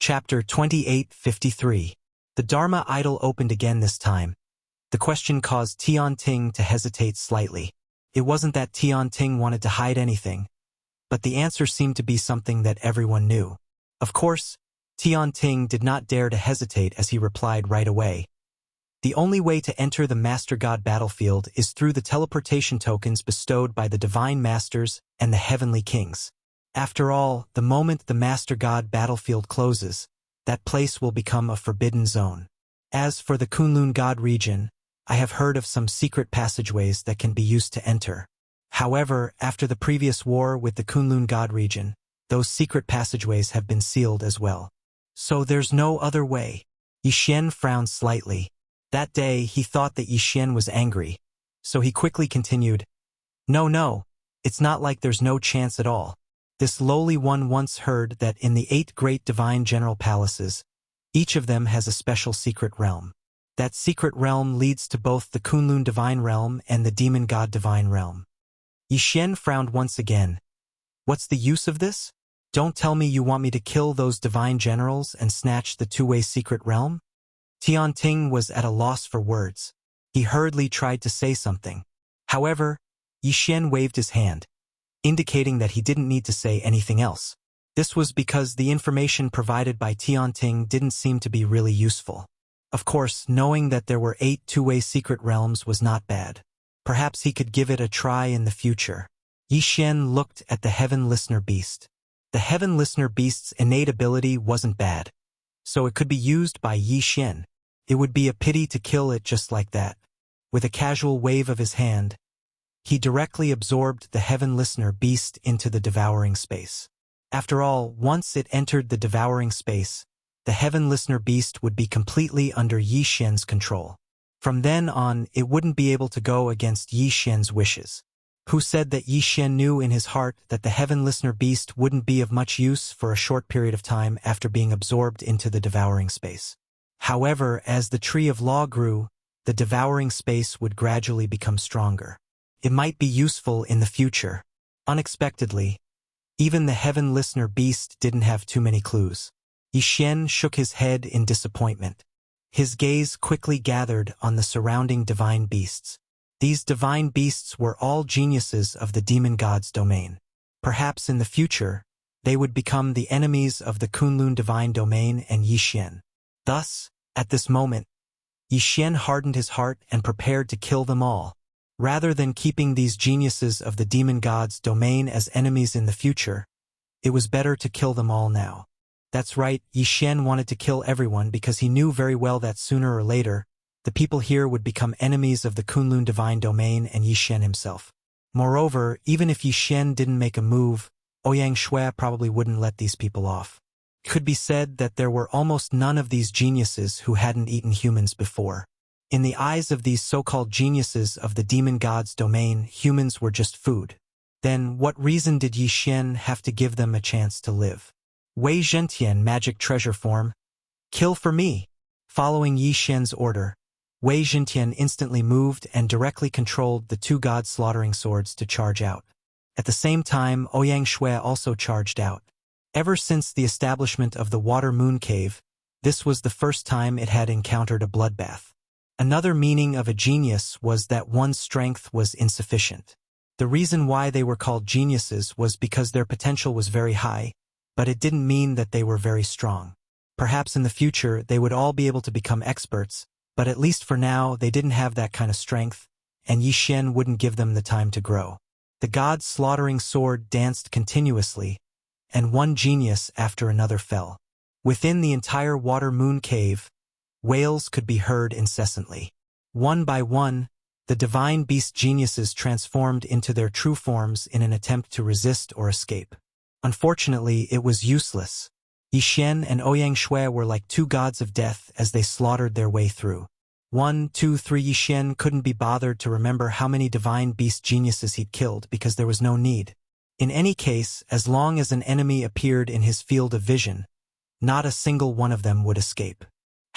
Chapter 2853. The Dharma idol opened again this time. The question caused Tian Ting to hesitate slightly. It wasn't that Tian Ting wanted to hide anything, but the answer seemed to be something that everyone knew. Of course, Tian Ting did not dare to hesitate as he replied right away. The only way to enter the Master God battlefield is through the teleportation tokens bestowed by the Divine Masters and the Heavenly Kings. After all, the moment the Master God battlefield closes, that place will become a forbidden zone. As for the Kunlun God region, I have heard of some secret passageways that can be used to enter. However, after the previous war with the Kunlun God region, those secret passageways have been sealed as well. So there's no other way. Yixian frowned slightly. That day, he thought that Yixian was angry, so he quickly continued, No, it's not like there's no chance at all. This lowly one once heard that in the 8 great divine general palaces, each of them has a special secret realm. That secret realm leads to both the Kunlun divine realm and the demon god divine realm. Yixian frowned once again. What's the use of this? Don't tell me you want me to kill those divine generals and snatch the two-way secret realm? Tian Ting was at a loss for words. He hurriedly tried to say something. However, Yixian waved his hand, indicating that he didn't need to say anything else. This was because the information provided by Tian Ting didn't seem to be really useful. Of course, knowing that there were 8 two-way secret realms was not bad. Perhaps he could give it a try in the future. Yixian looked at the Heaven Listener Beast. The Heaven Listener Beast's innate ability wasn't bad, so it could be used by Yixian. It would be a pity to kill it just like that. With a casual wave of his hand, he directly absorbed the Heaven Listener Beast into the devouring space. After all, once it entered the devouring space, the Heaven Listener Beast would be completely under Yixian's control. From then on, it wouldn't be able to go against Yixian's wishes. Who said that Yixian knew in his heart that the Heaven Listener Beast wouldn't be of much use for a short period of time after being absorbed into the devouring space? However, as the Tree of Law grew, the devouring space would gradually become stronger. It might be useful in the future. Unexpectedly, even the Heaven Listener Beast didn't have too many clues. Yixian shook his head in disappointment. His gaze quickly gathered on the surrounding divine beasts. These divine beasts were all geniuses of the demon god's domain. Perhaps in the future, they would become the enemies of the Kunlun divine domain and Yixian. Thus, at this moment, Yixian hardened his heart and prepared to kill them all. Rather than keeping these geniuses of the demon god's domain as enemies in the future, it was better to kill them all now. That's right, Yixian wanted to kill everyone because he knew very well that sooner or later, the people here would become enemies of the Kunlun divine domain and Yixian himself. Moreover, even if Yixian didn't make a move, Ouyang Shui probably wouldn't let these people off. It could be said that there were almost none of these geniuses who hadn't eaten humans before. In the eyes of these so-called geniuses of the demon god's domain, humans were just food. Then what reason did Yixian have to give them a chance to live? Wei Zhentian magic treasure form. Kill for me. Following Yixian's order, Wei Zhentian instantly moved and directly controlled the 2 god slaughtering swords to charge out. At the same time, Ouyang Shui also charged out. Ever since the establishment of the Water Moon Cave, this was the first time it had encountered a bloodbath. Another meaning of a genius was that one's strength was insufficient. The reason why they were called geniuses was because their potential was very high, but it didn't mean that they were very strong. Perhaps in the future they would all be able to become experts, but at least for now they didn't have that kind of strength, and Yixian wouldn't give them the time to grow. The god's slaughtering sword danced continuously, and one genius after another fell. Within the entire Water Moon Cave, wails could be heard incessantly. One by one, the divine beast geniuses transformed into their true forms in an attempt to resist or escape. Unfortunately, it was useless. Yixian and Ouyang Shui were like 2 gods of death as they slaughtered their way through. 1, 2, 3 Yixian couldn't be bothered to remember how many divine beast geniuses he'd killed because there was no need. In any case, as long as an enemy appeared in his field of vision, not a single one of them would escape.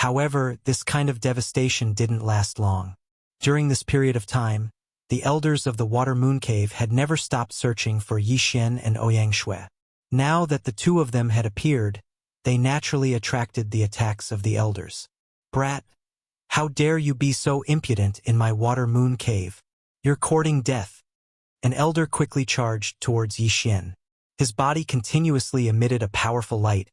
However, this kind of devastation didn't last long. During this period of time, the elders of the Water Moon Cave had never stopped searching for Yixian and Ouyang Shui. Now that the 2 of them had appeared, they naturally attracted the attacks of the elders. "Brat, how dare you be so impudent in my water moon cave? You're courting death." An elder quickly charged towards Yi Xian. His body continuously emitted a powerful light,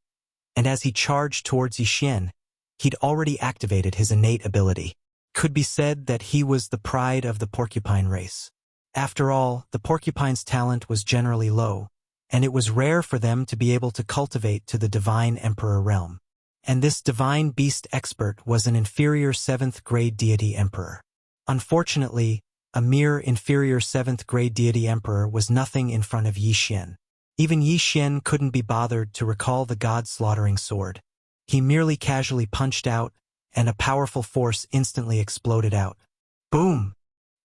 and as he charged towards Yi Xian, he'd already activated his innate ability. Could be said that he was the pride of the porcupine race. After all, the porcupine's talent was generally low, and it was rare for them to be able to cultivate to the divine emperor realm. And this divine beast expert was an inferior 7th grade deity emperor. Unfortunately, a mere inferior 7th grade deity emperor was nothing in front of Yi Xian. Even Yi Xian couldn't be bothered to recall the god-slaughtering sword. He merely casually punched out, and a powerful force instantly exploded out. Boom!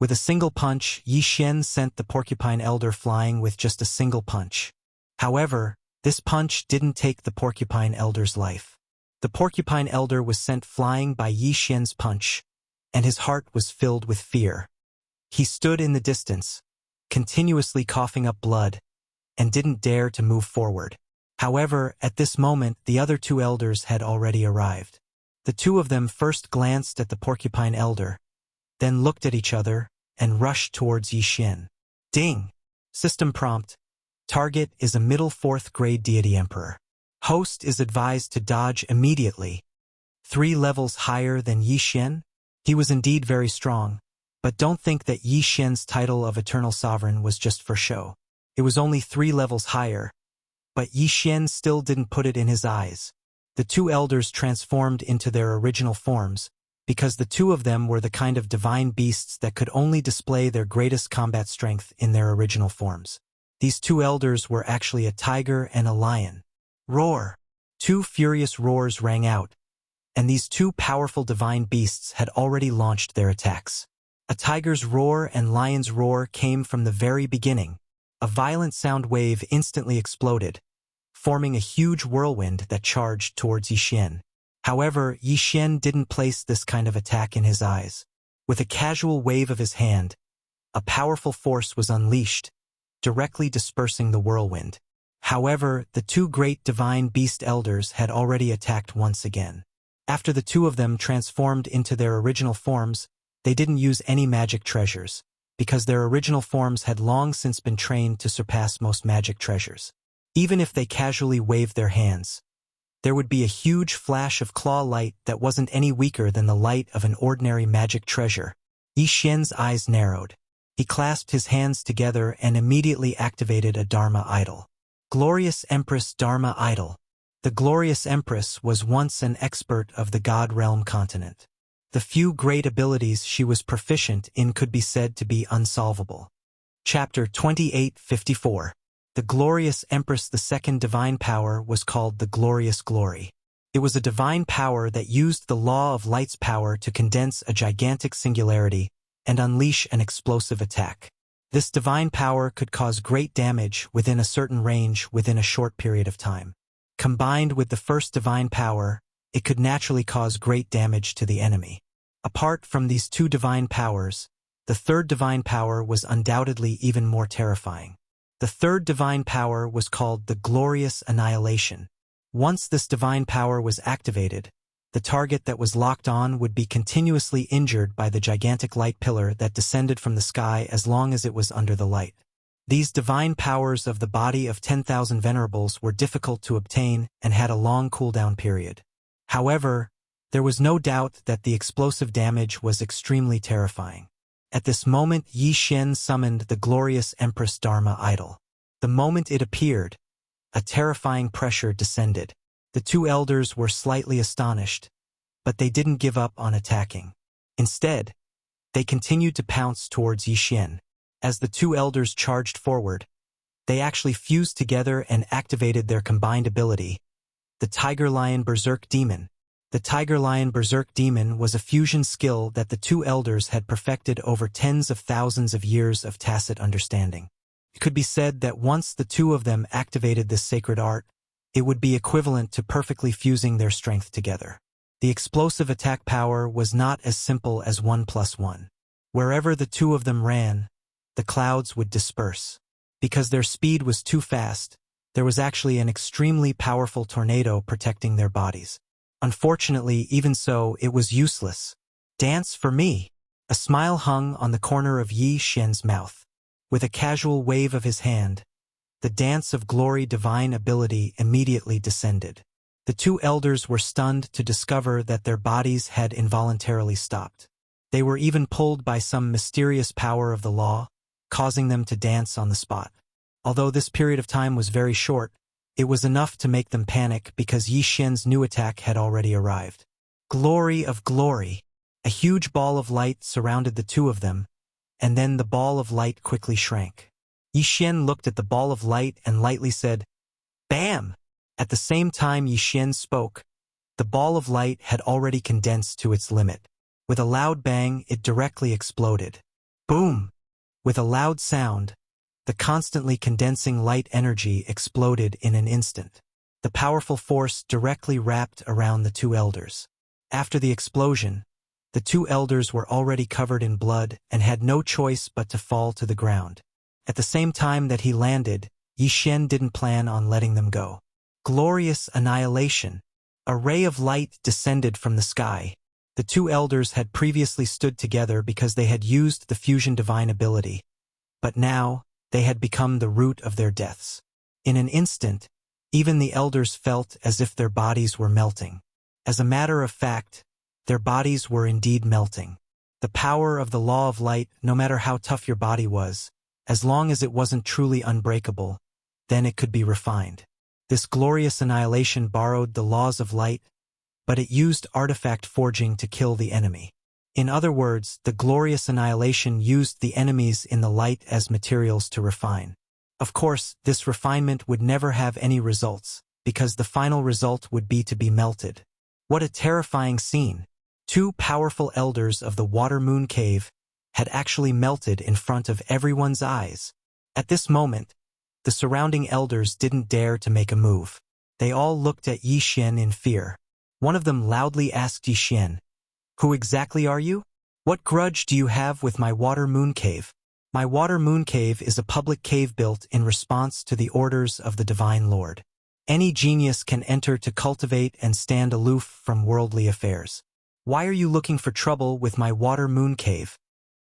With a single punch, Yi Xian sent the porcupine elder flying with just a single punch. However, this punch didn't take the porcupine elder's life. The porcupine elder was sent flying by Yi Xian's punch, and his heart was filled with fear. He stood in the distance, continuously coughing up blood, and didn't dare to move forward. However, at this moment, the other 2 elders had already arrived. The 2 of them first glanced at the porcupine elder, then looked at each other, and rushed towards Yi Xian. Ding! System prompt. Target is a middle 4th grade deity emperor. Host is advised to dodge immediately. 3 levels higher than Yi Xian? He was indeed very strong, but don't think that Yi Xian's title of Eternal Sovereign was just for show. It was only 3 levels higher, but Yi Xian still didn't put it in his eyes. The 2 elders transformed into their original forms, because the 2 of them were the kind of divine beasts that could only display their greatest combat strength in their original forms. These 2 elders were actually a tiger and a lion. Roar! 2 furious roars rang out, and these 2 powerful divine beasts had already launched their attacks. A tiger's roar and lion's roar came from the very beginning. A violent sound wave instantly exploded, forming a huge whirlwind that charged towards Yi Xian. However, Yi Xian didn't place this kind of attack in his eyes. With a casual wave of his hand, a powerful force was unleashed, directly dispersing the whirlwind. However, the 2 great divine beast elders had already attacked once again. After the 2 of them transformed into their original forms, they didn't use any magic treasures, because their original forms had long since been trained to surpass most magic treasures. Even if they casually waved their hands, there would be a huge flash of claw light that wasn't any weaker than the light of an ordinary magic treasure. Yi Xian's eyes narrowed. He clasped his hands together and immediately activated a Dharma idol. Glorious Empress Dharma idol. The Glorious Empress was once an expert of the God Realm continent. The few great abilities she was proficient in could be said to be unsolvable. Chapter 2854. The Glorious Empress. The second divine power was called the Glorious Glory. It was a divine power that used the law of light's power to condense a gigantic singularity and unleash an explosive attack. This divine power could cause great damage within a certain range within a short period of time. Combined with the first divine power, it could naturally cause great damage to the enemy. Apart from these 2 divine powers, the third divine power was undoubtedly even more terrifying. The third divine power was called the Glorious Annihilation. Once this divine power was activated, the target that was locked on would be continuously injured by the gigantic light pillar that descended from the sky as long as it was under the light. These divine powers of the body of 10,000 venerables were difficult to obtain and had a long cooldown period. However, there was no doubt that the explosive damage was extremely terrifying. At this moment, Yi Xian summoned the Glorious Empress Dharma idol. The moment it appeared, a terrifying pressure descended. The 2 elders were slightly astonished, but they didn't give up on attacking. Instead, they continued to pounce towards Yi Xian. As the 2 elders charged forward, they actually fused together and activated their combined ability, the Tiger Lion Berserk Demon. The Tiger Lion Berserk Demon was a fusion skill that the 2 elders had perfected over tens of thousands of years of tacit understanding. It could be said that once the 2 of them activated this sacred art, it would be equivalent to perfectly fusing their strength together. The explosive attack power was not as simple as 1 + 1. Wherever the 2 of them ran, the clouds would disperse. Because their speed was too fast, there was actually an extremely powerful tornado protecting their bodies. Unfortunately, even so, it was useless. Dance for me. A smile hung on the corner of Yi Xian's mouth. With a casual wave of his hand, the dance of glory divine ability immediately descended. The two elders were stunned to discover that their bodies had involuntarily stopped. They were even pulled by some mysterious power of the law, causing them to dance on the spot. Although this period of time was very short, it was enough to make them panic because Yi Xian's new attack had already arrived. Glory of glory! A huge ball of light surrounded the two of them, and then the ball of light quickly shrank. Yi Xian looked at the ball of light and lightly said, "Bam!" At the same time Yi Xian spoke, the ball of light had already condensed to its limit. With a loud bang, it directly exploded. Boom! With a loud sound, the constantly condensing light energy exploded in an instant. The powerful force directly wrapped around the two elders. After the explosion, the two elders were already covered in blood and had no choice but to fall to the ground. At the same time that he landed, Yi Xian didn't plan on letting them go. Glorious annihilation! A ray of light descended from the sky. The two elders had previously stood together because they had used the fusion divine ability, but now they had become the root of their deaths. In an instant, even the elders felt as if their bodies were melting. As a matter of fact, their bodies were indeed melting. The power of the law of light, no matter how tough your body was, as long as it wasn't truly unbreakable, then it could be refined. This glorious annihilation borrowed the laws of light, but it used artifact forging to kill the enemy. In other words, the glorious annihilation used the enemies in the light as materials to refine. Of course, this refinement would never have any results, because the final result would be to be melted. What a terrifying scene! Two powerful elders of the Water Moon Cave had actually melted in front of everyone's eyes. At this moment, the surrounding elders didn't dare to make a move. They all looked at Yi Xian in fear. One of them loudly asked Yi Xian, "Who exactly are you? What grudge do you have with my Water Moon Cave?" My Water Moon Cave is a public cave built in response to the orders of the Divine Lord. Any genius can enter to cultivate and stand aloof from worldly affairs. Why are you looking for trouble with my Water Moon Cave?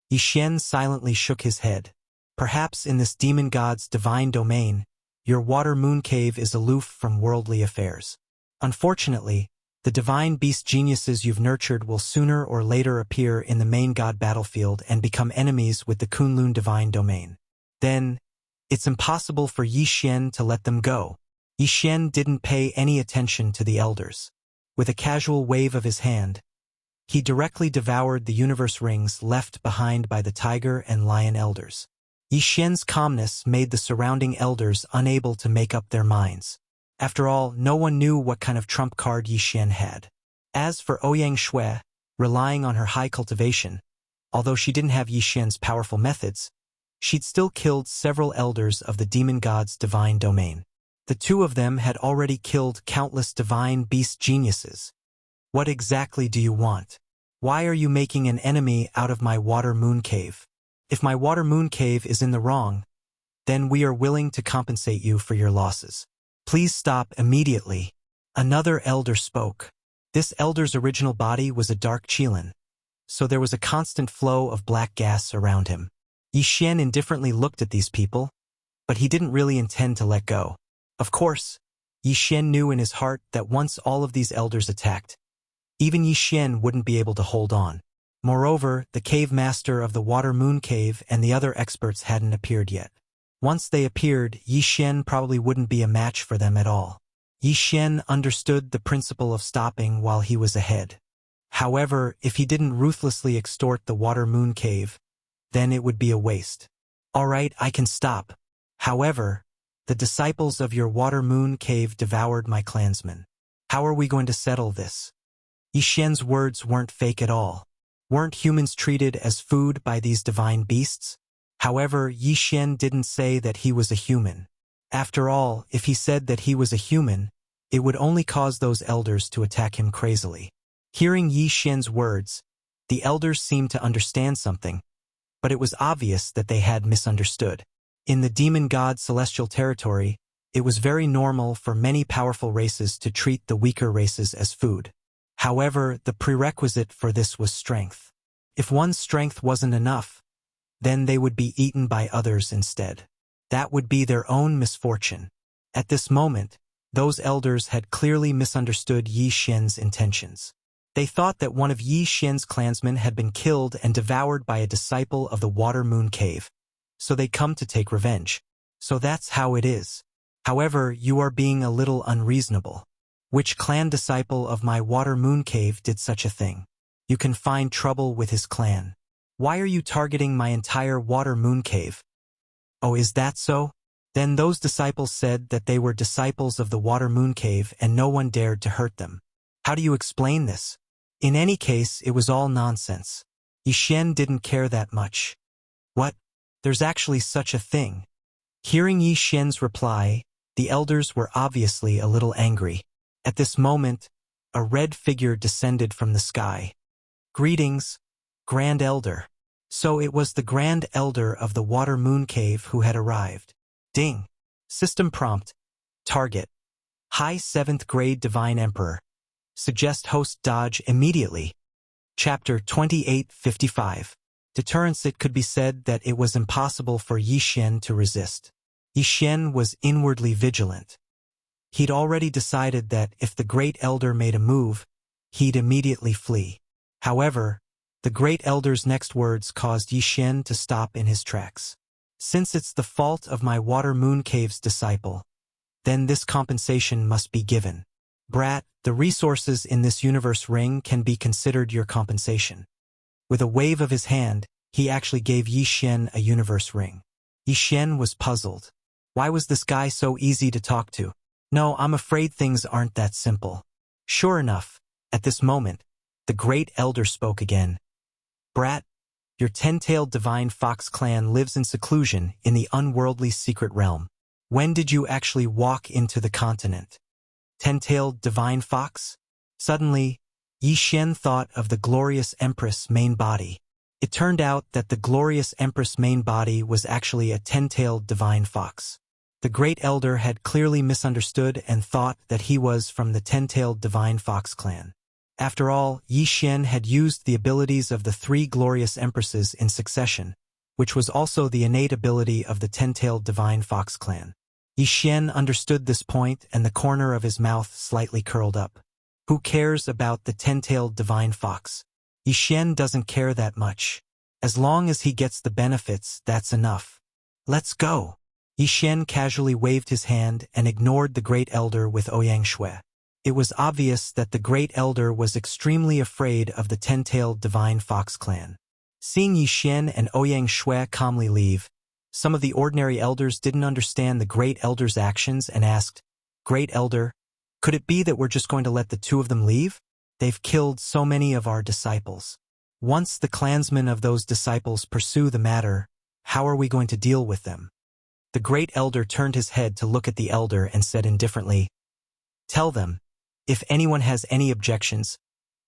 Yi Xian silently shook his head. Perhaps in this demon god's divine domain, your Water Moon Cave is aloof from worldly affairs. Unfortunately, the divine beast geniuses you've nurtured will sooner or later appear in the main god battlefield and become enemies with the Kunlun divine domain. Then, it's impossible for Yi Xian to let them go. Yi Xian didn't pay any attention to the elders. With a casual wave of his hand, he directly devoured the universe rings left behind by the tiger and lion elders. Yi Xian's calmness made the surrounding elders unable to make up their minds. After all, no one knew what kind of trump card Yi Xian had. As for Ouyang Shui, relying on her high cultivation, although she didn't have Yi Xian's powerful methods, she'd still killed several elders of the demon god's divine domain. The two of them had already killed countless divine beast geniuses. What exactly do you want? Why are you making an enemy out of my Water Moon Cave? If my Water Moon Cave is in the wrong, then we are willing to compensate you for your losses. Please stop immediately. Another elder spoke. This elder's original body was a dark Qilin, so there was a constant flow of black gas around him. Yi Xian indifferently looked at these people, but he didn't really intend to let go. Of course, Yi Xian knew in his heart that once all of these elders attacked, even Yi Xian wouldn't be able to hold on. Moreover, the cave master of the Water Moon Cave and the other experts hadn't appeared yet. Once they appeared, Yi Xian probably wouldn't be a match for them at all. Yi Xian understood the principle of stopping while he was ahead. However, if he didn't ruthlessly extort the Water Moon Cave, then it would be a waste. Alright, I can stop. However, the disciples of your Water Moon Cave devoured my clansmen. How are we going to settle this? Yi Xian's words weren't fake at all. Weren't humans treated as food by these divine beasts? However, Yi Xian didn't say that he was a human. After all, if he said that he was a human, it would only cause those elders to attack him crazily. Hearing Yi Xian's words, the elders seemed to understand something, but it was obvious that they had misunderstood. In the demon god celestial territory, It was very normal for many powerful races to treat the weaker races as food. However, the prerequisite for this was strength. If one's strength wasn't enough, then they would be eaten by others instead. That would be their own misfortune. At this moment, those elders had clearly misunderstood Yi Xian's intentions. They thought that one of Yi Xian's clansmen had been killed and devoured by a disciple of the Water Moon Cave, so they come to take revenge. So that's how it is. However, you are being a little unreasonable. Which clan disciple of my Water Moon Cave did such a thing? You can find trouble with his clan. Why are you targeting my entire Water Moon Cave? Oh, is that so? Then those disciples said that they were disciples of the Water Moon Cave and no one dared to hurt them. How do you explain this? In any case, it was all nonsense. Yi Xian didn't care that much. What? There's actually such a thing. Hearing Yi Xian's reply, the elders were obviously a little angry. At this moment, a red figure descended from the sky. Greetings, Grand Elder. So it was the Grand Elder of the Water Moon Cave who had arrived. Ding. System prompt. Target. High 7th grade Divine Emperor. Suggest host dodge immediately. Chapter 2855. Deterrence. It could be said that it was impossible for Yi Xian to resist. Yi Xian was inwardly vigilant. He'd already decided that if the Great Elder made a move, he'd immediately flee. However, the Great Elder's next words caused Yi Xian to stop in his tracks. Since it's the fault of my Water Moon Cave's disciple, then this compensation must be given. Brat, the resources in this universe ring can be considered your compensation. With a wave of his hand, he actually gave Yi Xian a universe ring. Yi Xian was puzzled. Why was this guy so easy to talk to? No, I'm afraid things aren't that simple. Sure enough, at this moment, the Great Elder spoke again. Brat, your 10-tailed divine fox clan lives in seclusion in the unworldly secret realm. When did you actually walk into the continent? 10-tailed divine fox? Suddenly, Yi Xian thought of the glorious Empress main body. It turned out that the glorious Empress main body was actually a 10-tailed divine fox. The Great Elder had clearly misunderstood and thought that he was from the 10-tailed divine fox clan. After all, Yi Xian had used the abilities of the 3 glorious empresses in succession, which was also the innate ability of the 10-tailed divine fox clan. Yi Xian understood this point and the corner of his mouth slightly curled up. Who cares about the 10-tailed divine fox? Yi Xian doesn't care that much. As long as he gets the benefits, that's enough. Let's go. Yi Xian casually waved his hand and ignored the Great Elder with Ouyang Shui. It was obvious that the Great Elder was extremely afraid of the 10-tailed divine fox clan. Seeing Yi Xian and Ouyang Shui calmly leave, some of the ordinary elders didn't understand the Great Elder's actions and asked, Great Elder, could it be that we're just going to let the 2 of them leave? They've killed so many of our disciples. Once the clansmen of those disciples pursue the matter, how are we going to deal with them? The Great Elder turned his head to look at the elder and said indifferently, Tell them, if anyone has any objections,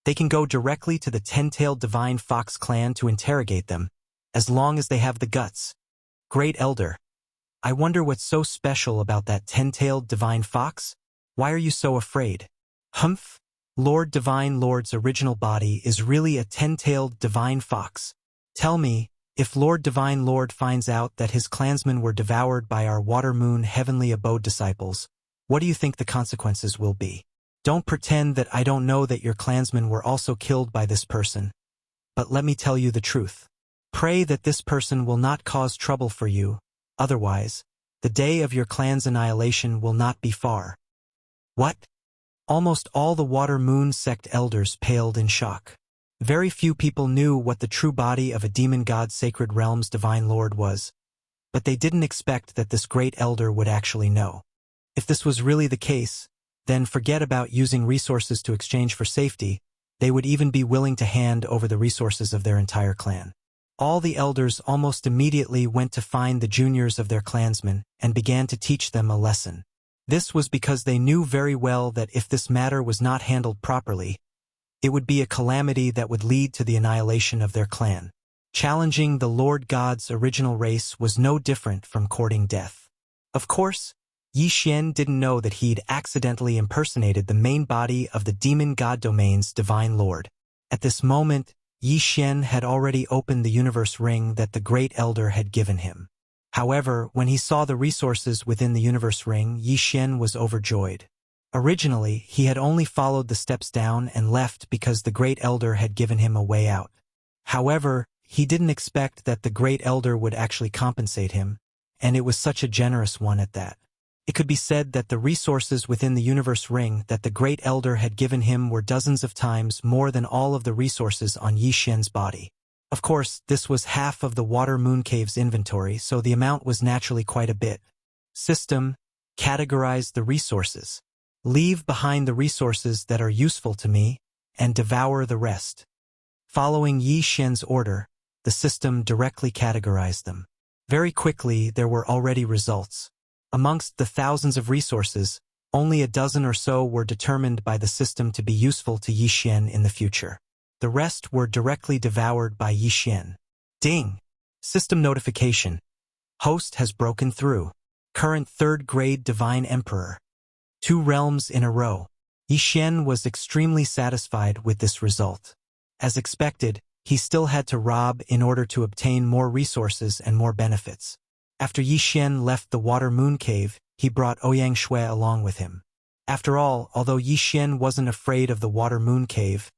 they can go directly to the 10-tailed divine fox clan to interrogate them, as long as they have the guts. Great Elder, I wonder what's so special about that 10-tailed divine fox? Why are you so afraid? Humph! Lord Divine Lord's original body is really a 10-tailed divine fox. Tell me, if Lord Divine Lord finds out that his clansmen were devoured by our Water Moon Heavenly Abode disciples, what do you think the consequences will be? Don't pretend that I don't know that your clansmen were also killed by this person. But let me tell you the truth. Pray that this person will not cause trouble for you, otherwise, the day of your clan's annihilation will not be far. What? Almost all the Water Moon sect elders paled in shock. Very few people knew what the true body of a demon god Sacred Realm's Divine Lord was, but they didn't expect that this Great Elder would actually know. If this was really the case, then forget about using resources to exchange for safety. They would even be willing to hand over the resources of their entire clan. All the elders almost immediately went to find the juniors of their clansmen and began to teach them a lesson. This was because they knew very well that if this matter was not handled properly, it would be a calamity that would lead to the annihilation of their clan. Challenging the Lord God's original race was no different from courting death. Of course, Yi Xian didn't know that he'd accidentally impersonated the main body of the demon god domain's divine lord. At this moment, Yi Xian had already opened the universe ring that the Great Elder had given him. However, when he saw the resources within the universe ring, Yi Xian was overjoyed. Originally, he had only followed the steps down and left because the Great Elder had given him a way out. However, he didn't expect that the Great Elder would actually compensate him, and it was such a generous one at that. It could be said that the resources within the universe ring that the Great Elder had given him were dozens of times more than all of the resources on Yi Xian's body. Of course, this was half of the Water Moon Cave's inventory, so the amount was naturally quite a bit. System: categorize the resources. Leave behind the resources that are useful to me, and devour the rest. Following Yi Xian's order, the system directly categorized them. Very quickly, there were already results. Amongst the thousands of resources, only a dozen or so were determined by the system to be useful to Yi Xian in the future. The rest were directly devoured by Yi Xian. Ding! System notification. Host has broken through. Current 3rd grade Divine Emperor. 2 realms in a row. Yi Xian was extremely satisfied with this result. As expected, he still had to rob in order to obtain more resources and more benefits. After Yi Xian left the Water Moon Cave, he brought Ouyang Shui along with him. After all, although Yi Xian wasn't afraid of the Water Moon Cave,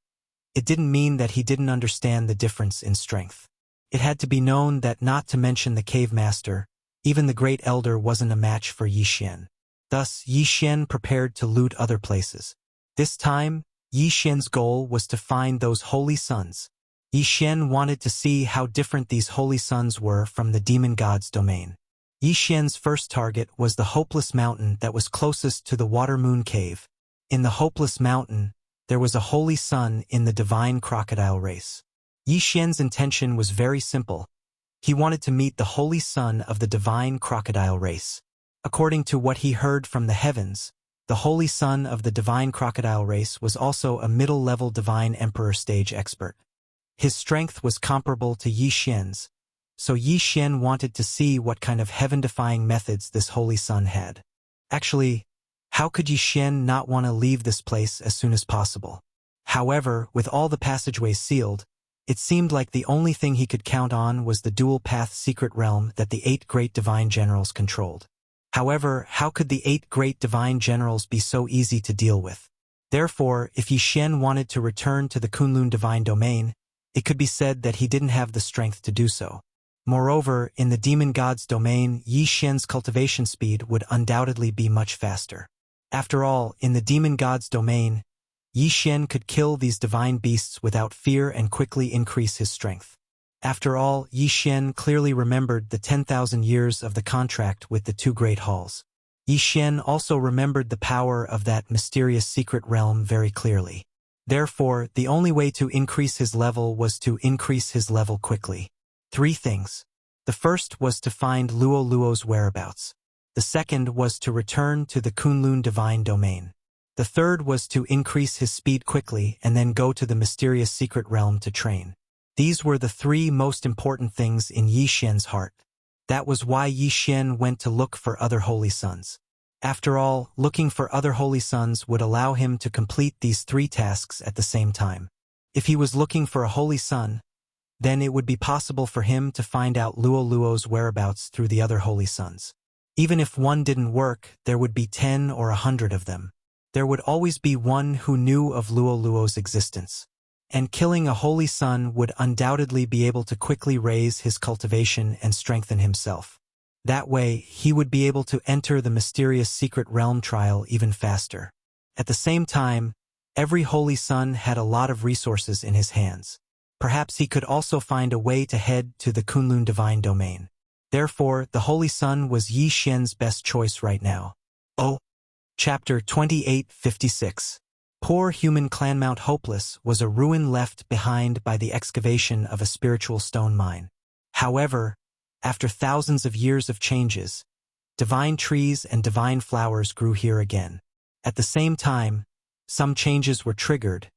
it didn't mean that he didn't understand the difference in strength. It had to be known that, not to mention the Cave Master, even the Great Elder wasn't a match for Yi Xian. Thus, Yi Xian prepared to loot other places. This time, Yi Xian's goal was to find those holy suns. Yi Xian wanted to see how different these holy suns were from the demon god's domain. Yi Xian's first target was the Hopeless Mountain that was closest to the Water Moon Cave. In the Hopeless Mountain, there was a holy sun in the divine crocodile race. Yi Xian's intention was very simple. He wanted to meet the holy sun of the divine crocodile race. According to what he heard from the heavens, the holy son of the divine crocodile race was also a middle-level divine emperor stage expert. His strength was comparable to Yi Xian's, so Yi Xian wanted to see what kind of heaven-defying methods this holy son had. Actually, how could Yi Xian not want to leave this place as soon as possible? However, with all the passageways sealed, it seemed like the only thing he could count on was the dual-path secret realm that the 8 great divine generals controlled. However, how could the 8 great divine generals be so easy to deal with? Therefore, if Yi Xian wanted to return to the Kunlun divine domain, it could be said that he didn't have the strength to do so. Moreover, in the demon god's domain, Yi Xian's cultivation speed would undoubtedly be much faster. After all, in the demon god's domain, Yi Xian could kill these divine beasts without fear and quickly increase his strength. After all, Yi Xian clearly remembered the 10,000 years of the contract with the 2 great halls. Yi Xian also remembered the power of that mysterious secret realm very clearly. Therefore, the only way to increase his level was to increase his level quickly. 3 things. The first was to find Luo Luo's whereabouts. The second was to return to the Kunlun divine domain. The third was to increase his speed quickly and then go to the mysterious secret realm to train. These were the 3 most important things in Yi Xian's heart. That was why Yi Xian went to look for other holy suns. After all, looking for other holy suns would allow him to complete these 3 tasks at the same time. If he was looking for a holy sun, then it would be possible for him to find out Luo Luo's whereabouts through the other holy suns. Even if one didn't work, there would be 10 or 100 of them. There would always be one who knew of Luo Luo's existence. And killing a holy sun would undoubtedly be able to quickly raise his cultivation and strengthen himself. That way, he would be able to enter the mysterious secret realm trial even faster. At the same time, every holy sun had a lot of resources in his hands. Perhaps he could also find a way to head to the Kunlun divine domain. Therefore, the holy sun was Yi Xian's best choice right now. Oh! Chapter 2856. Poor human clan Mount Hopeless was a ruin left behind by the excavation of a spiritual stone mine. However, after thousands of years of changes, divine trees and divine flowers grew here again. At the same time, some changes were triggered,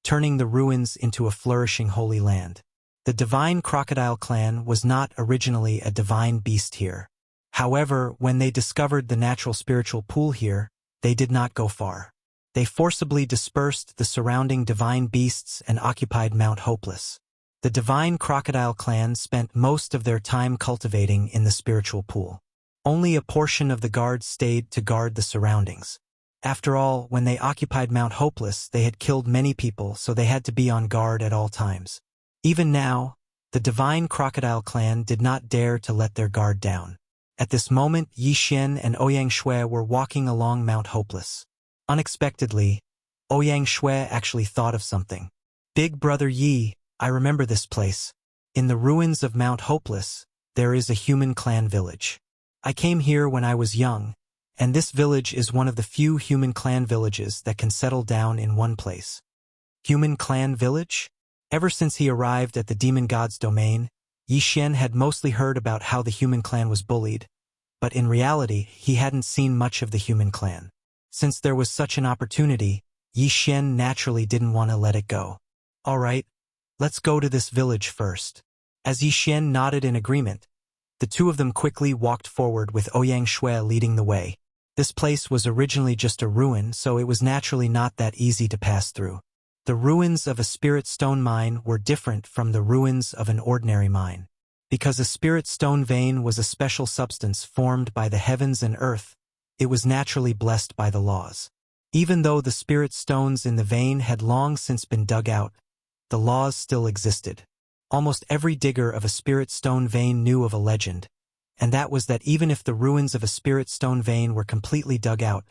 turning the ruins into a flourishing holy land. The divine crocodile clan was not originally a divine beast here. However, when they discovered the natural spiritual pool here, they did not go far. They forcibly dispersed the surrounding divine beasts and occupied Mount Hopeless. The divine crocodile clan spent most of their time cultivating in the spiritual pool. Only a portion of the guards stayed to guard the surroundings. After all, when they occupied Mount Hopeless, they had killed many people, so they had to be on guard at all times. Even now, the divine crocodile clan did not dare to let their guard down. At this moment, Yi Xian and Ouyang Shui were walking along Mount Hopeless. Unexpectedly, Ouyang Shui actually thought of something. "Big brother Yi, I remember this place. In the ruins of Mount Hopeless, there is a human clan village. I came here when I was young, and this village is one of the few human clan villages that can settle down in one place." Human clan village? Ever since he arrived at the demon god's domain, Yi Xian had mostly heard about how the human clan was bullied, but in reality, he hadn't seen much of the human clan. Since there was such an opportunity, Yi Xian naturally didn't want to let it go. "All right, let's go to this village first." As Yi Xian nodded in agreement, the two of them quickly walked forward with Ouyang Shui leading the way. This place was originally just a ruin, so it was naturally not that easy to pass through. The ruins of a spirit stone mine were different from the ruins of an ordinary mine. Because a spirit stone vein was a special substance formed by the heavens and earth, it was naturally blessed by the laws. Even though the spirit stones in the vein had long since been dug out, the laws still existed. Almost every digger of a spirit stone vein knew of a legend, and that was that even if the ruins of a spirit stone vein were completely dug out,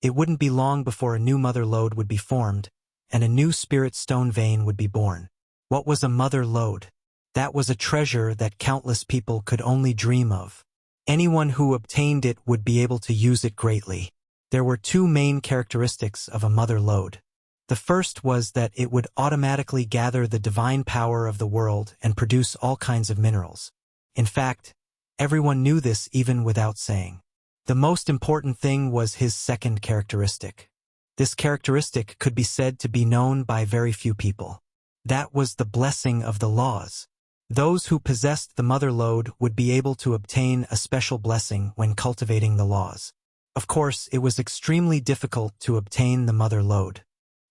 it wouldn't be long before a new mother lode would be formed, and a new spirit stone vein would be born. What was a mother lode? That was a treasure that countless people could only dream of. Anyone who obtained it would be able to use it greatly. There were two main characteristics of a mother lode. The first was that it would automatically gather the divine power of the world and produce all kinds of minerals. In fact, everyone knew this even without saying. The most important thing was his second characteristic. This characteristic could be said to be known by very few people. That was the blessing of the laws. Those who possessed the mother lode would be able to obtain a special blessing when cultivating the laws. Of course, it was extremely difficult to obtain the mother lode.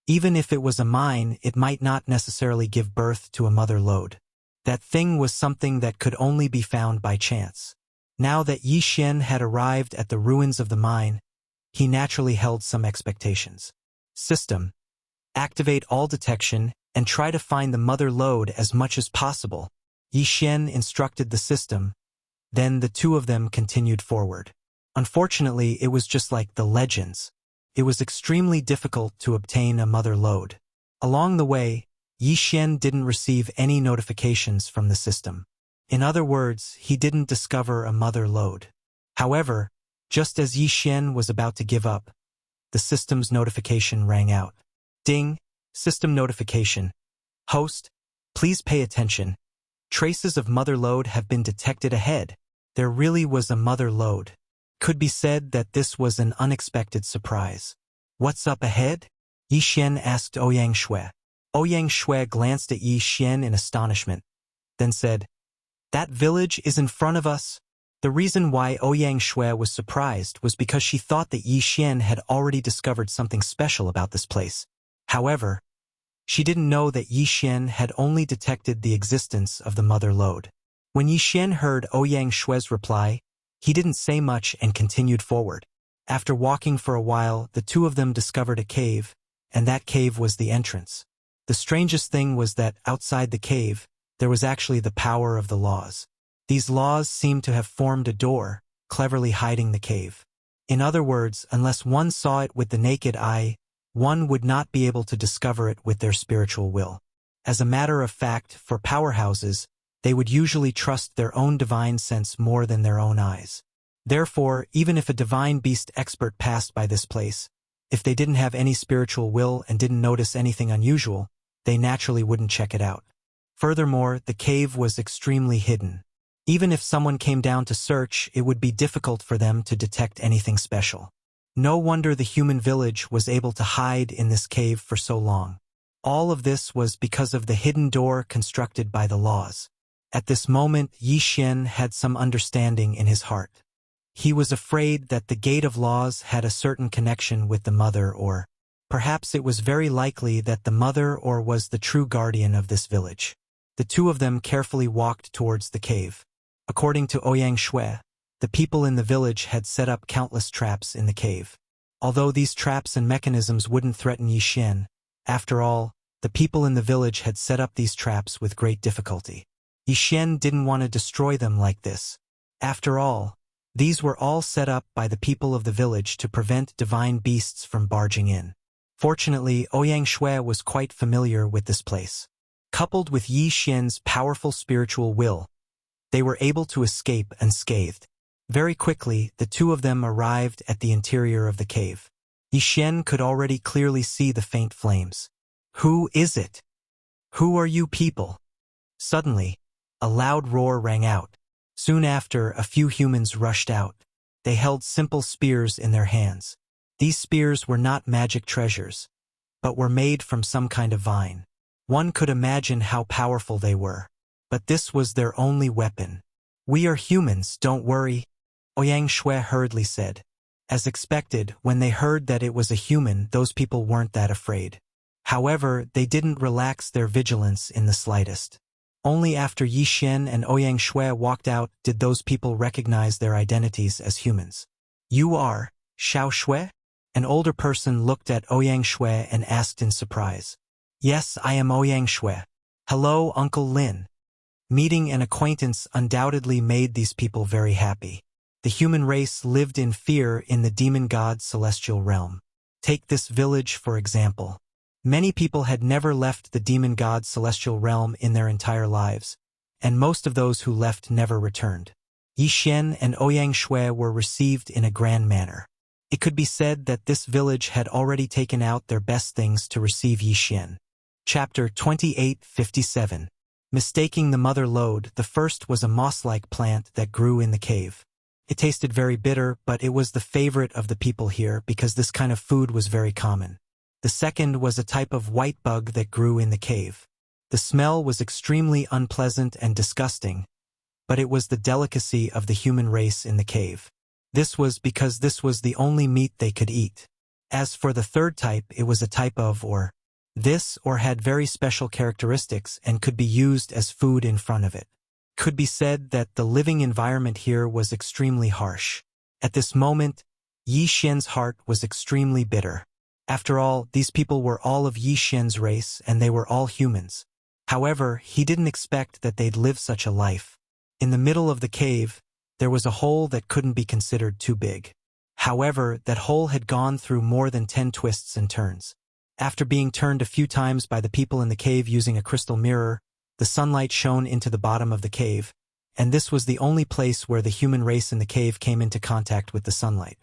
Even if it was a mine, it might not necessarily give birth to a mother lode. That thing was something that could only be found by chance. Now that Yi Xian had arrived at the ruins of the mine, he naturally held some expectations. System: activate all detection and try to find the mother lode as much as possible. Yi Xian instructed the system, then the two of them continued forward. Unfortunately, it was just like the legends. It was extremely difficult to obtain a mother lode. Along the way, Yi Xian didn't receive any notifications from the system. In other words, he didn't discover a mother lode. However, just as Yi Xian was about to give up, the system's notification rang out. Ding! System notification. Host, please pay attention. Traces of mother lode have been detected ahead. There really was a mother lode. Could be said that this was an unexpected surprise. What's up ahead? Yi Xian asked Ouyang Shui. Ouyang Shui glanced at Yi Xian in astonishment, then said, "That village is in front of us." The reason why Ouyang Shui was surprised was because she thought that Yi Xian had already discovered something special about this place. However, she didn't know that Yi Xian had only detected the existence of the mother lode. When Yi Xian heard Ouyang Shui's reply, he didn't say much and continued forward. After walking for a while, the two of them discovered a cave, and that cave was the entrance. The strangest thing was that outside the cave, there was actually the power of the laws. These laws seemed to have formed a door, cleverly hiding the cave. In other words, unless one saw it with the naked eye, one would not be able to discover it with their spiritual will. As a matter of fact, for powerhouses, they would usually trust their own divine sense more than their own eyes. Therefore, even if a divine beast expert passed by this place, if they didn't have any spiritual will and didn't notice anything unusual, they naturally wouldn't check it out. Furthermore, the cave was extremely hidden. Even if someone came down to search, it would be difficult for them to detect anything special. No wonder the human village was able to hide in this cave for so long. All of this was because of the hidden door constructed by the laws. At this moment, Yi Xian had some understanding in his heart. He was afraid that the Gate of Laws had a certain connection with the mother, or perhaps it was very likely that the mother or was the true guardian of this village. The two of them carefully walked towards the cave. According to Ouyang Shui, the people in the village had set up countless traps in the cave. Although these traps and mechanisms wouldn't threaten Yi Xian, after all, the people in the village had set up these traps with great difficulty. Yi Xian didn't want to destroy them like this. After all, these were all set up by the people of the village to prevent divine beasts from barging in. Fortunately, Ouyang Shui was quite familiar with this place. Coupled with Yi Xian's powerful spiritual will, they were able to escape unscathed. Very quickly, the two of them arrived at the interior of the cave. Yi Xian could already clearly see the faint flames. "Who is it? Who are you people?" Suddenly, a loud roar rang out. Soon after, a few humans rushed out. They held simple spears in their hands. These spears were not magic treasures, but were made from some kind of vine. One could imagine how powerful they were. But this was their only weapon. "We are humans, don't worry," Ouyang Shui hurriedly said. As expected, when they heard that it was a human, those people weren't that afraid. However, they didn't relax their vigilance in the slightest. Only after Yi Xian and Ouyang Shui walked out did those people recognize their identities as humans. "You are Xiao Shui?" An older person looked at Ouyang Shui and asked in surprise. "Yes, I am Ouyang Shui. Hello, Uncle Lin." Meeting an acquaintance undoubtedly made these people very happy. The human race lived in fear in the demon god's celestial realm. Take this village, for example. Many people had never left the demon god's celestial realm in their entire lives, and most of those who left never returned. Yi Xian and Ouyang Shui were received in a grand manner. It could be said that this village had already taken out their best things to receive Yi Xian. Chapter 28:57. Mistaking the mother lode. The first was a moss-like plant that grew in the cave. It tasted very bitter, but it was the favorite of the people here because this kind of food was very common. The second was a type of white bug that grew in the cave. The smell was extremely unpleasant and disgusting, but it was the delicacy of the human race in the cave. This was because this was the only meat they could eat. As for the third type, it was a type of or had very special characteristics and could be used as food in front of it. Could be said that the living environment here was extremely harsh. At this moment, Yi Xian's heart was extremely bitter. After all, these people were all of Yi Xian's race and they were all humans. However, he didn't expect that they'd live such a life. In the middle of the cave, there was a hole that couldn't be considered too big. However, that hole had gone through more than 10 twists and turns. After being turned a few times by the people in the cave using a crystal mirror, the sunlight shone into the bottom of the cave, and this was the only place where the human race in the cave came into contact with the sunlight.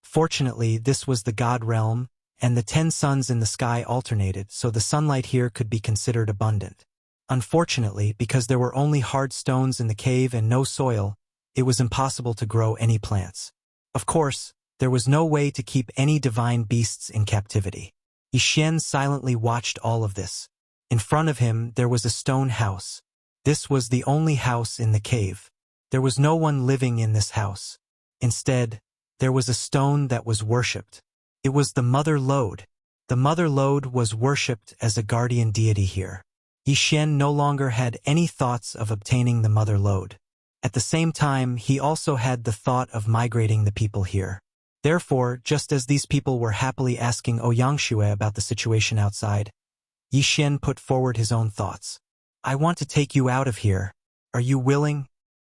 Fortunately, this was the god realm, and the 10 suns in the sky alternated, so the sunlight here could be considered abundant. Unfortunately, because there were only hard stones in the cave and no soil, it was impossible to grow any plants. Of course, there was no way to keep any divine beasts in captivity. Yi Xian silently watched all of this. In front of him, there was a stone house. This was the only house in the cave. There was no one living in this house. Instead, there was a stone that was worshipped. It was the Mother Lode. The Mother Lode was worshipped as a guardian deity here. Yi Xian no longer had any thoughts of obtaining the Mother Lode. At the same time, he also had the thought of migrating the people here. Therefore, just as these people were happily asking Ouyang Shui about the situation outside, Yi Xian put forward his own thoughts. "I want to take you out of here. Are you willing?"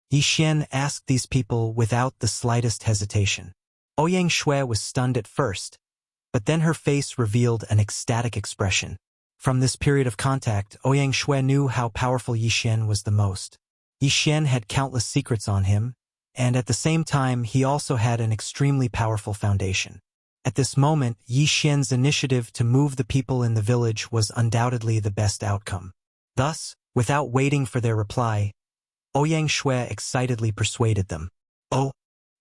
Yi Xian asked these people without the slightest hesitation. Ouyang Shui was stunned at first, but then her face revealed an ecstatic expression. From this period of contact, Ouyang Shui knew how powerful Yi Xian was the most. Yi Xian had countless secrets on him, and at the same time he also had an extremely powerful foundation. At this moment, Yi Xian's initiative to move the people in the village was undoubtedly the best outcome. Thus, without waiting for their reply, Ouyang Shui excitedly persuaded them. "Oh."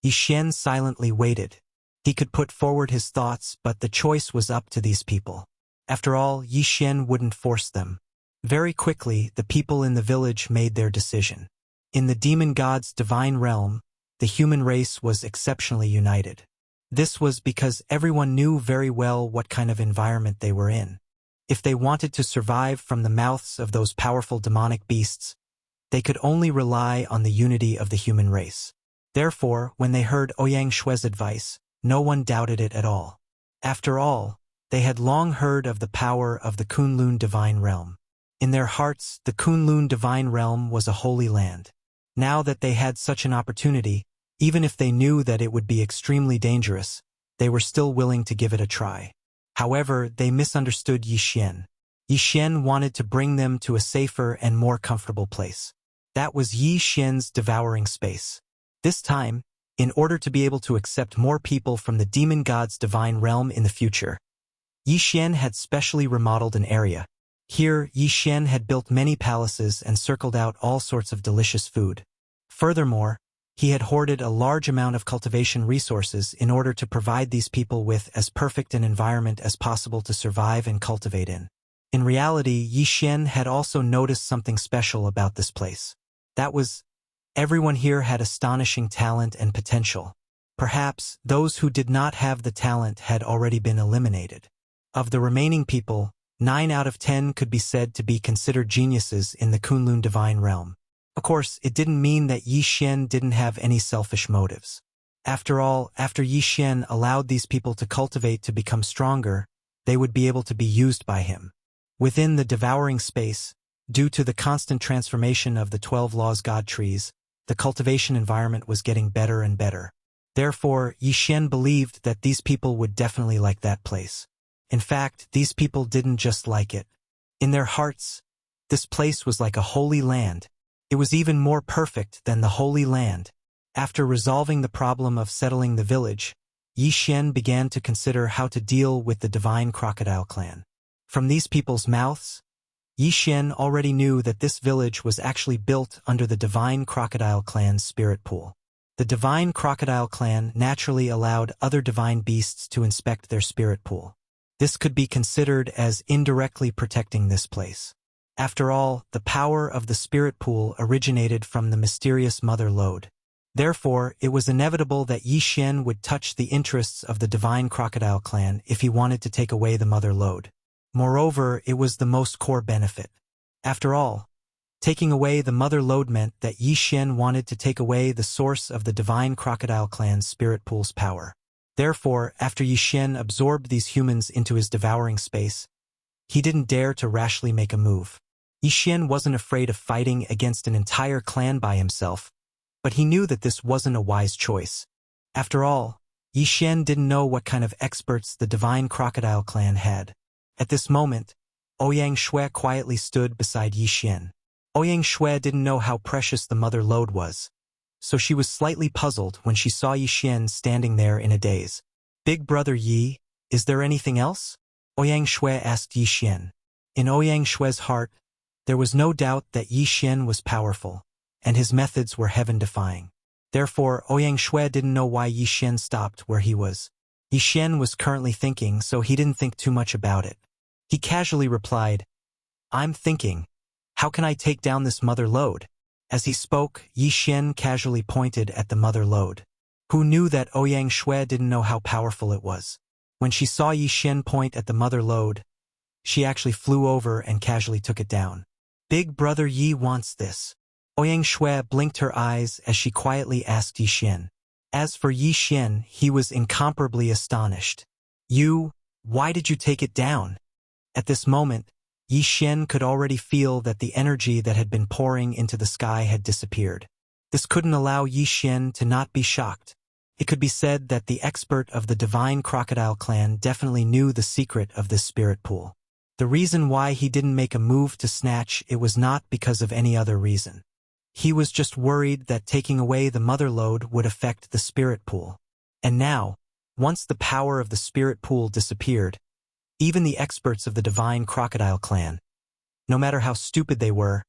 Yi Xian silently waited. He could put forward his thoughts, but the choice was up to these people. After all, Yi Xian wouldn't force them. Very quickly, the people in the village made their decision. In the demon god's divine realm, the human race was exceptionally united. This was because everyone knew very well what kind of environment they were in. If they wanted to survive from the mouths of those powerful demonic beasts, they could only rely on the unity of the human race. Therefore, when they heard Ouyang Shue's advice, no one doubted it at all. After all, they had long heard of the power of the Kunlun divine realm. In their hearts, the Kunlun divine realm was a holy land. Now that they had such an opportunity, even if they knew that it would be extremely dangerous, they were still willing to give it a try. However, they misunderstood Yi Xian. Yi Xian wanted to bring them to a safer and more comfortable place. That was Yi Xian's devouring space. This time, in order to be able to accept more people from the demon god's divine realm in the future, Yi Xian had specially remodeled an area. Here, Yi Xian had built many palaces and circled out all sorts of delicious food. Furthermore, he had hoarded a large amount of cultivation resources in order to provide these people with as perfect an environment as possible to survive and cultivate in. In reality, Yi Xian had also noticed something special about this place. That was, everyone here had astonishing talent and potential. Perhaps those who did not have the talent had already been eliminated. Of the remaining people, 9 out of 10 could be said to be considered geniuses in the Kunlun divine realm. Of course, it didn't mean that Yi Xian didn't have any selfish motives. After all, after Yi Xian allowed these people to cultivate to become stronger, they would be able to be used by him. Within the devouring space, due to the constant transformation of the 12 laws god trees, the cultivation environment was getting better and better. Therefore, Yi Xian believed that these people would definitely like that place. In fact, these people didn't just like it. In their hearts, this place was like a holy land. It was even more perfect than the Holy Land. After resolving the problem of settling the village, Yi Xian began to consider how to deal with the divine crocodile clan. From these people's mouths, Yi Xian already knew that this village was actually built under the divine crocodile clan's spirit pool. The divine crocodile clan naturally allowed other divine beasts to inspect their spirit pool. This could be considered as indirectly protecting this place. After all, the power of the spirit pool originated from the mysterious mother lode. Therefore, it was inevitable that Yi Xian would touch the interests of the divine crocodile clan if he wanted to take away the mother lode. Moreover, it was the most core benefit. After all, taking away the mother lode meant that Yi Xian wanted to take away the source of the divine crocodile clan's spirit pool's power. Therefore, after Yi Xian absorbed these humans into his devouring space, he didn't dare to rashly make a move. Yi Xian wasn't afraid of fighting against an entire clan by himself, but he knew that this wasn't a wise choice. After all, Yi Xian didn't know what kind of experts the divine crocodile clan had. At this moment, Ouyang Shue quietly stood beside Yi Xian. Ouyang Shue didn't know how precious the mother lode was, so she was slightly puzzled when she saw Yi Xian standing there in a daze. "Big brother Yi, is there anything else?" Ouyang Shue asked Yi Xian. In Ouyang Shue's heart, there was no doubt that Yi Xian was powerful, and his methods were heaven-defying. Therefore, Ouyang Shue didn't know why Yi Xian stopped where he was. Yi Xian was currently thinking, so he didn't think too much about it. He casually replied, "I'm thinking, how can I take down this mother lode?" As he spoke, Yi Xian casually pointed at the mother lode. Who knew that Ouyang Shue didn't know how powerful it was? When she saw Yi Xian point at the mother lode, she actually flew over and casually took it down. "Big brother Yi wants this." Ouyang Shue blinked her eyes as she quietly asked Yi Xian. As for Yi Xian, he was incomparably astonished. Why did you take it down?" At this moment, Yi Xian could already feel that the energy that had been pouring into the sky had disappeared. This couldn't allow Yi Xian to not be shocked. It could be said that the expert of the divine crocodile clan definitely knew the secret of this spirit pool. The reason why he didn't make a move to snatch it was not because of any other reason. He was just worried that taking away the mother lode would affect the spirit pool. And now, once the power of the spirit pool disappeared, even the experts of the divine crocodile clan, no matter how stupid they were,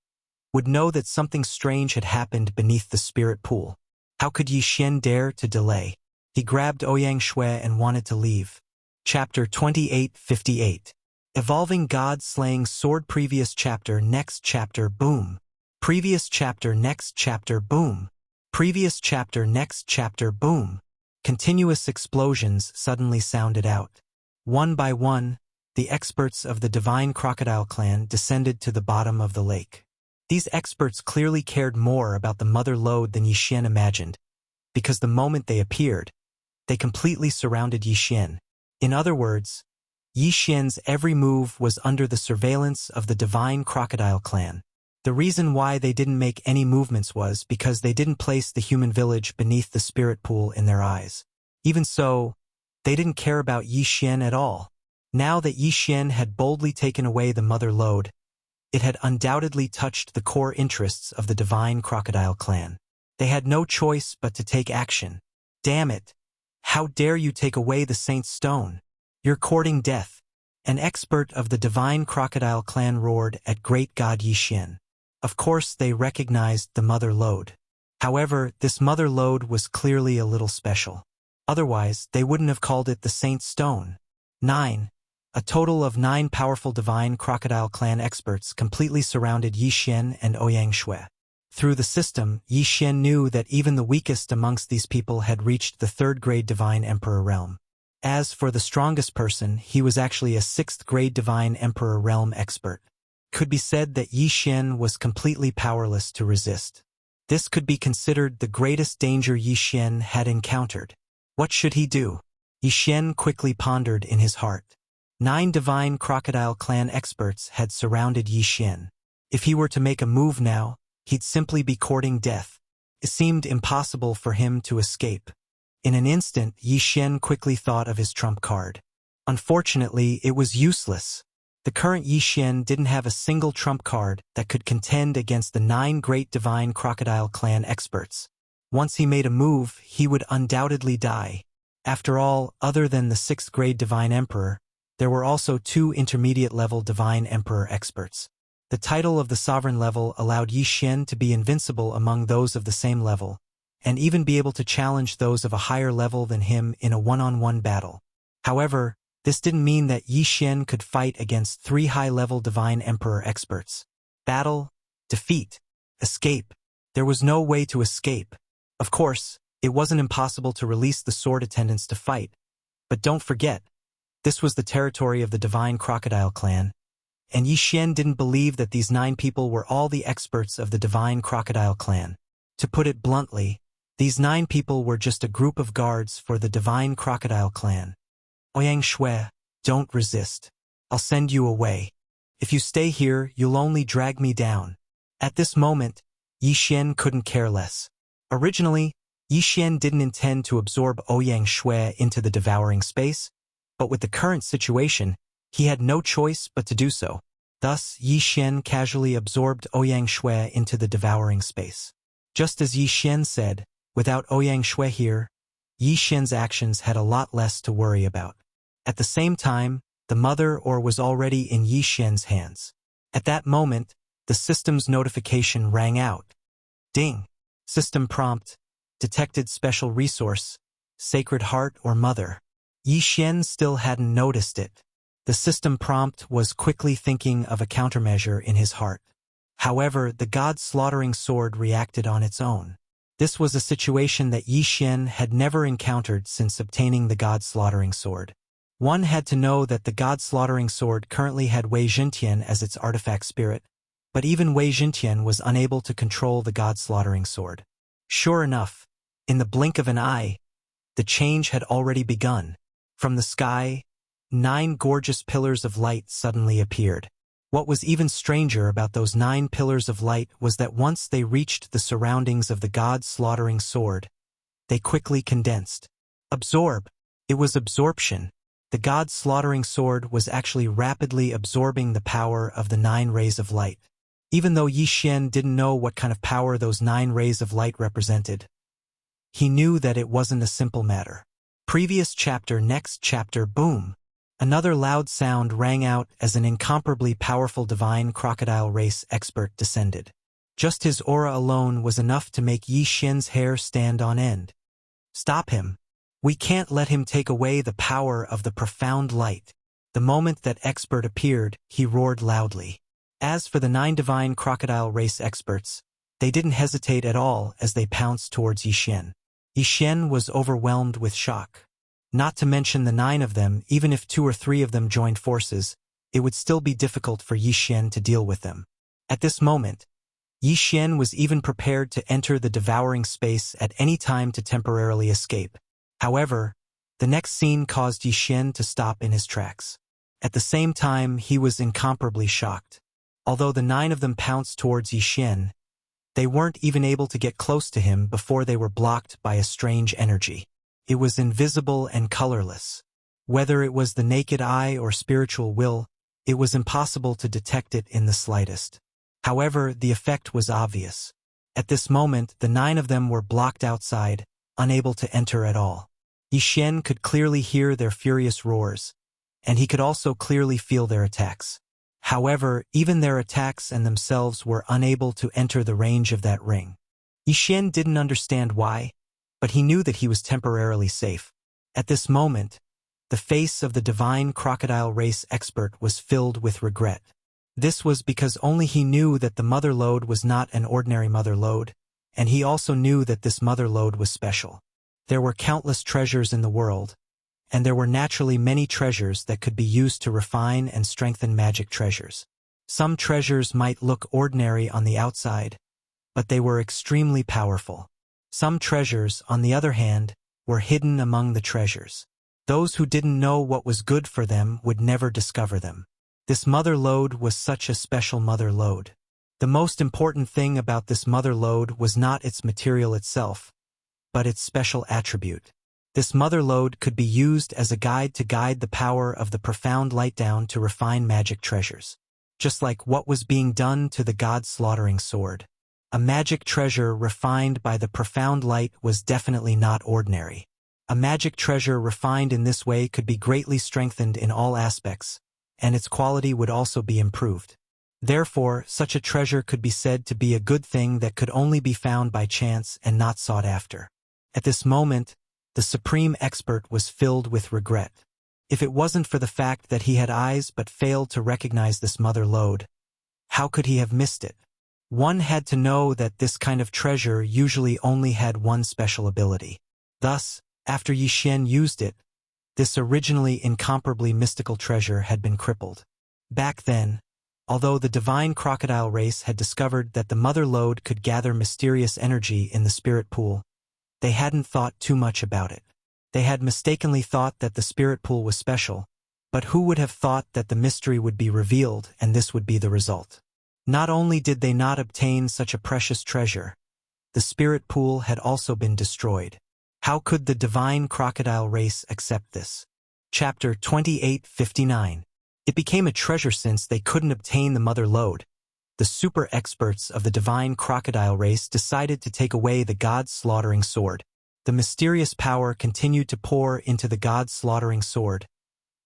would know that something strange had happened beneath the spirit pool. How could Yi Xian dare to delay? He grabbed Ouyang Shue and wanted to leave. Chapter 2858. Evolving God Slaying Sword. Previous chapter, next chapter, boom. Previous chapter, next chapter, boom. Previous chapter, next chapter, boom. Continuous explosions suddenly sounded out. One by one, the experts of the divine crocodile clan descended to the bottom of the lake. These experts clearly cared more about the mother lode than Yixin imagined, because the moment they appeared, they completely surrounded Yixin. In other words, Yixin's every move was under the surveillance of the divine crocodile clan. The reason why they didn't make any movements was because they didn't place the human village beneath the spirit pool in their eyes. Even so, they didn't care about Yixin at all. Now that Yixin had boldly taken away the mother lode, it had undoubtedly touched the core interests of the divine crocodile clan. They had no choice but to take action. Damn it! How dare you take away the saint's stone? You're courting death. An expert of the divine crocodile clan roared at great god Yixin. Of course, they recognized the mother lode. However, this mother lode was clearly a little special. Otherwise, they wouldn't have called it the saint's stone. 9. A total of 9 powerful divine crocodile clan experts completely surrounded Yixin and Ouyang Shui. Through the system, Yixin knew that even the weakest amongst these people had reached the 3rd grade divine emperor realm. As for the strongest person, he was actually a 6th grade divine emperor realm expert. Could be said that Yixin was completely powerless to resist. This could be considered the greatest danger Yixin had encountered. What should he do? Yixin quickly pondered in his heart. 9 divine crocodile clan experts had surrounded Yixin. If he were to make a move now, he'd simply be courting death. It seemed impossible for him to escape. In an instant, Yixin quickly thought of his trump card. Unfortunately, it was useless. The current Yixin didn't have a single trump card that could contend against the 9 great divine crocodile clan experts. Once he made a move, he would undoubtedly die. After all, other than the 6th grade divine emperor, there were also 2 intermediate-level divine emperor experts. The title of the sovereign level allowed Yixin to be invincible among those of the same level, and even be able to challenge those of a higher level than him in a one-on-one battle. However, this didn't mean that Yixin could fight against 3 high-level divine emperor experts. Battle, defeat, escape. There was no way to escape. Of course, it wasn't impossible to release the sword attendants to fight. But don't forget, this was the territory of the divine crocodile clan, and Yixin didn't believe that these 9 people were all the experts of the divine crocodile clan. To put it bluntly, these 9 people were just a group of guards for the divine crocodile clan. Ouyang Shui, don't resist. I'll send you away. If you stay here, you'll only drag me down. At this moment, Yixin couldn't care less. Originally, Yixin didn't intend to absorb Ouyang Shui into the devouring space, but with the current situation, he had no choice but to do so. Thus, Yixin casually absorbed Ouyang Shui into the devouring space. Just as Yixin said, without Ouyang Shui here, Yixin's actions had a lot less to worry about. At the same time, the mother ore was already in Yixin's hands. At that moment, the system's notification rang out. Ding! System prompt. Detected special resource. Sacred Heart or Mother. Yixin still hadn't noticed it. The system prompt was quickly thinking of a countermeasure in his heart. However, the god-slaughtering sword reacted on its own. This was a situation that Yixin had never encountered since obtaining the god-slaughtering sword. One had to know that the god-slaughtering sword currently had Wei Jintian as its artifact spirit, but even Wei Jintian was unable to control the god-slaughtering sword. Sure enough, in the blink of an eye, the change had already begun. From the sky, 9 gorgeous pillars of light suddenly appeared. What was even stranger about those 9 pillars of light was that once they reached the surroundings of the god-slaughtering sword, they quickly condensed. Absorb! It was absorption. The god-slaughtering sword was actually rapidly absorbing the power of the 9 rays of light. Even though Yixin didn't know what kind of power those 9 rays of light represented, he knew that it wasn't a simple matter. Previous chapter, next chapter, boom! Another loud sound rang out as an incomparably powerful divine crocodile race expert descended. Just his aura alone was enough to make Yixin's hair stand on end. Stop him! We can't let him take away the power of the profound light. The moment that expert appeared, he roared loudly. As for the 9 divine crocodile race experts, They didn't hesitate at all as they pounced towards Yixin. Yixin was overwhelmed with shock. Not to mention the 9 of them, even if 2 or 3 of them joined forces, it would still be difficult for Yixin to deal with them. At this moment, Yixin was even prepared to enter the devouring space at any time to temporarily escape. However, the next scene caused Yixin to stop in his tracks. At the same time, he was incomparably shocked. Although the 9 of them pounced towards Yixin, they weren't even able to get close to him before they were blocked by a strange energy. It was invisible and colorless. Whether it was the naked eye or spiritual will, it was impossible to detect it in the slightest. However, the effect was obvious. At this moment, the 9 of them were blocked outside, unable to enter at all. Yixin could clearly hear their furious roars, and he could also clearly feel their attacks. However, even their attacks and themselves were unable to enter the range of that ring. Yixin didn't understand why, but he knew that he was temporarily safe. At this moment, the face of the divine crocodile race expert was filled with regret. This was because only he knew that the mother lode was not an ordinary mother lode, and he also knew that this mother lode was special. There were countless treasures in the world, and there were naturally many treasures that could be used to refine and strengthen magic treasures. Some treasures might look ordinary on the outside, but they were extremely powerful. Some treasures, on the other hand, were hidden among the treasures. Those who didn't know what was good for them would never discover them. This mother lode was such a special mother lode. The most important thing about this mother lode was not its material itself, but its special attribute. This mother lode could be used as a guide to guide the power of the profound light down to refine magic treasures. Just like what was being done to the god-slaughtering sword. A magic treasure refined by the profound light was definitely not ordinary. A magic treasure refined in this way could be greatly strengthened in all aspects, and its quality would also be improved. Therefore, such a treasure could be said to be a good thing that could only be found by chance and not sought after. At this moment, the supreme expert was filled with regret. If it wasn't for the fact that he had eyes but failed to recognize this mother lode, how could he have missed it? One had to know that this kind of treasure usually only had one special ability. Thus, after Yixin used it, this originally incomparably mystical treasure had been crippled. Back then, although the divine crocodile race had discovered that the mother lode could gather mysterious energy in the spirit pool, they hadn't thought too much about it. They had mistakenly thought that the spirit pool was special, but who would have thought that the mystery would be revealed and this would be the result? Not only did they not obtain such a precious treasure, the spirit pool had also been destroyed. How could the divine crocodile race accept this? Chapter 28:59. It became a treasure since they couldn't obtain the mother lode. The super experts of the divine crocodile race decided to take away the god-slaughtering sword. The mysterious power continued to pour into the god-slaughtering sword,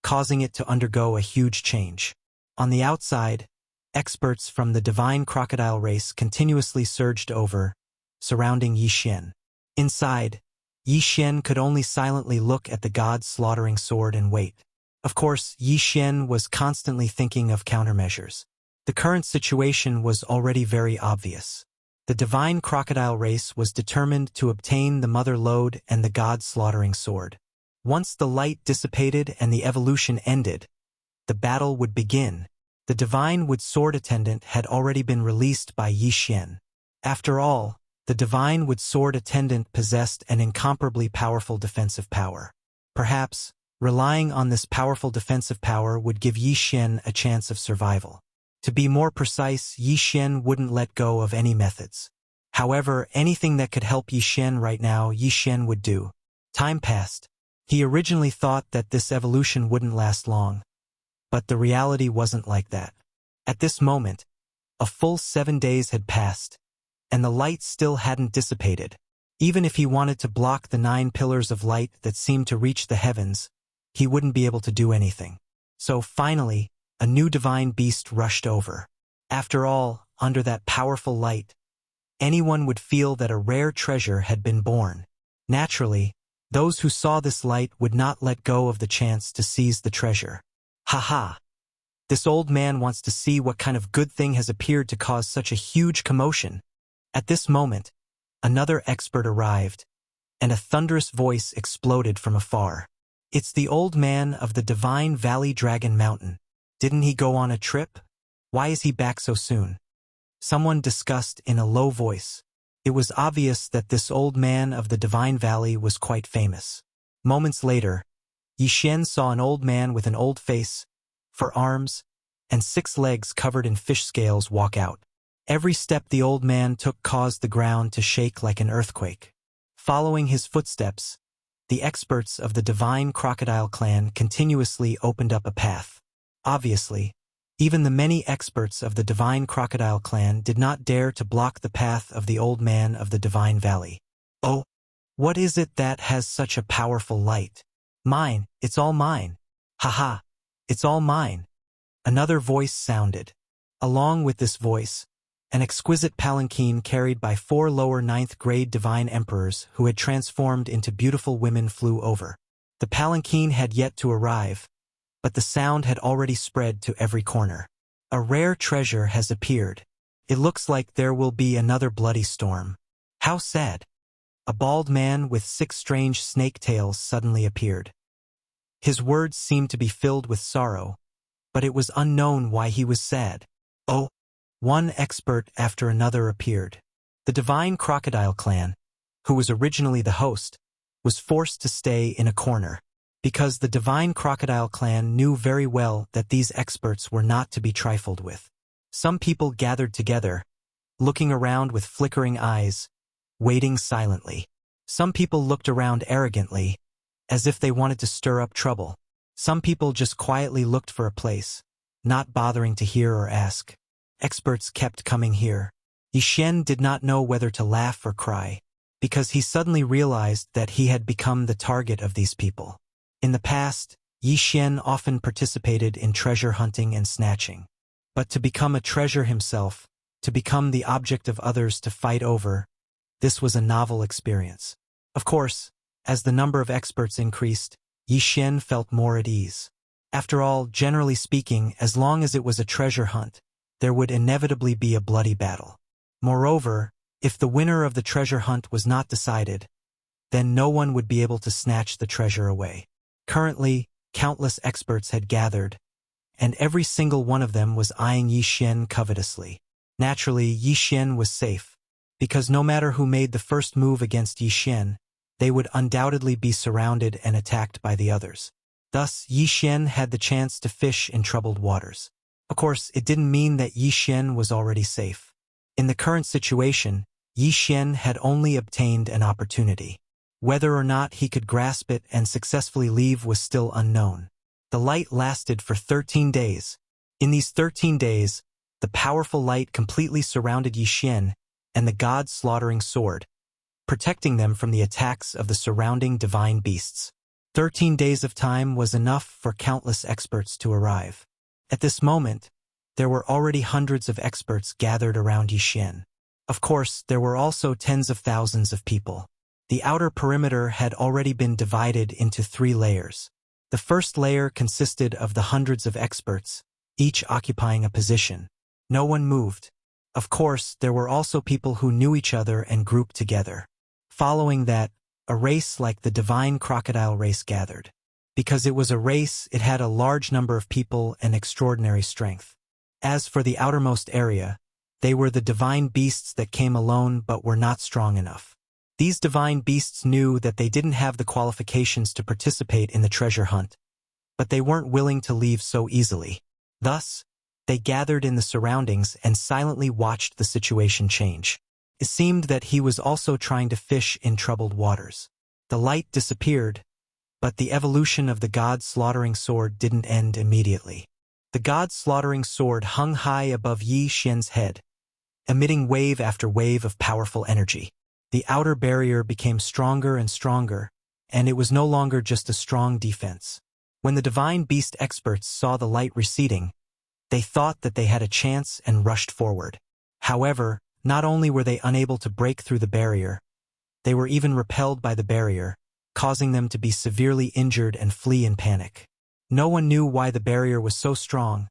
causing it to undergo a huge change. On the outside, experts from the divine crocodile race continuously surged over, surrounding Yixin. Inside, Yixin could only silently look at the god-slaughtering sword and wait. Of course, Yixin was constantly thinking of countermeasures. The current situation was already very obvious. The divine crocodile race was determined to obtain the mother lode and the god-slaughtering sword. Once the light dissipated and the evolution ended, the battle would begin. The divine wood sword attendant had already been released by Yixin. After all, the divine wood sword attendant possessed an incomparably powerful defensive power. Perhaps, relying on this powerful defensive power would give Yixin a chance of survival. To be more precise, Yixin wouldn't let go of any methods. However, anything that could help Yixin right now, Yixin would do. Time passed. He originally thought that this evolution wouldn't last long. But the reality wasn't like that. At this moment, a full 7 days had passed, and the light still hadn't dissipated. Even if he wanted to block the 9 pillars of light that seemed to reach the heavens, he wouldn't be able to do anything. So finally, a new divine beast rushed over. After all, under that powerful light, anyone would feel that a rare treasure had been born. Naturally, those who saw this light would not let go of the chance to seize the treasure. Ha! This old man wants to see what kind of good thing has appeared to cause such a huge commotion. At this moment, another expert arrived, and a thunderous voice exploded from afar. It's the old man of the Divine Valley Dragon Mountain. Didn't he go on a trip? Why is he back so soon? Someone discussed in a low voice. It was obvious that this old man of the Divine Valley was quite famous. Moments later, Yixin saw an old man with an old face, 4 arms, and 6 legs covered in fish scales walk out. Every step the old man took caused the ground to shake like an earthquake. Following his footsteps, the experts of the Divine Crocodile Clan continuously opened up a path. Obviously, even the many experts of the Divine Crocodile Clan did not dare to block the path of the old man of the Divine Valley. Oh, what is it that has such a powerful light? Mine, it's all mine. Haha, it's all mine. Another voice sounded. Along with this voice, an exquisite palanquin carried by 4 lower 9th grade divine emperors who had transformed into beautiful women flew over. The palanquin had yet to arrive, but the sound had already spread to every corner. A rare treasure has appeared. It looks like there will be another bloody storm. How sad. A bald man with 6 strange snake tails suddenly appeared. His words seemed to be filled with sorrow, but it was unknown why he was sad. Oh, one expert after another appeared. The Divine Crocodile Clan, who was originally the host, was forced to stay in a corner, because the Divine Crocodile Clan knew very well that these experts were not to be trifled with. Some people gathered together, looking around with flickering eyes, waiting silently. Some people looked around arrogantly, as if they wanted to stir up trouble. Some people just quietly looked for a place, not bothering to hear or ask. Experts kept coming here. Yixin did not know whether to laugh or cry, because he suddenly realized that he had become the target of these people. In the past, Yixin often participated in treasure hunting and snatching. But to become a treasure himself, to become the object of others to fight over, this was a novel experience. Of course, as the number of experts increased, Yixin felt more at ease. After all, generally speaking, as long as it was a treasure hunt, there would inevitably be a bloody battle. Moreover, if the winner of the treasure hunt was not decided, then no one would be able to snatch the treasure away. Currently, countless experts had gathered, and every single one of them was eyeing Yixin covetously. Naturally, Yixin was safe, because no matter who made the first move against Yixin, they would undoubtedly be surrounded and attacked by the others. Thus, Yixin had the chance to fish in troubled waters. Of course, it didn't mean that Yixin was already safe. In the current situation, Yixin had only obtained an opportunity. Whether or not he could grasp it and successfully leave was still unknown. The light lasted for 13 days. In these 13 days, the powerful light completely surrounded Yixin and the god-slaughtering sword, protecting them from the attacks of the surrounding divine beasts. 13 days of time was enough for countless experts to arrive. At this moment, there were already hundreds of experts gathered around Yixin. Of course, there were also tens of thousands of people. The outer perimeter had already been divided into 3 layers. The first layer consisted of the hundreds of experts, each occupying a position. No one moved. Of course, there were also people who knew each other and grouped together. Following that, a race like the Divine Crocodile race gathered. Because it was a race, it had a large number of people and extraordinary strength. As for the outermost area, they were the divine beasts that came alone but were not strong enough. These divine beasts knew that they didn't have the qualifications to participate in the treasure hunt, but they weren't willing to leave so easily. Thus, they gathered in the surroundings and silently watched the situation change. It seemed that he was also trying to fish in troubled waters. The light disappeared, but the evolution of the god-slaughtering sword didn't end immediately. The god-slaughtering sword hung high above Yixin's head, emitting wave after wave of powerful energy. The outer barrier became stronger and stronger, and it was no longer just a strong defense. When the divine beast experts saw the light receding, they thought that they had a chance and rushed forward. However, not only were they unable to break through the barrier, they were even repelled by the barrier, causing them to be severely injured and flee in panic. No one knew why the barrier was so strong,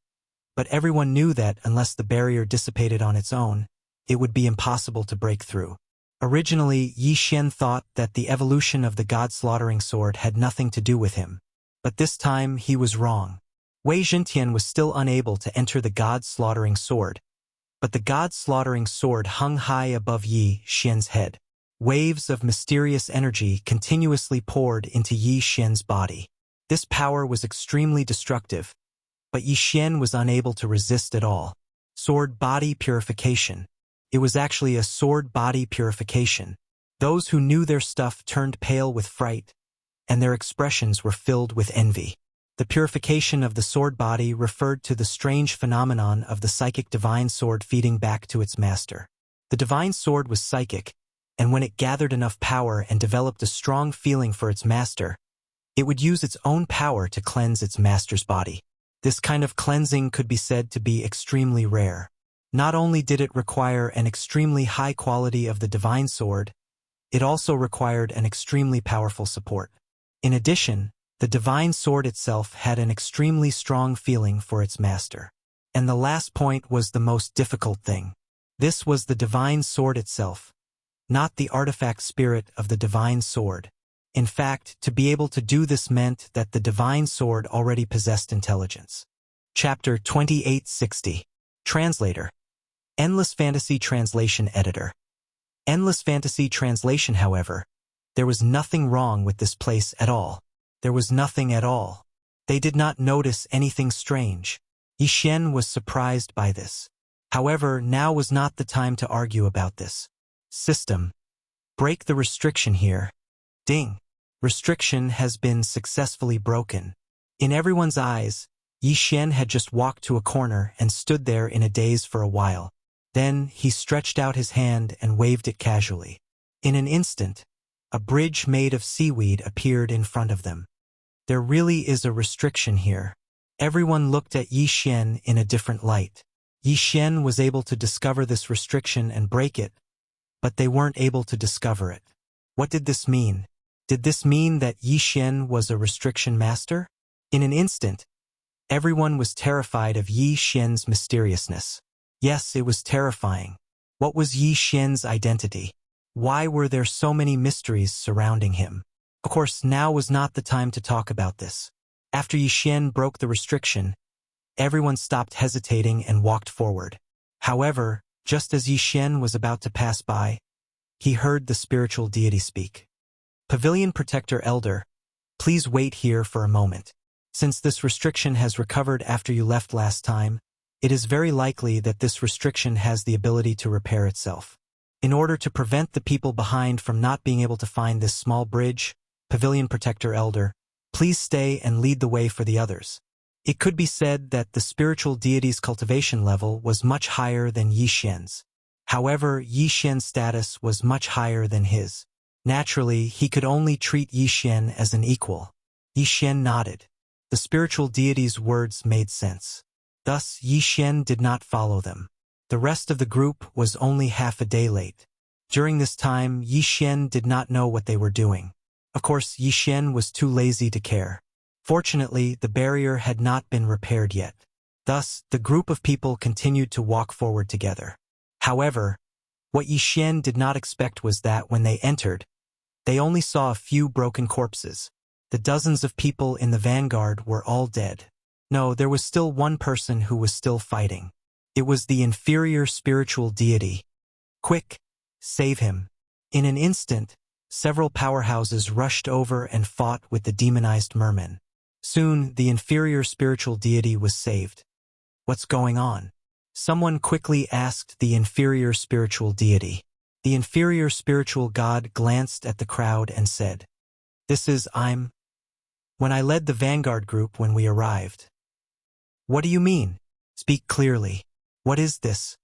but everyone knew that unless the barrier dissipated on its own, it would be impossible to break through. Originally, Yi Xian thought that the evolution of the god-slaughtering sword had nothing to do with him. But this time he was wrong. Wei Zhentian was still unable to enter the god-slaughtering sword, but the god-slaughtering sword hung high above Yi Xian's head. Waves of mysterious energy continuously poured into Yi Xian's body. This power was extremely destructive, but Yi Xian was unable to resist at all. Sword body purification. It was actually a sword body purification. Those who knew their stuff turned pale with fright, and their expressions were filled with envy. The purification of the sword body referred to the strange phenomenon of the psychic divine sword feeding back to its master. The divine sword was psychic, and when it gathered enough power and developed a strong feeling for its master, it would use its own power to cleanse its master's body. This kind of cleansing could be said to be extremely rare. Not only did it require an extremely high quality of the divine sword, it also required an extremely powerful support. In addition, the divine sword itself had an extremely strong feeling for its master. And the last point was the most difficult thing. This was the divine sword itself, not the artifact spirit of the divine sword. In fact, to be able to do this meant that the divine sword already possessed intelligence. Chapter 2860. Translator. Endless Fantasy Translation Editor. Endless Fantasy Translation. However, there was nothing wrong with this place at all. There was nothing at all. They did not notice anything strange. Yi Xian was surprised by this. However, now was not the time to argue about this. System. Break the restriction here. Ding. Restriction has been successfully broken. In everyone's eyes, Yi Xian had just walked to a corner and stood there in a daze for a while. Then he stretched out his hand and waved it casually. In an instant, a bridge made of seaweed appeared in front of them. There really is a restriction here. Everyone looked at Yi Xian in a different light. Yi Xian was able to discover this restriction and break it, but they weren't able to discover it. What did this mean? Did this mean that Yi Xian was a restriction master? In an instant, everyone was terrified of Yi Xian's mysteriousness. Yes, it was terrifying. What was Yi Xian's identity? Why were there so many mysteries surrounding him? Of course, now was not the time to talk about this. After Yi Xian broke the restriction, everyone stopped hesitating and walked forward. However, just as Yi Xian was about to pass by, he heard the spiritual deity speak. Pavilion Protector Elder, please wait here for a moment. Since this restriction has recovered after you left last time, it is very likely that this restriction has the ability to repair itself. In order to prevent the people behind from not being able to find this small bridge, Pavilion Protector Elder, please stay and lead the way for the others. It could be said that the spiritual deity's cultivation level was much higher than Yi Xian's. However, Yi Xian's status was much higher than his. Naturally, he could only treat Yi Xian as an equal. Yi Xian nodded. The spiritual deity's words made sense. Thus, Yi Xian did not follow them. The rest of the group was only half a day late. During this time, Yi Xian did not know what they were doing. Of course, Yi Xian was too lazy to care. Fortunately, the barrier had not been repaired yet. Thus, the group of people continued to walk forward together. However, what Yi Xian did not expect was that when they entered, they only saw a few broken corpses. The dozens of people in the vanguard were all dead. No, there was still one person who was still fighting. It was the inferior spiritual deity. Quick, save him. In an instant, several powerhouses rushed over and fought with the demonized mermen. Soon, the inferior spiritual deity was saved. What's going on? Someone quickly asked the inferior spiritual deity. The inferior spiritual god glanced at the crowd and said, "This is when I led the vanguard group when we arrived." "What do you mean? Speak clearly. What is this?"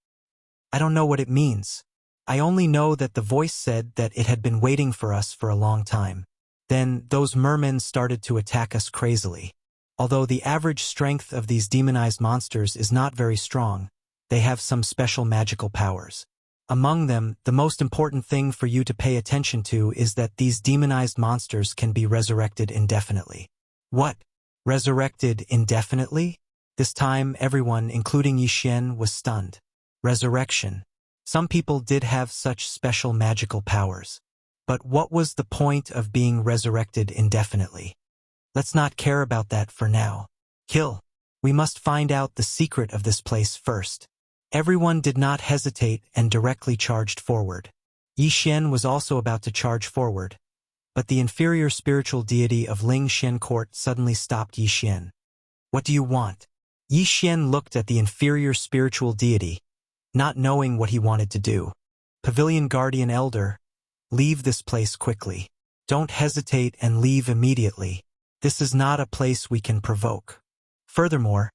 "I don't know what it means. I only know that the voice said that it had been waiting for us for a long time. Then those mermen started to attack us crazily. Although the average strength of these demonized monsters is not very strong, they have some special magical powers. Among them, the most important thing for you to pay attention to is that these demonized monsters can be resurrected indefinitely." "What? Resurrected indefinitely?" This time, everyone, including Yi Xian, was stunned. Resurrection. Some people did have such special magical powers. But what was the point of being resurrected indefinitely? Let's not care about that for now. Kill. We must find out the secret of this place first. Everyone did not hesitate and directly charged forward. Yi Xian was also about to charge forward, but the inferior spiritual deity of Ling Xian Court suddenly stopped Yi Xian. What do you want? Yi Xian looked at the inferior spiritual deity, not knowing what he wanted to do. Pavilion Guardian Elder, leave this place quickly. Don't hesitate and leave immediately. This is not a place we can provoke. Furthermore,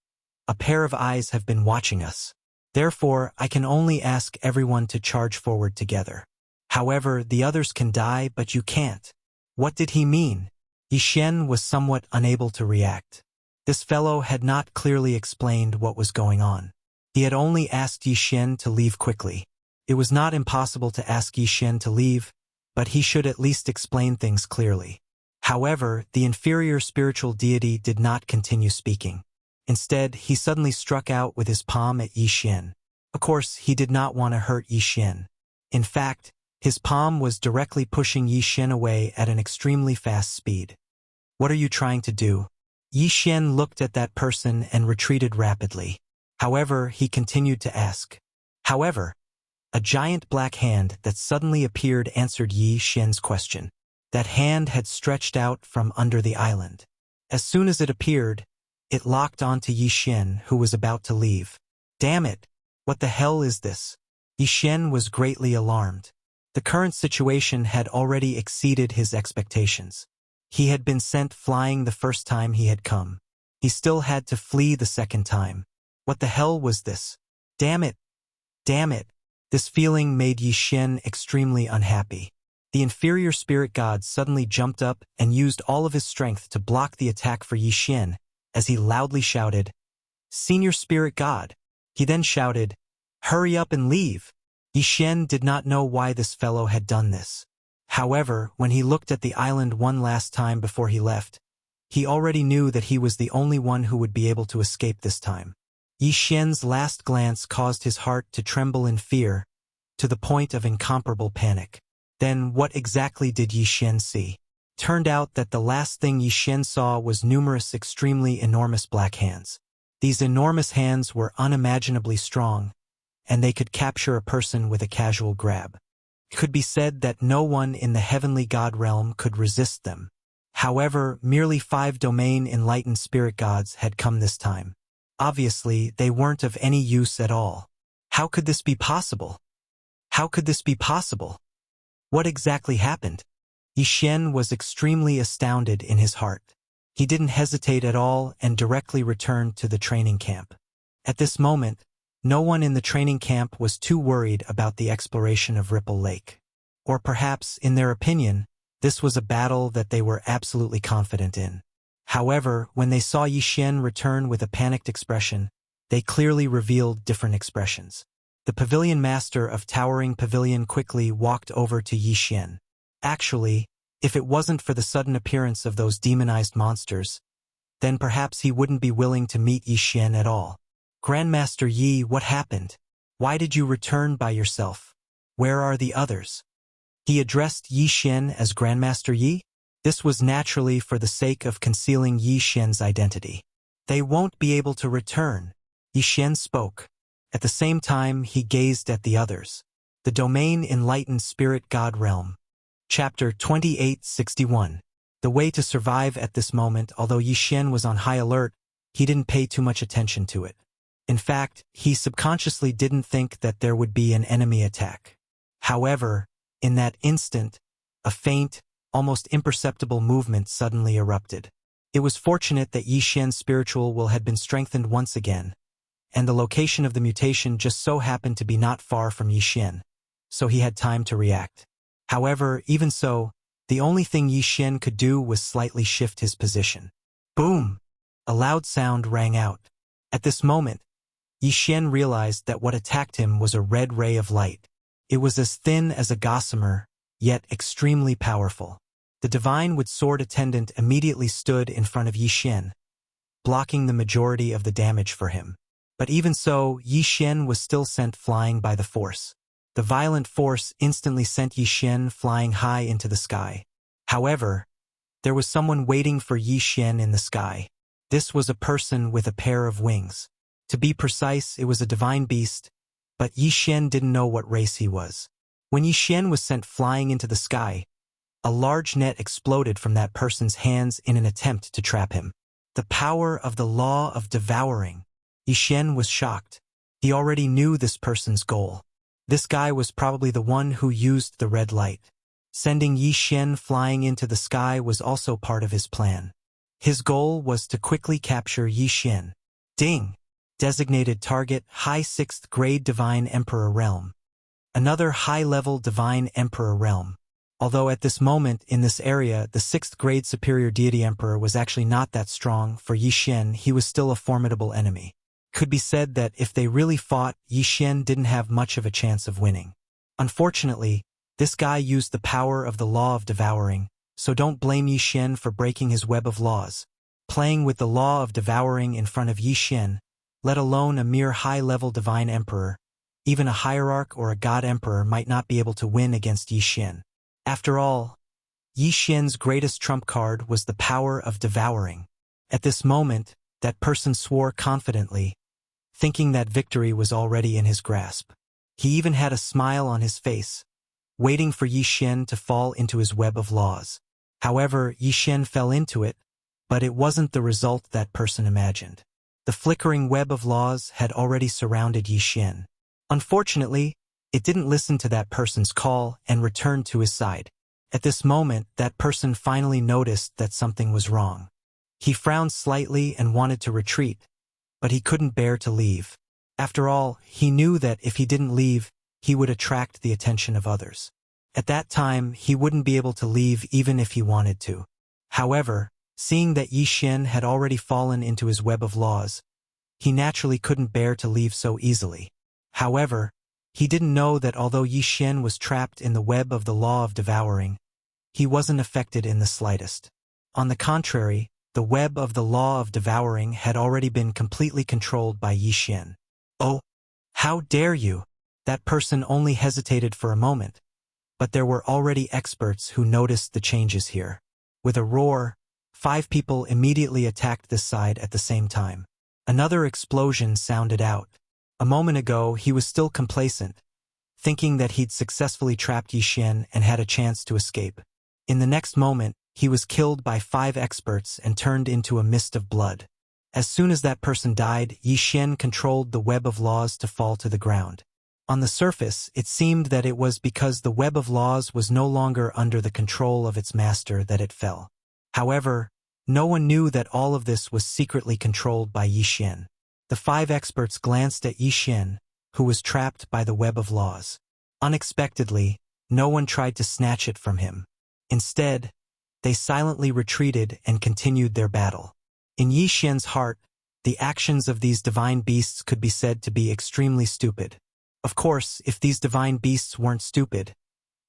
a pair of eyes have been watching us. Therefore, I can only ask everyone to charge forward together. However, the others can die, but you can't. What did he mean? Yi Xian was somewhat unable to react. This fellow had not clearly explained what was going on. He had only asked Yi Xian to leave quickly. It was not impossible to ask Yi Xian to leave, but he should at least explain things clearly. However, the inferior spiritual deity did not continue speaking. Instead, he suddenly struck out with his palm at Yi Xian. Of course, he did not want to hurt Yi Xian. In fact, his palm was directly pushing Yi Xian away at an extremely fast speed. What are you trying to do? Yi Xian looked at that person and retreated rapidly. However, he continued to ask. However, a giant black hand that suddenly appeared answered Yi Xian's question. That hand had stretched out from under the island. As soon as it appeared, it locked onto Yi Xian, who was about to leave. Damn it! What the hell is this? Yi Xian was greatly alarmed. The current situation had already exceeded his expectations. He had been sent flying the first time he had come. He still had to flee the second time. What the hell was this? Damn it! Damn it! This feeling made Yi Xian extremely unhappy. The inferior spirit god suddenly jumped up and used all of his strength to block the attack for Yi Xian, as he loudly shouted, "Senior spirit god!" He then shouted, "Hurry up and leave!" Yi Xian did not know why this fellow had done this. However, when he looked at the island one last time before he left, he already knew that he was the only one who would be able to escape this time. Yi Xian's last glance caused his heart to tremble in fear, to the point of incomparable panic. Then what exactly did Yi Xian see? Turned out that the last thing Yi Xian saw was numerous extremely enormous black hands. These enormous hands were unimaginably strong, and they could capture a person with a casual grab. It could be said that no one in the heavenly god realm could resist them. However, merely 5 domain enlightened spirit gods had come this time. Obviously, they weren't of any use at all. How could this be possible? How could this be possible? What exactly happened? Yi Xian was extremely astounded in his heart. He didn't hesitate at all and directly returned to the training camp. At this moment, no one in the training camp was too worried about the exploration of Ripple Lake. Or perhaps, in their opinion, this was a battle that they were absolutely confident in. However, when they saw Yi Xian return with a panicked expression, they clearly revealed different expressions. The pavilion master of Towering Pavilion quickly walked over to Yi Xian. Actually, if it wasn't for the sudden appearance of those demonized monsters, then perhaps he wouldn't be willing to meet Yi Xian at all. Grandmaster Yi, what happened? Why did you return by yourself? Where are the others? He addressed Yi Xian as Grandmaster Yi. This was naturally for the sake of concealing Yi Xian's identity. They won't be able to return. Yi Xian spoke. At the same time, he gazed at the others. The Domain Enlightened Spirit God Realm. Chapter 2861. The way to survive at this moment. Although Yi Xian was on high alert, he didn't pay too much attention to it. In fact, he subconsciously didn't think that there would be an enemy attack. However, in that instant, a faint, almost imperceptible movement suddenly erupted. It was fortunate that Yi Xian's spiritual will had been strengthened once again, and the location of the mutation just so happened to be not far from Yi Xian, so he had time to react. However, even so, the only thing Yi Xian could do was slightly shift his position. Boom! A loud sound rang out. At this moment, Yi Xian realized that what attacked him was a red ray of light. It was as thin as a gossamer, yet extremely powerful. The divine with sword attendant immediately stood in front of Yi Xian, blocking the majority of the damage for him. But even so, Yi Xian was still sent flying by the force. The violent force instantly sent Yi Xian flying high into the sky. However, there was someone waiting for Yi Xian in the sky. This was a person with a pair of wings. To be precise, it was a divine beast, but Yi Xian didn't know what race he was. When Yi Xian was sent flying into the sky, a large net exploded from that person's hands in an attempt to trap him. The power of the law of devouring. Yi Xian was shocked. He already knew this person's goal. This guy was probably the one who used the red light. Sending Yi Xian flying into the sky was also part of his plan. His goal was to quickly capture Yi Xian. Ding! Designated target, high 6th grade Divine Emperor Realm. Another high-level Divine Emperor Realm. Although at this moment, in this area, the 6th grade Superior Deity Emperor was actually not that strong, for Yi Xian he was still a formidable enemy. Could be said that if they really fought, Yi Xian didn't have much of a chance of winning. Unfortunately, this guy used the power of the law of devouring, so don't blame Yi Xian for breaking his web of laws. Playing with the law of devouring in front of Yi Xian, let alone a mere high-level divine emperor, even a hierarch or a god emperor might not be able to win against Yi Xian. After all, Yi Xian's greatest trump card was the power of devouring. At this moment, that person swore confidently, thinking that victory was already in his grasp. He even had a smile on his face, waiting for Yi Xian to fall into his web of laws. However, Yi Xian fell into it, but it wasn't the result that person imagined. The flickering web of laws had already surrounded Yi Xian. Unfortunately, it didn't listen to that person's call and returned to his side. At this moment, that person finally noticed that something was wrong. He frowned slightly and wanted to retreat, but he couldn't bear to leave. After all, he knew that if he didn't leave, he would attract the attention of others. At that time, he wouldn't be able to leave even if he wanted to. However, seeing that Yi Xian had already fallen into his web of laws, he naturally couldn't bear to leave so easily. However, he didn't know that although Yi Xian was trapped in the web of the law of devouring, he wasn't affected in the slightest. On the contrary, the web of the law of devouring had already been completely controlled by Yi Xian. Oh, how dare you! That person only hesitated for a moment, but there were already experts who noticed the changes here. With a roar, 5 people immediately attacked this side at the same time. Another explosion sounded out. A moment ago, he was still complacent, thinking that he'd successfully trapped Yi Xian and had a chance to escape. In the next moment, he was killed by 5 experts and turned into a mist of blood. As soon as that person died, Yi Xian controlled the web of laws to fall to the ground. On the surface, it seemed that it was because the web of laws was no longer under the control of its master that it fell. However, no one knew that all of this was secretly controlled by Yi Xian. The 5 experts glanced at Yi Xian, who was trapped by the web of laws. Unexpectedly, no one tried to snatch it from him. Instead, they silently retreated and continued their battle. In Yi Xian's heart, the actions of these divine beasts could be said to be extremely stupid. Of course, if these divine beasts weren't stupid,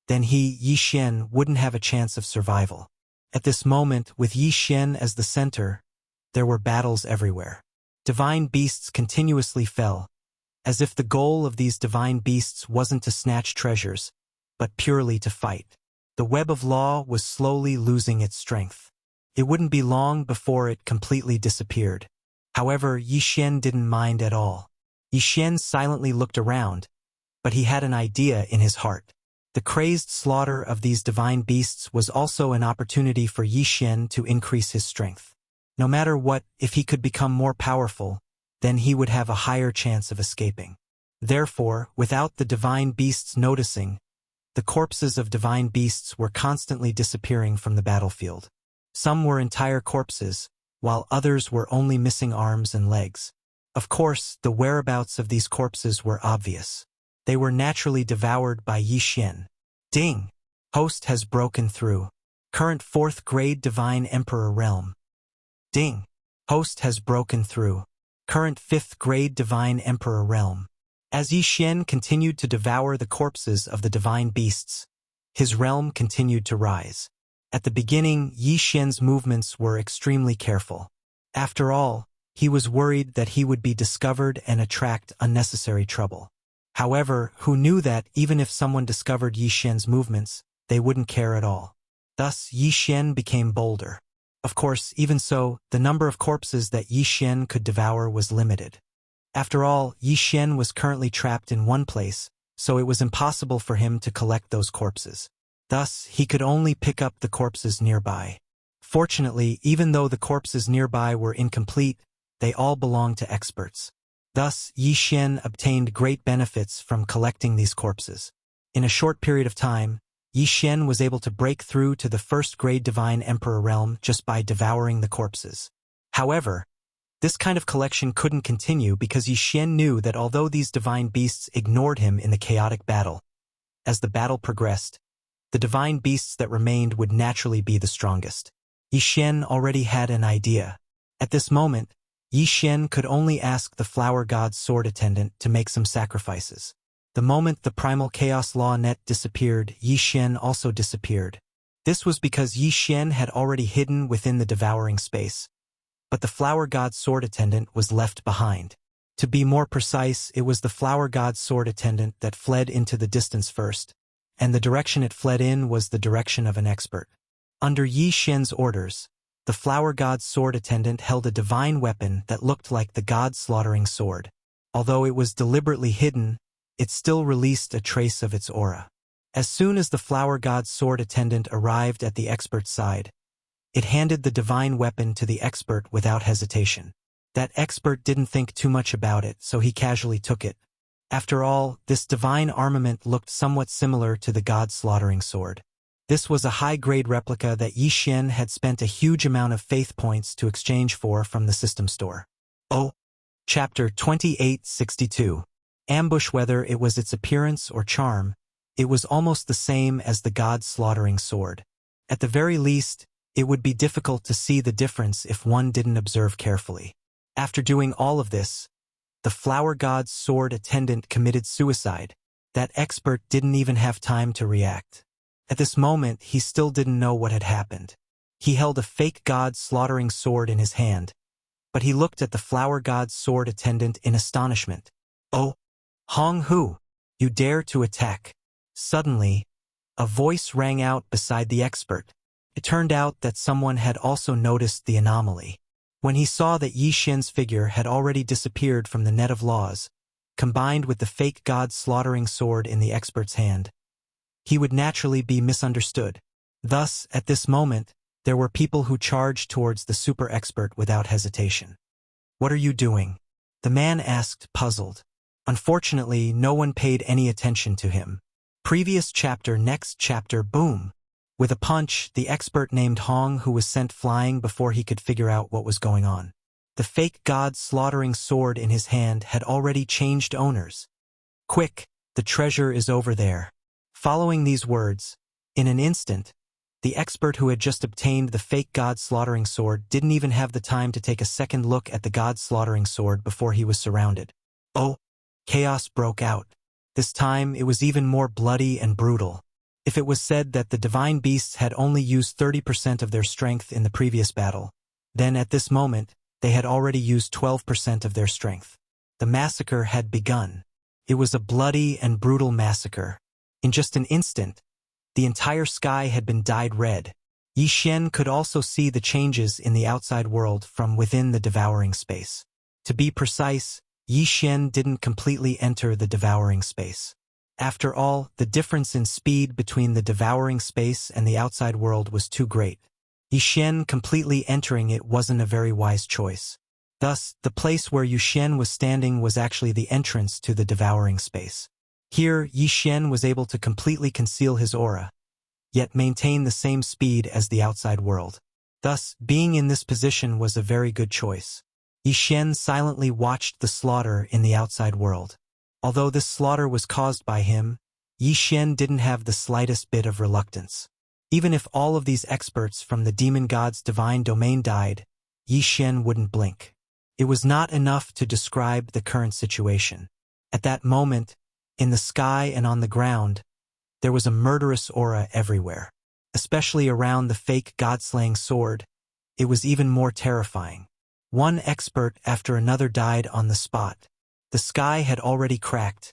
then he, Yi Xian, wouldn't have a chance of survival. At this moment, with Yi Xian as the center, there were battles everywhere. Divine beasts continuously fell, as if the goal of these divine beasts wasn't to snatch treasures, but purely to fight. The web of law was slowly losing its strength. It wouldn't be long before it completely disappeared. However, Yi Xian didn't mind at all. Yi Xian silently looked around, but he had an idea in his heart. The crazed slaughter of these divine beasts was also an opportunity for Yi Xian to increase his strength. No matter what, if he could become more powerful, then he would have a higher chance of escaping. Therefore, without the divine beasts noticing, the corpses of divine beasts were constantly disappearing from the battlefield. Some were entire corpses, while others were only missing arms and legs. Of course, the whereabouts of these corpses were obvious. They were naturally devoured by Yi Xian. Ding! Host has broken through. Current 4th grade Divine Emperor Realm. Ding! Host has broken through. Current 5th grade Divine Emperor Realm. As Yi Xian continued to devour the corpses of the divine beasts, his realm continued to rise. At the beginning, Yi Xian's movements were extremely careful. After all, he was worried that he would be discovered and attract unnecessary trouble. However, who knew that even if someone discovered Yi Xian's movements, they wouldn't care at all. Thus, Yi Xian became bolder. Of course, even so, the number of corpses that Yi Xian could devour was limited. After all, Yi Xian was currently trapped in one place, so it was impossible for him to collect those corpses. Thus, he could only pick up the corpses nearby. Fortunately, even though the corpses nearby were incomplete, they all belonged to experts. Thus, Yi Xian obtained great benefits from collecting these corpses. In a short period of time, Yi Xian was able to break through to the first-grade Divine Emperor realm just by devouring the corpses. However, this kind of collection couldn't continue because Yi Xian knew that although these divine beasts ignored him in the chaotic battle, as the battle progressed, the divine beasts that remained would naturally be the strongest. Yi Xian already had an idea. At this moment, Yi Xian could only ask the Flower God's sword attendant to make some sacrifices. The moment the primal chaos law net disappeared, Yi Xian also disappeared. This was because Yi Xian had already hidden within the devouring space, but the Flower God's sword attendant was left behind. To be more precise, it was the Flower God's sword attendant that fled into the distance first, and the direction it fled in was the direction of an expert. Under Yi Xian's orders, the Flower God's sword attendant held a divine weapon that looked like the god slaughtering sword. Although it was deliberately hidden, it still released a trace of its aura. As soon as the Flower God's sword attendant arrived at the expert's side, it handed the divine weapon to the expert without hesitation. That expert didn't think too much about it, so he casually took it. After all, this divine armament looked somewhat similar to the god slaughtering sword. This was a high-grade replica that Yi Xian had spent a huge amount of faith points to exchange for from the system store. Oh! Chapter 2862. Ambush. Whether it was its appearance or charm, it was almost the same as the god slaughtering sword. At the very least, it would be difficult to see the difference if one didn't observe carefully. After doing all of this, the Flower God's sword attendant committed suicide. That expert didn't even have time to react. At this moment, he still didn't know what had happened. He held a fake god slaughtering sword in his hand, but he looked at the Flower God's sword attendant in astonishment. Oh, Hong Hu, you dare to attack. Suddenly, a voice rang out beside the expert. It turned out that someone had also noticed the anomaly. When he saw that Yi Xian's figure had already disappeared from the net of laws, combined with the fake god slaughtering sword in the expert's hand, he would naturally be misunderstood. Thus, at this moment, there were people who charged towards the super expert without hesitation. What are you doing? The man asked, puzzled. Unfortunately, no one paid any attention to him. Previous chapter. Next chapter. Boom! With a punch, the expert named Hong Hu was sent flying before he could figure out what was going on. The fake god slaughtering sword in his hand had already changed owners. Quick, the treasure is over there. Following these words, in an instant, the expert who had just obtained the fake god slaughtering sword didn't even have the time to take a second look at the god slaughtering sword before he was surrounded. Oh! Chaos broke out. This time it was even more bloody and brutal. If it was said that the divine beasts had only used 30% of their strength in the previous battle, then at this moment, they had already used 12% of their strength. The massacre had begun. It was a bloody and brutal massacre. In just an instant, the entire sky had been dyed red. Yi Xian could also see the changes in the outside world from within the devouring space. To be precise, Yi Xian didn't completely enter the devouring space. After all, the difference in speed between the devouring space and the outside world was too great. Yi Xian completely entering it wasn't a very wise choice. Thus, the place where Yi Xian was standing was actually the entrance to the devouring space. Here, Yi Xian was able to completely conceal his aura, yet maintain the same speed as the outside world. Thus, being in this position was a very good choice. Yi Xian silently watched the slaughter in the outside world. Although this slaughter was caused by him, Yi Xian didn't have the slightest bit of reluctance. Even if all of these experts from the demon god's divine domain died, Yi Xian wouldn't blink. It was not enough to describe the current situation. At that moment, in the sky and on the ground, there was a murderous aura everywhere. Especially around the fake god-slaying sword, it was even more terrifying. One expert after another died on the spot. The sky had already cracked,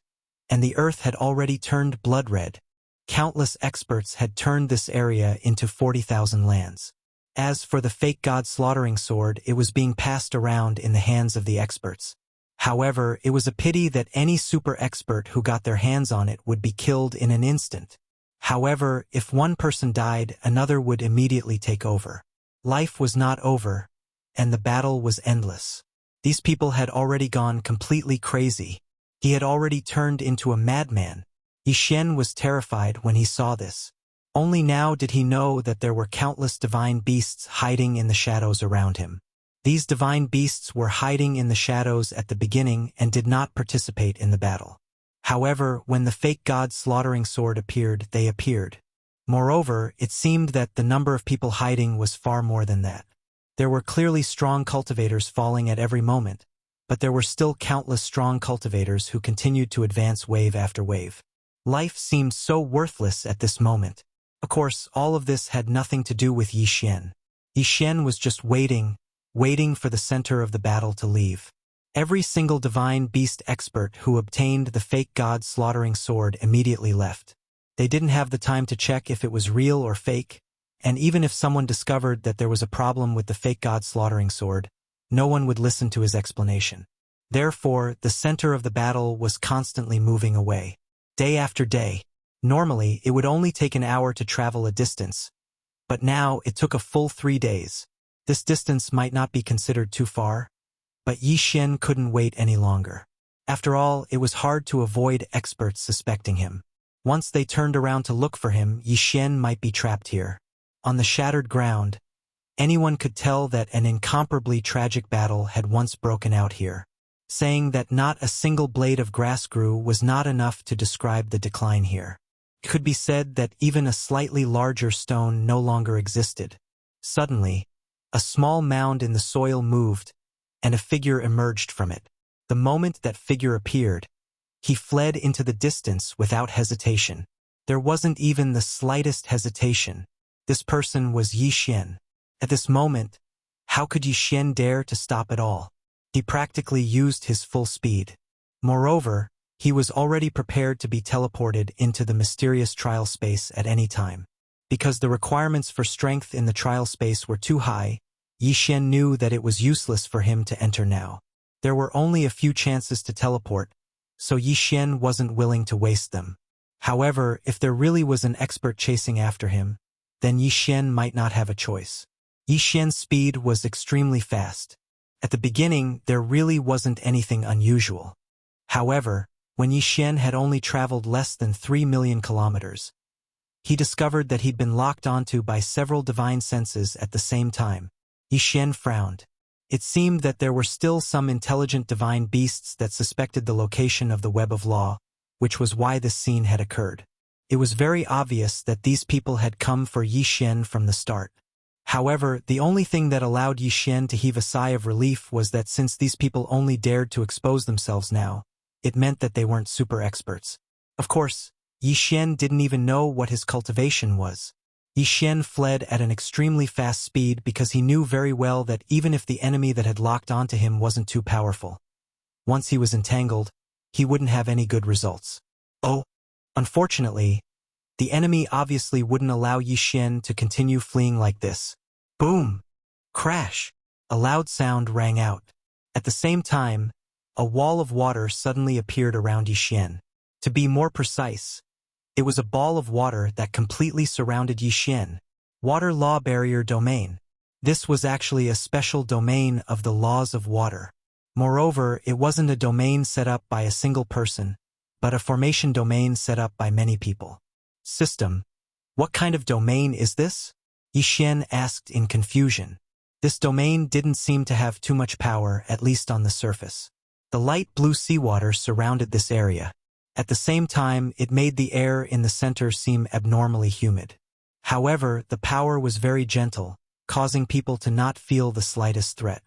and the earth had already turned blood red. Countless experts had turned this area into 40,000 lands. As for the fake god slaughtering sword, it was being passed around in the hands of the experts. However, it was a pity that any super expert who got their hands on it would be killed in an instant. However, if one person died, another would immediately take over. Life was not over, and the battle was endless. These people had already gone completely crazy. He had already turned into a madman. Yi Xian was terrified when he saw this. Only now did he know that there were countless divine beasts hiding in the shadows around him. These divine beasts were hiding in the shadows at the beginning and did not participate in the battle. However, when the fake god slaughtering sword appeared, they appeared. Moreover, it seemed that the number of people hiding was far more than that. There were clearly strong cultivators falling at every moment, but there were still countless strong cultivators who continued to advance wave after wave. Life seemed so worthless at this moment. Of course, all of this had nothing to do with Yi Xian. Yi Xian was just waiting for the center of the battle to leave. Every single divine beast expert who obtained the fake god slaughtering sword immediately left. They didn't have the time to check if it was real or fake, and even if someone discovered that there was a problem with the fake god slaughtering sword, no one would listen to his explanation. Therefore, the center of the battle was constantly moving away. Day after day. Normally, it would only take an hour to travel a distance, but now it took a full 3 days. This distance might not be considered too far, but Yi Xian couldn't wait any longer. After all, it was hard to avoid experts suspecting him. Once they turned around to look for him, Yi Xian might be trapped here. On the shattered ground, anyone could tell that an incomparably tragic battle had once broken out here. Saying that not a single blade of grass grew was not enough to describe the decline here. It could be said that even a slightly larger stone no longer existed. Suddenly, a small mound in the soil moved, and a figure emerged from it. The moment that figure appeared, he fled into the distance without hesitation. There wasn't even the slightest hesitation. This person was Yi Xian. At this moment, how could Yi Xian dare to stop at all? He practically used his full speed. Moreover, he was already prepared to be teleported into the mysterious trial space at any time. Because the requirements for strength in the trial space were too high, Yi Xian knew that it was useless for him to enter now. There were only a few chances to teleport, so Yi Xian wasn't willing to waste them. However, if there really was an expert chasing after him, then Yi Xian might not have a choice. Yi Xian's speed was extremely fast. At the beginning, there really wasn't anything unusual. However, when Yi Xian had only traveled less than 3 million kilometers, he discovered that he'd been locked onto by several divine senses at the same time. Yi Xian frowned. It seemed that there were still some intelligent divine beasts that suspected the location of the web of law, which was why this scene had occurred. It was very obvious that these people had come for Yi Xian from the start. However, the only thing that allowed Yi Xian to heave a sigh of relief was that since these people only dared to expose themselves now, it meant that they weren't super experts. Of course, Yi Xian didn't even know what his cultivation was. Yi Xian fled at an extremely fast speed because he knew very well that even if the enemy that had locked onto him wasn't too powerful, once he was entangled, he wouldn't have any good results. Oh, unfortunately, the enemy obviously wouldn't allow Yi Xian to continue fleeing like this. Boom! Crash! A loud sound rang out. At the same time, a wall of water suddenly appeared around Yi Xian. To be more precise, it was a ball of water that completely surrounded Yi Xian. Water Law Barrier Domain. This was actually a special domain of the laws of water. Moreover, it wasn't a domain set up by a single person, but a formation domain set up by many people. System. What kind of domain is this? Yi Xian asked in confusion. This domain didn't seem to have too much power, at least on the surface. The light blue seawater surrounded this area. At the same time, it made the air in the center seem abnormally humid. However, the power was very gentle, causing people to not feel the slightest threat.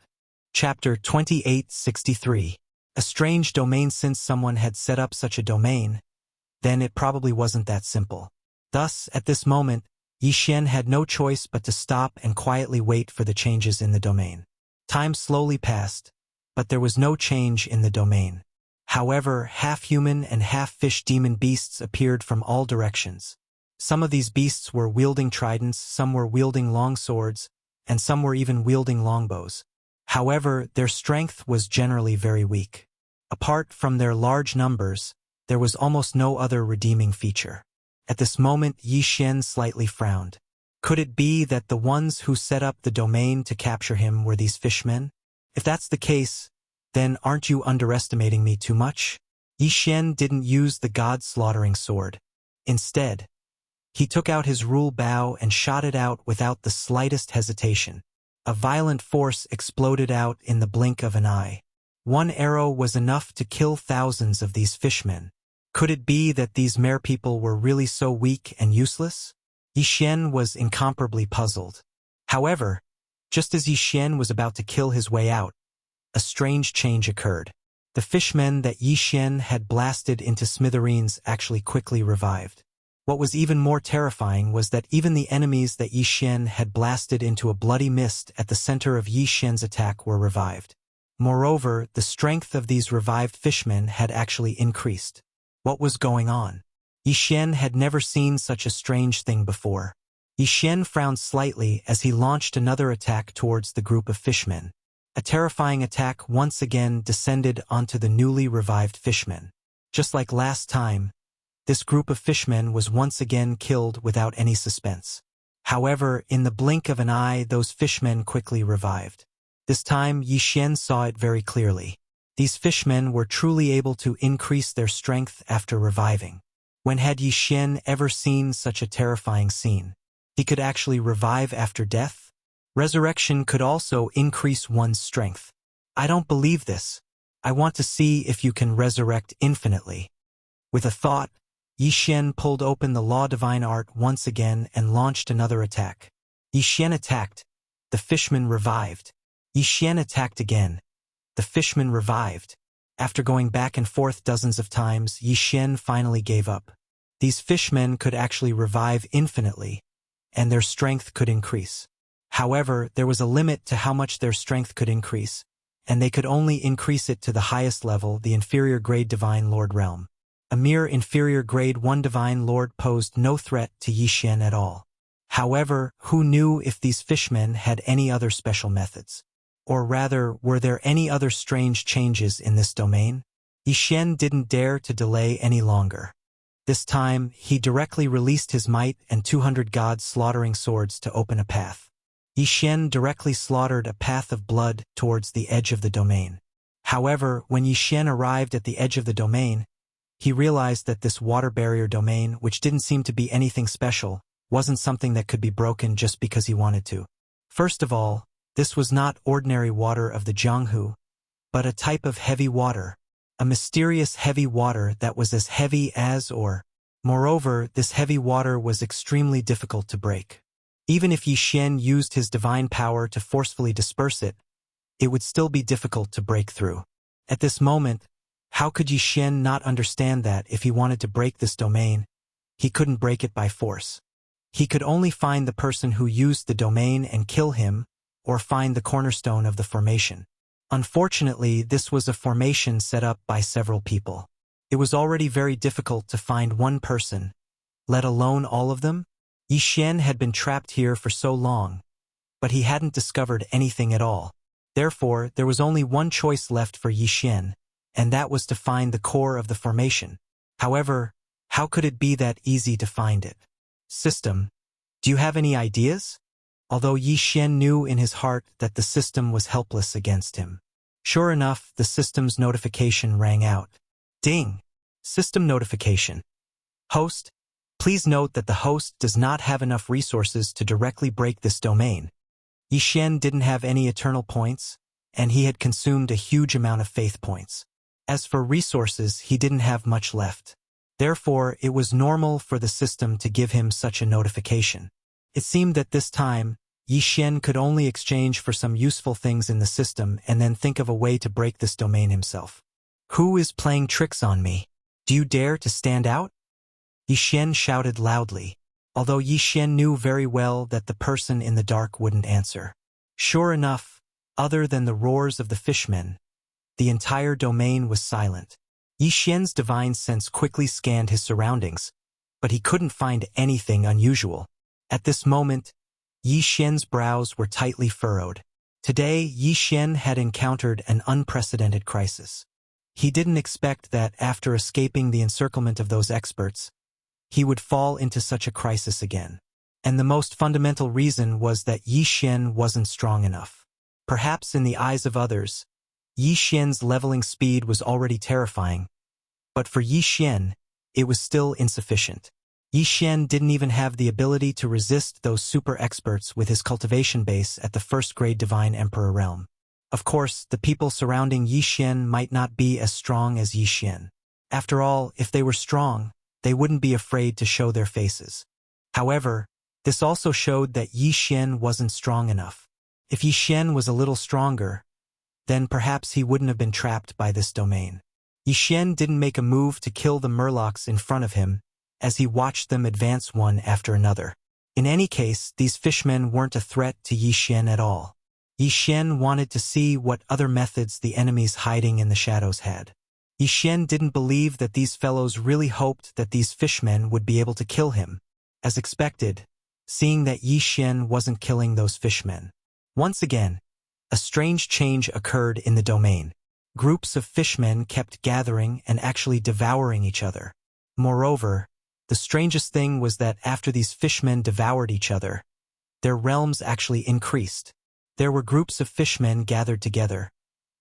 Chapter 2863. A strange domain. Since someone had set up such a domain, then it probably wasn't that simple. Thus, at this moment, Yi Xian had no choice but to stop and quietly wait for the changes in the domain. Time slowly passed, but there was no change in the domain. However, half-human and half-fish demon beasts appeared from all directions. Some of these beasts were wielding tridents, some were wielding long swords, and some were even wielding longbows. However, their strength was generally very weak. Apart from their large numbers, there was almost no other redeeming feature. At this moment, Yi Xian slightly frowned. Could it be that the ones who set up the domain to capture him were these fishmen? If that's the case, then aren't you underestimating me too much? Yi Xian didn't use the god-slaughtering sword. Instead, he took out his rule bow and shot it out without the slightest hesitation. A violent force exploded out in the blink of an eye. One arrow was enough to kill thousands of these fishmen. Could it be that these merpeople were really so weak and useless? Yi Xian was incomparably puzzled. However, just as Yi Xian was about to kill his way out, a strange change occurred. The fishmen that Yi Xian had blasted into smithereens actually quickly revived. What was even more terrifying was that even the enemies that Yi Xian had blasted into a bloody mist at the center of Yi Xian's attack were revived. Moreover, the strength of these revived fishmen had actually increased. What was going on? Yi Xian had never seen such a strange thing before. Yi Xian frowned slightly as he launched another attack towards the group of fishmen. A terrifying attack once again descended onto the newly revived fishmen. Just like last time, this group of fishmen was once again killed without any suspense. However, in the blink of an eye, those fishmen quickly revived. This time, Yi Xian saw it very clearly. These fishmen were truly able to increase their strength after reviving. When had Yi Xian ever seen such a terrifying scene? He could actually revive after death? Resurrection could also increase one's strength. I don't believe this. I want to see if you can resurrect infinitely. With a thought, Yi Xian pulled open the Law Divine Art once again and launched another attack. Yi Xian attacked. The fishman revived. Yi Xian attacked again. The fishman revived. After going back and forth dozens of times, Yi Xian finally gave up. These fishmen could actually revive infinitely, and their strength could increase. However, there was a limit to how much their strength could increase, and they could only increase it to the highest level, the inferior grade Divine Lord realm. A mere inferior grade 1 Divine Lord posed no threat to Yi Xian at all. However, who knew if these fishmen had any other special methods? Or rather, were there any other strange changes in this domain? Yi Xian didn't dare to delay any longer. This time, he directly released his might and 200 god-slaughtering swords to open a path. Yi Xian directly slaughtered a path of blood towards the edge of the domain. However, when Yi Xian arrived at the edge of the domain, he realized that this water barrier domain, which didn't seem to be anything special, wasn't something that could be broken just because he wanted to. First of all, this was not ordinary water of the Jianghu, but a type of heavy water, a mysterious heavy water that was as heavy as Moreover, this heavy water was extremely difficult to break. Even if Yi Xian used his divine power to forcefully disperse it, it would still be difficult to break through. At this moment, how could Yi Xian not understand that if he wanted to break this domain, he couldn't break it by force? He could only find the person who used the domain and kill him, or find the cornerstone of the formation. Unfortunately, this was a formation set up by several people. It was already very difficult to find one person, let alone all of them. Yi Xian had been trapped here for so long, but he hadn't discovered anything at all. Therefore, there was only one choice left for Yi Xian, and that was to find the core of the formation. However, how could it be that easy to find it? System, do you have any ideas? Although Yi Xian knew in his heart that the system was helpless against him. Sure enough, the system's notification rang out. Ding! System notification. Host, please note that the host does not have enough resources to directly break this domain. Yi Xian didn't have any eternal points, and he had consumed a huge amount of faith points. As for resources, he didn't have much left. Therefore, it was normal for the system to give him such a notification. It seemed that this time, Yi Xian could only exchange for some useful things in the system and then think of a way to break this domain himself. Who is playing tricks on me? Do you dare to stand out? Yi Xian shouted loudly, although Yi Xian knew very well that the person in the dark wouldn't answer. Sure enough, other than the roars of the fishmen, the entire domain was silent. Yi Xian's divine sense quickly scanned his surroundings, but he couldn't find anything unusual. At this moment, Yi Xian's brows were tightly furrowed. Today, Yi Xian had encountered an unprecedented crisis. He didn't expect that after escaping the encirclement of those experts, he would fall into such a crisis again. And the most fundamental reason was that Yi Xian wasn't strong enough. Perhaps in the eyes of others, Yi Xian's leveling speed was already terrifying, but for Yi Xian, it was still insufficient. Yi Xian didn't even have the ability to resist those super experts with his cultivation base at the first-grade Divine Emperor realm. Of course, the people surrounding Yi Xian might not be as strong as Yi Xian. After all, if they were strong, they wouldn't be afraid to show their faces. However, this also showed that Yi Xian wasn't strong enough. If Yi Xian was a little stronger, then perhaps he wouldn't have been trapped by this domain. Yi Xian didn't make a move to kill the murlocs in front of him, as he watched them advance one after another. In any case, these fishmen weren't a threat to Yi Xian at all. Yi Xian wanted to see what other methods the enemies hiding in the shadows had. Yi Xian didn't believe that these fellows really hoped that these fishmen would be able to kill him, as expected, seeing that Yi Xian wasn't killing those fishmen. Once again, a strange change occurred in the domain. Groups of fishmen kept gathering and actually devouring each other. Moreover, the strangest thing was that after these fishmen devoured each other, their realms actually increased. There were groups of fishmen gathered together,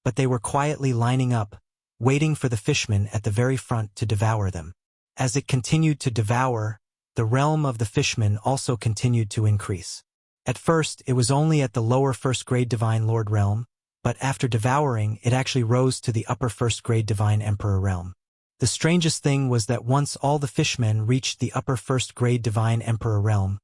but they were quietly lining up, waiting for the fishmen at the very front to devour them. As it continued to devour, the realm of the fishmen also continued to increase. At first, it was only at the lower first-grade Divine Lord realm, but after devouring, it actually rose to the upper first-grade Divine Emperor realm. The strangest thing was that once all the fishmen reached the upper first-grade Divine Emperor realm,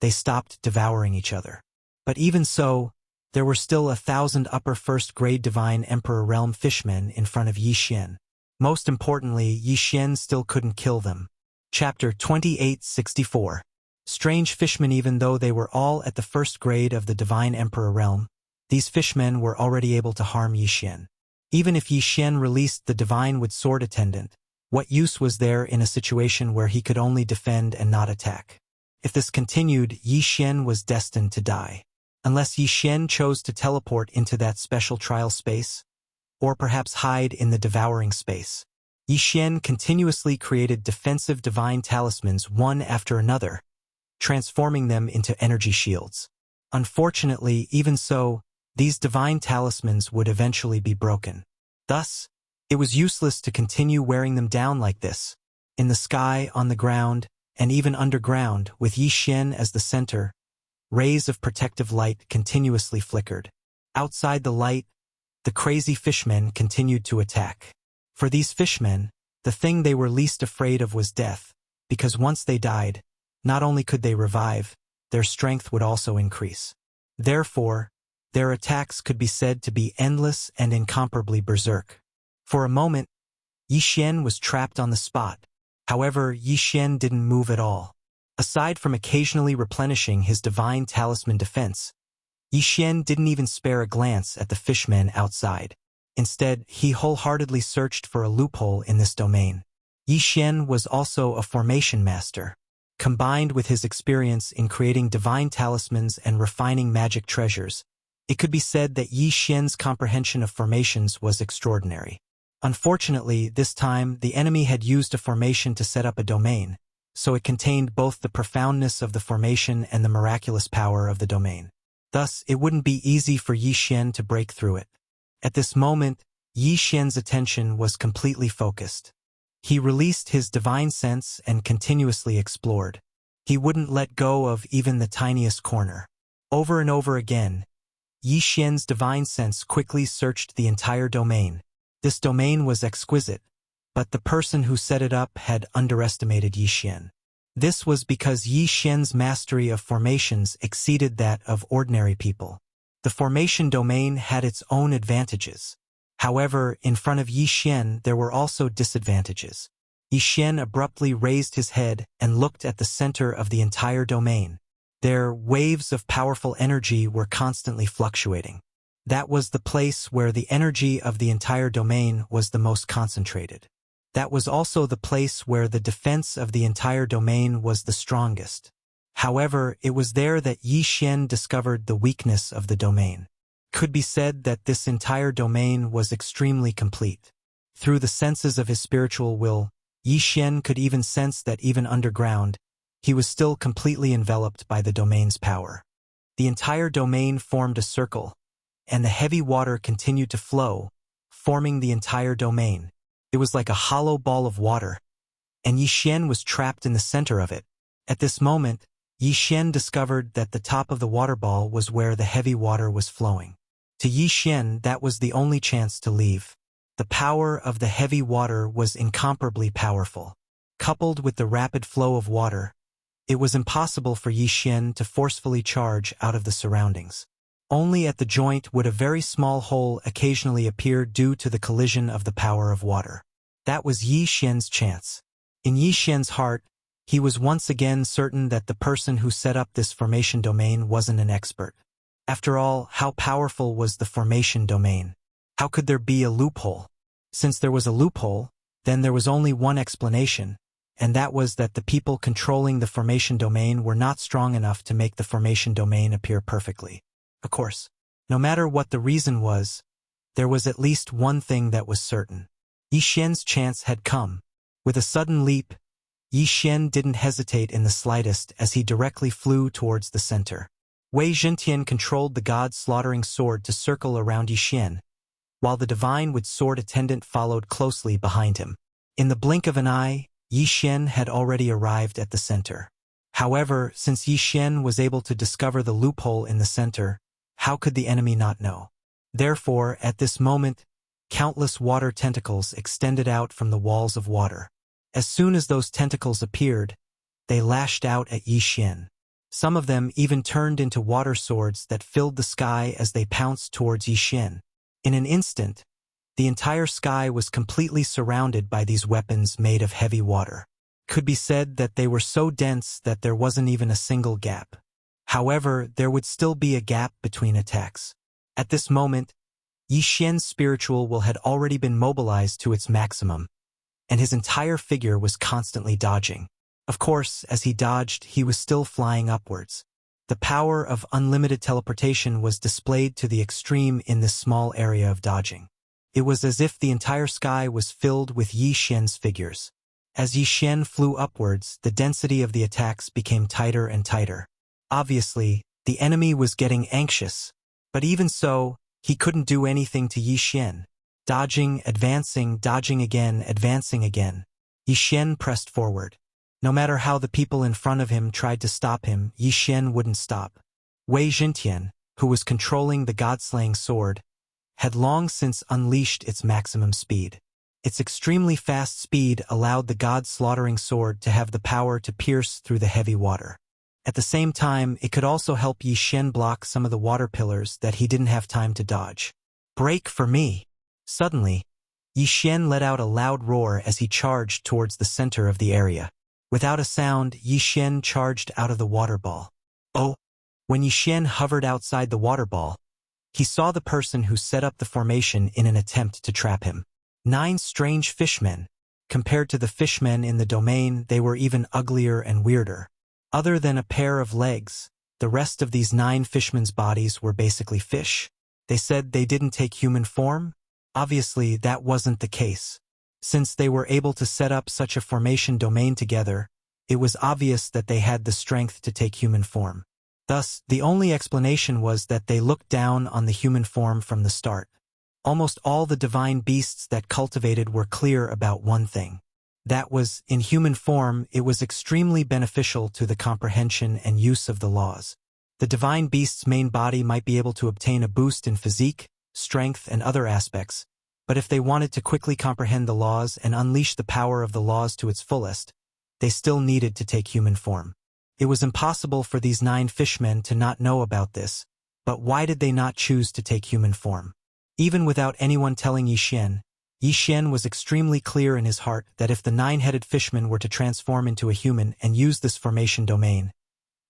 they stopped devouring each other. But even so, there were still 1,000 upper first-grade Divine Emperor realm fishmen in front of Yi Xian. Most importantly, Yi Xian still couldn't kill them. Chapter 2864. Strange fishmen. Even though they were all at the first grade of the Divine Emperor realm, these fishmen were already able to harm Yi Xian. Even if Yi Xian released the Divine with Sword Attendant, what use was there in a situation where he could only defend and not attack? If this continued, Yi Xian was destined to die. Unless Yi Xian chose to teleport into that special trial space, or perhaps hide in the devouring space. Yi Xian continuously created defensive divine talismans one after another, transforming them into energy shields. Unfortunately, even so, these divine talismans would eventually be broken. Thus, it was useless to continue wearing them down like this. In the sky, on the ground, and even underground, with Yi Xian as the center, rays of protective light continuously flickered. Outside the light, the crazy fishmen continued to attack. For these fishmen, the thing they were least afraid of was death, because once they died, not only could they revive, their strength would also increase. Therefore, their attacks could be said to be endless and incomparably berserk. For a moment, Yi Xian was trapped on the spot. However, Yi Xian didn't move at all. Aside from occasionally replenishing his divine talisman defense, Yi Xian didn't even spare a glance at the fishmen outside. Instead, he wholeheartedly searched for a loophole in this domain. Yi Xian was also a formation master. Combined with his experience in creating divine talismans and refining magic treasures, it could be said that Yi Xian's comprehension of formations was extraordinary. Unfortunately, this time, the enemy had used a formation to set up a domain, so it contained both the profoundness of the formation and the miraculous power of the domain. Thus, it wouldn't be easy for Yi Xian to break through it. At this moment, Yi Xian's attention was completely focused. He released his divine sense and continuously explored. He wouldn't let go of even the tiniest corner. Over and over again, Yi Xian's divine sense quickly searched the entire domain. This domain was exquisite, but the person who set it up had underestimated Yi Xian. This was because Yi Xian's mastery of formations exceeded that of ordinary people. The formation domain had its own advantages. However, in front of Yi Xian there were also disadvantages. Yi Xian abruptly raised his head and looked at the center of the entire domain. Their waves of powerful energy were constantly fluctuating. That was the place where the energy of the entire domain was the most concentrated. That was also the place where the defense of the entire domain was the strongest. However, it was there that Yi Xian discovered the weakness of the domain. Could be said that this entire domain was extremely complete. Through the senses of his spiritual will, Yi Xian could even sense that even underground, he was still completely enveloped by the domain's power. The entire domain formed a circle, and the heavy water continued to flow, forming the entire domain. It was like a hollow ball of water, and Yi Xian was trapped in the center of it. At this moment, Yi Xian discovered that the top of the water ball was where the heavy water was flowing. To Yi Xian, that was the only chance to leave. The power of the heavy water was incomparably powerful. Coupled with the rapid flow of water, it was impossible for Yi Xian to forcefully charge out of the surroundings. Only at the joint would a very small hole occasionally appear due to the collision of the power of water. That was Yi Xian's chance. In Yi Xian's heart, he was once again certain that the person who set up this formation domain wasn't an expert. After all, how powerful was the formation domain? How could there be a loophole? Since there was a loophole, then there was only one explanation, and that was that the people controlling the formation domain were not strong enough to make the formation domain appear perfectly. Of course, no matter what the reason was, there was at least one thing that was certain. Yi Xian's chance had come. With a sudden leap, Yi Xian didn't hesitate in the slightest as he directly flew towards the center. Wei Zhentian controlled the god-slaughtering sword to circle around Yi Xian, while the divine with sword attendant followed closely behind him. In the blink of an eye, Yi Xian had already arrived at the center. However, since Yi Xian was able to discover the loophole in the center, how could the enemy not know? Therefore, at this moment, countless water tentacles extended out from the walls of water. As soon as those tentacles appeared, they lashed out at Yi Xian. Some of them even turned into water swords that filled the sky as they pounced towards Yi Xian. In an instant, the entire sky was completely surrounded by these weapons made of heavy water. Could be said that they were so dense that there wasn't even a single gap. However, there would still be a gap between attacks. At this moment, Yi Xian's spiritual will had already been mobilized to its maximum, and his entire figure was constantly dodging. Of course, as he dodged, he was still flying upwards. The power of unlimited teleportation was displayed to the extreme in this small area of dodging. It was as if the entire sky was filled with Yi Xian's figures. As Yi Xian flew upwards, the density of the attacks became tighter and tighter. Obviously, the enemy was getting anxious, but even so, he couldn't do anything to Yi Xian. Dodging, advancing, dodging again, advancing again. Yi Xian pressed forward. No matter how the people in front of him tried to stop him, Yi Xian wouldn't stop. Wei Zhentian, who was controlling the god-slaying sword, had long since unleashed its maximum speed. Its extremely fast speed allowed the god-slaughtering sword to have the power to pierce through the heavy water. At the same time, it could also help Yi Xian block some of the water pillars that he didn't have time to dodge. Break for me! Suddenly, Yi Xian let out a loud roar as he charged towards the center of the area. Without a sound, Yi Xian charged out of the water ball. Oh! When Yi Xian hovered outside the water ball, he saw the person who set up the formation in an attempt to trap him. 9 strange fishmen. Compared to the fishmen in the domain, they were even uglier and weirder. Other than a pair of legs, the rest of these 9 fishmen's bodies were basically fish. They said they didn't take human form? Obviously, that wasn't the case. Since they were able to set up such a formation domain together, it was obvious that they had the strength to take human form. Thus, the only explanation was that they looked down on the human form from the start. Almost all the divine beasts that cultivated were clear about one thing. That was, in human form, it was extremely beneficial to the comprehension and use of the laws. The divine beast's main body might be able to obtain a boost in physique, strength, and other aspects, but if they wanted to quickly comprehend the laws and unleash the power of the laws to its fullest, they still needed to take human form. It was impossible for these 9 fishmen to not know about this, but why did they not choose to take human form? Even without anyone telling Yi Xian was extremely clear in his heart that if the 9-headed fishman were to transform into a human and use this formation domain,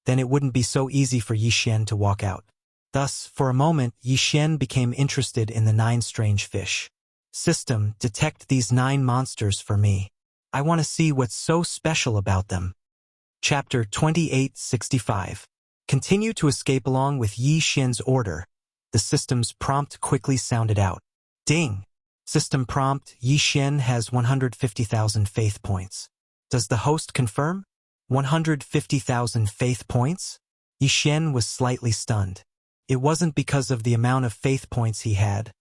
then it wouldn't be so easy for Yi Xian to walk out. Thus, for a moment, Yi Xian became interested in the 9 strange fish. System, detect these 9 monsters for me. I want to see what's so special about them. Chapter 2865. Continue to escape along with Yi Xian's order. The system's prompt quickly sounded out. Ding! System prompt, Yi Xian has 150,000 faith points. Does the host confirm? 150,000 faith points? Yi Xian was slightly stunned. It wasn't because of the amount of faith points he had,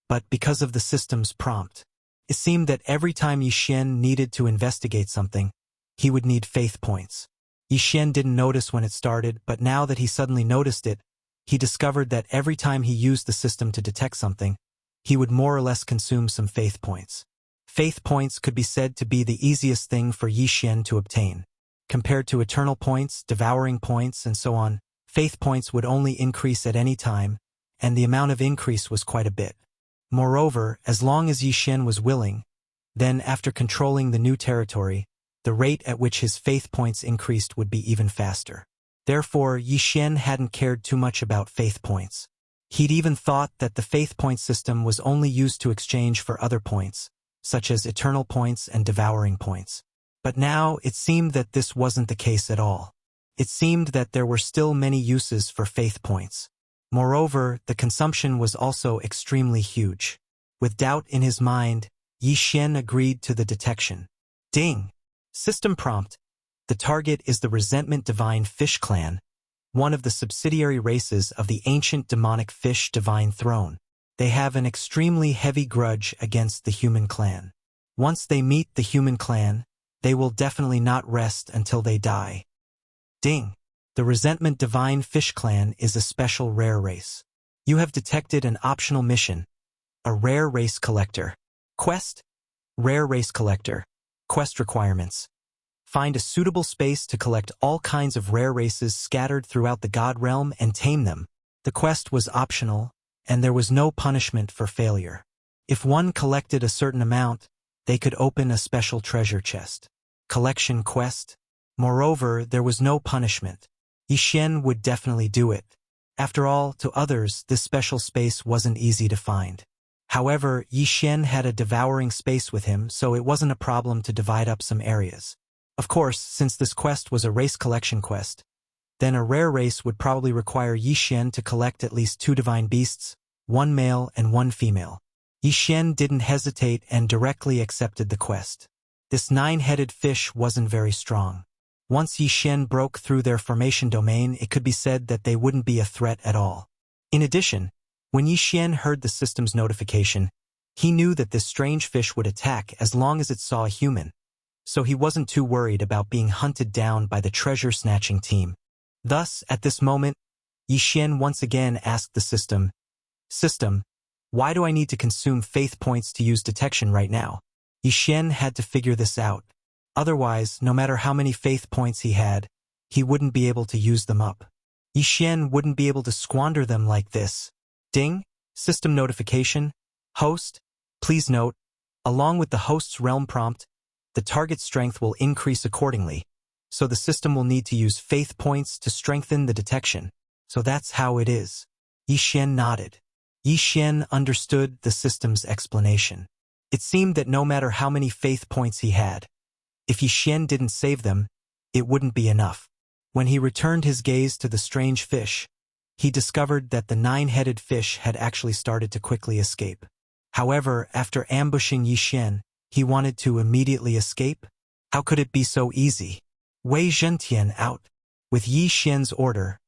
but because of the system's prompt. It seemed that every time Yi Xian needed to investigate something, he would need faith points. Yi Xian didn't notice when it started, but now that he suddenly noticed it, he discovered that every time he used the system to detect something, he would more or less consume some faith points. Faith points could be said to be the easiest thing for Yi Xian to obtain. Compared to eternal points, devouring points, and so on, faith points would only increase at any time, and the amount of increase was quite a bit. Moreover, as long as Yi Xian was willing, then after controlling the new territory, the rate at which his faith points increased would be even faster. Therefore, Yi Xian hadn't cared too much about faith points. He'd even thought that the faith point system was only used to exchange for other points, such as eternal points and devouring points. But now it seemed that this wasn't the case at all. It seemed that there were still many uses for faith points. Moreover, the consumption was also extremely huge. With doubt in his mind, Yi Xian agreed to the detection. Ding! System prompt. The target is the Resentment Divine Fish Clan, one of the subsidiary races of the ancient demonic fish divine throne. They have an extremely heavy grudge against the human clan. Once they meet the human clan, they will definitely not rest until they die. Ding! The Resentment Divine Fish Clan is a special rare race. You have detected an optional mission. A Rare Race Collector. Quest? Rare Race Collector. Quest requirements. Find a suitable space to collect all kinds of rare races scattered throughout the God Realm and tame them. The quest was optional, and there was no punishment for failure. If one collected a certain amount, they could open a special treasure chest. Collection quest. Moreover, there was no punishment. Yi Xian would definitely do it. After all, to others, this special space wasn't easy to find. However, Yi Xian had a devouring space with him, so it wasn't a problem to divide up some areas. Of course, since this quest was a race collection quest, then a rare race would probably require Yi Xian to collect at least 2 divine beasts, 1 male and 1 female. Yi Xian didn't hesitate and directly accepted the quest. This 9-headed fish wasn't very strong. Once Yi Xian broke through their formation domain, it could be said that they wouldn't be a threat at all. In addition, when Yi Xian heard the system's notification, he knew that this strange fish would attack as long as it saw a human. So he wasn't too worried about being hunted down by the treasure-snatching team. Thus, at this moment, Yi Xian once again asked the system, System, why do I need to consume faith points to use detection right now? Yi Xian had to figure this out. Otherwise, no matter how many faith points he had, he wouldn't be able to use them up. Yi Xian wouldn't be able to squander them like this. Ding! System notification. Host, please note, along with the host's realm prompt, the target strength will increase accordingly, so the system will need to use faith points to strengthen the detection. So that's how it is. Yi Xian nodded. Yi Xian understood the system's explanation. It seemed that no matter how many faith points he had, if Yi Xian didn't save them, it wouldn't be enough. When he returned his gaze to the strange fish, he discovered that the 9-headed fish had actually started to quickly escape. However, after ambushing Yi Xian, he wanted to immediately escape? How could it be so easy? Wei Zhentian out. With Yi Xian's order,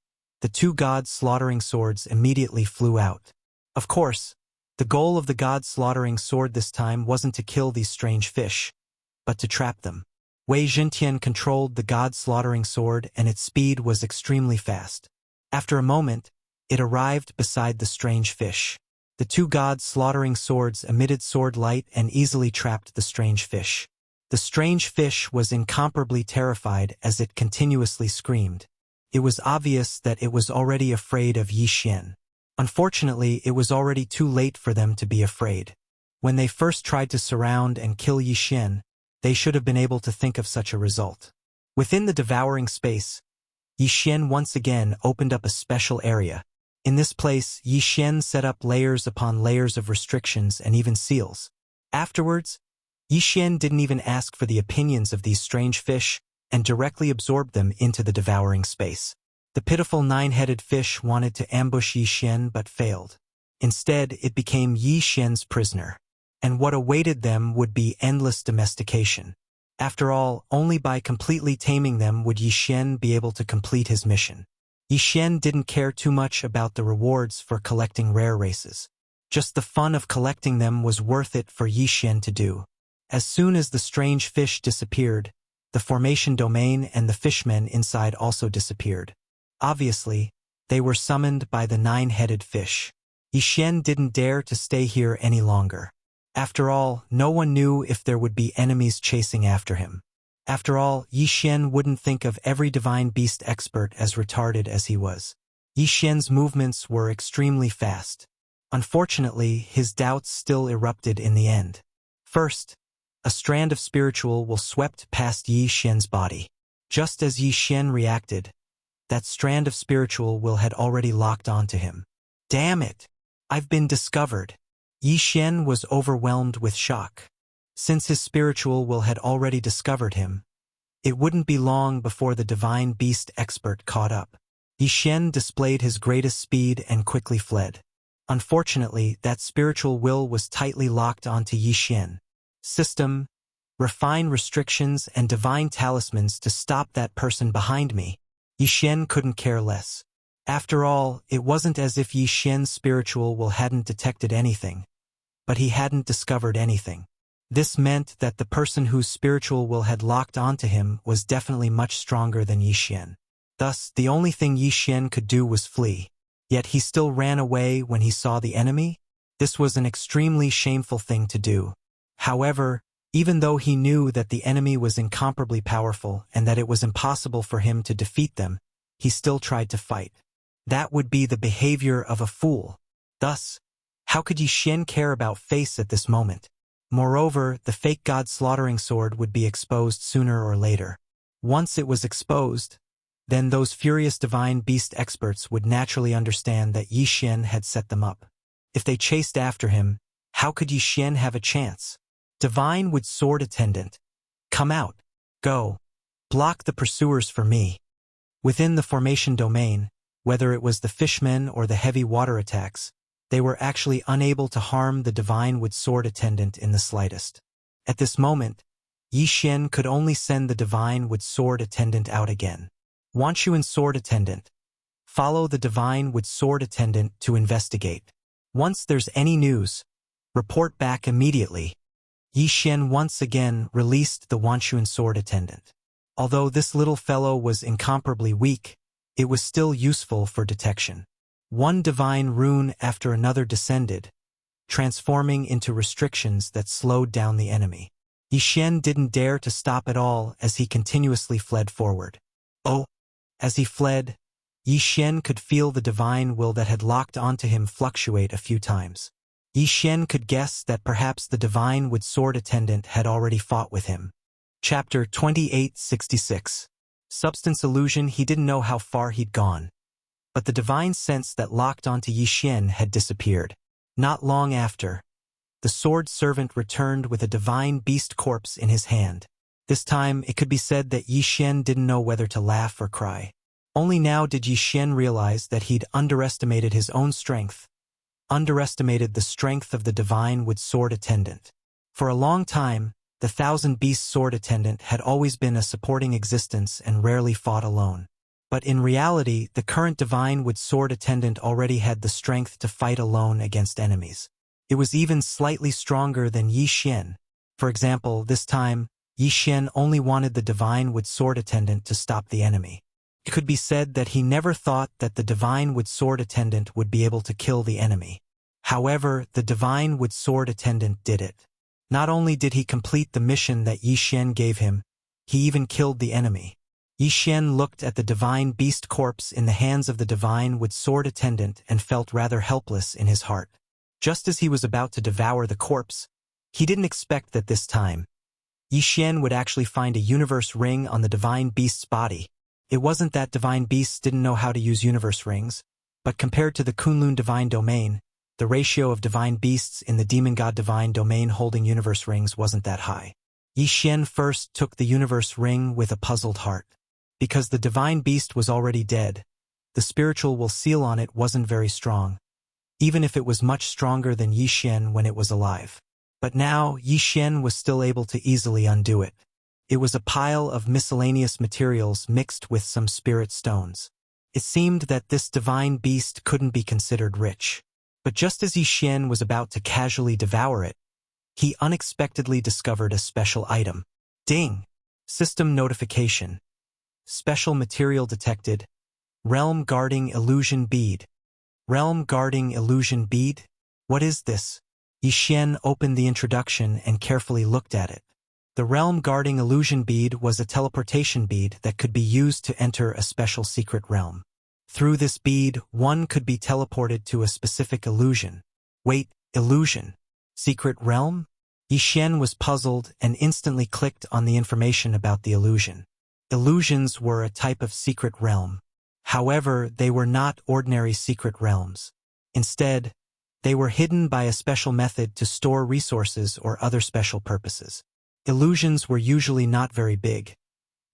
the 2 god-slaughtering swords immediately flew out. Of course, the goal of the god-slaughtering sword this time wasn't to kill these strange fish, but to trap them. Wei Zhentian controlled the god-slaughtering sword and its speed was extremely fast. After a moment, it arrived beside the strange fish. The 2 god-slaughtering swords emitted sword light and easily trapped the strange fish. The strange fish was incomparably terrified as it continuously screamed. It was obvious that it was already afraid of Yi Xian. Unfortunately, it was already too late for them to be afraid. When they first tried to surround and kill Yi Xian, they should have been able to think of such a result. Within the devouring space, Yi Xian once again opened up a special area. In this place, Yi Xian set up layers upon layers of restrictions and even seals. Afterwards, Yi Xian didn't even ask for the opinions of these strange fish and directly absorbed them into the devouring space. The pitiful nine-headed fish wanted to ambush Yi Xian but failed. Instead, it became Yi Xian's prisoner, and what awaited them would be endless domestication. After all, only by completely taming them would Yi Xian be able to complete his mission. Yi Xian didn't care too much about the rewards for collecting rare races. Just the fun of collecting them was worth it for Yi Xian to do. As soon as the strange fish disappeared, the formation domain and the fishmen inside also disappeared. Obviously, they were summoned by the nine-headed fish. Yi Xian didn't dare to stay here any longer. After all, no one knew if there would be enemies chasing after him. After all, Yi Xian wouldn't think of every divine beast expert as retarded as he was. Yi Xian's movements were extremely fast. Unfortunately, his doubts still erupted in the end. First, a strand of spiritual will swept past Yi Xian's body. Just as Yi Xian reacted, that strand of spiritual will had already locked onto him. Damn it! I've been discovered. Yi Xian was overwhelmed with shock. Since his spiritual will had already discovered him, it wouldn't be long before the divine beast expert caught up. Yi Xian displayed his greatest speed and quickly fled. Unfortunately, that spiritual will was tightly locked onto Yi Xian. System, refine restrictions and divine talismans to stop that person behind me. Yi Xian couldn't care less. After all, it wasn't as if Yi Xian's spiritual will hadn't detected anything, but he hadn't discovered anything. This meant that the person whose spiritual will had locked onto him was definitely much stronger than Yi Xian. Thus, the only thing Yi Xian could do was flee. Yet he still ran away when he saw the enemy? This was an extremely shameful thing to do. However, even though he knew that the enemy was incomparably powerful and that it was impossible for him to defeat them, he still tried to fight. That would be the behavior of a fool. Thus, how could Yi Xian care about face at this moment? Moreover, the fake god slaughtering sword would be exposed sooner or later. Once it was exposed, then those furious divine beast experts would naturally understand that Yi Xian had set them up. If they chased after him, how could Yi Xian have a chance? Divine would sword attendant. Come out. Go. Block the pursuers for me. Within the formation domain, whether it was the fishmen or the heavy water attacks, they were actually unable to harm the divine wood sword attendant in the slightest. At this moment, Yi Xian could only send the divine wood sword attendant out again. Wanshuan sword attendant. Follow the divine wood sword attendant to investigate. Once there's any news, report back immediately. Yi Xian once again released the Wanshuan sword attendant. Although this little fellow was incomparably weak, it was still useful for detection. One divine rune after another descended, transforming into restrictions that slowed down the enemy. Yi Xian didn't dare to stop at all as he continuously fled forward. Oh! As he fled, Yi Xian could feel the divine will that had locked onto him fluctuate a few times. Yi Xian could guess that perhaps the divine wood sword attendant had already fought with him. Chapter 2866. Substance illusion. He didn't know how far he'd gone, but the divine sense that locked onto Yi Xian had disappeared. Not long after, the sword servant returned with a divine beast corpse in his hand. This time, it could be said that Yi Xian didn't know whether to laugh or cry. Only now did Yi Xian realize that he'd underestimated his own strength, underestimated the strength of the divine wood sword attendant. For a long time, the thousand beast sword attendant had always been a supporting existence and rarely fought alone. But in reality, the current divine wood sword attendant already had the strength to fight alone against enemies. It was even slightly stronger than Yi Xian. For example, this time, Yi Xian only wanted the divine wood sword attendant to stop the enemy. It could be said that he never thought that the divine wood sword attendant would be able to kill the enemy. However, the divine wood sword attendant did it. Not only did he complete the mission that Yi Xian gave him, he even killed the enemy. Yi Xian looked at the divine beast corpse in the hands of the divine wood sword attendant and felt rather helpless in his heart. Just as he was about to devour the corpse, he didn't expect that this time, Yi Xian would actually find a universe ring on the divine beast's body. It wasn't that divine beasts didn't know how to use universe rings, but compared to the Kunlun divine domain, The ratio of divine beasts in the demon god divine domain holding universe rings wasn't that high. Yi Xian first took the universe ring with a puzzled heart. Because the divine beast was already dead, the spiritual will seal on it wasn't very strong, even if it was much stronger than Yi Xian when it was alive. But now, Yi Xian was still able to easily undo it. It was a pile of miscellaneous materials mixed with some spirit stones. It seemed that this divine beast couldn't be considered rich. But just as Yi Xian was about to casually devour it, he unexpectedly discovered a special item. Ding! System notification. Special material detected. Realm guarding illusion bead. Realm guarding illusion bead? What is this? Yi Xian opened the introduction and carefully looked at it. The realm guarding illusion bead was a teleportation bead that could be used to enter a special secret realm. Through this bead, one could be teleported to a specific illusion. Wait, illusion? Secret realm? Yi Xian was puzzled and instantly clicked on the information about the illusion. Illusions were a type of secret realm. However, they were not ordinary secret realms. Instead, they were hidden by a special method to store resources or other special purposes. Illusions were usually not very big,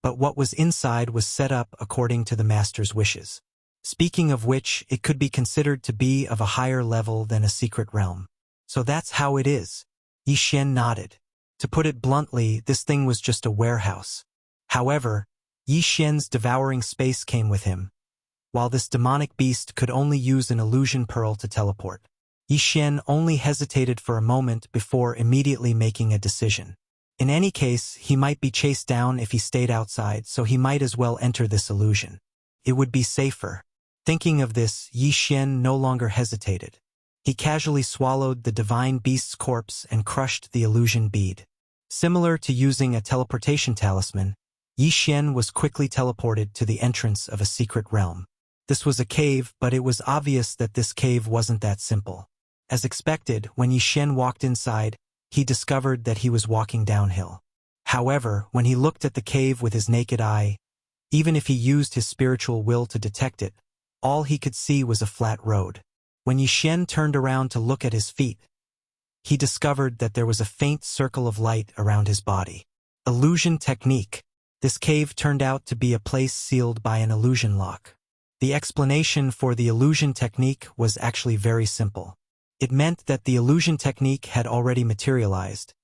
but what was inside was set up according to the master's wishes. Speaking of which, it could be considered to be of a higher level than a secret realm. So that's how it is. Yi Xian nodded. To put it bluntly, this thing was just a warehouse. However, Yi Xian's devouring space came with him, while this demonic beast could only use an illusion pearl to teleport. Yi Xian only hesitated for a moment before immediately making a decision. In any case, he might be chased down if he stayed outside, so he might as well enter this illusion. It would be safer. Thinking of this, Yi Xian no longer hesitated. He casually swallowed the divine beast's corpse and crushed the illusion bead. Similar to using a teleportation talisman, Yi Xian was quickly teleported to the entrance of a secret realm. This was a cave, but it was obvious that this cave wasn't that simple. As expected, when Yi Xian walked inside, he discovered that he was walking downhill. However, when he looked at the cave with his naked eye, even if he used his spiritual will to detect it, all he could see was a flat road. When Yi Xian turned around to look at his feet, he discovered that there was a faint circle of light around his body. Illusion technique. This cave turned out to be a place sealed by an illusion lock. The explanation for the illusion technique was actually very simple. It meant that the illusion technique had already materialized,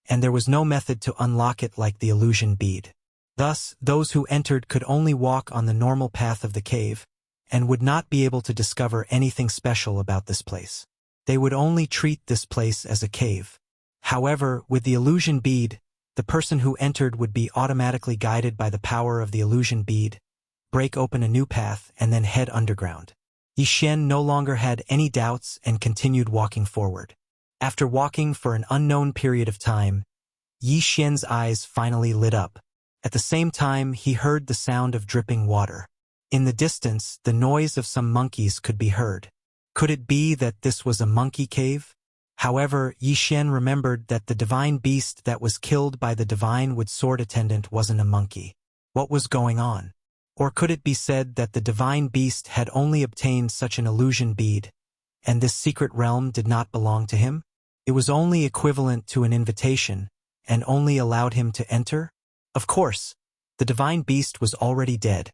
and there was no method to unlock it like the illusion bead. Thus, those who entered could only walk on the normal path of the cave, and would not be able to discover anything special about this place. They would only treat this place as a cave. However, with the illusion bead, the person who entered would be automatically guided by the power of the illusion bead, break open a new path, and then head underground. Yi Xian no longer had any doubts and continued walking forward. After walking for an unknown period of time, Yi Xian's eyes finally lit up. At the same time, he heard the sound of dripping water. In the distance, the noise of some monkeys could be heard. Could it be that this was a monkey cave? However, Yi Xian remembered that the divine beast that was killed by the divine wood sword attendant wasn't a monkey. What was going on? Or could it be said that the divine beast had only obtained such an illusion bead, and this secret realm did not belong to him? It was only equivalent to an invitation, and only allowed him to enter? Of course, the divine beast was already dead,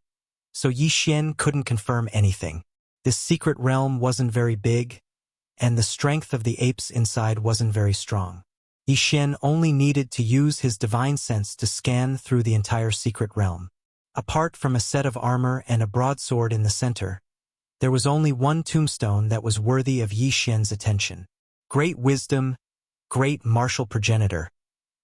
so Yi Xian couldn't confirm anything. This secret realm wasn't very big, and the strength of the apes inside wasn't very strong. Yi Xian only needed to use his divine sense to scan through the entire secret realm. Apart from a set of armor and a broadsword in the center, there was only one tombstone that was worthy of Yi Xian's attention. Great wisdom, great martial progenitor.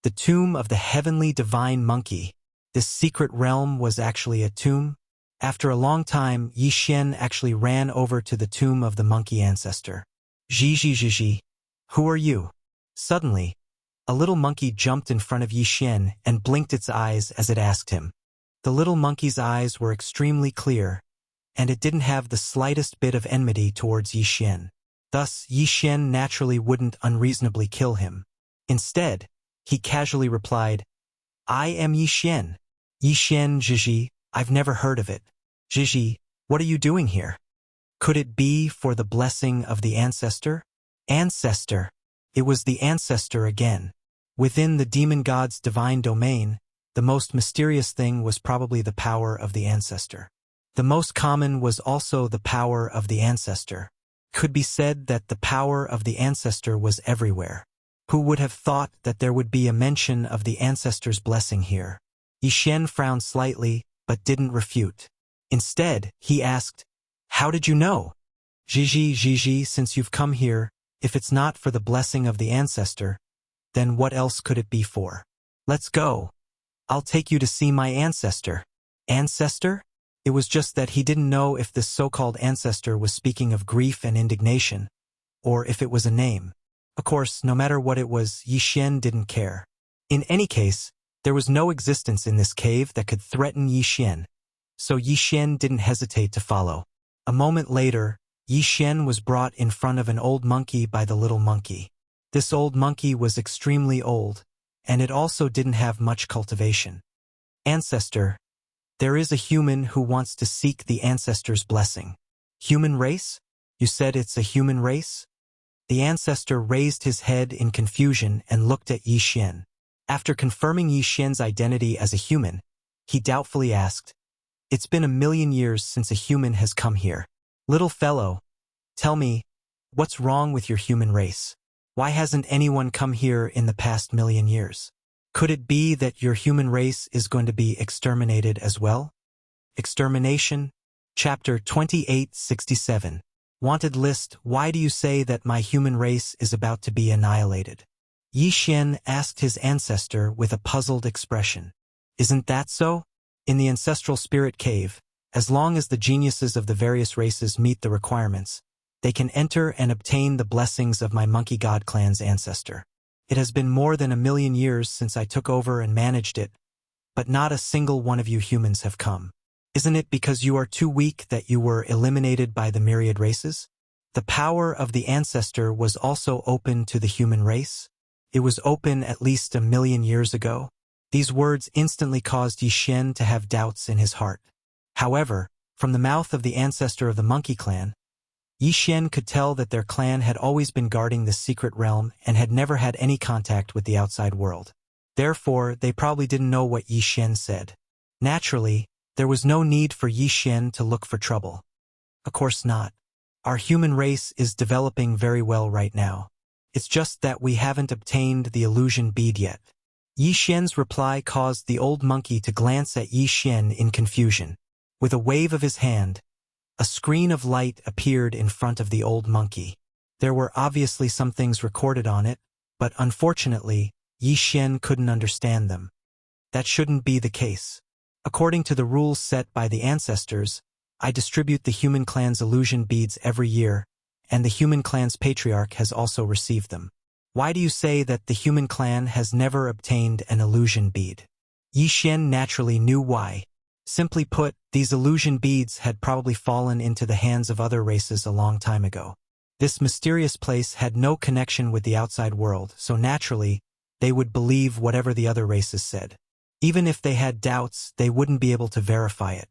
The tomb of the heavenly divine monkey. This secret realm was actually a tomb. After a long time, Yi Xian actually ran over to the tomb of the monkey ancestor. Zhi, who are you? Suddenly, a little monkey jumped in front of Yi Xian and blinked its eyes as it asked him. The little monkey's eyes were extremely clear, and it didn't have the slightest bit of enmity towards Yi Xian. Thus, Yi Xian naturally wouldn't unreasonably kill him. Instead, he casually replied, I am Yi Xian. Yi Xian Zhi, I've never heard of it. Zhi, what are you doing here? Could it be for the blessing of the ancestor? Ancestor. It was the ancestor again. Within the demon god's divine domain, the most mysterious thing was probably the power of the ancestor. The most common was also the power of the ancestor. Could be said that the power of the ancestor was everywhere. Who would have thought that there would be a mention of the ancestor's blessing here? Yixuan frowned slightly, but didn't refute. Instead, he asked, "How did you know?" Gigi, since you've come here, if it's not for the blessing of the ancestor, then what else could it be for? Let's go. I'll take you to see my ancestor. Ancestor? It was just that he didn't know if this so-called ancestor was speaking of grief and indignation, or if it was a name. Of course, no matter what it was, Yixuan didn't care. In any case, there was no existence in this cave that could threaten Yixuan, so Yixuan didn't hesitate to follow. A moment later, Yixuan was brought in front of an old monkey by the little monkey. This old monkey was extremely old, and it also didn't have much cultivation. Ancestor, there is a human who wants to seek the ancestor's blessing. Human race? You said it's a human race? The ancestor raised his head in confusion and looked at Yixuan. After confirming Yixuan's identity as a human, he doubtfully asked, "It's been 1,000,000 years since a human has come here. Little fellow, tell me, what's wrong with your human race? Why hasn't anyone come here in the past 1,000,000 years? Could it be that your human race is going to be exterminated as well?" Extermination? Chapter 2867. Wanted list. Why do you say that my human race is about to be annihilated? Yixuan asked his ancestor with a puzzled expression. Isn't that so? In the ancestral spirit cave, as long as the geniuses of the various races meet the requirements, they can enter and obtain the blessings of my monkey god clan's ancestor. It has been more than 1,000,000 years since I took over and managed it, but not a single one of you humans have come. Isn't it because you are too weak that you were eliminated by the myriad races? The power of the ancestor was also open to the human race. It was open at least 1,000,000 years ago. These words instantly caused Yixuan to have doubts in his heart. However, from the mouth of the ancestor of the monkey clan, Yixuan could tell that their clan had always been guarding this secret realm and had never had any contact with the outside world. Therefore, they probably didn't know what Yixuan said. Naturally, there was no need for Yixuan to look for trouble. Of course not. Our human race is developing very well right now. It's just that we haven't obtained the illusion bead yet. Yixuan's reply caused the old monkey to glance at Yixuan in confusion. With a wave of his hand, a screen of light appeared in front of the old monkey. There were obviously some things recorded on it, but unfortunately, Yixuan couldn't understand them. That shouldn't be the case. According to the rules set by the ancestors, I distribute the human clan's illusion beads every year, and the human clan's patriarch has also received them. Why do you say that the human clan has never obtained an illusion bead? Yixuan naturally knew why. Simply put, these illusion beads had probably fallen into the hands of other races a long time ago. This mysterious place had no connection with the outside world, so naturally, they would believe whatever the other races said. Even if they had doubts, they wouldn't be able to verify it.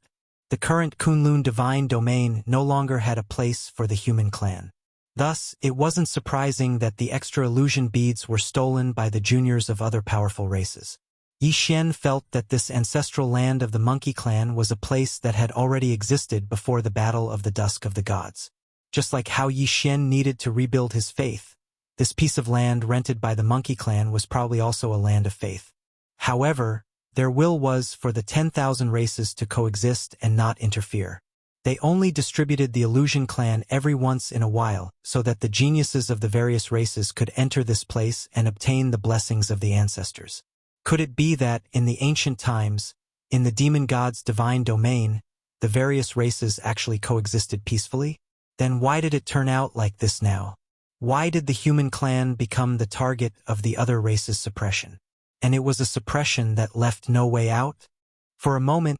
The current Kunlun divine domain no longer had a place for the human clan. Thus, it wasn't surprising that the extra illusion beads were stolen by the juniors of other powerful races. Yixuan felt that this ancestral land of the monkey clan was a place that had already existed before the battle of the Dusk of the Gods. Just like how Yixuan needed to rebuild his faith, this piece of land rented by the monkey clan was probably also a land of faith. However, their will was for the 10,000 races to coexist and not interfere. They only distributed the illusion clan every once in a while so that the geniuses of the various races could enter this place and obtain the blessings of the ancestors. Could it be that, in the ancient times, in the demon god's divine domain, the various races actually coexisted peacefully? Then why did it turn out like this now? Why did the human clan become the target of the other races' suppression? And it was a suppression that left no way out? For a moment,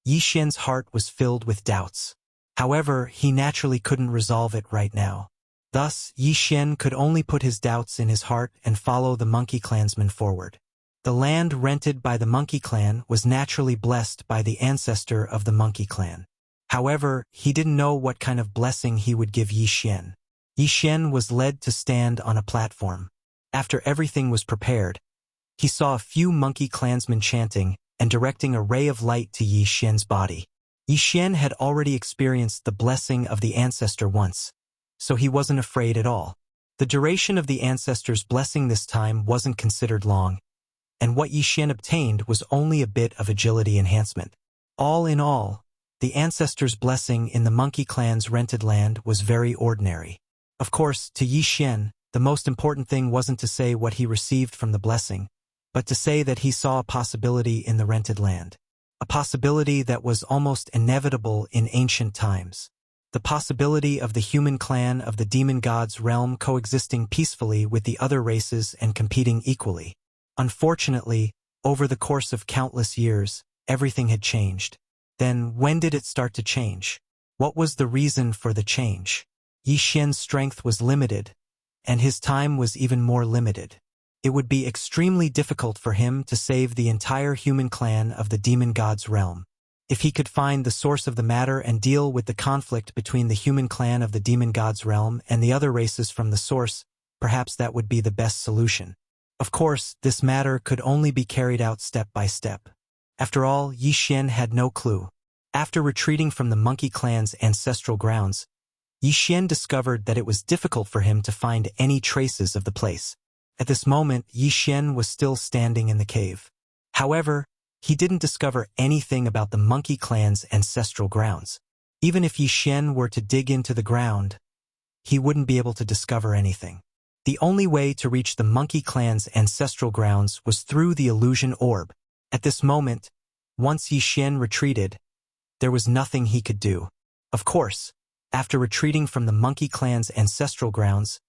Yixuan's heart was filled with doubts. However, he naturally couldn't resolve it right now. Thus, Yixuan could only put his doubts in his heart and follow the monkey clansmen forward. The land rented by the monkey clan was naturally blessed by the ancestor of the monkey clan. However, he didn't know what kind of blessing he would give Yixuan. Yi Xian was led to stand on a platform. After everything was prepared, he saw a few monkey clansmen chanting and directing a ray of light to Yi Xian's body. Yi Xian had already experienced the blessing of the ancestor once, so he wasn't afraid at all. The duration of the ancestor's blessing this time wasn't considered long, and what Yi Xian obtained was only a bit of agility enhancement. All in all, the ancestor's blessing in the monkey clan's rented land was very ordinary. Of course, to Yi Xian, the most important thing wasn't to say what he received from the blessing, but to say that he saw a possibility in the rented land. A possibility that was almost inevitable in ancient times. The possibility of the human clan of the demon god's realm coexisting peacefully with the other races and competing equally. Unfortunately, over the course of countless years, everything had changed. Then, when did it start to change? What was the reason for the change? Yi Xian's strength was limited, and his time was even more limited. It would be extremely difficult for him to save the entire human clan of the demon god's realm. If he could find the source of the matter and deal with the conflict between the human clan of the demon god's realm and the other races from the source, perhaps that would be the best solution. Of course, this matter could only be carried out step by step. After all, Yi Xian had no clue. After retreating from the monkey clan's ancestral grounds, Yi Xian discovered that it was difficult for him to find any traces of the place. At this moment, Yi Xian was still standing in the cave. However, he didn't discover anything about the monkey clan's ancestral grounds. Even if Yi Xian were to dig into the ground, he wouldn't be able to discover anything. The only way to reach the monkey clan's ancestral grounds was through the illusion orb. At this moment, once Yi Xian retreated, there was nothing he could do. Of course, after retreating from the monkey clan's ancestral grounds,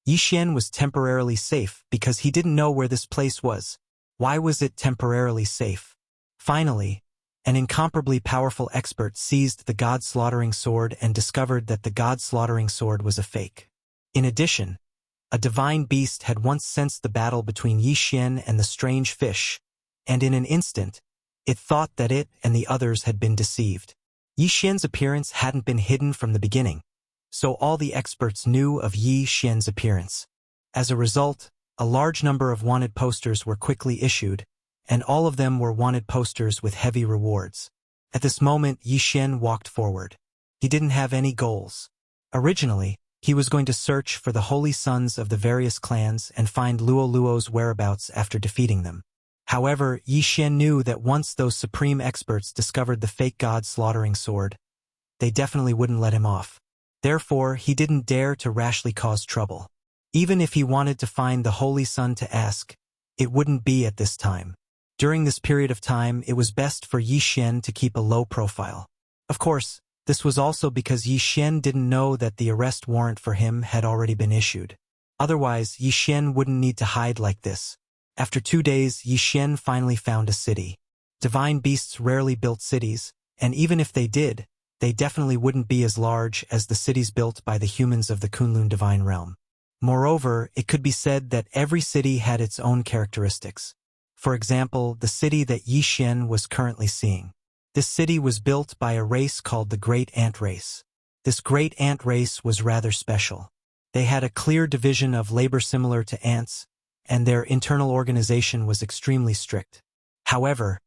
Yi Xian was temporarily safe because he didn't know where this place was. Why was it temporarily safe? Finally, an incomparably powerful expert seized the god-slaughtering sword and discovered that the god-slaughtering sword was a fake. In addition, a divine beast had once sensed the battle between Yi Xian and the strange fish, and in an instant, it thought that it and the others had been deceived. Yi Xian's appearance hadn't been hidden from the beginning, so all the experts knew of Yi Xian's appearance. As a result, a large number of wanted posters were quickly issued, and all of them were wanted posters with heavy rewards. At this moment, Yi Xian walked forward. He didn't have any goals. Originally, he was going to search for the holy sons of the various clans and find Luo Luo's whereabouts after defeating them. However, Yi Xian knew that once those supreme experts discovered the fake god-slaughtering sword, they definitely wouldn't let him off. Therefore, he didn't dare to rashly cause trouble. Even if he wanted to find the holy son to ask, it wouldn't be at this time. During this period of time, it was best for Yi Xian to keep a low profile. Of course, this was also because Yi Xian didn't know that the arrest warrant for him had already been issued. Otherwise, Yi Xian wouldn't need to hide like this. After 2 days, Yi Xian finally found a city. Divine beasts rarely built cities, and even if they did, they definitely wouldn't be as large as the cities built by the humans of the Kunlun divine realm. Moreover, it could be said that every city had its own characteristics. For example, the city that Yi Xian was currently seeing. This city was built by a race called the Great Ant Race. This Great Ant Race was rather special. They had a clear division of labor similar to ants, and their internal organization was extremely strict. However,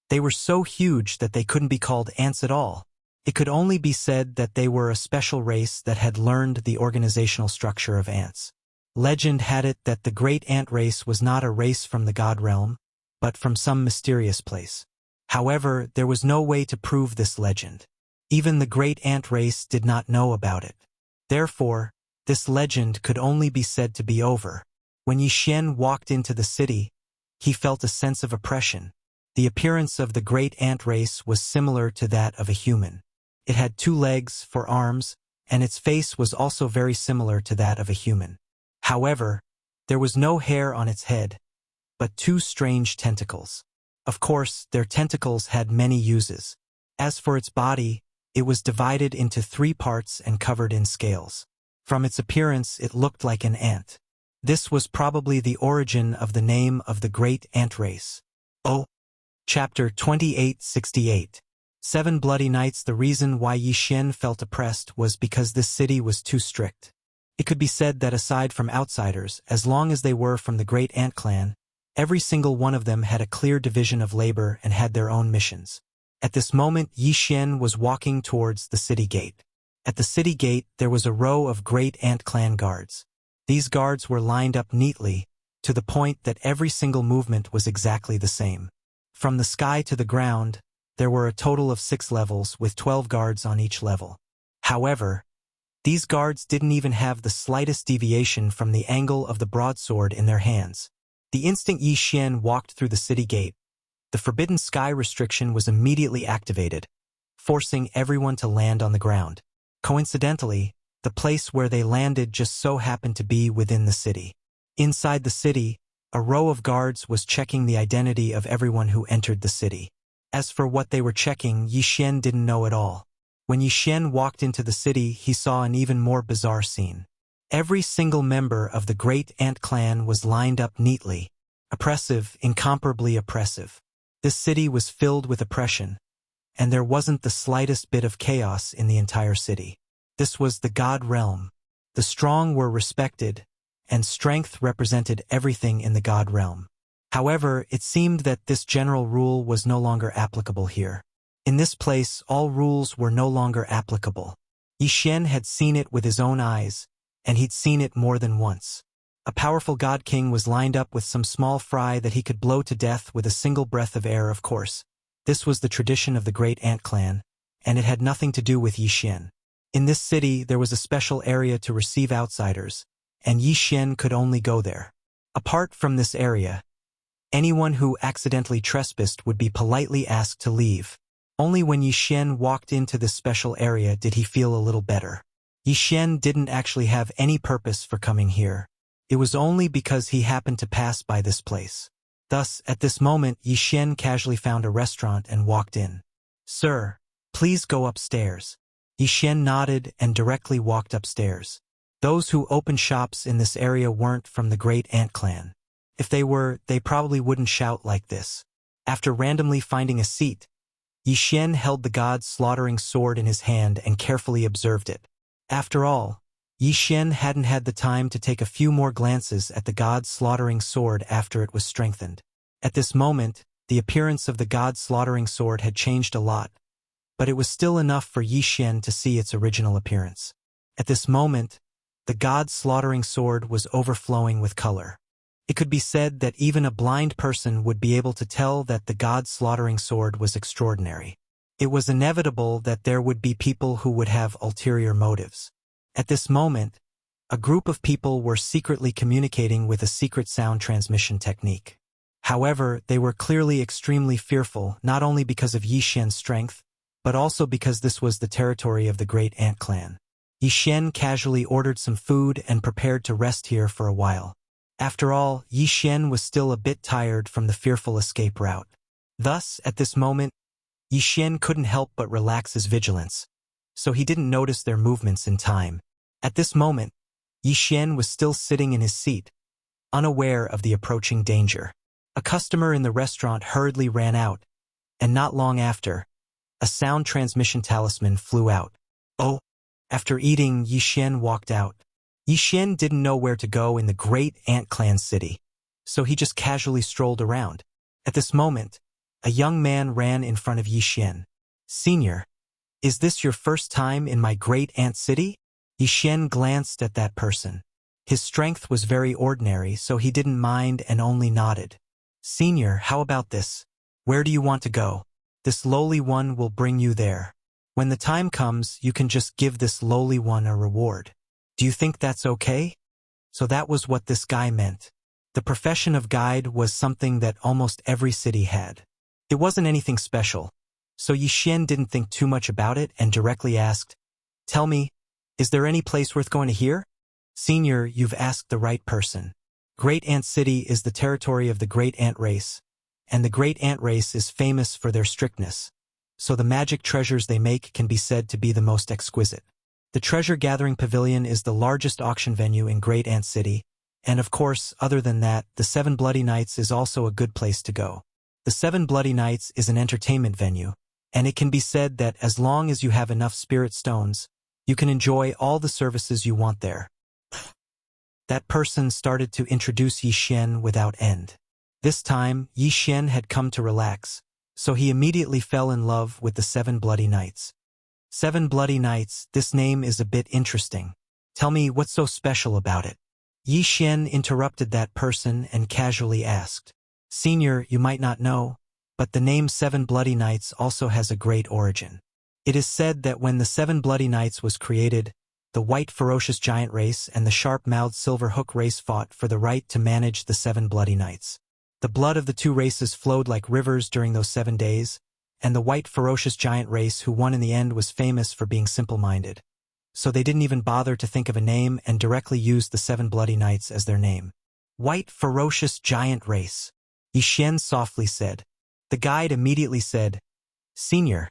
they were so huge that they couldn't be called ants at all. It could only be said that they were a special race that had learned the organizational structure of ants. Legend had it that the Great Ant Race was not a race from the god realm, but from some mysterious place. However, there was no way to prove this legend. Even the Great Ant Race did not know about it. Therefore, this legend could only be said to be over. When Yi Xian walked into the city, he felt a sense of oppression. The appearance of the Great Ant Race was similar to that of a human. It had 2 legs for arms, and its face was also very similar to that of a human. However, there was no hair on its head, but 2 strange tentacles. Of course, their tentacles had many uses. As for its body, it was divided into 3 parts and covered in scales. From its appearance, it looked like an ant. This was probably the origin of the name of the Great Ant Race. Oh! Chapter 2868. 7 Bloody Nights. The reason why Yi Xian felt oppressed was because this city was too strict. It could be said that aside from outsiders, as long as they were from the Great Ant Clan, every single one of them had a clear division of labor and had their own missions. At this moment, Yi Xian was walking towards the city gate. At the city gate, there was a row of Great Ant Clan guards. These guards were lined up neatly, to the point that every single movement was exactly the same. From the sky to the ground, there were a total of 6 levels with 12 guards on each level. However, these guards didn't even have the slightest deviation from the angle of the broadsword in their hands. The instant Yi Xian walked through the city gate, the forbidden sky restriction was immediately activated, forcing everyone to land on the ground. Coincidentally, the place where they landed just so happened to be within the city. Inside the city, a row of guards was checking the identity of everyone who entered the city. As for what they were checking, Yi Xian didn't know at all. When Yi Xian walked into the city, he saw an even more bizarre scene. Every single member of the Great Ant Clan was lined up neatly. Oppressive, incomparably oppressive. This city was filled with oppression, and there wasn't the slightest bit of chaos in the entire city. This was the God realm. The strong were respected, and strength represented everything in the God realm. However, it seemed that this general rule was no longer applicable here. In this place, all rules were no longer applicable. Yi Xian had seen it with his own eyes, and he'd seen it more than once. A powerful God King was lined up with some small fry that he could blow to death with a single breath of air, of course. This was the tradition of the Great Ant Clan, and it had nothing to do with Yi Xian. In this city, there was a special area to receive outsiders, and Yi Xian could only go there. Apart from this area, anyone who accidentally trespassed would be politely asked to leave. Only when Yi Xian walked into this special area did he feel a little better. Yi Xian didn't actually have any purpose for coming here. It was only because he happened to pass by this place. Thus, at this moment, Yi Xian casually found a restaurant and walked in. "Sir, please go upstairs." Yi Xian nodded and directly walked upstairs. Those who opened shops in this area weren't from the Great Ant Clan. If they were, they probably wouldn't shout like this. After randomly finding a seat, Yi Xian held the god's slaughtering sword in his hand and carefully observed it. After all, Yi Xian hadn't had the time to take a few more glances at the god's slaughtering sword after it was strengthened. At this moment, the appearance of the god's slaughtering sword had changed a lot, but it was still enough for Yi Xian to see its original appearance. At this moment, the god's slaughtering sword was overflowing with color. It could be said that even a blind person would be able to tell that the god's slaughtering sword was extraordinary. It was inevitable that there would be people who would have ulterior motives. At this moment, a group of people were secretly communicating with a secret sound transmission technique. However, they were clearly extremely fearful, not only because of Yi Xian's strength, but also because this was the territory of the Great Ant Clan. Yi Xian casually ordered some food and prepared to rest here for a while. After all, Yi Xian was still a bit tired from the fearful escape route. Thus, at this moment, Yi Xian couldn't help but relax his vigilance, so he didn't notice their movements in time. At this moment, Yi Xian was still sitting in his seat, unaware of the approaching danger. A customer in the restaurant hurriedly ran out, and not long after, a sound transmission talisman flew out. Oh! After eating, Yi Xian walked out. Yi Xian didn't know where to go in the Great Ant Clan city, so he just casually strolled around. At this moment, a young man ran in front of Yi Xian. "Senior, is this your first time in my Great Ant City?" Yi Xian glanced at that person. His strength was very ordinary, so he didn't mind and only nodded. "Senior, how about this? Where do you want to go? This lowly one will bring you there. When the time comes, you can just give this lowly one a reward. Do you think that's okay?" So that was what this guy meant. The profession of guide was something that almost every city had. It wasn't anything special, so Yi Xian didn't think too much about it and directly asked, "Tell me, is there any place worth going to here?" "Senior, you've asked the right person. Great Ant City is the territory of the Great Ant race, and the Great Ant race is famous for their strictness, so the magic treasures they make can be said to be the most exquisite. The Treasure Gathering Pavilion is the largest auction venue in Great Ant City, and of course, other than that, the Seven Bloody Nights is also a good place to go. The Seven Bloody Nights is an entertainment venue, and it can be said that as long as you have enough spirit stones, you can enjoy all the services you want there." that person started to introduce Yi Xian without end. This time, Yi Xian had come to relax, so he immediately fell in love with the 7 Bloody Knights. 7 Bloody Knights, this name is a bit interesting. Tell me what's so special about it. Yi Xian interrupted that person and casually asked. Senior, you might not know, but the name 7 Bloody Knights also has a great origin. It is said that when the 7 Bloody Knights was created, the white ferocious giant race and the sharp-mouthed silver hook race fought for the right to manage the 7 Bloody Knights. The blood of the two races flowed like rivers during those 7 days, and the white ferocious giant race who won in the end was famous for being simple-minded. So they didn't even bother to think of a name and directly used the 7 Bloody Knights as their name. White ferocious giant race, Yi Xian softly said. The guide immediately said, Senior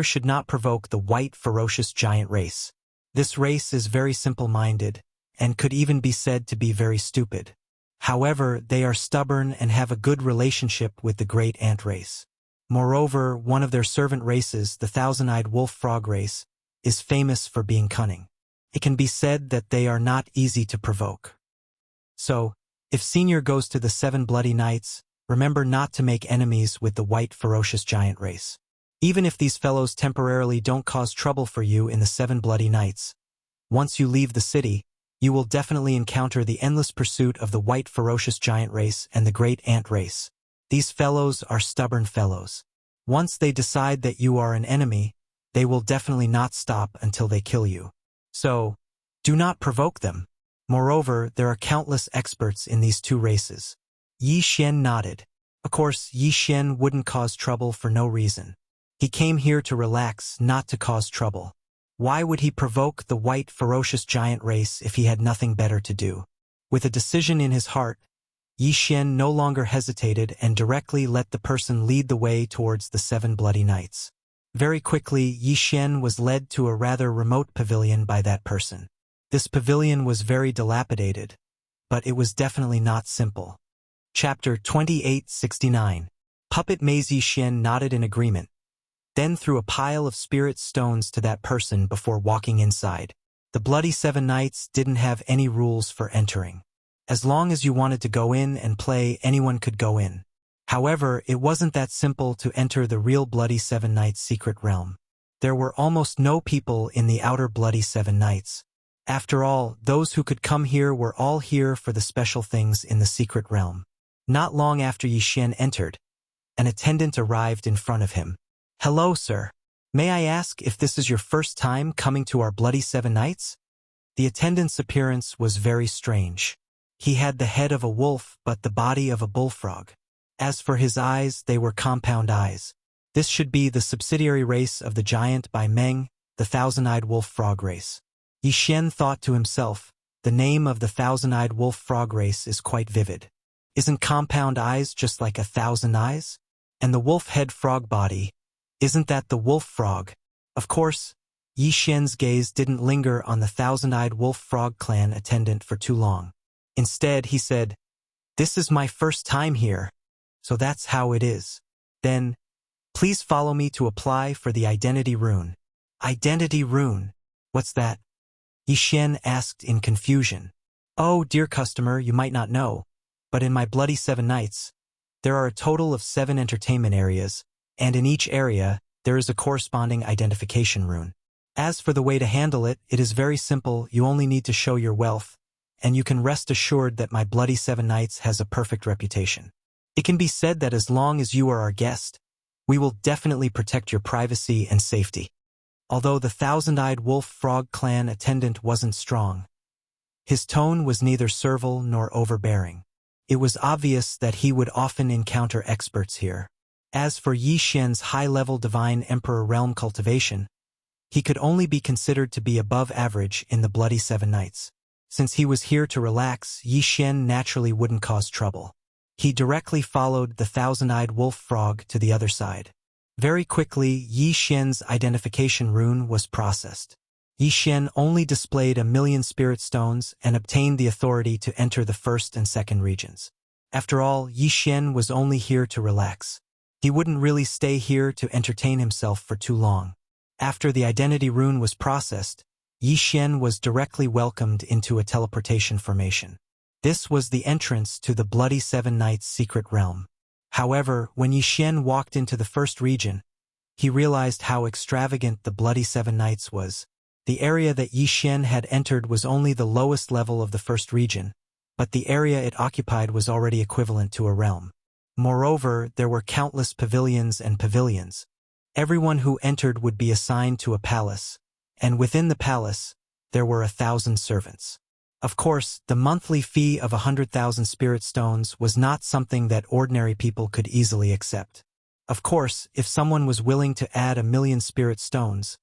should not provoke the white ferocious giant race. This race is very simple-minded, and could even be said to be very stupid. However, they are stubborn and have a good relationship with the great ant race. Moreover, one of their servant races, the thousand-eyed wolf frog race, is famous for being cunning. It can be said that they are not easy to provoke. So, if Senior goes to the 7 Bloody Knights, remember not to make enemies with the white ferocious giant race. Even if these fellows temporarily don't cause trouble for you in the 7 Bloody Knights, once you leave the city, you will definitely encounter the endless pursuit of the white ferocious giant race and the great ant race. These fellows are stubborn fellows. Once they decide that you are an enemy, they will definitely not stop until they kill you. So, do not provoke them. Moreover, there are countless experts in these two races. Yi Xian nodded. Of course, Yi Xian wouldn't cause trouble for no reason. He came here to relax, not to cause trouble. Why would he provoke the white ferocious giant race if he had nothing better to do? With a decision in his heart, Yi Xian no longer hesitated and directly let the person lead the way towards the 7 Bloody Knights. Very quickly, Yi Xian was led to a rather remote pavilion by that person. This pavilion was very dilapidated, but it was definitely not simple. Chapter 2869. Puppet Maze. Yi Xian nodded in agreement, then threw a pile of spirit stones to that person before walking inside. The Bloody 7 Knights didn't have any rules for entering. As long as you wanted to go in and play, anyone could go in. However, it wasn't that simple to enter the real Bloody 7 Knights secret realm. There were almost no people in the outer Bloody 7 Knights. After all, those who could come here were all here for the special things in the secret realm. Not long after Yi Xian entered, an attendant arrived in front of him. Hello, sir. May I ask if this is your first time coming to our Bloody 7 Knights? The attendant's appearance was very strange. He had the head of a wolf but the body of a bullfrog. As for his eyes, they were compound eyes. This should be the subsidiary race of the giant by Meng, the thousand-eyed wolf frog race. Yi Xian thought to himself, the name of the thousand-eyed wolf frog race is quite vivid. Isn't compound eyes just like 1,000 eyes? And the wolf head frog body, isn't that the wolf frog? Of course, Yi Xian's gaze didn't linger on the thousand-eyed wolf frog clan attendant for too long. Instead, he said, This is my first time here, so that's how it is. Then, please follow me to apply for the identity rune. Identity rune? What's that? Yi Xian asked in confusion. Oh, dear customer, you might not know, but in my Bloody 7 Knights, there are a total of 7 entertainment areas, and in each area, there is a corresponding identification rune. As for the way to handle it, it is very simple. You only need to show your wealth, and you can rest assured that my Bloody 7 Knights has a perfect reputation. It can be said that as long as you are our guest, we will definitely protect your privacy and safety. Although the thousand-eyed wolf frog clan attendant wasn't strong, his tone was neither servile nor overbearing. It was obvious that he would often encounter experts here. As for Yi Xian's high-level divine emperor realm cultivation, he could only be considered to be above average in the Bloody 7 Knights. Since he was here to relax, Yi Xian naturally wouldn't cause trouble. He directly followed the thousand-eyed wolf frog to the other side. Very quickly, Yi Xian's identification rune was processed. Yi Xian only displayed 1,000,000 spirit stones and obtained the authority to enter the first and second regions. After all, Yi Xian was only here to relax. He wouldn't really stay here to entertain himself for too long. After the identity rune was processed, Yi Xian was directly welcomed into a teleportation formation. This was the entrance to the Bloody Seven Knights' secret realm. However, when Yi Xian walked into the first region, he realized how extravagant the Bloody Seven Knights was. The area that Yi Xian had entered was only the lowest level of the first region, but the area it occupied was already equivalent to a realm. Moreover, there were countless pavilions and pavilions. Everyone who entered would be assigned to a palace, and within the palace, there were 1,000 servants. Of course, the monthly fee of 100,000 spirit stones was not something that ordinary people could easily accept. Of course, if someone was willing to add 1,000,000 spirit stones,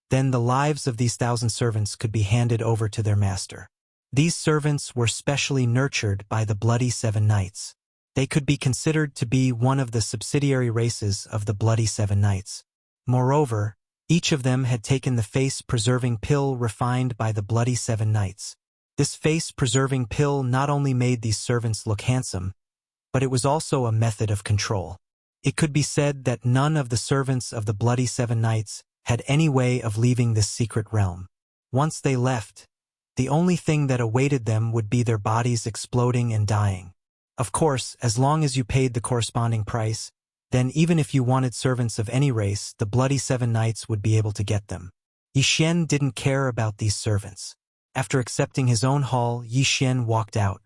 then the lives of these 1,000 servants could be handed over to their master. These servants were specially nurtured by the Bloody Seven Knights. They could be considered to be one of the subsidiary races of the Bloody Seven Knights. Moreover, each of them had taken the face-preserving pill refined by the Bloody Seven Knights. This face-preserving pill not only made these servants look handsome, but it was also a method of control. It could be said that none of the servants of the Bloody Seven Knights had any way of leaving this secret realm. Once they left, the only thing that awaited them would be their bodies exploding and dying. Of course, as long as you paid the corresponding price, then even if you wanted servants of any race, the Bloody Seven Knights would be able to get them. Yi Xian didn't care about these servants. After accepting his own haul, Yi Xian walked out.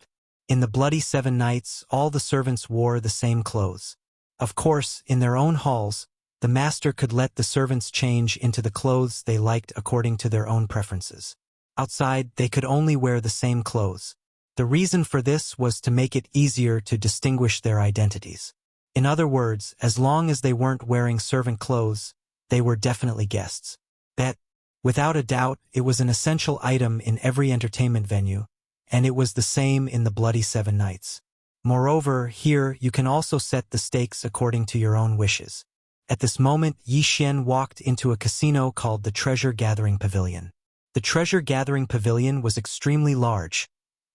In the Bloody Seven Knights, all the servants wore the same clothes. Of course, in their own halls, the master could let the servants change into the clothes they liked according to their own preferences. Outside, they could only wear the same clothes. The reason for this was to make it easier to distinguish their identities. In other words, as long as they weren't wearing servant clothes, they were definitely guests. That, without a doubt, it was an essential item in every entertainment venue, and it was the same in the Bloody Seven Knights. Moreover, here you can also set the stakes according to your own wishes. At this moment, Yi Xian walked into a casino called the Treasure Gathering Pavilion. The Treasure Gathering Pavilion was extremely large,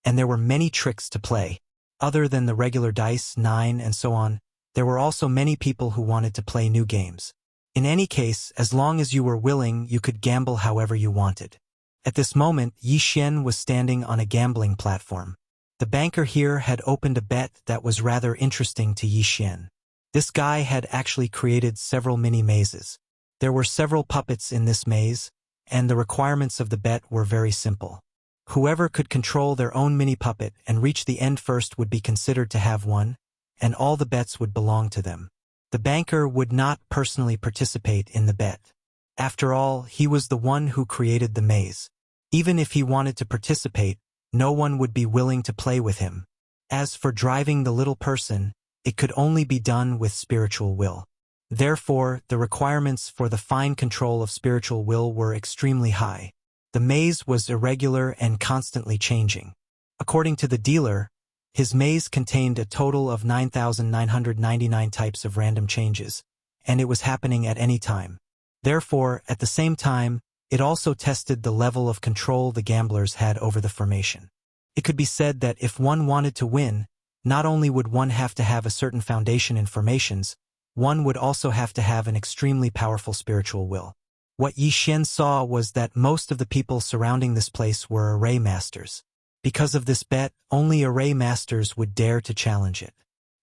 and there were many tricks to play. Other than the regular dice, 9, and so on, there were also many people who wanted to play new games. In any case, as long as you were willing, you could gamble however you wanted. At this moment, Yi Xian was standing on a gambling platform. The banker here had opened a bet that was rather interesting to Yi Xian. This guy had actually created several mini-mazes. There were several puppets in this maze, and the requirements of the bet were very simple. Whoever could control their own mini-puppet and reach the end first would be considered to have won, and all the bets would belong to them. The banker would not personally participate in the bet. After all, he was the one who created the maze. Even if he wanted to participate, no one would be willing to play with him. As for driving the little person, it could only be done with spiritual will. Therefore, the requirements for the fine control of spiritual will were extremely high. The maze was irregular and constantly changing. According to the dealer, his maze contained a total of 9,999 types of random changes, and it was happening at any time. Therefore, at the same time, it also tested the level of control the gamblers had over the formation. It could be said that if one wanted to win, not only would one have to have a certain foundation in formations, one would also have to have an extremely powerful spiritual will. What Yi Xian saw was that most of the people surrounding this place were array masters. Because of this bet, only array masters would dare to challenge it.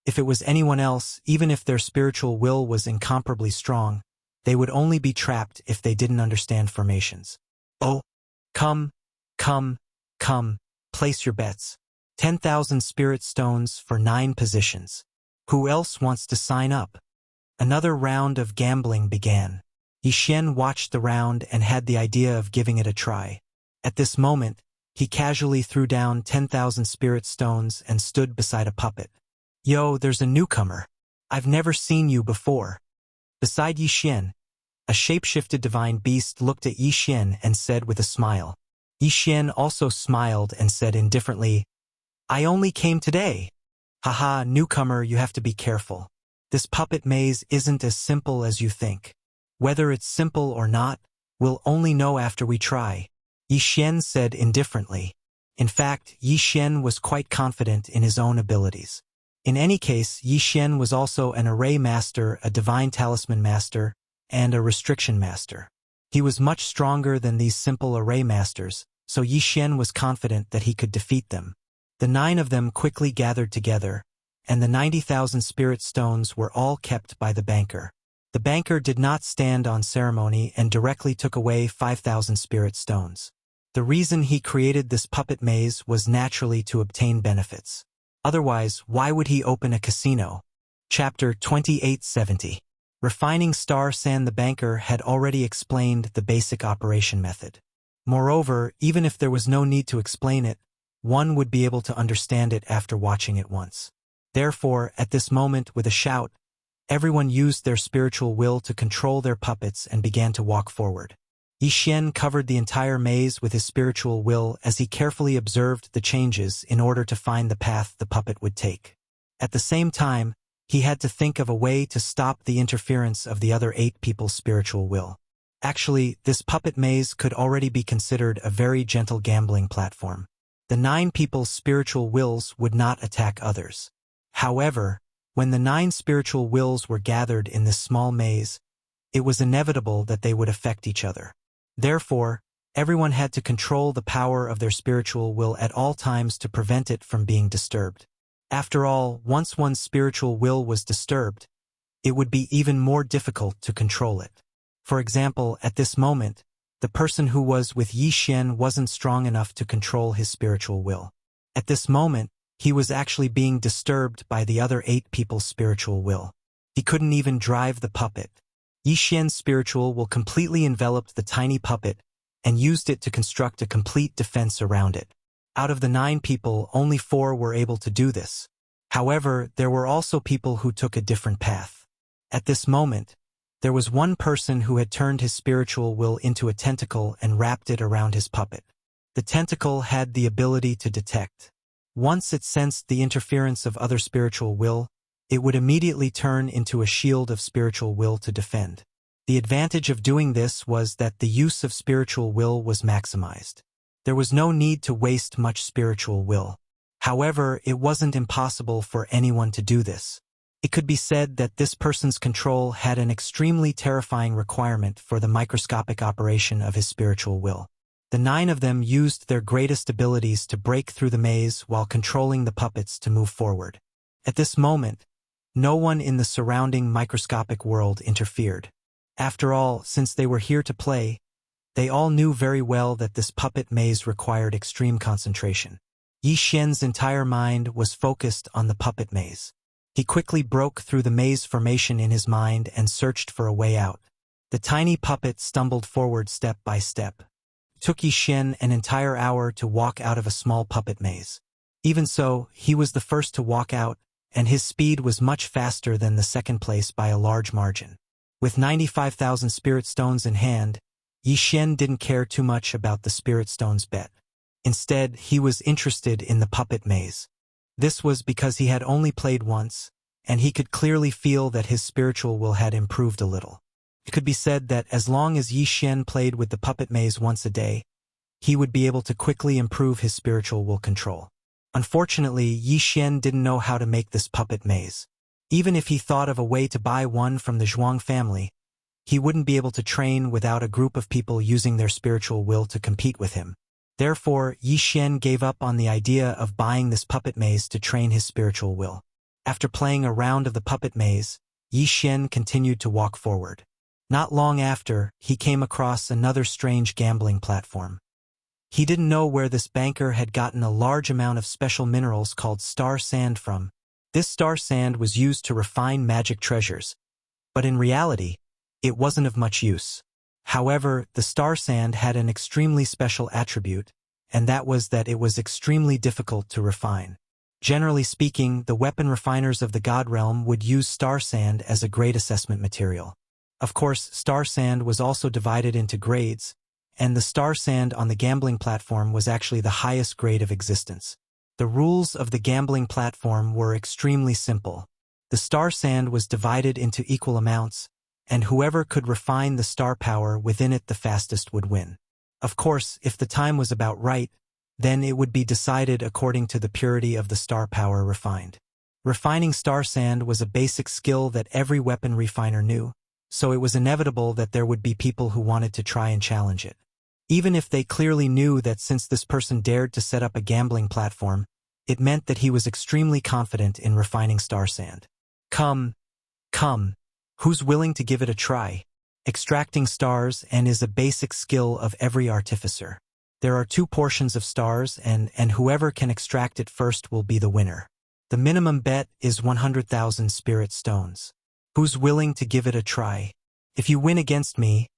If it was anyone else, even if their spiritual will was incomparably strong, they would only be trapped if they didn't understand formations. Oh, come, place your bets. 10,000 spirit stones for 9 positions. Who else wants to sign up? Another round of gambling began. Yi Xian watched the round and had the idea of giving it a try. At this moment, he casually threw down 10,000 spirit stones and stood beside a puppet. Yo, there's a newcomer. I've never seen you before. Beside Yi Xian, a shape-shifted divine beast looked at Yi Xian and said with a smile. Yi Xian also smiled and said indifferently, I only came today. Haha, newcomer, you have to be careful. This puppet maze isn't as simple as you think. Whether it's simple or not, we'll only know after we try. Yi Xian said indifferently. In fact, Yi Xian was quite confident in his own abilities. In any case, Yi Xian was also an array master, a divine talisman master, and a restriction master. He was much stronger than these simple array masters, so Yi Xian was confident that he could defeat them. The 9 of them quickly gathered together, and the 90,000 spirit stones were all kept by the banker. The banker did not stand on ceremony and directly took away 5,000 spirit stones. The reason he created this puppet maze was naturally to obtain benefits. Otherwise, why would he open a casino? Chapter 2870. Refining star sand. The banker had already explained the basic operation method. Moreover, even if there was no need to explain it, one would be able to understand it after watching it once. Therefore, at this moment, with a shout, everyone used their spiritual will to control their puppets and began to walk forward. Yi Xian covered the entire maze with his spiritual will as he carefully observed the changes in order to find the path the puppet would take. At the same time, he had to think of a way to stop the interference of the other 8 people's spiritual will. Actually, this puppet maze could already be considered a very gentle gambling platform. The 9 people's spiritual wills would not attack others. However, when the 9 spiritual wills were gathered in this small maze, it was inevitable that they would affect each other. Therefore, everyone had to control the power of their spiritual will at all times to prevent it from being disturbed. After all, once one's spiritual will was disturbed, it would be even more difficult to control it. For example, at this moment, the person who was with Yi Xian wasn't strong enough to control his spiritual will. At this moment, he was actually being disturbed by the other 8 people's spiritual will. He couldn't even drive the puppet. Yi Xian's spiritual will completely enveloped the tiny puppet and used it to construct a complete defense around it. Out of the 9 people, only 4 were able to do this. However, there were also people who took a different path. At this moment, there was one person who had turned his spiritual will into a tentacle and wrapped it around his puppet. The tentacle had the ability to detect. Once it sensed the interference of other spiritual will, it would immediately turn into a shield of spiritual will to defend. The advantage of doing this was that the use of spiritual will was maximized. There was no need to waste much spiritual will. However, it wasn't impossible for anyone to do this. It could be said that this person's control had an extremely terrifying requirement for the microscopic operation of his spiritual will. The 9 of them used their greatest abilities to break through the maze while controlling the puppets to move forward. At this moment, no one in the surrounding microscopic world interfered. After all, since they were here to play, they all knew very well that this puppet maze required extreme concentration. Yi Xian's entire mind was focused on the puppet maze. He quickly broke through the maze formation in his mind and searched for a way out. The tiny puppet stumbled forward step by step. It took Yi Xian an entire hour to walk out of a small puppet maze. Even so, he was the first to walk out, and his speed was much faster than the second place by a large margin. With 95,000 spirit stones in hand, Yi Xian didn't care too much about the spirit stones bet. Instead, he was interested in the puppet maze. This was because he had only played once, and he could clearly feel that his spiritual will had improved a little. It could be said that as long as Yi Xian played with the puppet maze once a day, he would be able to quickly improve his spiritual will control. Unfortunately, Yi Xian didn't know how to make this puppet maze. Even if he thought of a way to buy one from the Zhuang family, he wouldn't be able to train without a group of people using their spiritual will to compete with him. Therefore, Yi Xian gave up on the idea of buying this puppet maze to train his spiritual will. After playing a round of the puppet maze, Yi Xian continued to walk forward. Not long after, he came across another strange gambling platform. He didn't know where this banker had gotten a large amount of special minerals called star sand from. This star sand was used to refine magic treasures, but in reality, it wasn't of much use. However, the star sand had an extremely special attribute, and that was that it was extremely difficult to refine. Generally speaking, the weapon refiners of the God Realm would use star sand as a grade assessment material. Of course, star sand was also divided into grades, and the star sand on the gambling platform was actually the highest grade of existence. The rules of the gambling platform were extremely simple. The star sand was divided into equal amounts, and whoever could refine the star power within it the fastest would win. Of course, if the time was about right, then it would be decided according to the purity of the star power refined. Refining star sand was a basic skill that every weapon refiner knew, so it was inevitable that there would be people who wanted to try and challenge it. Even if they clearly knew that since this person dared to set up a gambling platform, it meant that he was extremely confident in refining star sand. Come, who's willing to give it a try? Extracting stars and is a basic skill of every artificer. There are 2 portions of stars and whoever can extract it first will be the winner. The minimum bet is 100,000 spirit stones. Who's willing to give it a try? If you win against me,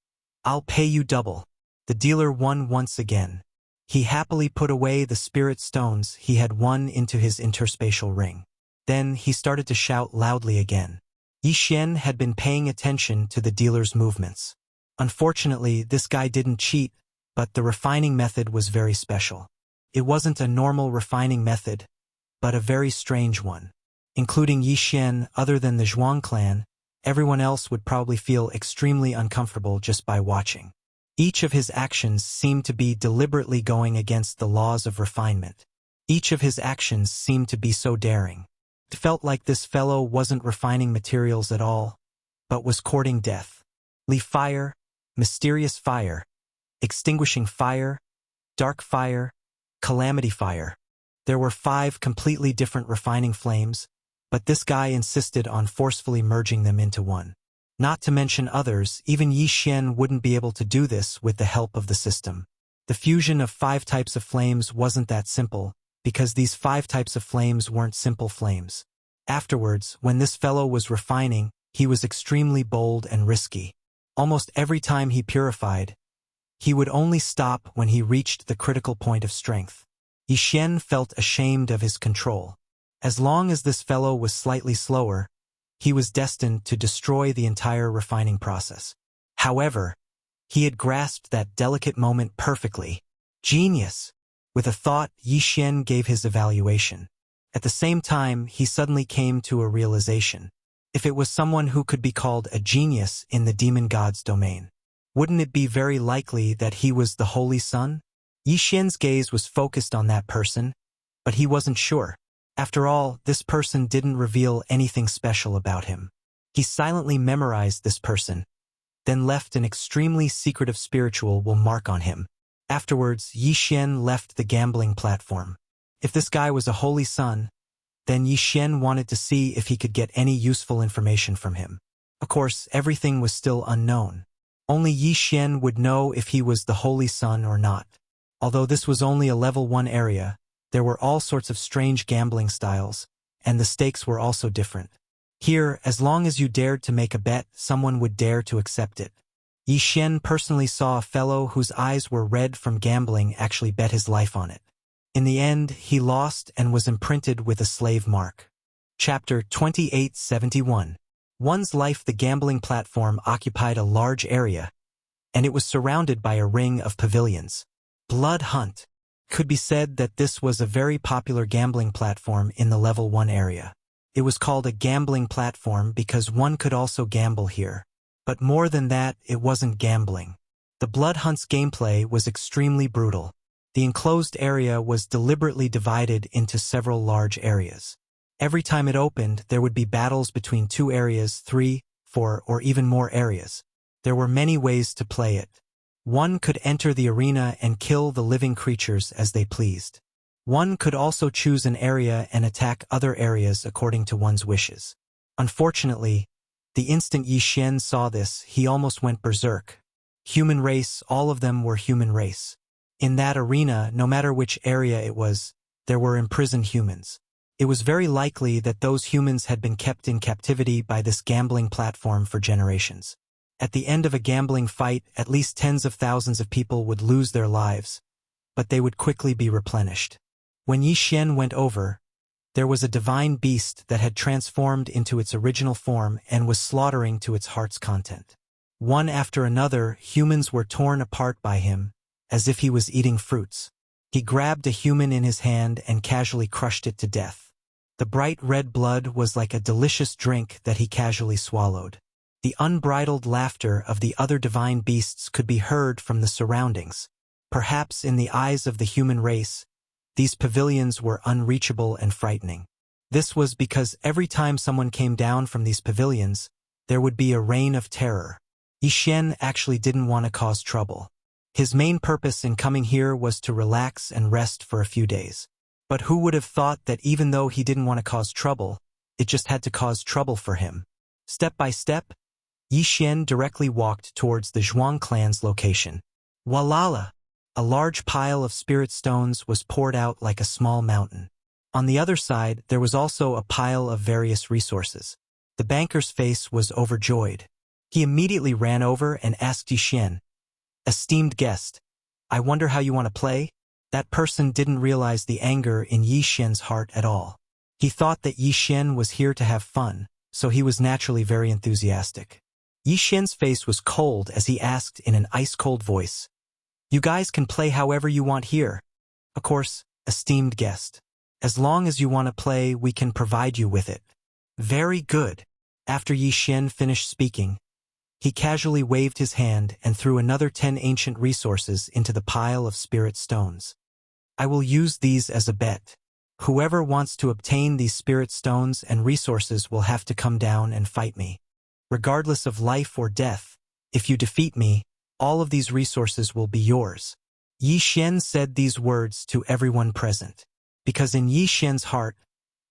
I'll pay you double. The dealer won once again. He happily put away the spirit stones he had won into his interspatial ring. Then he started to shout loudly again. Yi Xian had been paying attention to the dealer's movements. Unfortunately, this guy didn't cheat, but the refining method was very special. It wasn't a normal refining method, but a very strange one. Including Yi Xian, other than the Zhuang clan, everyone else would probably feel extremely uncomfortable just by watching. Each of his actions seemed to be deliberately going against the laws of refinement. Each of his actions seemed to be so daring. It felt like this fellow wasn't refining materials at all, but was courting death. Leaf fire, mysterious fire, extinguishing fire, dark fire, calamity fire. There were 5 completely different refining flames, but this guy insisted on forcefully merging them into one. Not to mention others, even Yi Xian wouldn't be able to do this with the help of the system. The fusion of 5 types of flames wasn't that simple, because these 5 types of flames weren't simple flames. Afterwards, when this fellow was refining, he was extremely bold and risky. Almost every time he purified, he would only stop when he reached the critical point of strength. Yi Xian felt ashamed of his control. As long as this fellow was slightly slower, he was destined to destroy the entire refining process. However, he had grasped that delicate moment perfectly. Genius! With a thought, Yi Xian gave his evaluation. At the same time, he suddenly came to a realization. If it was someone who could be called a genius in the demon god's domain, wouldn't it be very likely that he was the Holy Sun? Yi Xian's gaze was focused on that person, but he wasn't sure. After all, this person didn't reveal anything special about him. He silently memorized this person, then left an extremely secretive spiritual mark on him. Afterwards, Yi Xian left the gambling platform. If this guy was a Holy Sun, then Yi Xian wanted to see if he could get any useful information from him. Of course, everything was still unknown. Only Yi Xian would know if he was the Holy Sun or not. Although this was only a level 1 area, there were all sorts of strange gambling styles, and the stakes were also different. Here, as long as you dared to make a bet, someone would dare to accept it. Yi Xian personally saw a fellow whose eyes were red from gambling actually bet his life on it. In the end, he lost and was imprinted with a slave mark. Chapter 2871. One's life. The gambling platform occupied a large area, and it was surrounded by a ring of pavilions. Blood Hunt. Could be said that this was a very popular gambling platform in the level 1 area. It was called a gambling platform because one could also gamble here. But more than that, it wasn't gambling. The Blood Hunt's gameplay was extremely brutal. The enclosed area was deliberately divided into several large areas. Every time it opened, there would be battles between 2 areas, 3, 4, or even more areas. There were many ways to play it. One could enter the arena and kill the living creatures as they pleased. One could also choose an area and attack other areas according to one's wishes. Unfortunately, the instant Yi Xian saw this, he almost went berserk. Human race, all of them were human race. In that arena, no matter which area it was, there were imprisoned humans. It was very likely that those humans had been kept in captivity by this gambling platform for generations. At the end of a gambling fight, at least tens of thousands of people would lose their lives, but they would quickly be replenished. When Yi Xian went over, there was a divine beast that had transformed into its original form and was slaughtering to its heart's content. One after another, humans were torn apart by him, as if he was eating fruits. He grabbed a human in his hand and casually crushed it to death. The bright red blood was like a delicious drink that he casually swallowed. The unbridled laughter of the other divine beasts could be heard from the surroundings. Perhaps in the eyes of the human race, these pavilions were unreachable and frightening. This was because every time someone came down from these pavilions, there would be a reign of terror. Yi Xian actually didn't want to cause trouble. His main purpose in coming here was to relax and rest for a few days. But who would have thought that even though he didn't want to cause trouble, it just had to cause trouble for him. Step by step, Yi Xian directly walked towards the Zhuang clan's location. Walala! A large pile of spirit stones was poured out like a small mountain. On the other side, there was also a pile of various resources. The banker's face was overjoyed. He immediately ran over and asked Yi Xian, "Esteemed guest, I wonder how you want to play?" That person didn't realize the anger in Yi Xian's heart at all. He thought that Yi Xian was here to have fun, so he was naturally very enthusiastic. Yi Xian's face was cold as he asked in an ice-cold voice, "You guys can play however you want here. Of course, esteemed guest. As long as you want to play, we can provide you with it." Very good. After Yi Xian finished speaking, he casually waved his hand and threw another 10 ancient resources into the pile of spirit stones. "I will use these as a bet. Whoever wants to obtain these spirit stones and resources will have to come down and fight me. Regardless of life or death, if you defeat me, all of these resources will be yours." Yi Xian said these words to everyone present, because in Yi Xian's heart,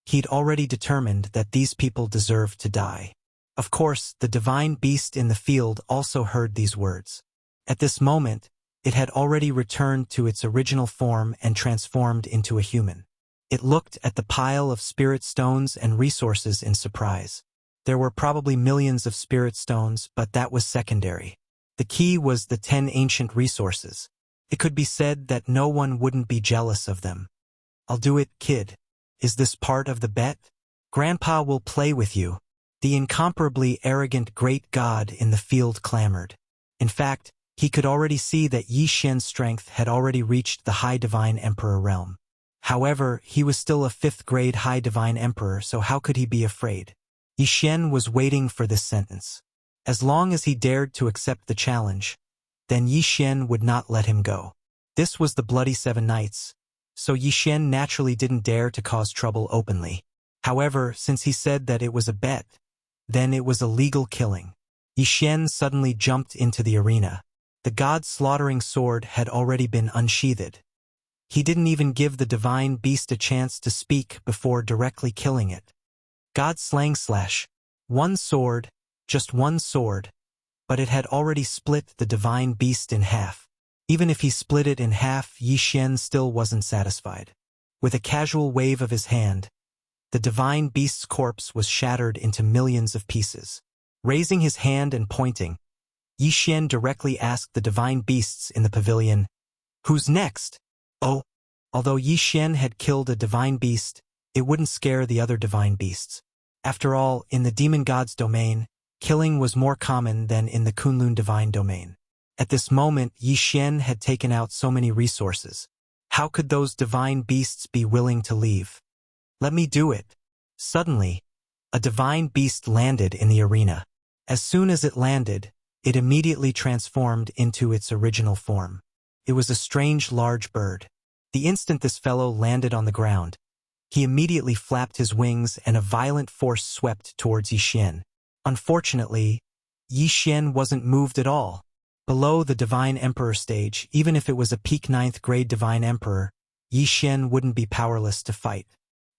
he'd already determined that these people deserved to die. Of course, the divine beast in the field also heard these words. At this moment, it had already returned to its original form and transformed into a human. It looked at the pile of spirit stones and resources in surprise. There were probably millions of spirit stones, but that was secondary. The key was the 10 ancient resources. It could be said that no one wouldn't be jealous of them. "I'll do it, kid. Is this part of the bet? Grandpa will play with you," the incomparably arrogant great god in the field clamored. In fact, he could already see that Yi Xian's strength had already reached the High Divine Emperor realm. However, he was still a 5th-grade High Divine Emperor, so how could he be afraid? Yi Xian was waiting for this sentence. As long as he dared to accept the challenge, then Yi Xian would not let him go. This was the Bloody 7 Nights, so Yi Xian naturally didn't dare to cause trouble openly. However, since he said that it was a bet, then it was a legal killing. Yi Xian suddenly jumped into the arena. The god-slaughtering sword had already been unsheathed. He didn't even give the divine beast a chance to speak before directly killing it. God slang slash. One sword, just one sword, but it had already split the divine beast in half. Even if he split it in half, Yi Xian still wasn't satisfied. With a casual wave of his hand, the divine beast's corpse was shattered into millions of pieces. Raising his hand and pointing, Yi Xian directly asked the divine beasts in the pavilion, "Who's next?" Oh, although Yi Xian had killed a divine beast, it wouldn't scare the other divine beasts. After all, in the demon god's domain, killing was more common than in the Kunlun divine domain. At this moment, Yi Xian had taken out so many resources. How could those divine beasts be willing to leave? "Let me do it." Suddenly, a divine beast landed in the arena. As soon as it landed, it immediately transformed into its original form. It was a strange large bird. The instant this fellow landed on the ground, he immediately flapped his wings and a violent force swept towards Yi Xian. Unfortunately, Yi Xian wasn't moved at all. Below the Divine Emperor stage, even if it was a peak 9th grade Divine Emperor, Yi Xian wouldn't be powerless to fight.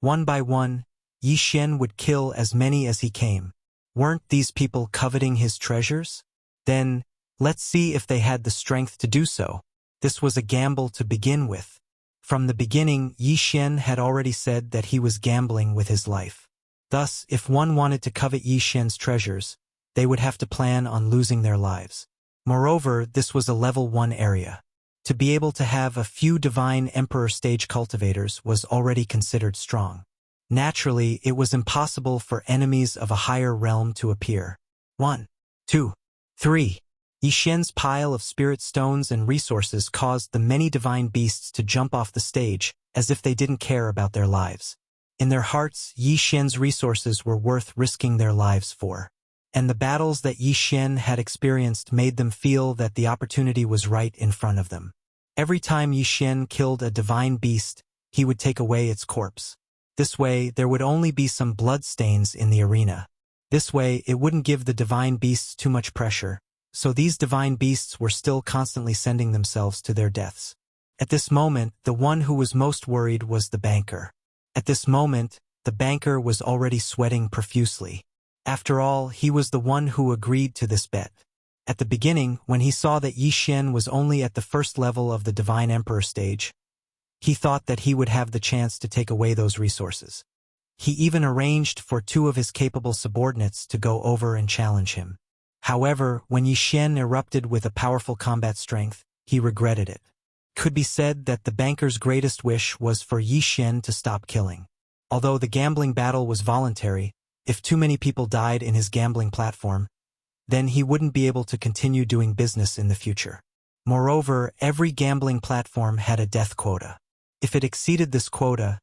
One by one, Yi Xian would kill as many as he came. Weren't these people coveting his treasures? Then, let's see if they had the strength to do so. This was a gamble to begin with. From the beginning, Yi Xian had already said that he was gambling with his life. Thus, if one wanted to covet Yi Xian's treasures, they would have to plan on losing their lives. Moreover, this was a level 1 area. To be able to have a few Divine Emperor stage cultivators was already considered strong. Naturally, it was impossible for enemies of a higher realm to appear. 1, 2, 3. Yi Xian's pile of spirit stones and resources caused the many divine beasts to jump off the stage, as if they didn't care about their lives. In their hearts, Yi Xian's resources were worth risking their lives for. And the battles that Yi Xian had experienced made them feel that the opportunity was right in front of them. Every time Yi Xian killed a divine beast, he would take away its corpse. This way, there would only be some blood stains in the arena. This way, it wouldn't give the divine beasts too much pressure, so these divine beasts were still constantly sending themselves to their deaths. At this moment, the one who was most worried was the banker. At this moment, the banker was already sweating profusely. After all, he was the one who agreed to this bet. At the beginning, when he saw that Yi Xian was only at the first level of the Divine Emperor stage, he thought that he would have the chance to take away those resources. He even arranged for 2 of his capable subordinates to go over and challenge him. However, when Yi Xian erupted with a powerful combat strength, he regretted it. Could be said that the banker's greatest wish was for Yi Xian to stop killing. Although the gambling battle was voluntary, if too many people died in his gambling platform, then he wouldn't be able to continue doing business in the future. Moreover, every gambling platform had a death quota. If it exceeded this quota,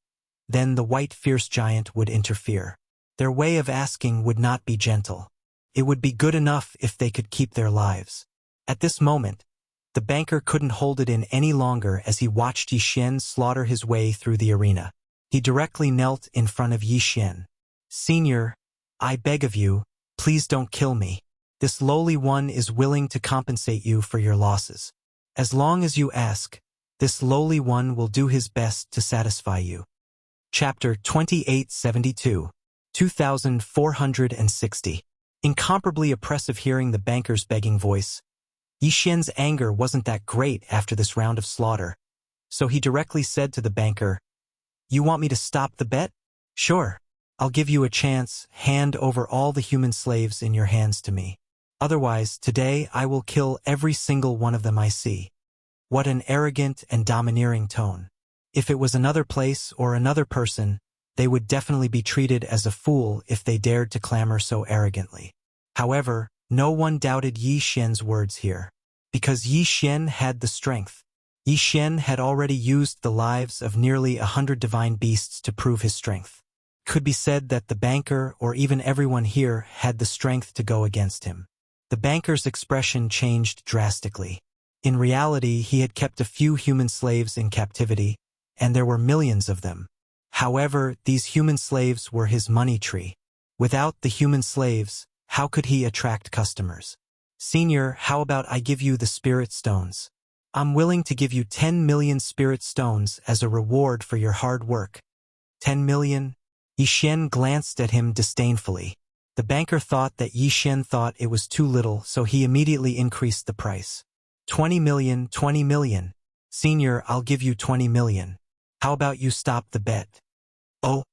then the white fierce giant would interfere. Their way of asking would not be gentle. It would be good enough if they could keep their lives. At this moment, the banker couldn't hold it in any longer as he watched Yi Xian slaughter his way through the arena. He directly knelt in front of Yi Xian. "Senior, I beg of you, please don't kill me. This lowly one is willing to compensate you for your losses. As long as you ask, this lowly one will do his best to satisfy you." Chapter 2872, 2460. Incomparably oppressive hearing the banker's begging voice. Yi Xian's anger wasn't that great after this round of slaughter, so he directly said to the banker, "You want me to stop the bet? Sure. I'll give you a chance. Hand over all the human slaves in your hands to me. Otherwise, today I will kill every single one of them I see." What an arrogant and domineering tone. If it was another place or another person, they would definitely be treated as a fool if they dared to clamor so arrogantly. However, no one doubted Yi Xian's words here. Because Yi Xian had the strength. Yi Xian had already used the lives of nearly 100 divine beasts to prove his strength. Could be said that the banker or even everyone here had the strength to go against him. The banker's expression changed drastically. In reality, he had kept a few human slaves in captivity, and there were millions of them. However, these human slaves were his money tree. Without the human slaves, how could he attract customers? "Senior, how about I give you the spirit stones? I'm willing to give you 10 million spirit stones as a reward for your hard work." 10 million? Yi Xian glanced at him disdainfully. The banker thought that Yi Xian thought it was too little, so he immediately increased the price. 20 million, 20 million. "Senior, I'll give you 20 million. How about you stop the bet?" "Oh,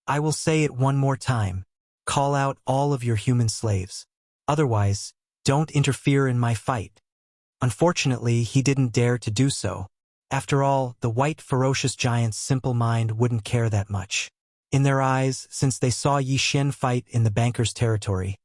I will say it one more time. Call out all of your human slaves. Otherwise, don't interfere in my fight." Unfortunately, he didn't dare to do so. After all, the white ferocious giant's simple mind wouldn't care that much. In their eyes, since they saw Yi Xian fight in the banker's territory,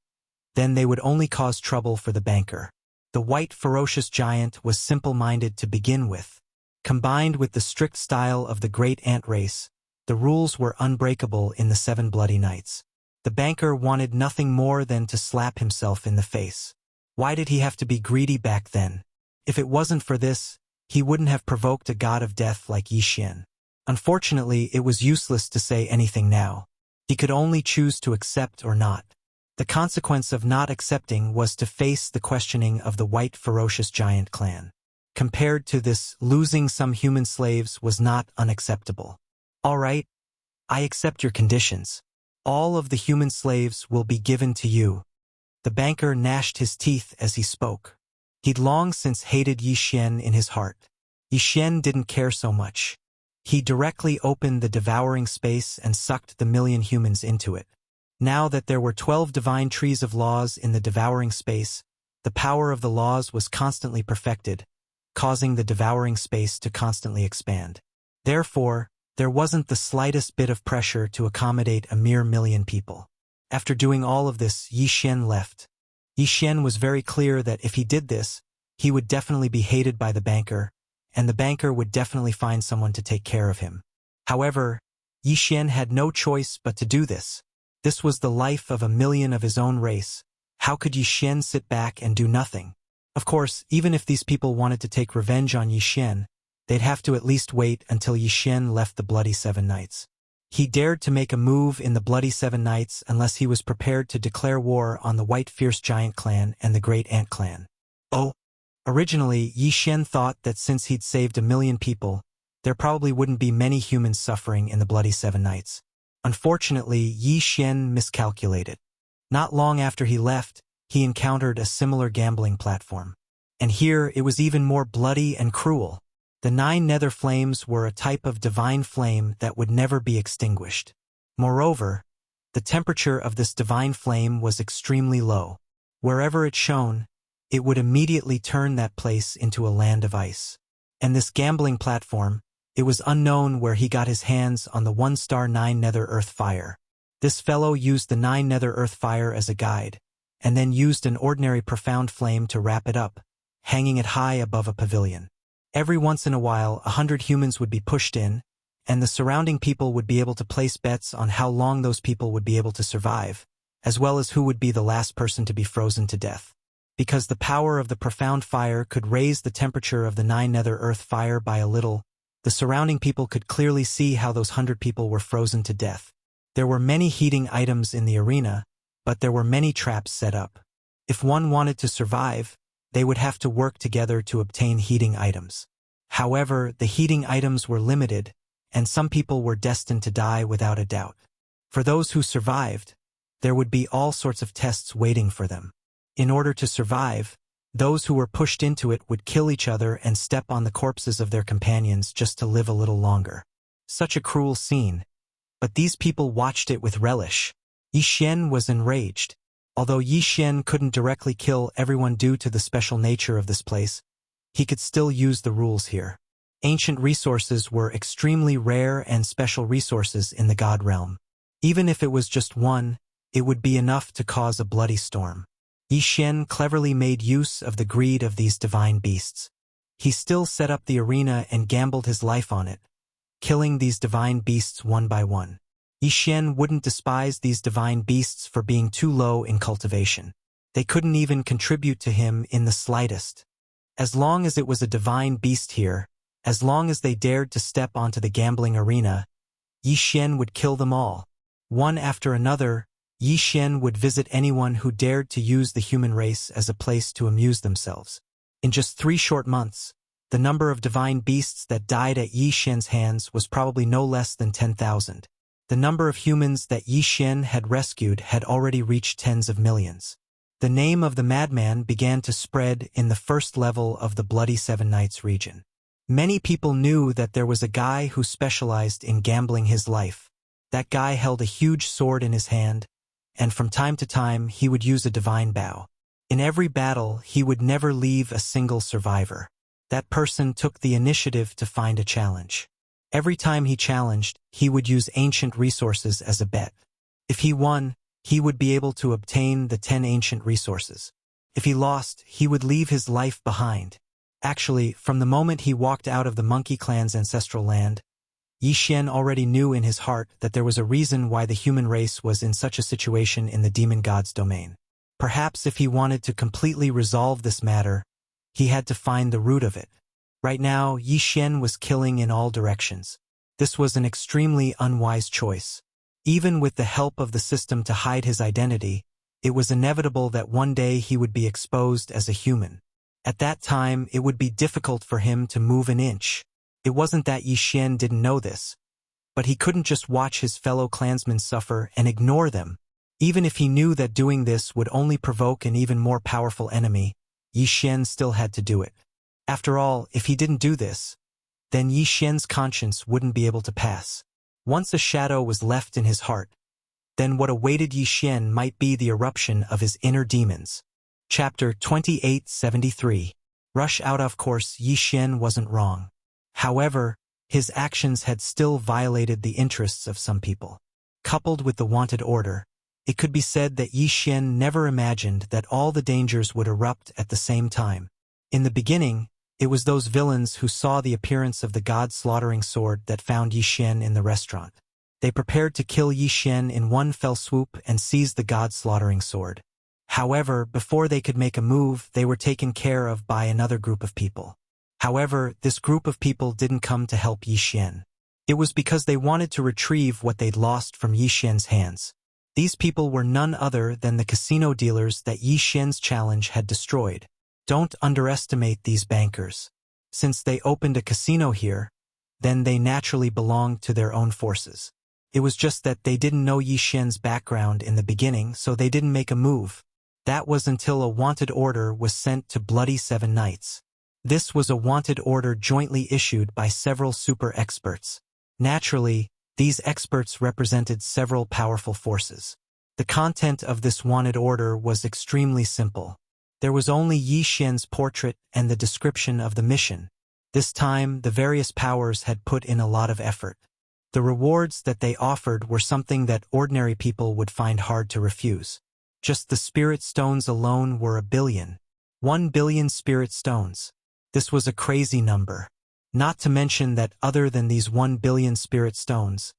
then they would only cause trouble for the banker. The white ferocious giant was simple-minded to begin with. Combined with the strict style of the great ant race, the rules were unbreakable in the 7 bloody nights. The banker wanted nothing more than to slap himself in the face. Why did he have to be greedy back then? If it wasn't for this, he wouldn't have provoked a god of death like Yi Xian. Unfortunately, it was useless to say anything now. He could only choose to accept or not. The consequence of not accepting was to face the questioning of the white ferocious giant clan. Compared to this, losing some human slaves was not unacceptable. "All right, I accept your conditions. All of the human slaves will be given to you." The banker gnashed his teeth as he spoke. He'd long since hated Yi Xian in his heart. Yi Xian didn't care so much. He directly opened the devouring space and sucked the million humans into it. Now that there were 12 divine trees of laws in the devouring space, the power of the laws was constantly perfected, causing the devouring space to constantly expand. Therefore, there wasn't the slightest bit of pressure to accommodate a mere million people. After doing all of this, Yi Xian left. Yi Xian was very clear that if he did this, he would definitely be hated by the banker, and the banker would definitely find someone to take care of him. However, Yi Xian had no choice but to do this. This was the life of a million of his own race. How could Yi Xian sit back and do nothing? Of course, even if these people wanted to take revenge on Yi Xian, they'd have to at least wait until Yi Xian left the bloody 7 nights. He dared to make a move in the Bloody Seven Nights unless he was prepared to declare war on the White Fierce Giant clan and the Great Ant clan. Oh, originally, Yi Xian thought that since he'd saved 1,000,000 people, there probably wouldn't be many humans suffering in the Bloody Seven Nights. Unfortunately, Yi Xian miscalculated. Not long after he left, he encountered a similar gambling platform. And here it was even more bloody and cruel. The 9 nether flames were a type of divine flame that would never be extinguished. Moreover, the temperature of this divine flame was extremely low. Wherever it shone, it would immediately turn that place into a land of ice. And this gambling platform, it was unknown where he got his hands on the 1-star 9 nether earth fire. This fellow used the 9 nether earth fire as a guide, and then used an ordinary profound flame to wrap it up, hanging it high above a pavilion. Every once in a while, 100 humans would be pushed in, and the surrounding people would be able to place bets on how long those people would be able to survive, as well as who would be the last person to be frozen to death. Because the power of the profound fire could raise the temperature of the 9 nether earth fire by a little, the surrounding people could clearly see how those 100 people were frozen to death. There were many heating items in the arena, but there were many traps set up. If one wanted to survive, they would have to work together to obtain heating items. However, the heating items were limited, and some people were destined to die without a doubt. For those who survived, there would be all sorts of tests waiting for them. In order to survive, those who were pushed into it would kill each other and step on the corpses of their companions just to live a little longer. Such a cruel scene. But these people watched it with relish. Yi Xian was enraged. Although Yi Xian couldn't directly kill everyone due to the special nature of this place, he could still use the rules here. Ancient resources were extremely rare and special resources in the God realm. Even if it was just one, it would be enough to cause a bloody storm. Yi Xian cleverly made use of the greed of these divine beasts. He still set up the arena and gambled his life on it, killing these divine beasts one by one. Yi Xian wouldn't despise these divine beasts for being too low in cultivation. They couldn't even contribute to him in the slightest. As long as it was a divine beast here, as long as they dared to step onto the gambling arena, Yi Xian would kill them all. One after another, Yi Xian would visit anyone who dared to use the human race as a place to amuse themselves. In just 3 short months, the number of divine beasts that died at Yi Xian's hands was probably no less than 10,000. The number of humans that Yi Xian had rescued had already reached tens of millions. The name of the madman began to spread in the first level of the Bloody Seven Nights region. Many people knew that there was a guy who specialized in gambling his life. That guy held a huge sword in his hand, and from time to time he would use a divine bow. In every battle, he would never leave a single survivor. That person took the initiative to find a challenge. Every time he challenged, he would use ancient resources as a bet. If he won, he would be able to obtain the 10 ancient resources. If he lost, he would leave his life behind. Actually, from the moment he walked out of the Monkey Clan's ancestral land, Yi Xian already knew in his heart that there was a reason why the human race was in such a situation in the demon god's domain. Perhaps if he wanted to completely resolve this matter, he had to find the root of it. Right now, Yi Xian was killing in all directions. This was an extremely unwise choice. Even with the help of the system to hide his identity, it was inevitable that one day he would be exposed as a human. At that time, it would be difficult for him to move an inch. It wasn't that Yi Xian didn't know this, but he couldn't just watch his fellow clansmen suffer and ignore them. Even if he knew that doing this would only provoke an even more powerful enemy, Yi Xian still had to do it. After all, if he didn't do this, then Yi Xian's conscience wouldn't be able to pass. Once a shadow was left in his heart, then what awaited Yi Xian might be the eruption of his inner demons. Chapter 2873. Rush out. Of course, Yi Xian wasn't wrong. However, his actions had still violated the interests of some people. Coupled with the wanted order, it could be said that Yi Xian never imagined that all the dangers would erupt at the same time. In the beginning, it was those villains who saw the appearance of the god-slaughtering sword that found Yi Xian in the restaurant. They prepared to kill Yi Xian in one fell swoop and seize the god-slaughtering sword. However, before they could make a move, they were taken care of by another group of people. However, this group of people didn't come to help Yi Xian. It was because they wanted to retrieve what they'd lost from Yi Xian's hands. These people were none other than the casino dealers that Yi Xian's challenge had destroyed. Don't underestimate these bankers. Since they opened a casino here, then they naturally belonged to their own forces. It was just that they didn't know Yi Xian's background in the beginning, so they didn't make a move. That was until a wanted order was sent to Bloody Seven Knights. This was a wanted order jointly issued by several super experts. Naturally, these experts represented several powerful forces. The content of this wanted order was extremely simple. There was only Yi Xian's portrait and the description of the mission. This time, the various powers had put in a lot of effort. The rewards that they offered were something that ordinary people would find hard to refuse. Just the spirit stones alone were 1 billion. 1 billion spirit stones. This was a crazy number. Not to mention that other than these 1 billion spirit stones,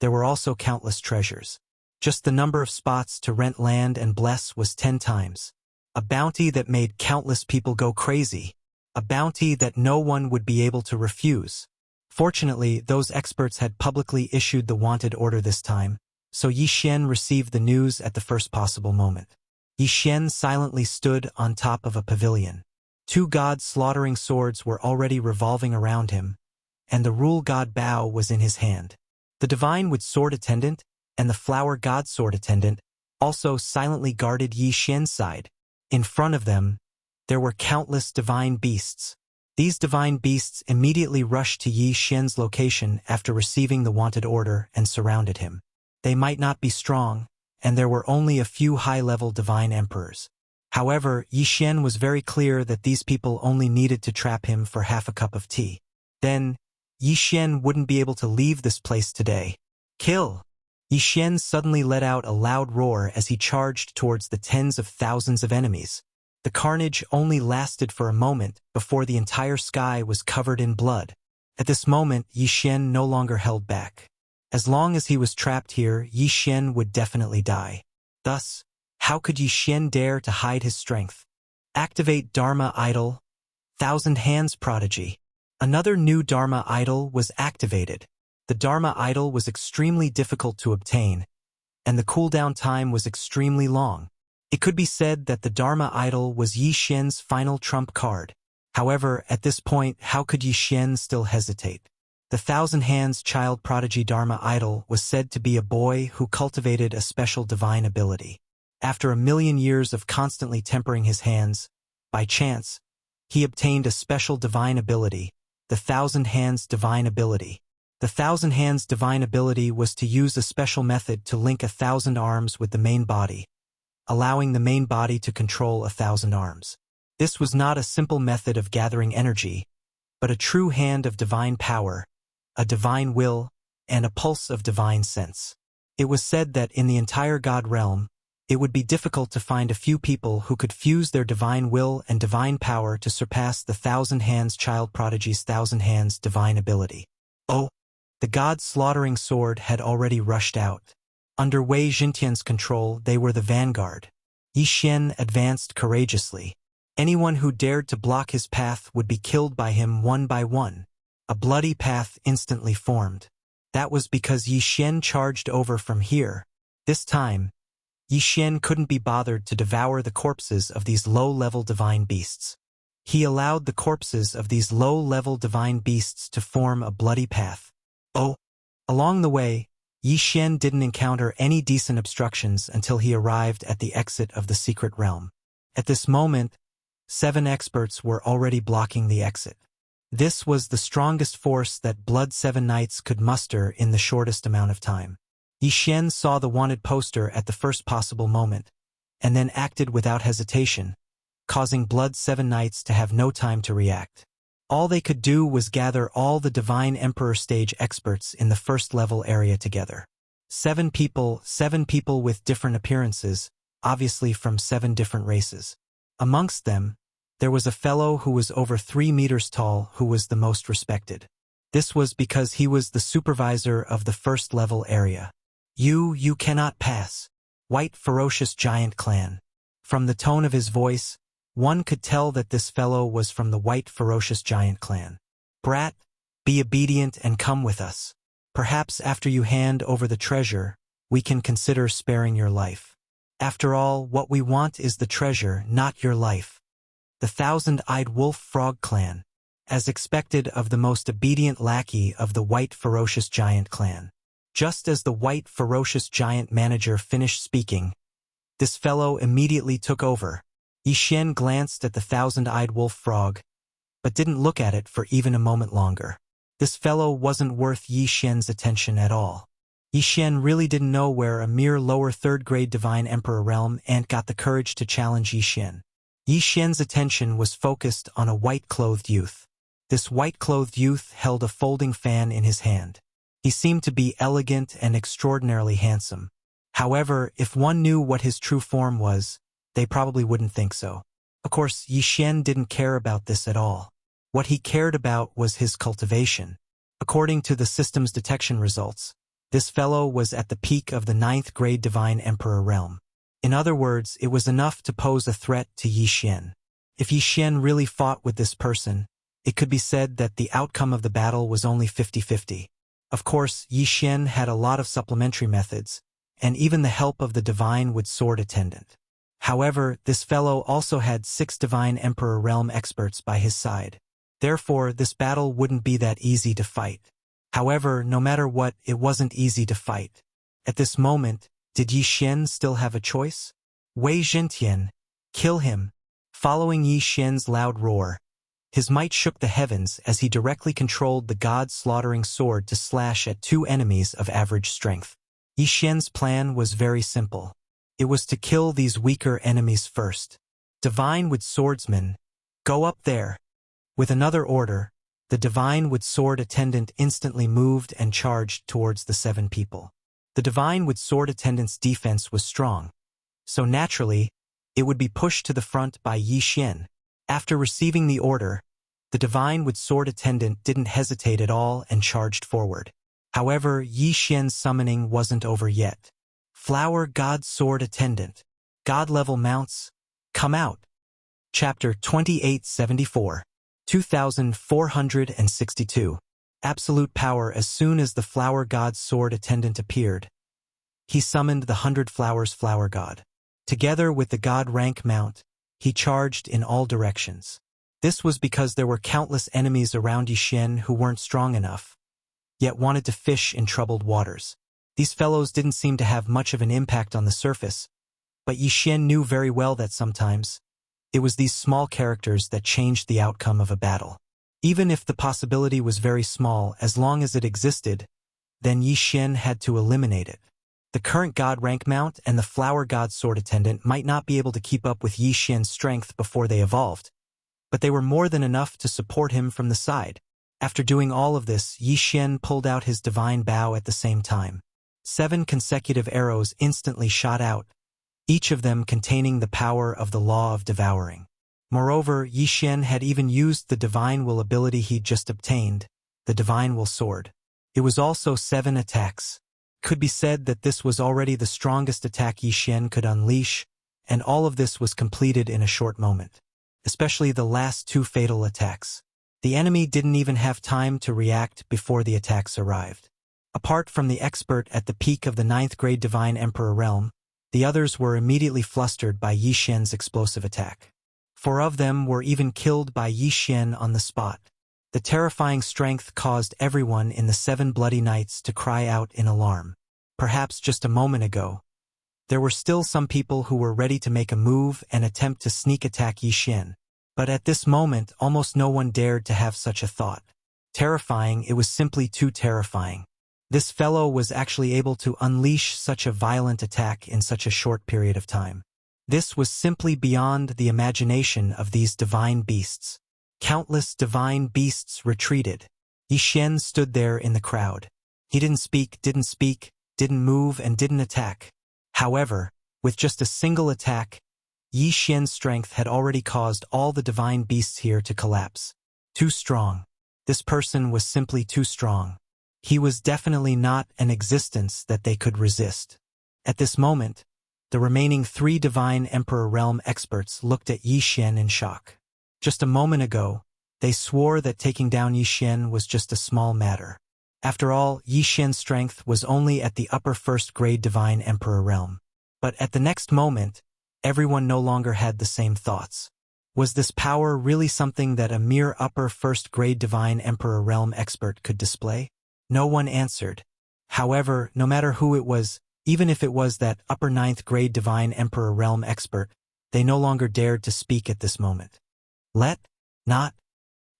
there were also countless treasures. Just the number of spots to rent land and bless was 10 times. A bounty that made countless people go crazy. A bounty that no one would be able to refuse. Fortunately, those experts had publicly issued the wanted order this time, so Yi Xian received the news at the first possible moment. Yi Xian silently stood on top of a pavilion. 2 god-slaughtering swords were already revolving around him, and the Rule God Bow was in his hand. The Divine Wood Sword Attendant and the Flower God Sword Attendant also silently guarded Yi Xian's side. In front of them, there were countless divine beasts. These divine beasts immediately rushed to Yi Xian's location after receiving the wanted order and surrounded him. They might not be strong, and there were only a few high-level divine emperors. However, Yi Xian was very clear that these people only needed to trap him for half a cup of tea. Then, Yi Xian wouldn't be able to leave this place today. Kill! Yi Xian suddenly let out a loud roar as he charged towards the tens of thousands of enemies. The carnage only lasted for a moment before the entire sky was covered in blood. At this moment, Yi Xian no longer held back. As long as he was trapped here, Yi Xian would definitely die. Thus, how could Yi Xian dare to hide his strength? Activate Dharma Idol, Thousand Hands Prodigy. Another new Dharma Idol was activated. The Dharma Idol was extremely difficult to obtain, and the cooldown time was extremely long. It could be said that the Dharma Idol was Yi Xian's final trump card. However, at this point, how could Yi Xian still hesitate? The Thousand Hands Child Prodigy Dharma Idol was said to be a boy who cultivated a special divine ability. After 1,000,000 years of constantly tempering his hands, by chance, he obtained a special divine ability, the Thousand Hands Divine Ability. The Thousand Hands Divine Ability was to use a special method to link 1,000 arms with the main body, allowing the main body to control 1,000 arms. This was not a simple method of gathering energy, but a true hand of divine power, a divine will, and a pulse of divine sense. It was said that in the entire God realm, it would be difficult to find a few people who could fuse their divine will and divine power to surpass the Thousand Hands Child Prodigy's Thousand Hands Divine Ability. Oh! The god-slaughtering sword had already rushed out. Under Wei Xintian's control, they were the vanguard. Yi Xian advanced courageously. Anyone who dared to block his path would be killed by him one by one. A bloody path instantly formed. That was because Yi Xian charged over from here. This time, Yi Xian couldn't be bothered to devour the corpses of these low-level divine beasts. He allowed the corpses of these low-level divine beasts to form a bloody path. Oh! Along the way, Yi Xian didn't encounter any decent obstructions until he arrived at the exit of the secret realm. At this moment, 7 experts were already blocking the exit. This was the strongest force that Blood Seven Knights could muster in the shortest amount of time. Yi Xian saw the wanted poster at the first possible moment, and then acted without hesitation, causing Blood Seven Knights to have no time to react. All they could do was gather all the Divine Emperor stage experts in the first-level area together. 7 people with different appearances, obviously from 7 different races. Amongst them, there was a fellow who was over 3 meters tall who was the most respected. This was because he was the supervisor of the first-level area. You cannot pass. White Ferocious Giant Clan. From the tone of his voice, one could tell that this fellow was from the White Ferocious Giant Clan. Brat, be obedient and come with us. Perhaps after you hand over the treasure, we can consider sparing your life. After all, what we want is the treasure, not your life. The Thousand-Eyed Wolf Frog Clan, as expected of the most obedient lackey of the White Ferocious Giant clan. Just as the White Ferocious Giant manager finished speaking, this fellow immediately took over. Yi Xian glanced at the Thousand-Eyed Wolf Frog, but didn't look at it for even a moment longer. This fellow wasn't worth Yi Xian's attention at all. Yi Xian really didn't know where a mere lower third-grade Divine Emperor realm ant got the courage to challenge Yi Xian. Yi Xian's attention was focused on a white-clothed youth. This white-clothed youth held a folding fan in his hand. He seemed to be elegant and extraordinarily handsome. However, if one knew what his true form was, they probably wouldn't think so. Of course, Yi Xian didn't care about this at all. What he cared about was his cultivation. According to the system's detection results, this fellow was at the peak of the 9th grade Divine Emperor realm. In other words, it was enough to pose a threat to Yi Xian. If Yi Xian really fought with this person, it could be said that the outcome of the battle was only 50-50. Of course, Yi Xian had a lot of supplementary methods, and even the help of the Divine Wood Sword attendant. However, this fellow also had 6 Divine Emperor realm experts by his side. Therefore, this battle wouldn't be that easy to fight. However, no matter what, it wasn't easy to fight. At this moment, did Yi Xian still have a choice? Wei Zhentian, kill him. Following Yi Xian's loud roar, his might shook the heavens as he directly controlled the god-slaughtering sword to slash at 2 enemies of average strength. Yi Xian's plan was very simple. It was to kill these weaker enemies first. Divine Wood Swordsman, go up there. With another order, the Divine Wood Sword attendant instantly moved and charged towards the 7 people. The Divine Wood Sword attendant's defense was strong, so naturally, it would be pushed to the front by Yi Xian. After receiving the order, the Divine Wood Sword attendant didn't hesitate at all and charged forward. However, Yi Xian's summoning wasn't over yet. Flower God Sword Attendant, God-level mounts, come out. Chapter 2874, 2462. Absolute power. As soon as the Flower God Sword Attendant appeared, he summoned the 100 Flowers Flower God. Together with the God rank mount, he charged in all directions. This was because there were countless enemies around Yi Xian who weren't strong enough, yet wanted to fish in troubled waters. These fellows didn't seem to have much of an impact on the surface, but Yi Xian knew very well that sometimes it was these small characters that changed the outcome of a battle. Even if the possibility was very small, as long as it existed, then Yi Xian had to eliminate it. The current God rank mount and the Flower God Sword Attendant might not be able to keep up with Yi Xian's strength before they evolved, but they were more than enough to support him from the side. After doing all of this, Yi Xian pulled out his divine bow at the same time. 7 consecutive arrows instantly shot out, each of them containing the power of the law of devouring. Moreover, Yi Xian had even used the Divine Will ability he'd just obtained, the Divine Will Sword. It was also 7 attacks. Could be said that this was already the strongest attack Yi Xian could unleash, and all of this was completed in a short moment. Especially the last 2 fatal attacks. The enemy didn't even have time to react before the attacks arrived. Apart from the expert at the peak of the 9th grade Divine Emperor realm, the others were immediately flustered by Yi Xian's explosive attack. 4 of them were even killed by Yi Xian on the spot. The terrifying strength caused everyone in the 7 bloody knights to cry out in alarm. Perhaps just a moment ago, there were still some people who were ready to make a move and attempt to sneak attack Yi Xian. But at this moment, almost no one dared to have such a thought. Terrifying, it was simply too terrifying. This fellow was actually able to unleash such a violent attack in such a short period of time. This was simply beyond the imagination of these divine beasts. Countless divine beasts retreated. Yi Xian stood there in the crowd. He didn't speak, didn't move, and didn't attack. However, with just a single attack, Yi Xian's strength had already caused all the divine beasts here to collapse. Too strong. This person was simply too strong. He was definitely not an existence that they could resist. At this moment, the remaining 3 Divine Emperor Realm experts looked at Yi Xian in shock. Just a moment ago, they swore that taking down Yi Xian was just a small matter. After all, Yi Xian's strength was only at the upper first-grade Divine Emperor realm. But at the next moment, everyone no longer had the same thoughts. Was this power really something that a mere upper first-grade Divine Emperor realm expert could display? No one answered. However, no matter who it was, even if it was that upper ninth-grade Divine Emperor realm expert, they no longer dared to speak at this moment. Not.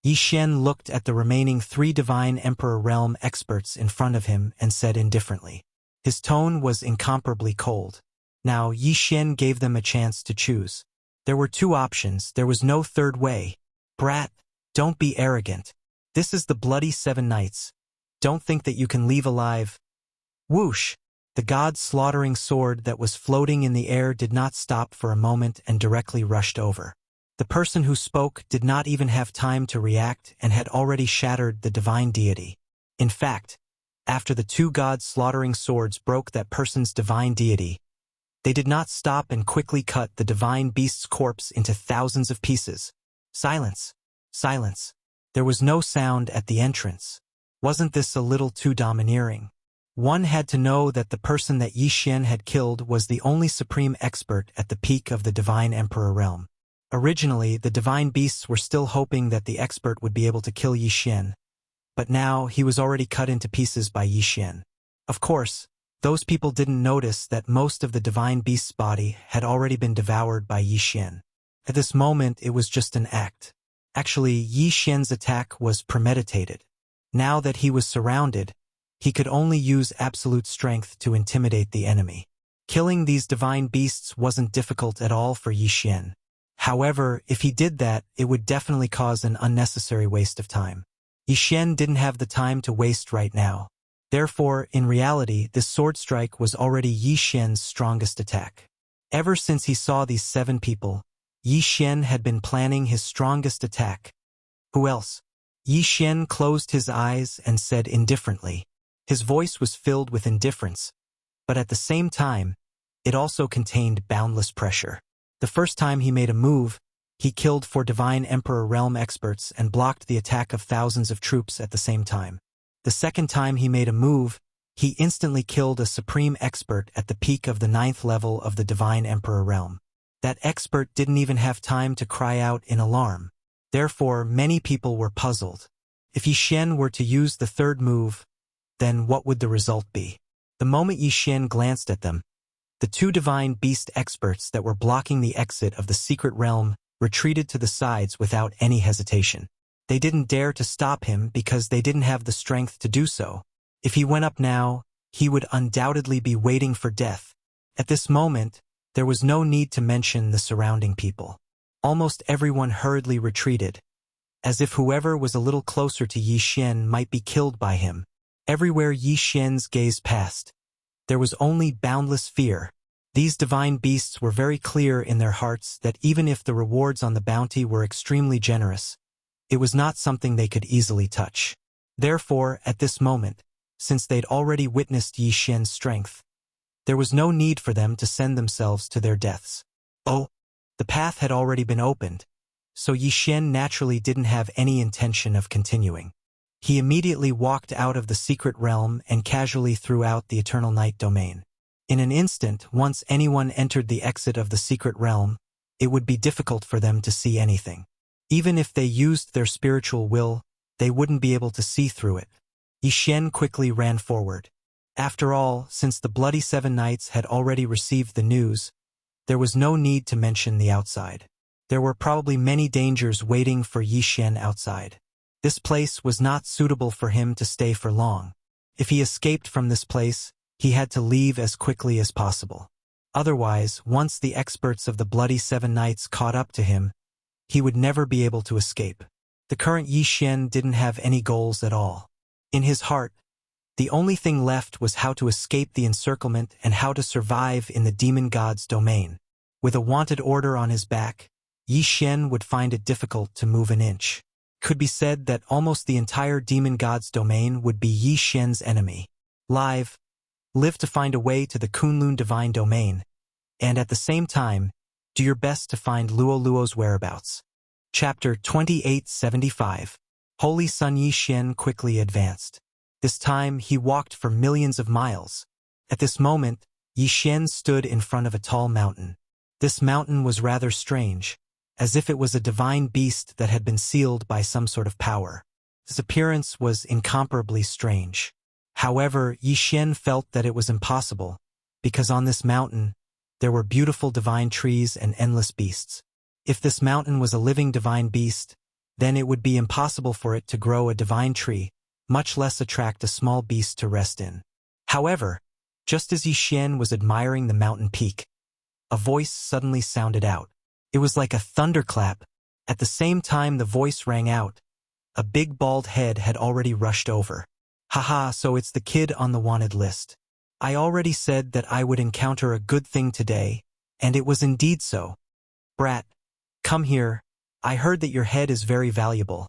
Yi Xian looked at the remaining 3 Divine Emperor realm experts in front of him and said indifferently. His tone was incomparably cold. Now Yi Xian gave them a chance to choose. There were 2 options, there was no third way. Brat, don't be arrogant. This is the bloody 7 nights. Don't think that you can leave alive. Whoosh! The god's slaughtering sword that was floating in the air did not stop for a moment and directly rushed over. The person who spoke did not even have time to react and had already shattered the divine deity. In fact, after the 2 gods' slaughtering swords broke that person's divine deity, they did not stop and quickly cut the divine beast's corpse into thousands of pieces. Silence. Silence. There was no sound at the entrance. Wasn't this a little too domineering? One had to know that the person that Yi Xian had killed was the only supreme expert at the peak of the Divine Emperor realm. Originally, the divine beasts were still hoping that the expert would be able to kill Yi Xian, but now he was already cut into pieces by Yi Xian. Of course, those people didn't notice that most of the divine beast's body had already been devoured by Yi Xian. At this moment, it was just an act. Actually, Yi Xian's attack was premeditated. Now that he was surrounded, he could only use absolute strength to intimidate the enemy. Killing these divine beasts wasn't difficult at all for Yi Xian. However, if he did that, it would definitely cause an unnecessary waste of time. Yi Xian didn't have the time to waste right now. Therefore, in reality, this sword strike was already Yi Xian's strongest attack. Ever since he saw these 7 people, Yi Xian had been planning his strongest attack. Who else? Yi Xian closed his eyes and said indifferently. His voice was filled with indifference, but at the same time, it also contained boundless pressure. The first time he made a move, he killed 4 Divine Emperor realm experts and blocked the attack of thousands of troops at the same time. The second time he made a move, he instantly killed a supreme expert at the peak of the 9th level of the Divine Emperor realm. That expert didn't even have time to cry out in alarm. Therefore, many people were puzzled. If Yi Xian were to use the third move, then what would the result be? The moment Yi Xian glanced at them, the 2 divine beast experts that were blocking the exit of the secret realm retreated to the sides without any hesitation. They didn't dare to stop him because they didn't have the strength to do so. If he went up now, he would undoubtedly be waiting for death. At this moment, there was no need to mention the surrounding people. Almost everyone hurriedly retreated, as if whoever was a little closer to Yi Xian might be killed by him. Everywhere Yi Xian's gaze passed, there was only boundless fear. These divine beasts were very clear in their hearts that even if the rewards on the bounty were extremely generous, it was not something they could easily touch. Therefore, at this moment, since they'd already witnessed Yi Xian's strength, there was no need for them to send themselves to their deaths. Oh, the path had already been opened, so Yi Xian naturally didn't have any intention of continuing. He immediately walked out of the secret realm and casually threw out the Eternal Night domain. In an instant, once anyone entered the exit of the secret realm, it would be difficult for them to see anything. Even if they used their spiritual will, they wouldn't be able to see through it. Yi Xian quickly ran forward. After all, since the bloody 7 Nights had already received the news, there was no need to mention the outside. There were probably many dangers waiting for Yi Xian outside. This place was not suitable for him to stay for long. If he escaped from this place, he had to leave as quickly as possible. Otherwise, once the experts of the bloody 7 Nights caught up to him, he would never be able to escape. The current Yi Xian didn't have any goals at all. In his heart, the only thing left was how to escape the encirclement and how to survive in the demon god's domain. With a wanted order on his back, Yi Xian would find it difficult to move an inch. Could be said that almost the entire demon god's domain would be Yi Xian's enemy. Live to find a way to the Kunlun divine domain, and at the same time, do your best to find Luo Luo's whereabouts. Chapter 2875. Holy Sun Yi Xian quickly advanced. This time, he walked for millions of miles. At this moment, Yi Xian stood in front of a tall mountain. This mountain was rather strange, as if it was a divine beast that had been sealed by some sort of power. His appearance was incomparably strange. However, Yi Xian felt that it was impossible, because on this mountain, there were beautiful divine trees and endless beasts. If this mountain was a living divine beast, then it would be impossible for it to grow a divine tree, much less attract a small beast to rest in. However, just as Yi Xian was admiring the mountain peak, a voice suddenly sounded out. It was like a thunderclap. At the same time the voice rang out, a big bald head had already rushed over. Haha, so it's the kid on the wanted list. I already said that I would encounter a good thing today, and it was indeed so. Brat, come here. I heard that your head is very valuable.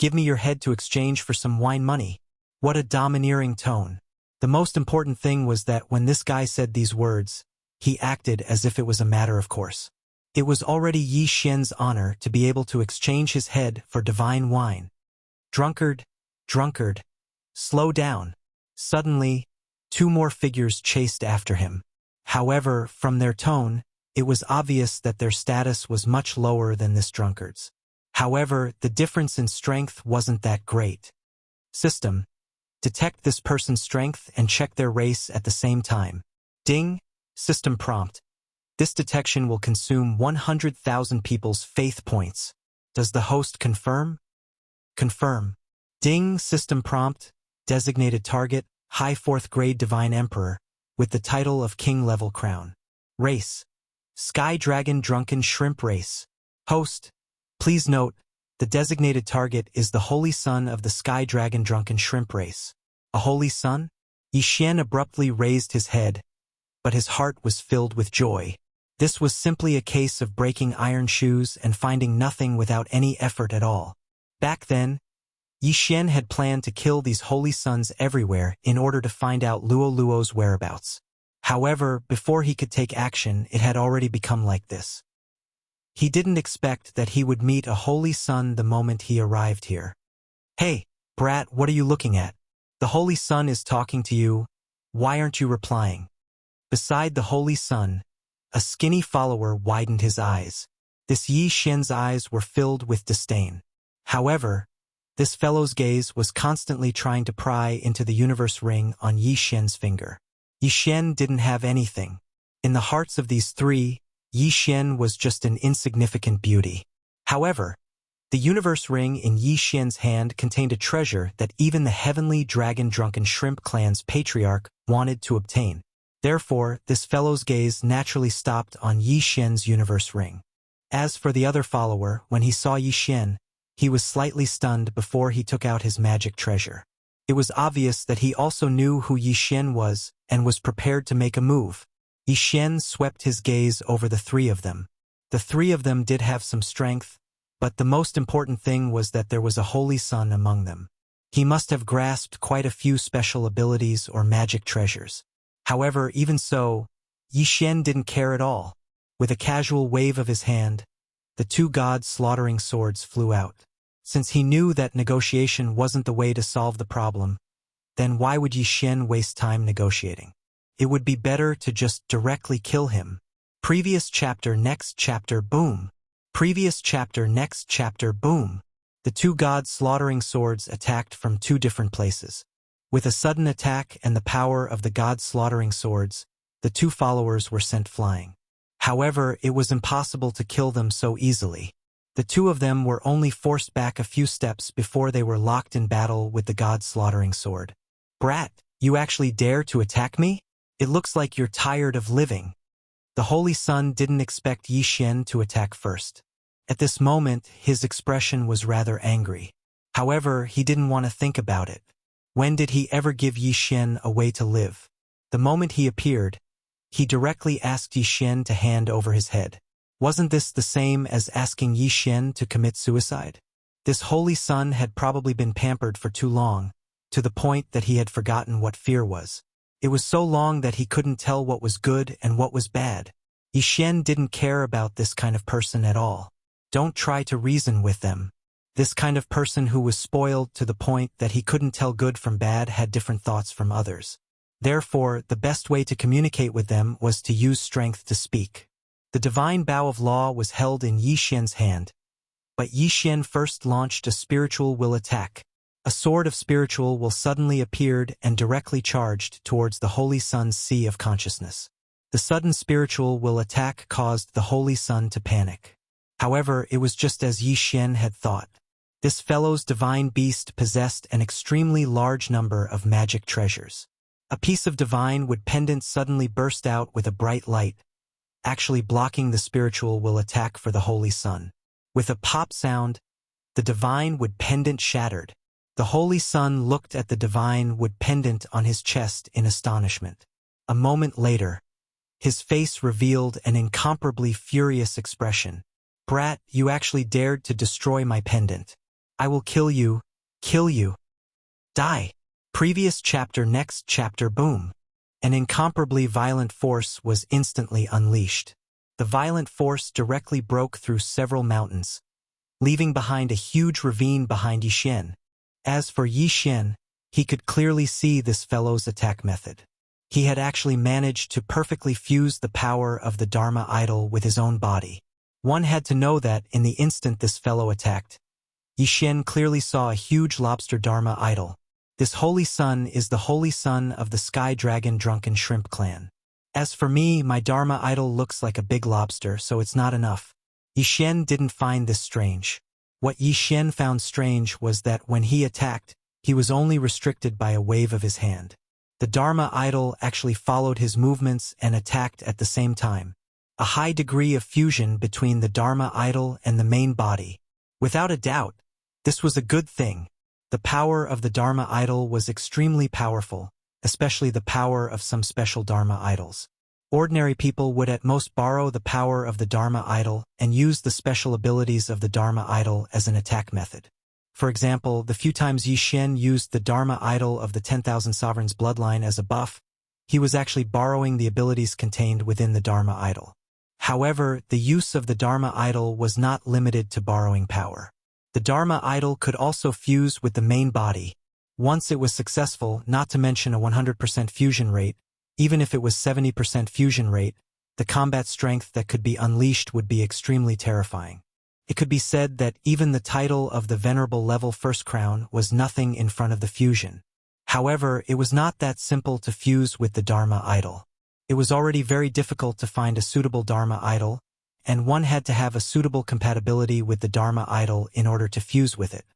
Give me your head to exchange for some wine money. What a domineering tone. The most important thing was that when this guy said these words, he acted as if it was a matter of course. It was already Yi Xian's honor to be able to exchange his head for divine wine. Drunkard, drunkard, slow down. Suddenly, two more figures chased after him. However, from their tone, it was obvious that their status was much lower than this drunkard's. However, the difference in strength wasn't that great. System. Detect this person's strength and check their race at the same time. Ding. System prompt. This detection will consume 100,000 people's faith points. Does the host confirm? Confirm. Ding. System prompt. Designated target, high 4th grade divine emperor, with the title of king level crown. Race. Sky Dragon Drunken Shrimp Race. Host. Please note, the designated target is the holy son of the Sky Dragon Drunken Shrimp Race. A holy son? Yi Xian abruptly raised his head, but his heart was filled with joy. This was simply a case of breaking iron shoes and finding nothing without any effort at all. Back then, Yi Xian had planned to kill these holy sons everywhere in order to find out Luo Luo's whereabouts. However, before he could take action, it had already become like this. He didn't expect that he would meet a holy son the moment he arrived here. Hey, brat, what are you looking at? The holy son is talking to you. Why aren't you replying? Beside the holy son, a skinny follower widened his eyes. This Yi Xian's eyes were filled with disdain. However, this fellow's gaze was constantly trying to pry into the universe ring on Yi Xian's finger. Yi Xian didn't have anything. In the hearts of these three, Yi Xian was just an insignificant beauty. However, the universe ring in Yi Xian's hand contained a treasure that even the heavenly dragon drunken shrimp clan's patriarch wanted to obtain. Therefore, this fellow's gaze naturally stopped on Yi Xian's universe ring. As for the other follower, when he saw Yi Xian, he was slightly stunned before he took out his magic treasure. It was obvious that he also knew who Yi Xian was and was prepared to make a move. Yi Xian swept his gaze over the three of them. The three of them did have some strength, but the most important thing was that there was a holy son among them. He must have grasped quite a few special abilities or magic treasures. However, even so, Yi Xian didn't care at all. With a casual wave of his hand, the two god-slaughtering swords flew out. Since he knew that negotiation wasn't the way to solve the problem, then why would Yi Xian waste time negotiating? It would be better to just directly kill him. Previous chapter, next chapter, boom. Previous chapter, next chapter, boom. The two god-slaughtering swords attacked from two different places. With a sudden attack and the power of the god-slaughtering swords, the two followers were sent flying. However, it was impossible to kill them so easily. The two of them were only forced back a few steps before they were locked in battle with the god-slaughtering sword. Brat, you actually dare to attack me? It looks like you're tired of living. The Holy Sun didn't expect Yi Xian to attack first. At this moment, his expression was rather angry. However, he didn't want to think about it. When did he ever give Yi Xian a way to live? The moment he appeared, he directly asked Yi Xian to hand over his head. Wasn't this the same as asking Yi Xian to commit suicide? This Holy Sun had probably been pampered for too long, to the point that he had forgotten what fear was. It was so long that he couldn't tell what was good and what was bad. Yi Xian didn't care about this kind of person at all. Don't try to reason with them. This kind of person who was spoiled to the point that he couldn't tell good from bad had different thoughts from others. Therefore, the best way to communicate with them was to use strength to speak. The divine bow of law was held in Yi Xian's hand, but Yi Xian first launched a spiritual will attack. A sword of spiritual will suddenly appeared and directly charged towards the Holy Sun's sea of consciousness. The sudden spiritual will attack caused the Holy Sun to panic. However, it was just as Yi Xian had thought. This fellow's divine beast possessed an extremely large number of magic treasures. A piece of divine wood pendant suddenly burst out with a bright light, actually blocking the spiritual will attack for the Holy Sun. With a pop sound, the divine wood pendant shattered. The Holy Sun looked at the divine wood pendant on his chest in astonishment. A moment later, his face revealed an incomparably furious expression. "Brat, you actually dared to destroy my pendant. I will kill you, die." Previous chapter, next chapter, boom. An incomparably violent force was instantly unleashed. The violent force directly broke through several mountains, leaving behind a huge ravine behind Yi Xian. As for Yi Xian, he could clearly see this fellow's attack method. He had actually managed to perfectly fuse the power of the Dharma idol with his own body. One had to know that in the instant this fellow attacked, Yi Xian clearly saw a huge lobster Dharma idol. This Holy Sun is the Holy Sun of the Sky Dragon Drunken Shrimp clan. As for me, my Dharma idol looks like a big lobster, so it's not enough. Yi Xian didn't find this strange. What Yi Xian found strange was that when he attacked, he was only restricted by a wave of his hand. The Dharma idol actually followed his movements and attacked at the same time. A high degree of fusion between the Dharma idol and the main body. Without a doubt, this was a good thing. The power of the Dharma idol was extremely powerful, especially the power of some special Dharma idols. Ordinary people would at most borrow the power of the Dharma idol and use the special abilities of the Dharma idol as an attack method. For example, the few times Yi Xian used the Dharma idol of the 10,000 Sovereigns bloodline as a buff, he was actually borrowing the abilities contained within the Dharma idol. However, the use of the Dharma idol was not limited to borrowing power. The Dharma idol could also fuse with the main body. Once it was successful, not to mention a 100% fusion rate, even if it was 70% fusion rate, the combat strength that could be unleashed would be extremely terrifying. It could be said that even the title of the Venerable Level First Crown was nothing in front of the fusion. However, it was not that simple to fuse with the Dharma idol. It was already very difficult to find a suitable Dharma idol, and one had to have a suitable compatibility with the Dharma idol in order to fuse with it.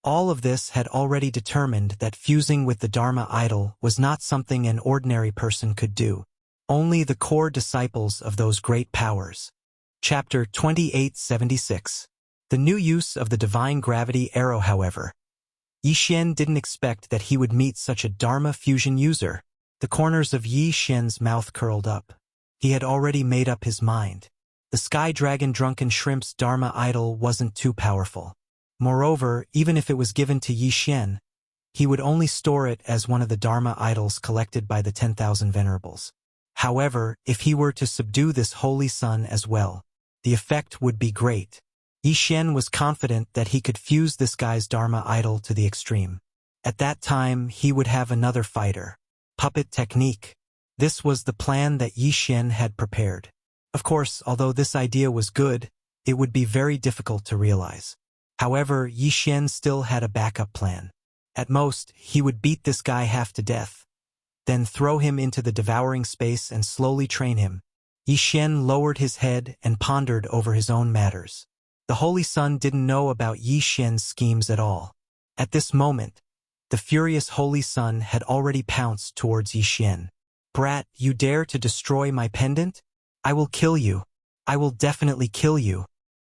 All of this had already determined that fusing with the Dharma idol was not something an ordinary person could do. Only the core disciples of those great powers. Chapter 2876. The new use of the divine gravity arrow. However, Yi Xian didn't expect that he would meet such a Dharma fusion user. The corners of Yi Xian's mouth curled up. He had already made up his mind. The Sky Dragon Drunken Shrimp's Dharma idol wasn't too powerful. Moreover, even if it was given to Yi Xian, he would only store it as one of the Dharma idols collected by the 10,000 venerables. However, if he were to subdue this Holy Sun as well, the effect would be great. Yi Xian was confident that he could fuse this guy's Dharma idol to the extreme. At that time, he would have another fighter. Puppet technique. This was the plan that Yi Xian had prepared. Of course, although this idea was good, it would be very difficult to realize. However, Yi Xian still had a backup plan. At most, he would beat this guy half to death, then throw him into the devouring space and slowly train him. Yi Xian lowered his head and pondered over his own matters. The Holy Sun didn't know about Yi Xian's schemes at all. At this moment, the furious Holy Sun had already pounced towards Yi Xian. "Brat, you dare to destroy my pendant? I will kill you. I will definitely kill you."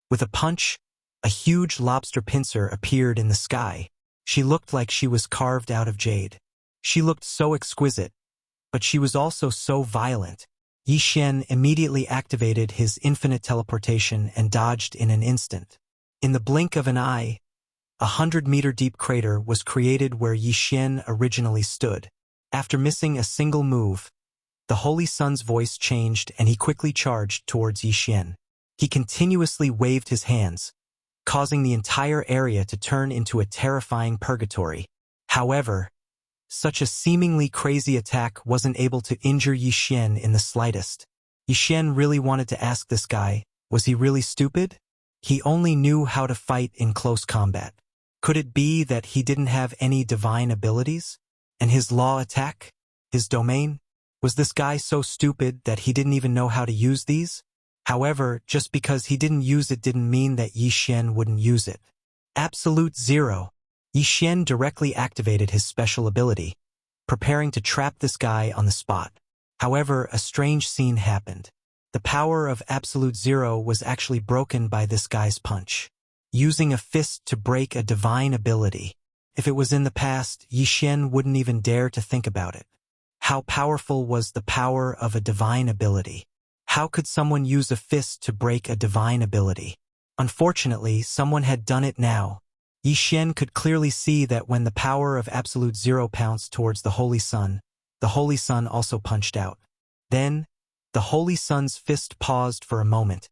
With a punch, a huge lobster pincer appeared in the sky. She looked like she was carved out of jade. She looked so exquisite, but she was also so violent. Yi Xian immediately activated his infinite teleportation and dodged in an instant. In the blink of an eye, 100-meter-deep crater was created where Yi Xian originally stood. After missing a single move, the Holy Sun's voice changed and he quickly charged towards Yi Xian. He continuously waved his hands, causing the entire area to turn into a terrifying purgatory. However, such a seemingly crazy attack wasn't able to injure Yi Xian in the slightest. Yi Xian really wanted to ask this guy, was he really stupid? He only knew how to fight in close combat. Could it be that he didn't have any divine abilities? And his law attack? His domain? Was this guy so stupid that he didn't even know how to use these? However, just because he didn't use it didn't mean that Yi Xian wouldn't use it. Absolute Zero. Yi Xian directly activated his special ability, preparing to trap this guy on the spot. However, a strange scene happened. The power of Absolute Zero was actually broken by this guy's punch. Using a fist to break a divine ability. If it was in the past, Yi Xian wouldn't even dare to think about it. How powerful was the power of a divine ability? How could someone use a fist to break a divine ability? Unfortunately, someone had done it now. Yi Xian could clearly see that when the power of Absolute Zero pounced towards the Holy Sun also punched out. Then, the Holy Sun's fist paused for a moment,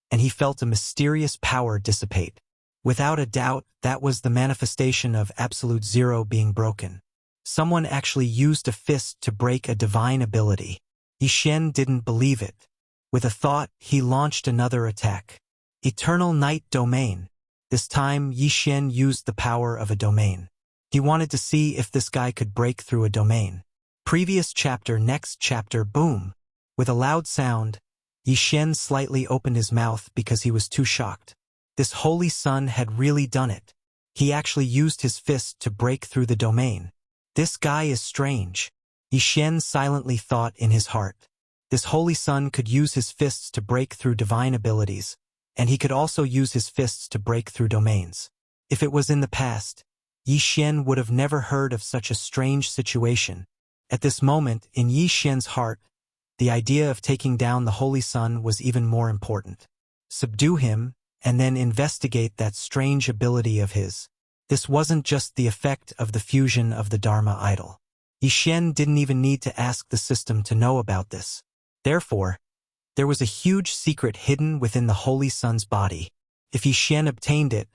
and he felt a mysterious power dissipate. Without a doubt, that was the manifestation of Absolute Zero being broken. Someone actually used a fist to break a divine ability. Yi Xian didn't believe it. With a thought, he launched another attack. Eternal Night Domain. This time, Yi Xian used the power of a domain. He wanted to see if this guy could break through a domain. Previous chapter, next chapter, boom. With a loud sound, Yi Xian slightly opened his mouth because he was too shocked. This Holy Sun had really done it. He actually used his fist to break through the domain. This guy is strange. Yi Xian silently thought in his heart. This Holy Sun could use his fists to break through divine abilities, and he could also use his fists to break through domains. If it was in the past, Yi Xian would have never heard of such a strange situation. At this moment, in Yi Xian's heart, the idea of taking down the Holy Sun was even more important. Subdue him, and then investigate that strange ability of his. This wasn't just the effect of the fusion of the Dharma idol. Yi Xian didn't even need to ask the system to know about this. Therefore, there was a huge secret hidden within the Holy Sun's body. If Yi Xian obtained it,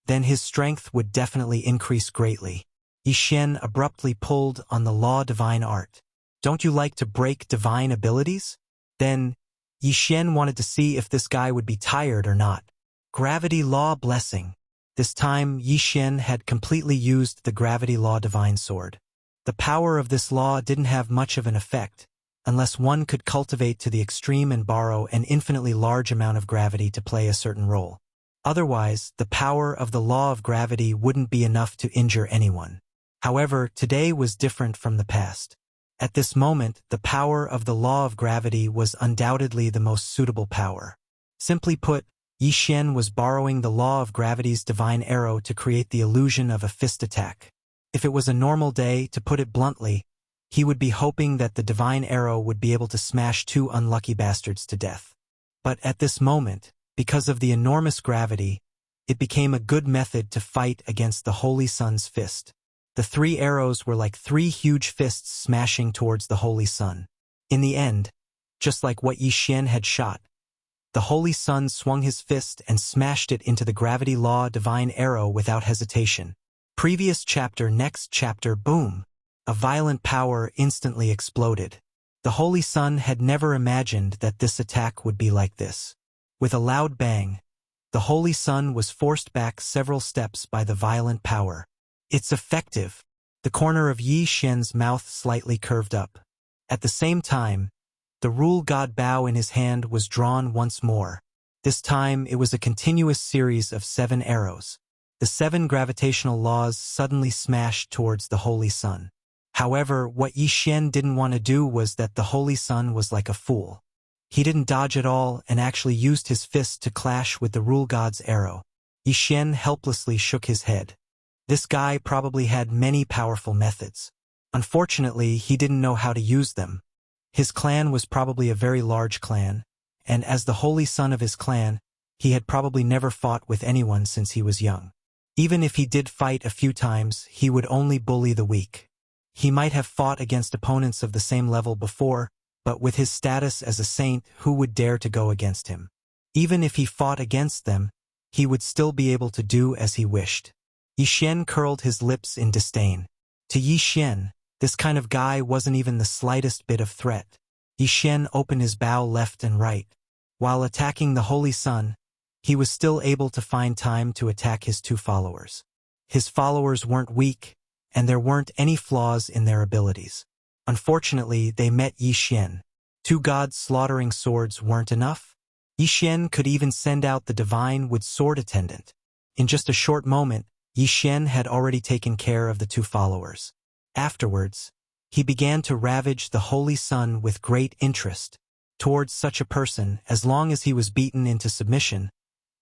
then his strength would definitely increase greatly. Yi Xian abruptly pulled on the law divine art. Don't you like to break divine abilities? Then, Yi Xian wanted to see if this guy would be tired or not. Gravity Law Blessing. This time, Yi Xian had completely used the Gravity Law Divine Sword. The power of this law didn't have much of an effect, unless one could cultivate to the extreme and borrow an infinitely large amount of gravity to play a certain role. Otherwise, the power of the law of gravity wouldn't be enough to injure anyone. However, today was different from the past. At this moment, the power of the law of gravity was undoubtedly the most suitable power. Simply put, Yi Xian was borrowing the law of gravity's divine arrow to create the illusion of a fist attack. If it was a normal day, to put it bluntly, he would be hoping that the divine arrow would be able to smash two unlucky bastards to death. But at this moment, because of the enormous gravity, it became a good method to fight against the Holy Sun's fist. The three arrows were like three huge fists smashing towards the Holy Sun. In the end, just like what Yi Xian had shot, the Holy Sun swung his fist and smashed it into the gravity law divine arrow without hesitation. Previous chapter, next chapter, boom. A violent power instantly exploded. The Holy Sun had never imagined that this attack would be like this. With a loud bang, the Holy Sun was forced back several steps by the violent power. It's effective. The corner of Yi Xian's mouth slightly curved up. At the same time, the Rule God bow in his hand was drawn once more. This time it was a continuous series of 7 arrows. The 7 gravitational laws suddenly smashed towards the Holy Sun. However, what Yi Xian didn't want to do was that the Holy Sun was like a fool. He didn't dodge at all and actually used his fist to clash with the Rule God's arrow. Yi Xian helplessly shook his head. This guy probably had many powerful methods. Unfortunately, he didn't know how to use them. His clan was probably a very large clan, and as the holy son of his clan, he had probably never fought with anyone since he was young. Even if he did fight a few times, he would only bully the weak. He might have fought against opponents of the same level before, but with his status as a saint, who would dare to go against him? Even if he fought against them, he would still be able to do as he wished. Yi Xian curled his lips in disdain. To Yi Xian, this kind of guy wasn't even the slightest bit of threat. Yi Xian opened his bow left and right. While attacking the Holy Sun, he was still able to find time to attack his two followers. His followers weren't weak, and there weren't any flaws in their abilities. Unfortunately, they met Yi Xian. Two gods slaughtering swords weren't enough. Yi Xian could even send out the divine wood sword attendant. In just a short moment, Yi Xian had already taken care of the two followers. Afterwards, he began to ravage the Holy Sun with great interest. Towards such a person, as long as he was beaten into submission,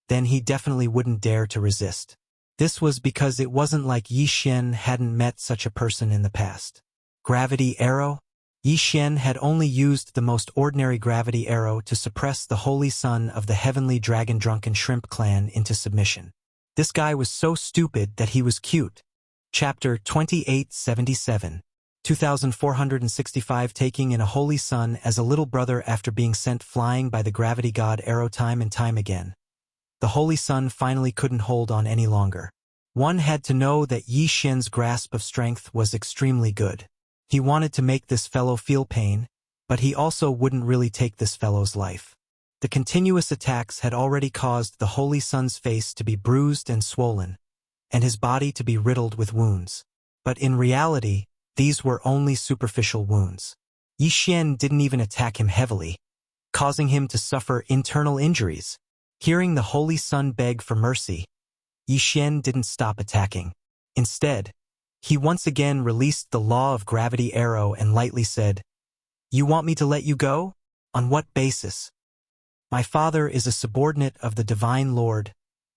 then he definitely wouldn't dare to resist. This was because it wasn't like Yi Xian hadn't met such a person in the past. Gravity arrow? Yi Xian had only used the most ordinary gravity arrow to suppress the Holy Son of the heavenly dragon-drunken shrimp clan into submission. This guy was so stupid that he was cute. Chapter 2877. 2465. Taking in a Holy Sun as a little brother after being sent flying by the gravity god Arrow time and time again. The Holy Sun finally couldn't hold on any longer. One had to know that Yi Xian's grasp of strength was extremely good. He wanted to make this fellow feel pain, but he also wouldn't really take this fellow's life. The continuous attacks had already caused the Holy Sun's face to be bruised and swollen, and his body to be riddled with wounds. But in reality, these were only superficial wounds. Yi Xian didn't even attack him heavily, causing him to suffer internal injuries. Hearing the Holy Sun beg for mercy, Yi Xian didn't stop attacking. Instead, he once again released the law of gravity arrow and lightly said, "You want me to let you go? On what basis? My father is a subordinate of the Divine Lord,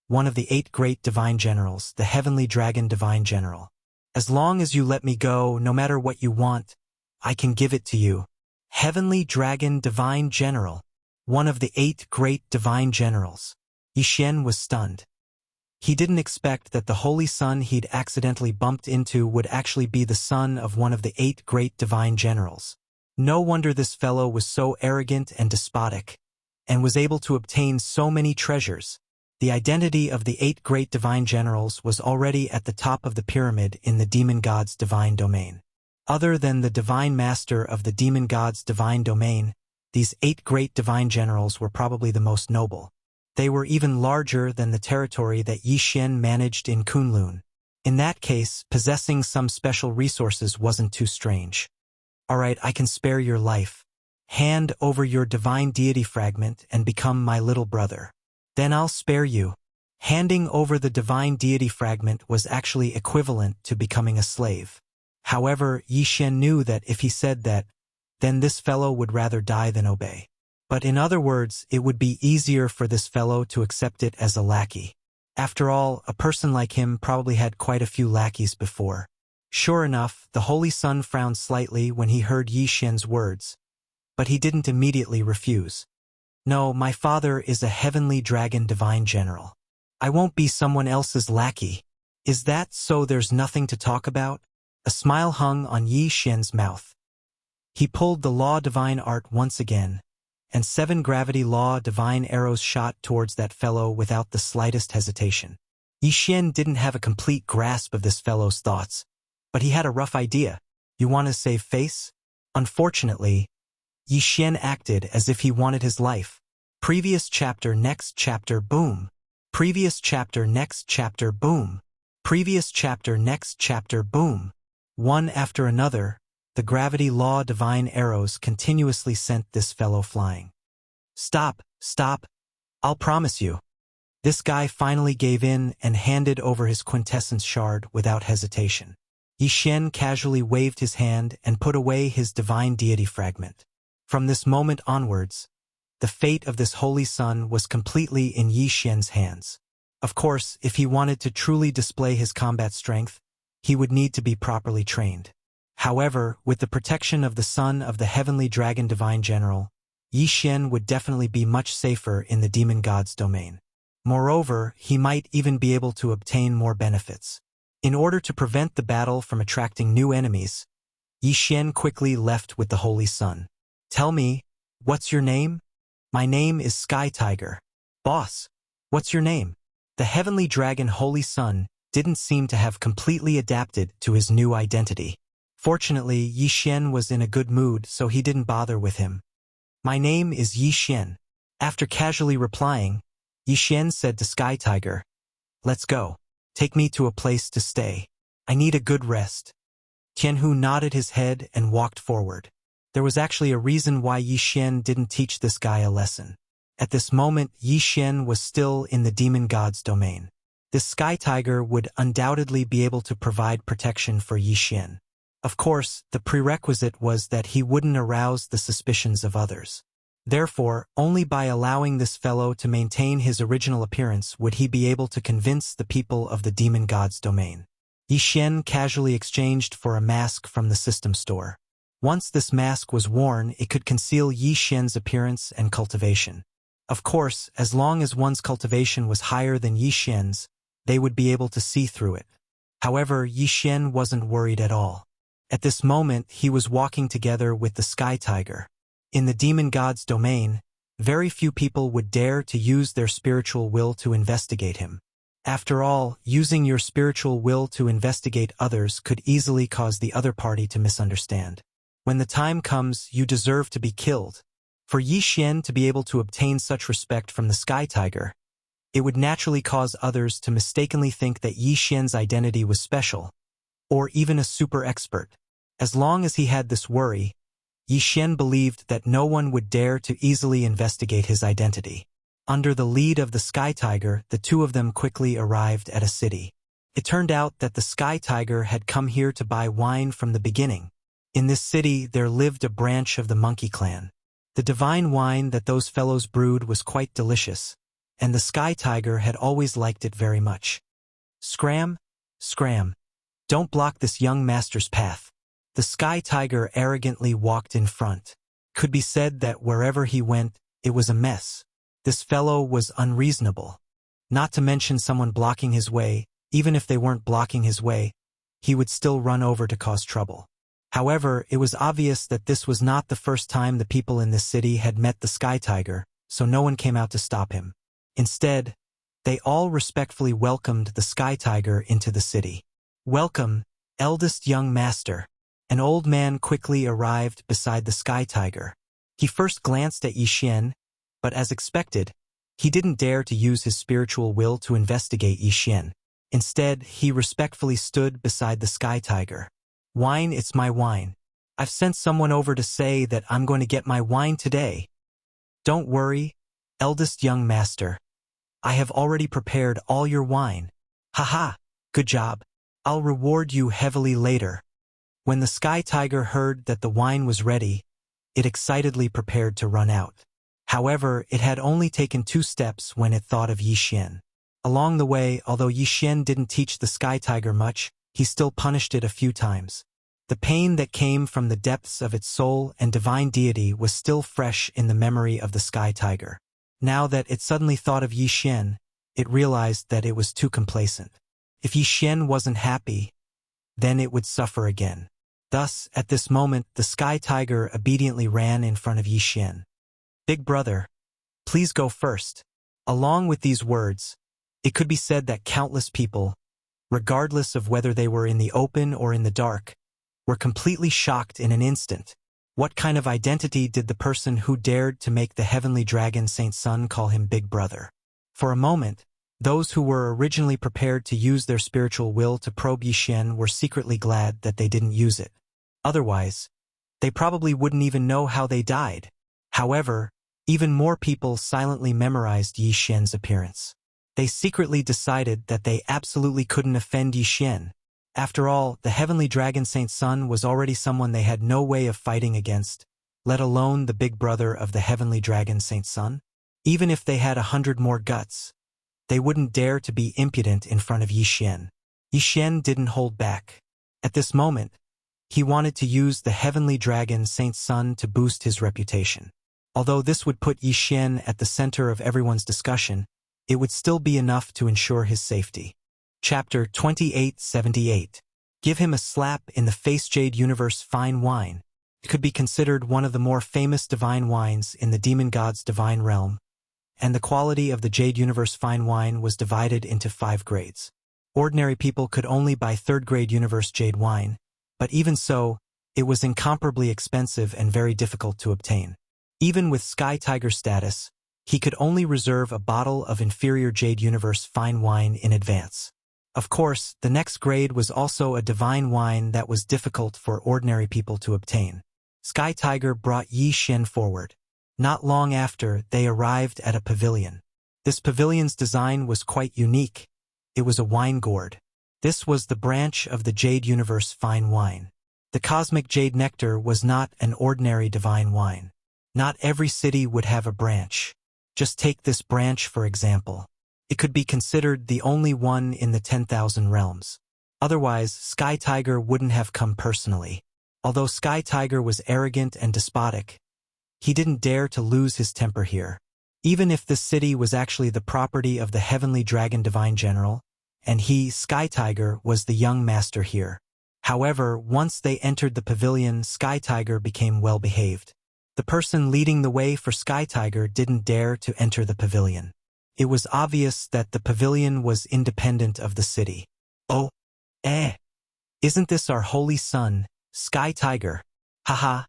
one of the 8 great divine generals, the heavenly dragon divine general. As long as you let me go, no matter what you want, I can give it to you." Heavenly dragon divine general, one of the 8 great divine generals. Yi Xian was stunned. He didn't expect that the Holy Sun he'd accidentally bumped into would actually be the son of one of the 8 great divine generals. No wonder this fellow was so arrogant and despotic, and was able to obtain so many treasures. The identity of the 8 great divine generals was already at the top of the pyramid in the demon god's divine domain. Other than the divine master of the demon god's divine domain, these 8 great divine generals were probably the most noble. They were even larger than the territory that Yi Xian managed in Kunlun. In that case, possessing some special resources wasn't too strange. "Alright, I can spare your life. Hand over your divine deity fragment and become my little brother. Then I'll spare you." Handing over the divine deity fragment was actually equivalent to becoming a slave. However, Yi Xian knew that if he said that, then this fellow would rather die than obey. But in other words, it would be easier for this fellow to accept it as a lackey. After all, a person like him probably had quite a few lackeys before. Sure enough, the Holy Sun frowned slightly when he heard Yi Xian's words, but he didn't immediately refuse. "No, my father is a heavenly dragon divine general. I won't be someone else's lackey." "Is that so there's nothing to talk about?" A smile hung on Yi Xian's mouth. He pulled the law divine art once again, and 7 gravity law divine arrows shot towards that fellow without the slightest hesitation. Yi Xian didn't have a complete grasp of this fellow's thoughts, but he had a rough idea. "You want to save face?" Unfortunately, Yi Xian acted as if he wanted his life. Previous chapter, next chapter, boom. Previous chapter, next chapter, boom. Previous chapter, next chapter, boom. One after another, the gravity law divine arrows continuously sent this fellow flying. "Stop, stop. I'll promise you." This guy finally gave in and handed over his quintessence shard without hesitation. Yi Xian casually waved his hand and put away his divine deity fragment. From this moment onwards, the fate of this Holy Sun was completely in Yi Xian's hands. Of course, if he wanted to truly display his combat strength, he would need to be properly trained. However, with the protection of the son of the heavenly dragon divine general, Yi Xian would definitely be much safer in the demon god's domain. Moreover, he might even be able to obtain more benefits. In order to prevent the battle from attracting new enemies, Yi Xian quickly left with the Holy Sun. "Tell me, what's your name?" "My name is Sky Tiger." "Boss, what's your name?" The heavenly dragon Holy Sun didn't seem to have completely adapted to his new identity. Fortunately, Yi Xian was in a good mood, so he didn't bother with him. "My name is Yi Xian." After casually replying, Yi Xian said to Sky Tiger, "Let's go. Take me to a place to stay. I need a good rest." Tianhu nodded his head and walked forward. There was actually a reason why Yi Xian didn't teach this guy a lesson. At this moment, Yi Xian was still in the demon god's domain. This Sky Tiger would undoubtedly be able to provide protection for Yi Xian. Of course, the prerequisite was that he wouldn't arouse the suspicions of others. Therefore, only by allowing this fellow to maintain his original appearance would he be able to convince the people of the demon god's domain. Yi Xian casually exchanged for a mask from the system store. Once this mask was worn, it could conceal Yi Xian's appearance and cultivation. Of course, as long as one's cultivation was higher than Yi Xian's, they would be able to see through it. However, Yi Xian wasn't worried at all. At this moment, he was walking together with the Sky Tiger. In the demon god's domain, very few people would dare to use their spiritual will to investigate him. After all, using your spiritual will to investigate others could easily cause the other party to misunderstand. When the time comes, you deserve to be killed. For Yi Xian to be able to obtain such respect from the Sky Tiger, it would naturally cause others to mistakenly think that Yi Xian's identity was special, or even a super expert. As long as he had this worry, Yi Xian believed that no one would dare to easily investigate his identity. Under the lead of the Sky Tiger, the two of them quickly arrived at a city. It turned out that the Sky Tiger had come here to buy wine from the beginning. In this city, there lived a branch of the Monkey Clan. The divine wine that those fellows brewed was quite delicious, and the Sky Tiger had always liked it very much. "Scram, scram. Don't block this young master's path." The Sky Tiger arrogantly walked in front. Could be said that wherever he went, it was a mess. This fellow was unreasonable. Not to mention someone blocking his way. Even if they weren't blocking his way, he would still run over to cause trouble. However, it was obvious that this was not the first time the people in this city had met the Sky Tiger, so no one came out to stop him. Instead, they all respectfully welcomed the Sky Tiger into the city. "Welcome, eldest young master." An old man quickly arrived beside the Sky Tiger. He first glanced at Yi Xian, but as expected, he didn't dare to use his spiritual will to investigate Yi Xian. Instead, he respectfully stood beside the Sky Tiger. "Wine, it's my wine. I've sent someone over to say that I'm going to get my wine today." "Don't worry, eldest young master. I have already prepared all your wine." "Haha, good job. I'll reward you heavily later." When the Sky Tiger heard that the wine was ready, it excitedly prepared to run out. However, it had only taken 2 steps when it thought of Yi Xian. Along the way, although Yi Xian didn't teach the Sky Tiger much, he still punished it a few times. The pain that came from the depths of its soul and divine deity was still fresh in the memory of the Sky Tiger. Now that it suddenly thought of Yi Xian, it realized that it was too complacent. If Yi Xian wasn't happy, then it would suffer again. Thus, at this moment, the Sky Tiger obediently ran in front of Yi Xian. "Big brother, please go first." Along with these words, it could be said that countless people, regardless of whether they were in the open or in the dark, were completely shocked in an instant. What kind of identity did the person who dared to make the heavenly dragon Saint Sun call him Big Brother? For a moment, those who were originally prepared to use their spiritual will to probe Yi Xian were secretly glad that they didn't use it. Otherwise, they probably wouldn't even know how they died. However, even more people silently memorized Yi Xian's appearance. They secretly decided that they absolutely couldn't offend Yi Xian. After all, the heavenly dragon Saint Sun was already someone they had no way of fighting against, let alone the big brother of the heavenly dragon Saint Sun. Even if they had 100 more guts, they wouldn't dare to be impudent in front of Yi Xian. Yi Xian didn't hold back. At this moment, he wanted to use the heavenly dragon Saint Sun to boost his reputation. Although this would put Yi Xian at the center of everyone's discussion, it would still be enough to ensure his safety. Chapter 2878. Give him a slap in the face. Jade Universe Fine Wine. It could be considered one of the more famous divine wines in the demon god's divine realm, and the quality of the Jade Universe fine wine was divided into 5 grades. Ordinary people could only buy 3rd grade Universe Jade wine, but even so, it was incomparably expensive and very difficult to obtain. Even with Sky Tiger status, he could only reserve a bottle of inferior Jade Universe fine wine in advance. Of course, the next grade was also a divine wine that was difficult for ordinary people to obtain. Sky Tiger brought Yi Xian forward. Not long after, they arrived at a pavilion. This pavilion's design was quite unique. It was a wine gourd. This was the branch of the Jade Universe fine wine. The Cosmic Jade Nectar was not an ordinary divine wine. Not every city would have a branch. Just take this branch for example. It could be considered the only one in the 10,000 realms. Otherwise, Sky Tiger wouldn't have come personally. Although Sky Tiger was arrogant and despotic, he didn't dare to lose his temper here. Even if this city was actually the property of the Heavenly Dragon Divine General, and he, Sky Tiger, was the young master here. However, once they entered the pavilion, Sky Tiger became well-behaved. The person leading the way for Sky Tiger didn't dare to enter the pavilion. It was obvious that the pavilion was independent of the city. Oh, isn't this our holy son, Sky Tiger? Haha,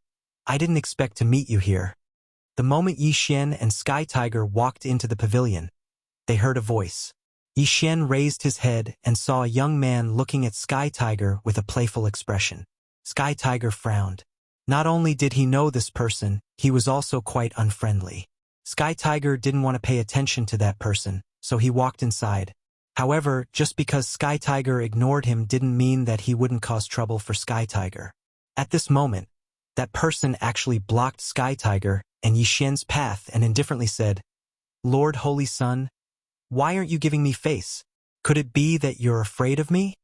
I didn't expect to meet you here. The moment Yi Xian and Sky Tiger walked into the pavilion, they heard a voice. Yi Xian raised his head and saw a young man looking at Sky Tiger with a playful expression. Sky Tiger frowned. Not only did he know this person, he was also quite unfriendly. Sky Tiger didn't want to pay attention to that person, so he walked inside. However, just because Sky Tiger ignored him didn't mean that he wouldn't cause trouble for Sky Tiger. At this moment, that person actually blocked Sky Tiger and Yi Xian's path and indifferently said, "Lord Holy Son, why aren't you giving me face? Could it be that you're afraid of me?"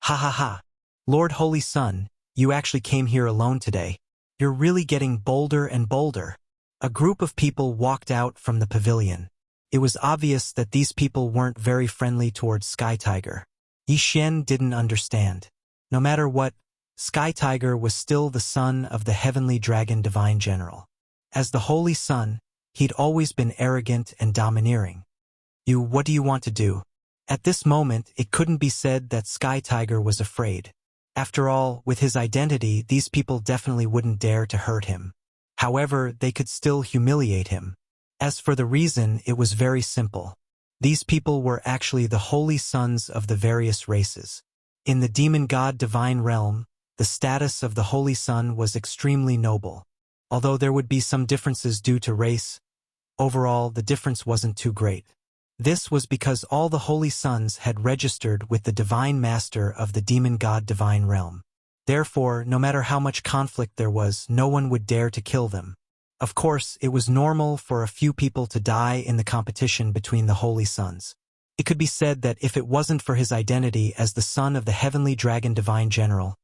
Ha ha ha. Lord Holy Son, you actually came here alone today. You're really getting bolder and bolder. A group of people walked out from the pavilion. It was obvious that these people weren't very friendly towards Sky Tiger. Yi Xian didn't understand. No matter what, Sky Tiger was still the son of the Heavenly Dragon Divine General. As the Holy Son, he'd always been arrogant and domineering. What do you want to do? At this moment, it couldn't be said that Sky Tiger was afraid. After all, with his identity, these people definitely wouldn't dare to hurt him. However, they could still humiliate him. As for the reason, it was very simple. These people were actually the holy sons of the various races. In the demon god divine realm, the status of the holy son was extremely noble. Although there would be some differences due to race, overall the difference wasn't too great. This was because all the holy sons had registered with the divine master of the demon god divine realm. Therefore, no matter how much conflict there was, no one would dare to kill them. Of course, it was normal for a few people to die in the competition between the holy sons. It could be said that if it wasn't for his identity as the son of the Heavenly Dragon Divine General,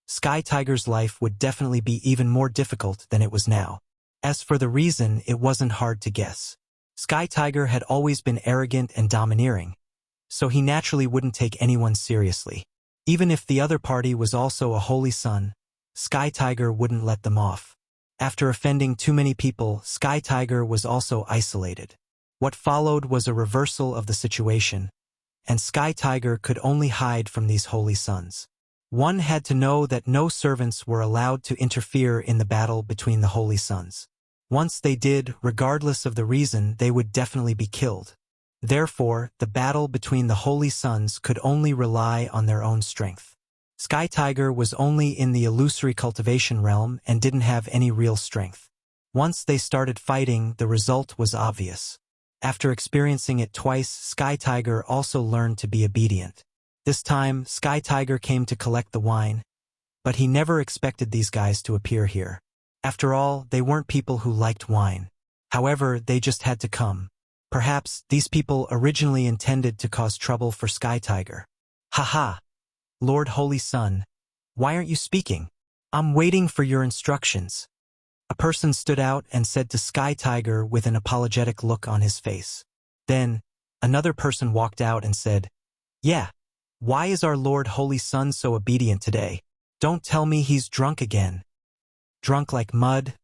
Sky Tiger's life would definitely be even more difficult than it was now. As for the reason, it wasn't hard to guess. Sky Tiger had always been arrogant and domineering, so he naturally wouldn't take anyone seriously. Even if the other party was also a holy son, Sky Tiger wouldn't let them off. After offending too many people, Sky Tiger was also isolated. What followed was a reversal of the situation, and Sky Tiger could only hide from these holy sons. One had to know that no servants were allowed to interfere in the battle between the holy sons. Once they did, regardless of the reason, they would definitely be killed. Therefore, the battle between the holy sons could only rely on their own strength. Sky Tiger was only in the illusory cultivation realm and didn't have any real strength. Once they started fighting, the result was obvious. After experiencing it twice, Sky Tiger also learned to be obedient. This time, Sky Tiger came to collect the wine, but he never expected these guys to appear here. After all, they weren't people who liked wine. However, they just had to come. Perhaps these people originally intended to cause trouble for Sky Tiger. Haha! Lord Holy Son, why aren't you speaking? I'm waiting for your instructions. A person stood out and said to Sky Tiger with an apologetic look on his face. Then, another person walked out and said, "Yeah, why is our Lord Holy Son so obedient today? Don't tell me he's drunk again." Drunk like mud,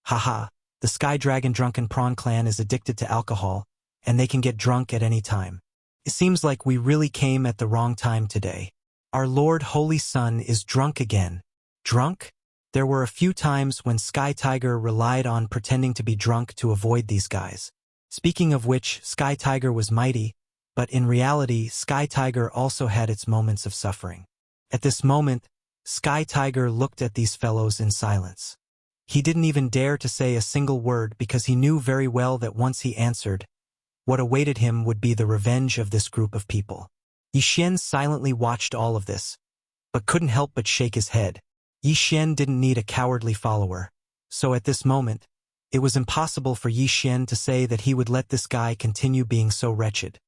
haha. The Sky Dragon Drunken Prawn Clan is addicted to alcohol, and they can get drunk at any time. It seems like we really came at the wrong time today. Our Lord Holy Sun is drunk again. Drunk? There were a few times when Sky Tiger relied on pretending to be drunk to avoid these guys. Speaking of which, Sky Tiger was mighty, but in reality, Sky Tiger also had its moments of suffering. At this moment, Sky Tiger looked at these fellows in silence. He didn't even dare to say a single word because he knew very well that once he answered, what awaited him would be the revenge of this group of people. Yi Xian silently watched all of this, but couldn't help but shake his head. Yi Xian didn't need a cowardly follower, so at this moment, it was impossible for Yi Xian to say that he would let this guy continue being so wretched.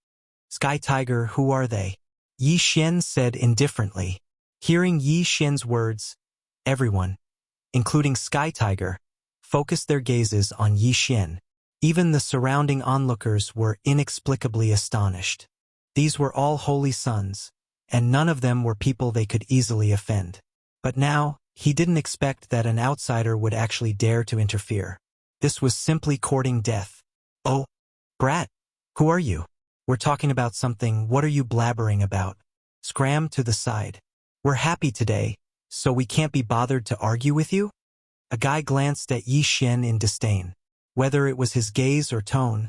Sky Tiger, who are they? Yi Xian said indifferently. Hearing Yi Xian's words, everyone, including Sky Tiger, focused their gazes on Yi Xian. Even the surrounding onlookers were inexplicably astonished. These were all holy sons, and none of them were people they could easily offend. But now, he didn't expect that an outsider would actually dare to interfere. This was simply courting death. Oh, brat, who are you? We're talking about something, what are you blabbering about? Scram to the side. We're happy today, so we can't be bothered to argue with you? A guy glanced at Yi Xian in disdain. Whether it was his gaze or tone,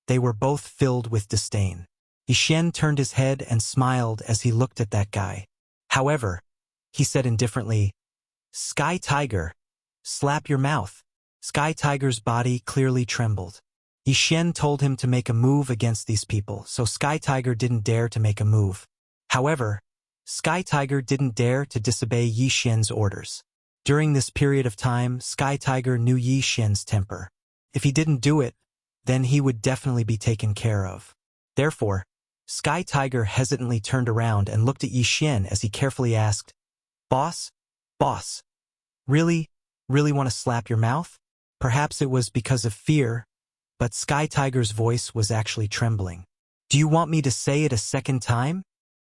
they were both filled with disdain. Yi Xian turned his head and smiled as he looked at that guy. However, he said indifferently, Sky Tiger, slap your mouth. Sky Tiger's body clearly trembled. Yi Xian told him to make a move against these people, so Sky Tiger didn't dare to make a move. However, Sky Tiger didn't dare to disobey Yi Xian's orders. During this period of time, Sky Tiger knew Yi Xian's temper. If he didn't do it, then he would definitely be taken care of. Therefore, Sky Tiger hesitantly turned around and looked at Yi Xian as he carefully asked, Boss? Boss? Really want to slap your mouth? Perhaps it was because of fear, but Sky Tiger's voice was actually trembling. Do you want me to say it a second time?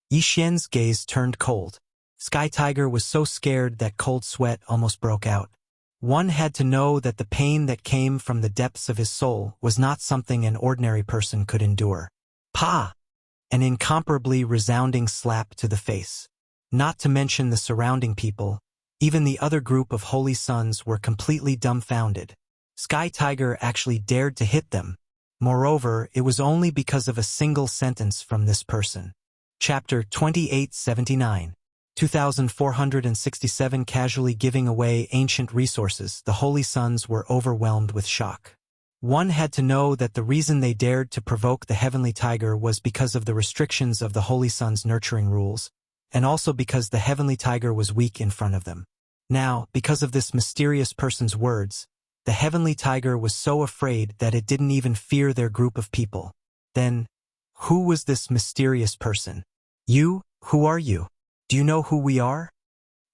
Yi Xian's gaze turned cold. Sky Tiger was so scared that cold sweat almost broke out. One had to know that the pain that came from the depths of his soul was not something an ordinary person could endure. Pa! An incomparably resounding slap to the face. Not to mention the surrounding people, even the other group of holy sons were completely dumbfounded. Sky Tiger actually dared to hit them. Moreover, it was only because of a single sentence from this person. Chapter 2879. 2467 Casually giving away ancient resources, the holy sons were overwhelmed with shock. One had to know that the reason they dared to provoke the heavenly tiger was because of the restrictions of the holy sons' nurturing rules, and also because the heavenly tiger was weak in front of them. Now, because of this mysterious person's words, the heavenly tiger was so afraid that it didn't even fear their group of people. Then, who was this mysterious person? You, who are you? Do you know who we are?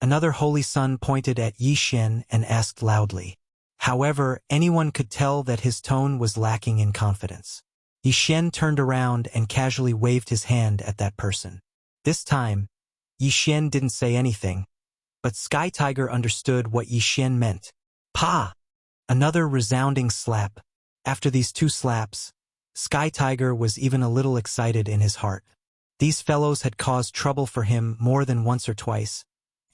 Another holy son pointed at Yi Xian and asked loudly. However, anyone could tell that his tone was lacking in confidence. Yi Xian turned around and casually waved his hand at that person. This time, Yi Xian didn't say anything, but Sky Tiger understood what Yi Xian meant. Pa! Another resounding slap. After these two slaps, Sky Tiger was even a little excited in his heart. These fellows had caused trouble for him more than once or twice,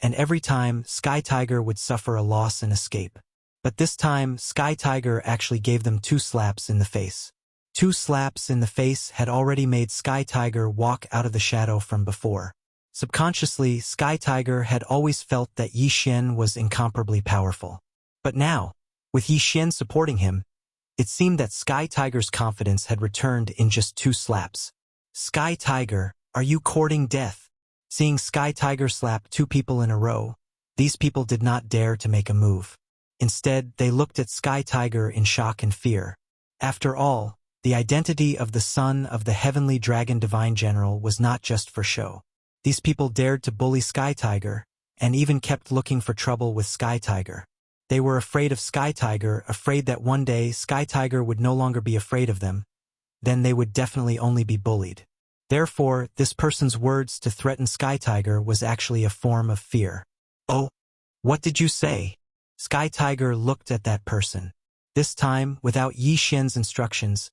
and every time Sky Tiger would suffer a loss and escape. But this time, Sky Tiger actually gave them 2 slaps in the face. 2 slaps in the face had already made Sky Tiger walk out of the shadow from before. Subconsciously, Sky Tiger had always felt that Yi Xian was incomparably powerful. But now, with Yi Xian supporting him, it seemed that Sky Tiger's confidence had returned in just 2 slaps. Sky Tiger, are you courting death? Seeing Sky Tiger slap 2 people in a row, these people did not dare to make a move. Instead, they looked at Sky Tiger in shock and fear. After all, the identity of the son of the heavenly dragon divine general was not just for show. These people dared to bully Sky Tiger, and even kept looking for trouble with Sky Tiger. They were afraid of Sky Tiger, afraid that one day Sky Tiger would no longer be afraid of them. Then they would definitely only be bullied. Therefore, this person's words to threaten Sky Tiger was actually a form of fear. Oh, what did you say? Sky Tiger looked at that person. This time, without Yi Xian's instructions,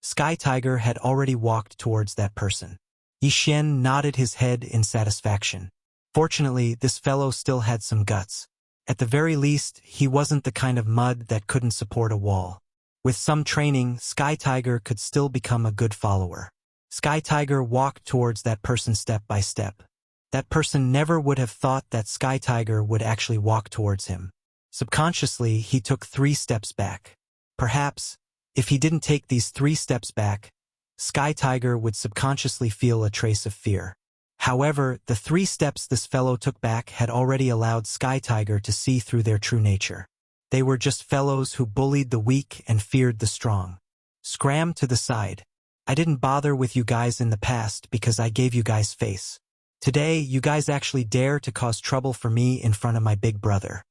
Sky Tiger had already walked towards that person. Yi Xian nodded his head in satisfaction. Fortunately, this fellow still had some guts. At the very least, he wasn't the kind of mud that couldn't support a wall. With some training, Sky Tiger could still become a good follower. Sky Tiger walked towards that person step by step. That person never would have thought that Sky Tiger would actually walk towards him. Subconsciously, he took 3 steps back. Perhaps, if he didn't take these 3 steps back, Sky Tiger would subconsciously feel a trace of fear. However, the 3 steps this fellow took back had already allowed Sky Tiger to see through their true nature. They were just fellows who bullied the weak and feared the strong. Scram to the side. I didn't bother with you guys in the past because I gave you guys face. Today, you guys actually dare to cause trouble for me in front of my big brother.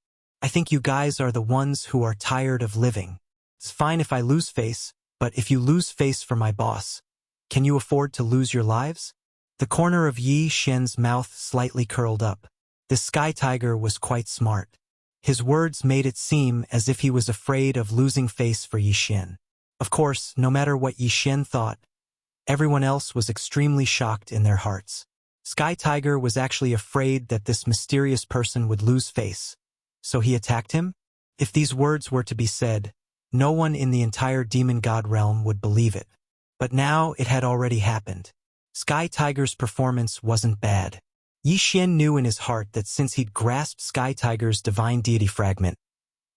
I think you guys are the ones who are tired of living. It's fine if I lose face, but if you lose face for my boss, can you afford to lose your lives? The corner of Yi Xian's mouth slightly curled up. This Sky Tiger was quite smart. His words made it seem as if he was afraid of losing face for Yi Xian. Of course, no matter what Yi Xian thought, everyone else was extremely shocked in their hearts. Sky Tiger was actually afraid that this mysterious person would lose face, so he attacked him? If these words were to be said, no one in the entire demon god realm would believe it. But now it had already happened. Sky Tiger's performance wasn't bad. Yi Xian knew in his heart that since he'd grasped Sky Tiger's divine deity fragment,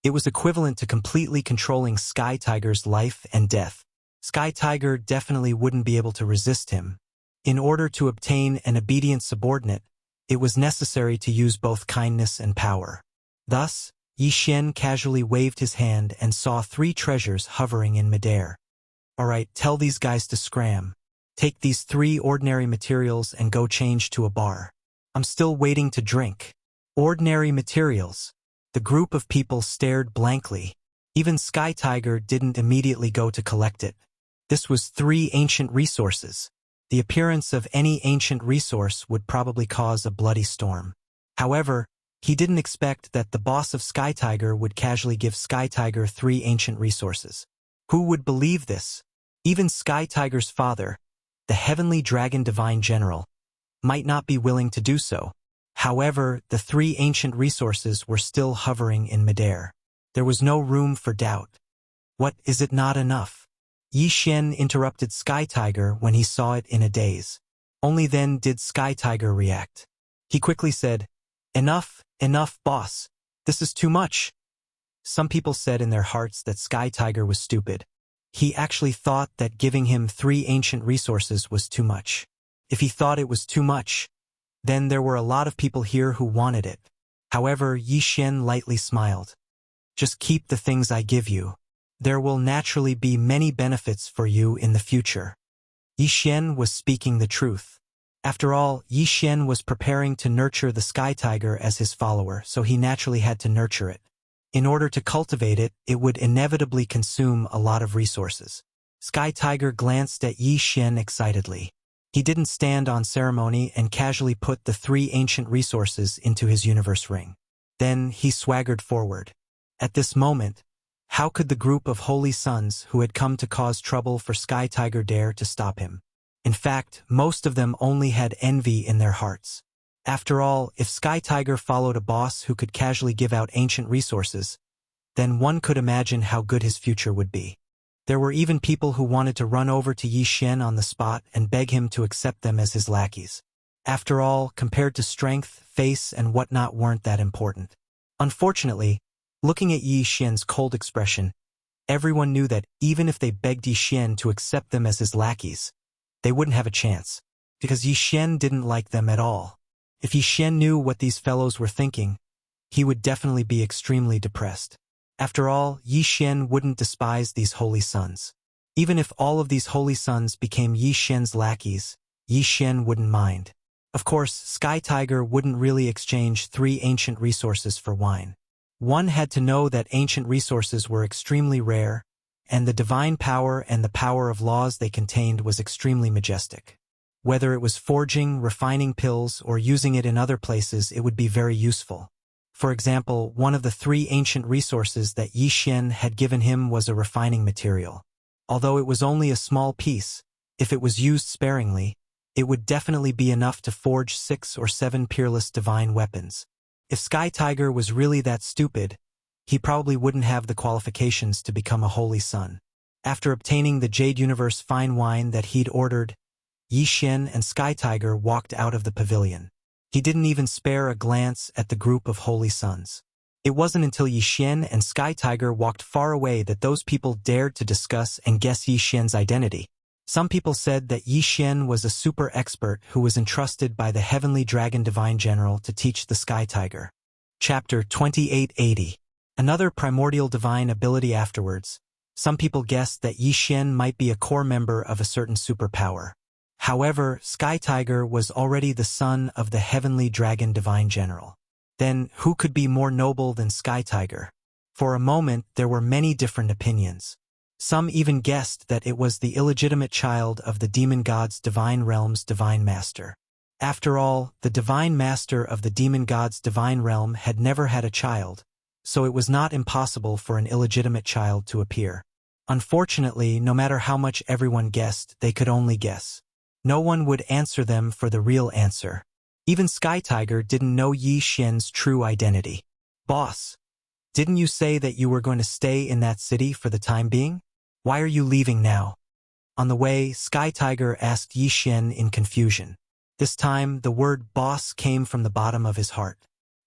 it was equivalent to completely controlling Sky Tiger's life and death. Sky Tiger definitely wouldn't be able to resist him. In order to obtain an obedient subordinate, it was necessary to use both kindness and power. Thus, Yi Xian casually waved his hand and saw 3 treasures hovering in midair. Alright, tell these guys to scram. Take these 3 ordinary materials and go change to a bar. I'm still waiting to drink. Ordinary materials. The group of people stared blankly. Even Sky Tiger didn't immediately go to collect it. This was 3 ancient resources. The appearance of any ancient resource would probably cause a bloody storm. However, he didn't expect that the boss of Sky Tiger would casually give Sky Tiger 3 ancient resources. Who would believe this? Even Sky Tiger's father, the heavenly dragon divine general, might not be willing to do so. However, the 3 ancient resources were still hovering in midair. There was no room for doubt. What, is it not enough? Yi Xian interrupted Sky Tiger when he saw it in a daze. Only then did Sky Tiger react. He quickly said, "Enough, enough, boss. This is too much." Some people said in their hearts that Sky Tiger was stupid. He actually thought that giving him 3 ancient resources was too much. If he thought it was too much, then there were a lot of people here who wanted it. However, Yi Xian lightly smiled. Just keep the things I give you. There will naturally be many benefits for you in the future. Yi Xian was speaking the truth. After all, Yi Xian was preparing to nurture the Sky Tiger as his follower, so he naturally had to nurture it. In order to cultivate it, it would inevitably consume a lot of resources. Sky Tiger glanced at Yi Xian excitedly. He didn't stand on ceremony and casually put the 3 ancient resources into his universe ring. Then he swaggered forward. At this moment, how could the group of holy sons who had come to cause trouble for Sky Tiger dare to stop him? In fact, most of them only had envy in their hearts. After all, if Sky Tiger followed a boss who could casually give out ancient resources, then one could imagine how good his future would be. There were even people who wanted to run over to Yi Xian on the spot and beg him to accept them as his lackeys. After all, compared to strength, face, and whatnot weren't that important. Unfortunately, looking at Yi Xian's cold expression, everyone knew that even if they begged Yi Xian to accept them as his lackeys, they wouldn't have a chance, because Yi Xian didn't like them at all. If Yi Xian knew what these fellows were thinking, he would definitely be extremely depressed. After all, Yi Xian wouldn't despise these holy sons. Even if all of these holy sons became Yi Xian's lackeys, Yi Xian wouldn't mind. Of course, Sky Tiger wouldn't really exchange 3 ancient resources for wine. One had to know that ancient resources were extremely rare, and the divine power and the power of laws they contained was extremely majestic. Whether it was forging, refining pills, or using it in other places, it would be very useful. For example, one of the 3 ancient resources that Yi Xian had given him was a refining material. Although it was only a small piece, if it was used sparingly, it would definitely be enough to forge 6 or 7 peerless divine weapons. If Sky Tiger was really that stupid, he probably wouldn't have the qualifications to become a holy son. After obtaining the Jade Universe fine wine that he'd ordered, Yi Xian and Sky Tiger walked out of the pavilion. He didn't even spare a glance at the group of holy sons. It wasn't until Yi Xian and Sky Tiger walked far away that those people dared to discuss and guess Yi Xian's identity. Some people said that Yi Xian was a super expert who was entrusted by the Heavenly Dragon Divine General to teach the Sky Tiger. Chapter 2880. Another primordial divine ability afterwards. Some people guessed that Yi Xian might be a core member of a certain superpower. However, Sky Tiger was already the son of the Heavenly Dragon Divine General. Then, who could be more noble than Sky Tiger? For a moment, there were many different opinions. Some even guessed that it was the illegitimate child of the demon god's divine realm's divine master. After all, the divine master of the demon god's divine realm had never had a child, so it was not impossible for an illegitimate child to appear. Unfortunately, no matter how much everyone guessed, they could only guess. No one would answer them for the real answer. Even Sky Tiger didn't know Yi Xian's true identity. Boss, didn't you say that you were going to stay in that city for the time being? Why are you leaving now? On the way, Sky Tiger asked Yi Xian in confusion. This time, the word boss came from the bottom of his heart.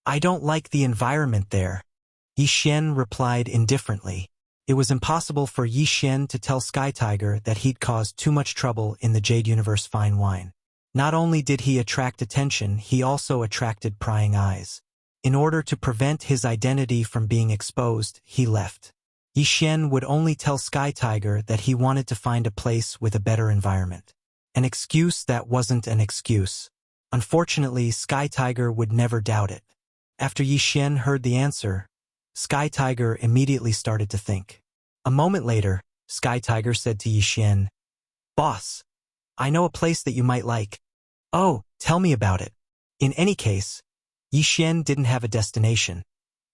I don't like the environment there. Yi Xian replied indifferently. It was impossible for Yi Xian to tell Sky Tiger that he'd caused too much trouble in the Jade Universe fine wine. Not only did he attract attention, he also attracted prying eyes. In order to prevent his identity from being exposed, he left. Yi Xian would only tell Sky Tiger that he wanted to find a place with a better environment. An excuse that wasn't an excuse. Unfortunately, Sky Tiger would never doubt it. After Yi Xian heard the answer, Sky Tiger immediately started to think. A moment later, Sky Tiger said to Yi Xian, Boss, I know a place that you might like. Oh, tell me about it. In any case, Yi Xian didn't have a destination,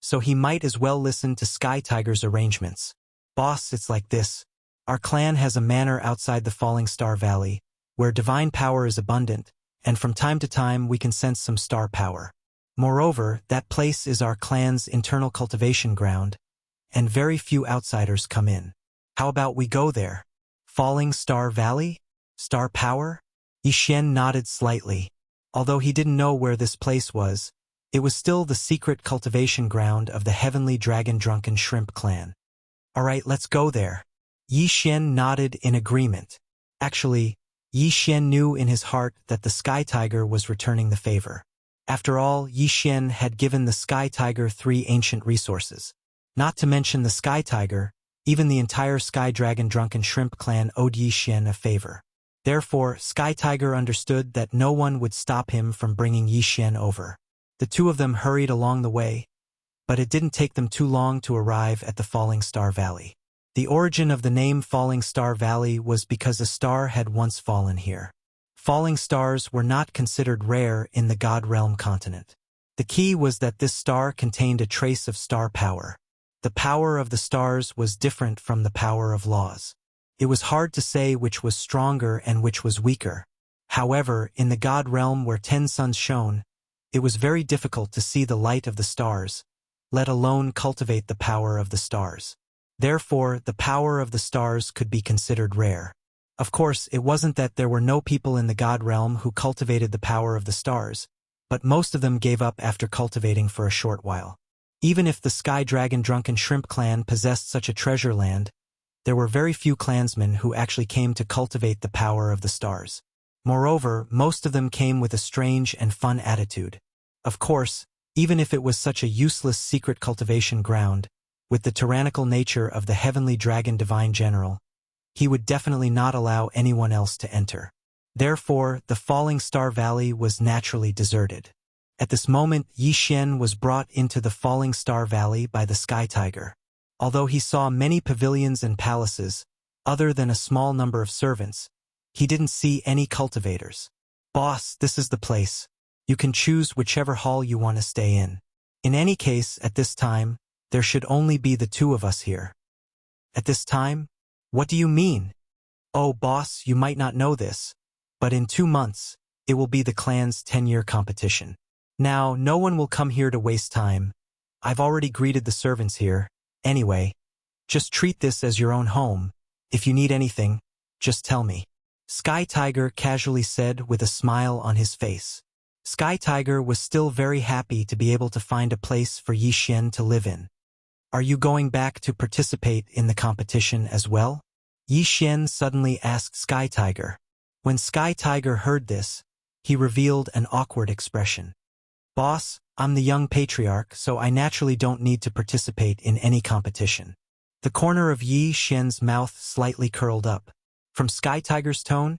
so he might as well listen to Sky Tiger's arrangements. Boss, it's like this. Our clan has a manor outside the Falling Star Valley, where divine power is abundant, and from time to time we can sense some star power. Moreover, that place is our clan's internal cultivation ground, and very few outsiders come in. How about we go there? Falling Star Valley? Star power? Yi Xian nodded slightly. Although he didn't know where this place was, it was still the secret cultivation ground of the Heavenly Dragon Drunken Shrimp clan. Alright, let's go there. Yi Xian nodded in agreement. Actually, Yi Xian knew in his heart that the Sky Tiger was returning the favor. After all, Yi Xian had given the Sky Tiger 3 ancient resources. Not to mention the Sky Tiger, even the entire Sky Dragon Drunken Shrimp clan owed Yi Xian a favor. Therefore, Sky Tiger understood that no one would stop him from bringing Yi Xian over. The two of them hurried along the way, but it didn't take them too long to arrive at the Falling Star Valley. The origin of the name Falling Star Valley was because a star had once fallen here. Falling stars were not considered rare in the God Realm continent. The key was that this star contained a trace of star power. The power of the stars was different from the power of laws. It was hard to say which was stronger and which was weaker. However, in the God Realm where 10 suns shone, it was very difficult to see the light of the stars, let alone cultivate the power of the stars. Therefore, the power of the stars could be considered rare. Of course, it wasn't that there were no people in the God Realm who cultivated the power of the stars, but most of them gave up after cultivating for a short while. Even if the Sky Dragon Drunken Shrimp clan possessed such a treasure land, there were very few clansmen who actually came to cultivate the power of the stars. Moreover, most of them came with a strange and fun attitude. Of course, even if it was such a useless secret cultivation ground, with the tyrannical nature of the Heavenly Dragon Divine General, he would definitely not allow anyone else to enter. Therefore, the Falling Star Valley was naturally deserted. At this moment, Yi Xian was brought into the Falling Star Valley by the Sky Tiger. Although he saw many pavilions and palaces, other than a small number of servants, he didn't see any cultivators. Boss, this is the place. You can choose whichever hall you want to stay in. In any case, at this time, there should only be the two of us here. At this time? What do you mean? Oh, boss, you might not know this, but in 2 months, it will be the clan's 10-year competition. Now, no one will come here to waste time. I've already greeted the servants here. Anyway, just treat this as your own home. If you need anything, just tell me. Sky Tiger casually said with a smile on his face. Sky Tiger was still very happy to be able to find a place for Yi Xian to live in. Are you going back to participate in the competition as well? Yi Xian suddenly asked Sky Tiger. When Sky Tiger heard this, he revealed an awkward expression. Boss, I'm the young patriarch, so I naturally don't need to participate in any competition. The corner of Yi Xian's mouth slightly curled up. From Sky Tiger's tone,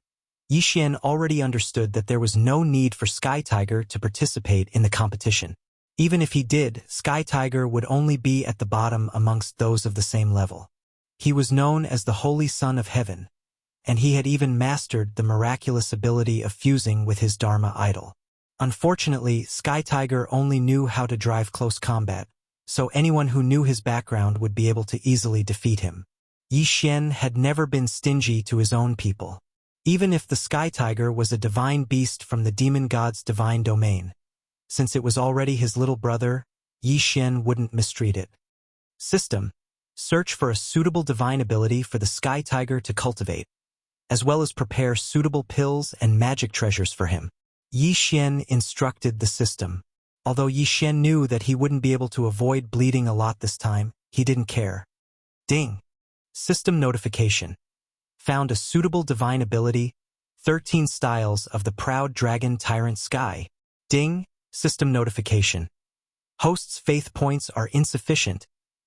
Yi Xian already understood that there was no need for Sky Tiger to participate in the competition. Even if he did, Sky Tiger would only be at the bottom amongst those of the same level. He was known as the Holy Son of Heaven, and he had even mastered the miraculous ability of fusing with his Dharma idol. Unfortunately, Sky Tiger only knew how to drive close combat, so anyone who knew his background would be able to easily defeat him. Yi Xian had never been stingy to his own people. Even if the Sky Tiger was a divine beast from the demon god's divine domain, since it was already his little brother, Yi Xian wouldn't mistreat it. System: search for a suitable divine ability for the Sky Tiger to cultivate, as well as prepare suitable pills and magic treasures for him. Yi Xian instructed the system. Although Yi Xian knew that he wouldn't be able to avoid bleeding a lot this time, he didn't care. Ding! System notification. Found a suitable divine ability, 13 styles of the proud dragon tyrant Sky. Ding! System notification. Host's faith points are insufficient,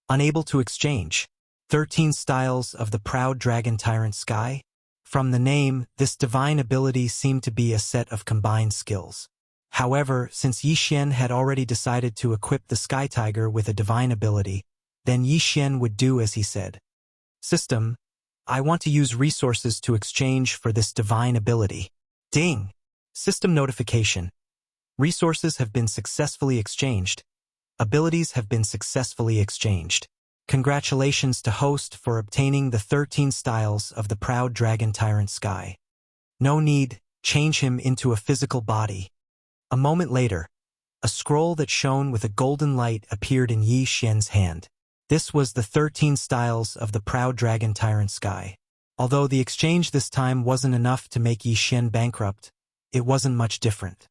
unable to exchange. 13 styles of the proud dragon tyrant Sky. From the name, this divine ability seemed to be a set of combined skills. However, since Yi Xian had already decided to equip the Sky Tiger with a divine ability, then Yi Xian would do as he said. System: I want to use resources to exchange for this divine ability. Ding! System notification. Resources have been successfully exchanged. Abilities have been successfully exchanged. Congratulations to host for obtaining the 13 styles of the proud dragon tyrant Sky. No need, change him into a physical body. A moment later, a scroll that shone with a golden light appeared in Yi Xian's hand. This was the 13 styles of the proud dragon tyrant Sky. Although the exchange this time wasn't enough to make Yi Xian bankrupt, it wasn't much different.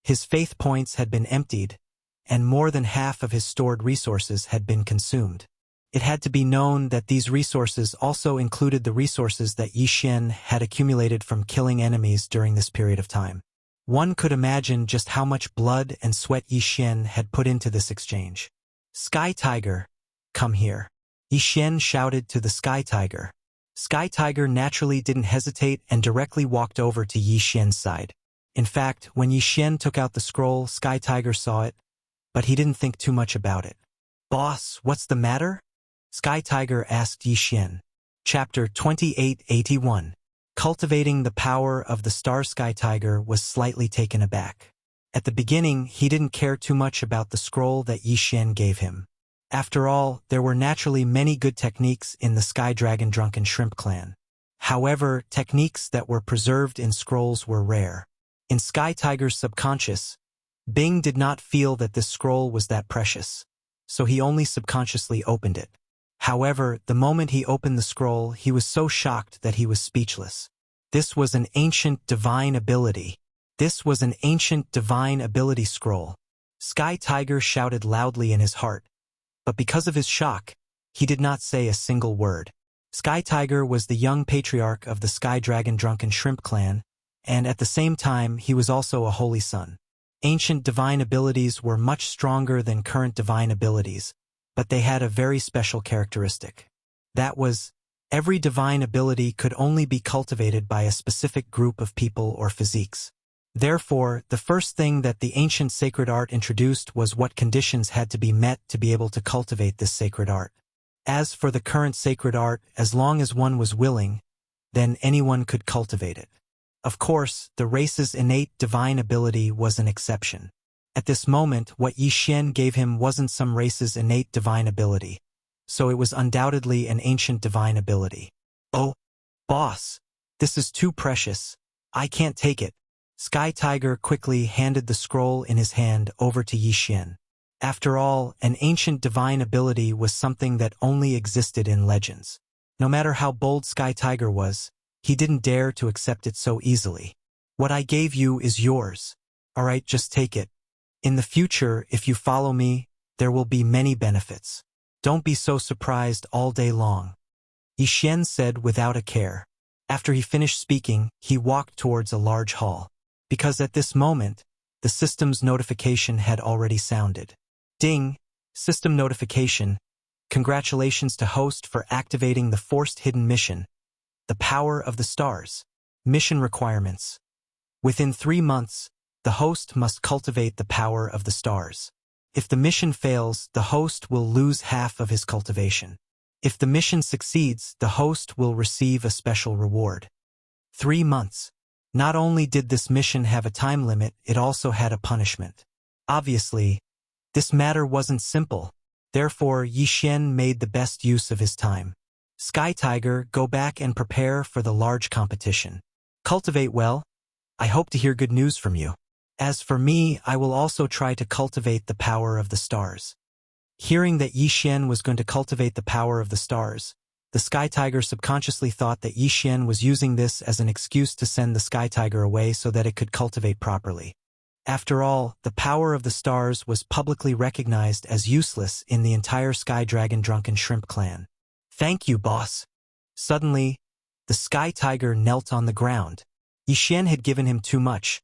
His faith points had been emptied, and more than half of his stored resources had been consumed. It had to be known that these resources also included the resources that Yi Xian had accumulated from killing enemies during this period of time. One could imagine just how much blood and sweat Yi Xian had put into this exchange. Sky Tiger, come here. Yi Xian shouted to the Sky Tiger. Sky Tiger naturally didn't hesitate and directly walked over to Yi Xian's side. In fact, when Yi Xian took out the scroll, Sky Tiger saw it, but he didn't think too much about it. Boss, what's the matter? Sky Tiger asked Yi Xian. Chapter 2881. Cultivating the power of the star. Sky Tiger was slightly taken aback. At the beginning, he didn't care too much about the scroll that Yi Xian gave him. After all, there were naturally many good techniques in the Sky Dragon Drunken Shrimp clan. However, techniques that were preserved in scrolls were rare. In Sky Tiger's subconscious, Bing did not feel that this scroll was that precious, so he only subconsciously opened it. However, the moment he opened the scroll, he was so shocked that he was speechless. This was an ancient divine ability. This was an ancient divine ability scroll. Sky Tiger shouted loudly in his heart, but because of his shock, he did not say a single word. Sky Tiger was the young patriarch of the Sky Dragon Drunken Shrimp clan, and at the same time, he was also a holy son. Ancient divine abilities were much stronger than current divine abilities, but they had a very special characteristic. That was, every divine ability could only be cultivated by a specific group of people or physiques. Therefore, the first thing that the ancient sacred art introduced was what conditions had to be met to be able to cultivate this sacred art. As for the current sacred art, as long as one was willing, then anyone could cultivate it. Of course, the race's innate divine ability was an exception. At this moment, what Yi Xian gave him wasn't some race's innate divine ability, so it was undoubtedly an ancient divine ability. Oh, boss, this is too precious. I can't take it. Sky Tiger quickly handed the scroll in his hand over to Yi Xian. After all, an ancient divine ability was something that only existed in legends. No matter how bold Sky Tiger was, he didn't dare to accept it so easily. What I gave you is yours. Alright, just take it. In the future, if you follow me, there will be many benefits. Don't be so surprised all day long. Yi Xian said without a care. After he finished speaking, he walked towards a large hall. Because at this moment, the system's notification had already sounded. Ding! System notification. Congratulations to host for activating the forced hidden mission. The power of the stars. Mission requirements. Within 3 months, the host must cultivate the power of the stars. If the mission fails, the host will lose half of his cultivation. If the mission succeeds, the host will receive a special reward. 3 months. Not only did this mission have a time limit, it also had a punishment. Obviously, this matter wasn't simple. Therefore, Yi Xian made the best use of his time. Sky Tiger, go back and prepare for the large competition. Cultivate well. I hope to hear good news from you. As for me, I will also try to cultivate the power of the stars. Hearing that Yi Xian was going to cultivate the power of the stars, the Sky Tiger subconsciously thought that Yi Xian was using this as an excuse to send the Sky Tiger away so that it could cultivate properly. After all, the power of the stars was publicly recognized as useless in the entire Sky Dragon Drunken Shrimp clan. Thank you, boss. Suddenly, the Sky Tiger knelt on the ground. Yi Xian had given him too much,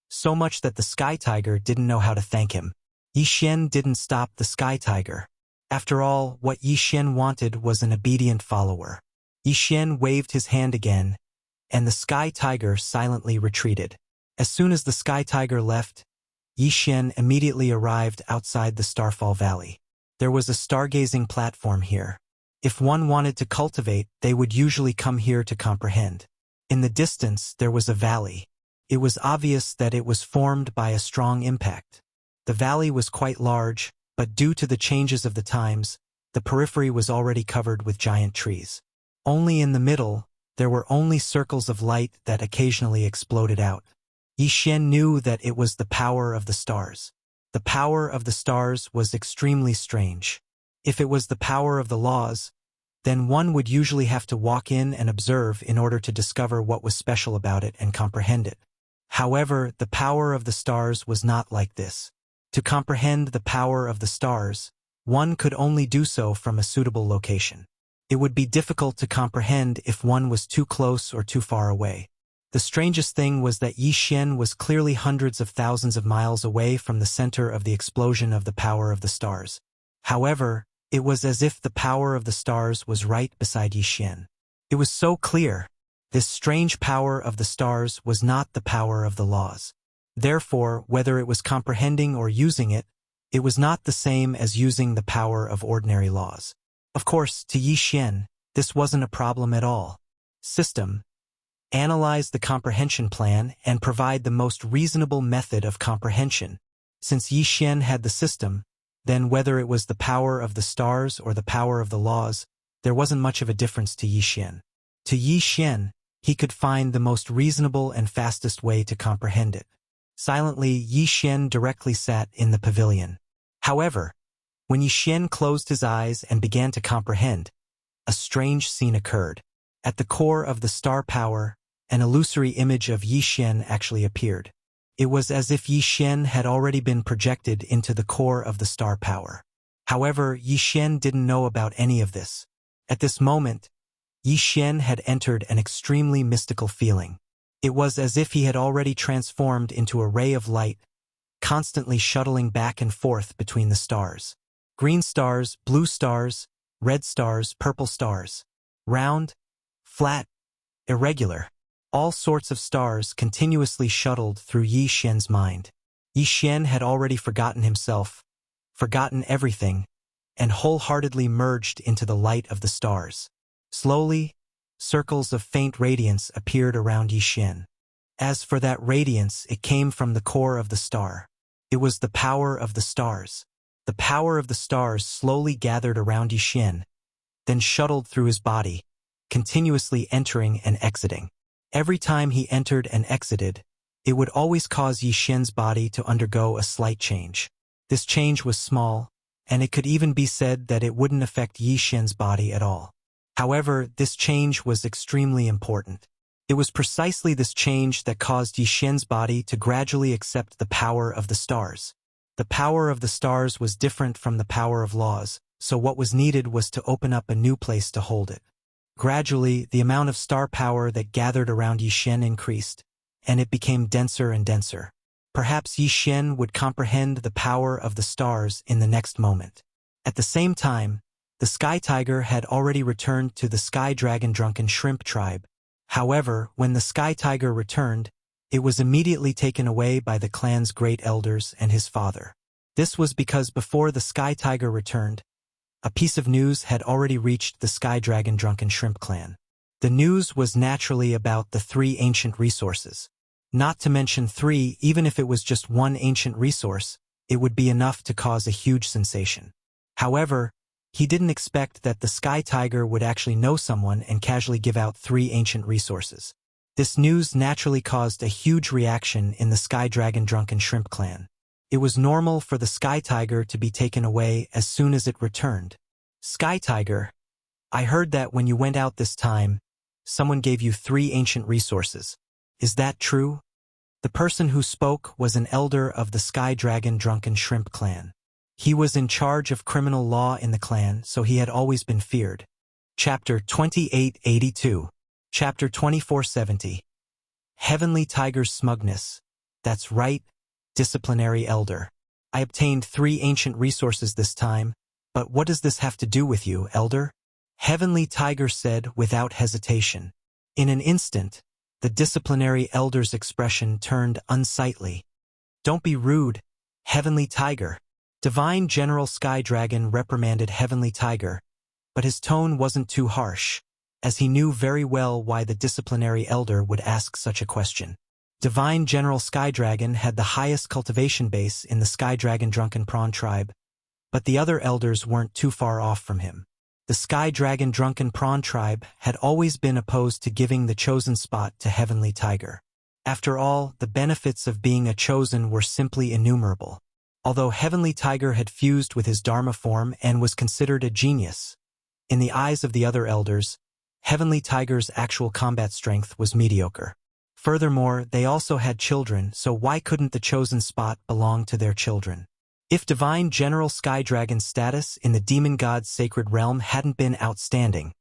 so much that the Sky Tiger didn't know how to thank him. Yi Xian didn't stop the Sky Tiger. After all, what Yi Xian wanted was an obedient follower. Yi Xian waved his hand again, and the Sky Tiger silently retreated. As soon as the Sky Tiger left, Yi Xian immediately arrived outside the Starfall Valley. There was a stargazing platform here. If one wanted to cultivate, they would usually come here to comprehend. In the distance, there was a valley. It was obvious that it was formed by a strong impact. The valley was quite large, but due to the changes of the times, the periphery was already covered with giant trees. Only in the middle, there were only circles of light that occasionally exploded out. Yi Xian knew that it was the power of the stars. The power of the stars was extremely strange. If it was the power of the laws, then one would usually have to walk in and observe in order to discover what was special about it and comprehend it. However, the power of the stars was not like this. To comprehend the power of the stars, one could only do so from a suitable location. It would be difficult to comprehend if one was too close or too far away. The strangest thing was that Yi Xian was clearly hundreds of thousands of miles away from the center of the explosion of the power of the stars. However, it was as if the power of the stars was right beside Yi Xian. It was so clear. This strange power of the stars was not the power of the laws. Therefore, whether it was comprehending or using it, it was not the same as using the power of ordinary laws. Of course, to Yi Xian, this wasn't a problem at all. System. Analyze the comprehension plan and provide the most reasonable method of comprehension. Since Yi Xian had the system, then whether it was the power of the stars or the power of the laws, there wasn't much of a difference to Yi Xian. To Yi Xian, he could find the most reasonable and fastest way to comprehend it. Silently, Yi Xian directly sat in the pavilion. However, when Yi Xian closed his eyes and began to comprehend, a strange scene occurred. At the core of the star power, an illusory image of Yi Xian actually appeared. It was as if Yi Xian had already been projected into the core of the star power. However, Yi Xian didn't know about any of this. At this moment, Yi Xian had entered an extremely mystical feeling. It was as if he had already transformed into a ray of light, constantly shuttling back and forth between the stars. Green stars, blue stars, red stars, purple stars. Round, flat, irregular. All sorts of stars continuously shuttled through Yi Xian's mind. Yi Xian had already forgotten himself, forgotten everything, and wholeheartedly merged into the light of the stars. Slowly, circles of faint radiance appeared around Yi Xian. As for that radiance, it came from the core of the star. It was the power of the stars. The power of the stars slowly gathered around Yixin, then shuttled through his body, continuously entering and exiting. Every time he entered and exited, it would always cause Yixin's body to undergo a slight change. This change was small, and it could even be said that it wouldn't affect Yixin's body at all. However, this change was extremely important. It was precisely this change that caused Yixin's body to gradually accept the power of the stars. The power of the stars was different from the power of laws, so what was needed was to open up a new place to hold it. Gradually, the amount of star power that gathered around Yixin increased, and it became denser and denser. Perhaps Yixin would comprehend the power of the stars in the next moment. At the same time, the Sky Tiger had already returned to the Sky Dragon Drunken Shrimp tribe. However, when the Sky Tiger returned, it was immediately taken away by the clan's great elders and his father. This was because before the Sky Tiger returned, a piece of news had already reached the Sky Dragon Drunken Shrimp clan. The news was naturally about the 3 ancient resources. Not to mention 3, even if it was just one ancient resource, it would be enough to cause a huge sensation. However, he didn't expect that the Sky Tiger would actually know someone and casually give out 3 ancient resources. This news naturally caused a huge reaction in the Sky Dragon Drunken Shrimp clan. It was normal for the Sky Tiger to be taken away as soon as it returned. Sky Tiger, I heard that when you went out this time, someone gave you 3 ancient resources. Is that true? The person who spoke was an elder of the Sky Dragon Drunken Shrimp clan. He was in charge of criminal law in the clan, so he had always been feared. Chapter 2882. Chapter 2470. Heavenly Tiger's Smugness. That's right, disciplinary elder. I obtained 3 ancient resources this time, but what does this have to do with you, elder? Heavenly Tiger said without hesitation. In an instant, the disciplinary elder's expression turned unsightly. Don't be rude, Heavenly Tiger. Divine General Sky Dragon reprimanded Heavenly Tiger, but his tone wasn't too harsh, as he knew very well why the disciplinary elder would ask such a question. Divine General Sky Dragon had the highest cultivation base in the Sky Dragon Drunken Prawn tribe, but the other elders weren't too far off from him. The Sky Dragon Drunken Prawn tribe had always been opposed to giving the chosen spot to Heavenly Tiger. After all, the benefits of being a chosen were simply innumerable. Although Heavenly Tiger had fused with his Dharma form and was considered a genius, in the eyes of the other elders, Heavenly Tiger's actual combat strength was mediocre. Furthermore, they also had children, so why couldn't the chosen spot belong to their children? If Divine General Sky Dragon's status in the Demon God's sacred realm hadn't been outstanding,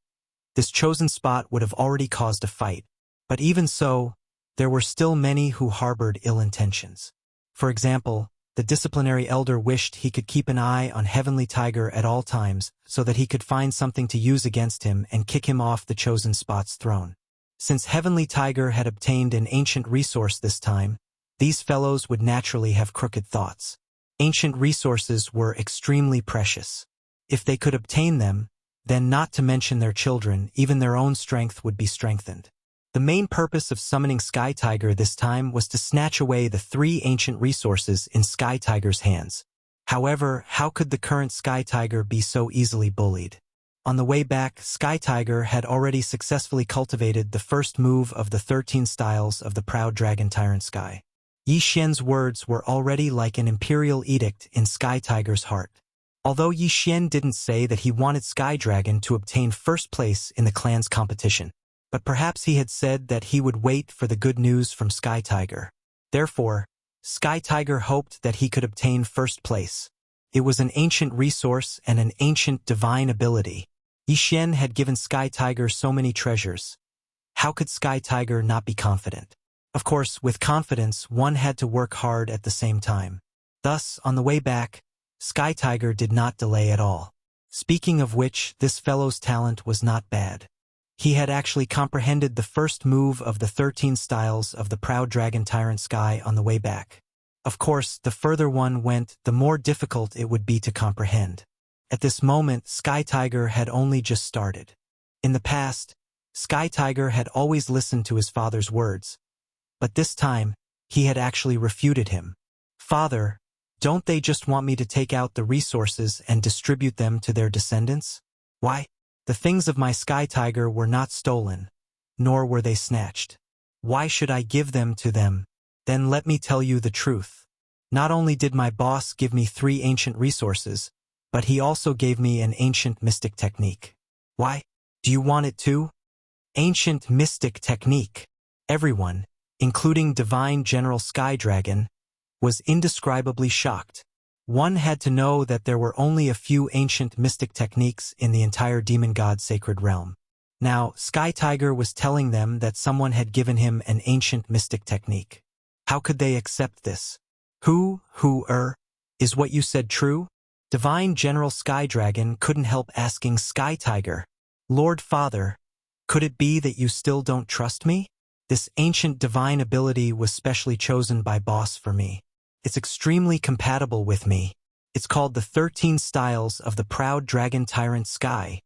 this chosen spot would have already caused a fight. But even so, there were still many who harbored ill intentions. For example, the disciplinary elder wished he could keep an eye on Heavenly Tiger at all times so that he could find something to use against him and kick him off the chosen spot's throne. Since Heavenly Tiger had obtained an ancient resource this time, these fellows would naturally have crooked thoughts. Ancient resources were extremely precious. If they could obtain them, then not to mention their children, even their own strength would be strengthened. The main purpose of summoning Sky Tiger this time was to snatch away the 3 ancient resources in Sky Tiger's hands. However, how could the current Sky Tiger be so easily bullied? On the way back, Sky Tiger had already successfully cultivated the first move of the 13 styles of the Proud Dragon Tyrant Sky. Yi Xian's words were already like an imperial edict in Sky Tiger's heart. Although Yi Xian didn't say that he wanted Sky Dragon to obtain first place in the clan's competition, but perhaps he had said that he would wait for the good news from Sky Tiger. Therefore, Sky Tiger hoped that he could obtain first place. It was an ancient resource and an ancient divine ability. Yi Xian had given Sky Tiger so many treasures. How could Sky Tiger not be confident? Of course, with confidence, one had to work hard at the same time. Thus, on the way back, Sky Tiger did not delay at all. Speaking of which, this fellow's talent was not bad. He had actually comprehended the first move of the 13 styles of the Proud Dragon Tyrant Sky on the way back. Of course, the further one went, the more difficult it would be to comprehend. At this moment, Sky Tiger had only just started. In the past, Sky Tiger had always listened to his father's words, but this time, he had actually refuted him. Father, Don't they just want me to take out the resources and distribute them to their descendants? Why? The things of my sky tiger were not stolen, nor were they snatched. Why should I give them to them? Then let me tell you the truth. Not only did my boss give me 3 ancient resources, but he also gave me an ancient mystic technique. Why? Do you want it too? Ancient mystic technique. Everyone, including Divine General Sky Dragon, was indescribably shocked. One had to know that there were only a few ancient mystic techniques in the entire demon god sacred realm. Now, Sky Tiger was telling them that someone had given him an ancient mystic technique. How could they accept this? Is what you said true? Divine General Sky Dragon couldn't help asking Sky Tiger, Lord Father, could it be that you still don't trust me? This ancient divine ability was specially chosen by boss for me. It's extremely compatible with me. It's called the 13 Styles of the Proud Dragon Tyrant Sky.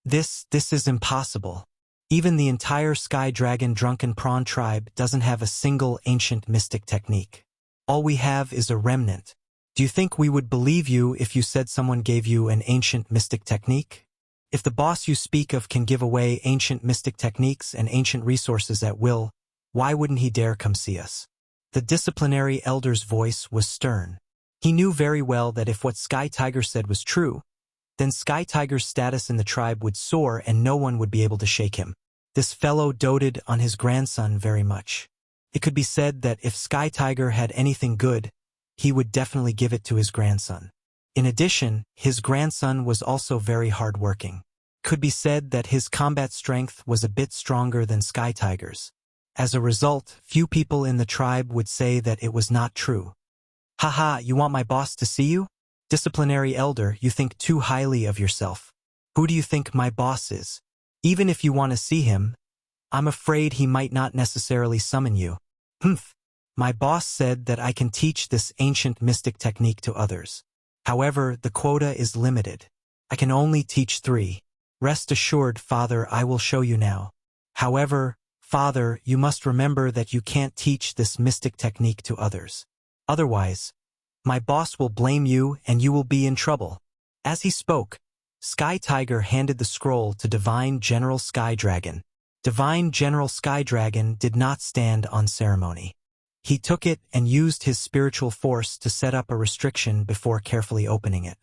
This is impossible. Even the entire Sky Dragon Drunken Prawn tribe doesn't have a single ancient mystic technique. All we have is a remnant. Do you think we would believe you if you said someone gave you an ancient mystic technique? If the boss you speak of can give away ancient mystic techniques and ancient resources at will, why wouldn't he dare come see us? The disciplinary elder's voice was stern. He knew very well that if what Sky Tiger said was true, then Sky Tiger's status in the tribe would soar and no one would be able to shake him. This fellow doted on his grandson very much. It could be said that if Sky Tiger had anything good, he would definitely give it to his grandson. In addition, his grandson was also very hardworking. Could be said that his combat strength was a bit stronger than Sky Tiger's. As a result, few people in the tribe would say that it was not true. Haha, you want my boss to see you? Disciplinary elder, you think too highly of yourself. Who do you think my boss is? Even if you want to see him, I'm afraid he might not necessarily summon you. My boss said that I can teach this ancient mystic technique to others. However, the quota is limited. I can only teach 3. Rest assured, Father, I will show you now. However, Father, you must remember that you can't teach this mystic technique to others. Otherwise, my boss will blame you and you will be in trouble. As he spoke, Sky Tiger handed the scroll to Divine General Sky Dragon. Divine General Sky Dragon did not stand on ceremony. He took it and used his spiritual force to set up a restriction before carefully opening it.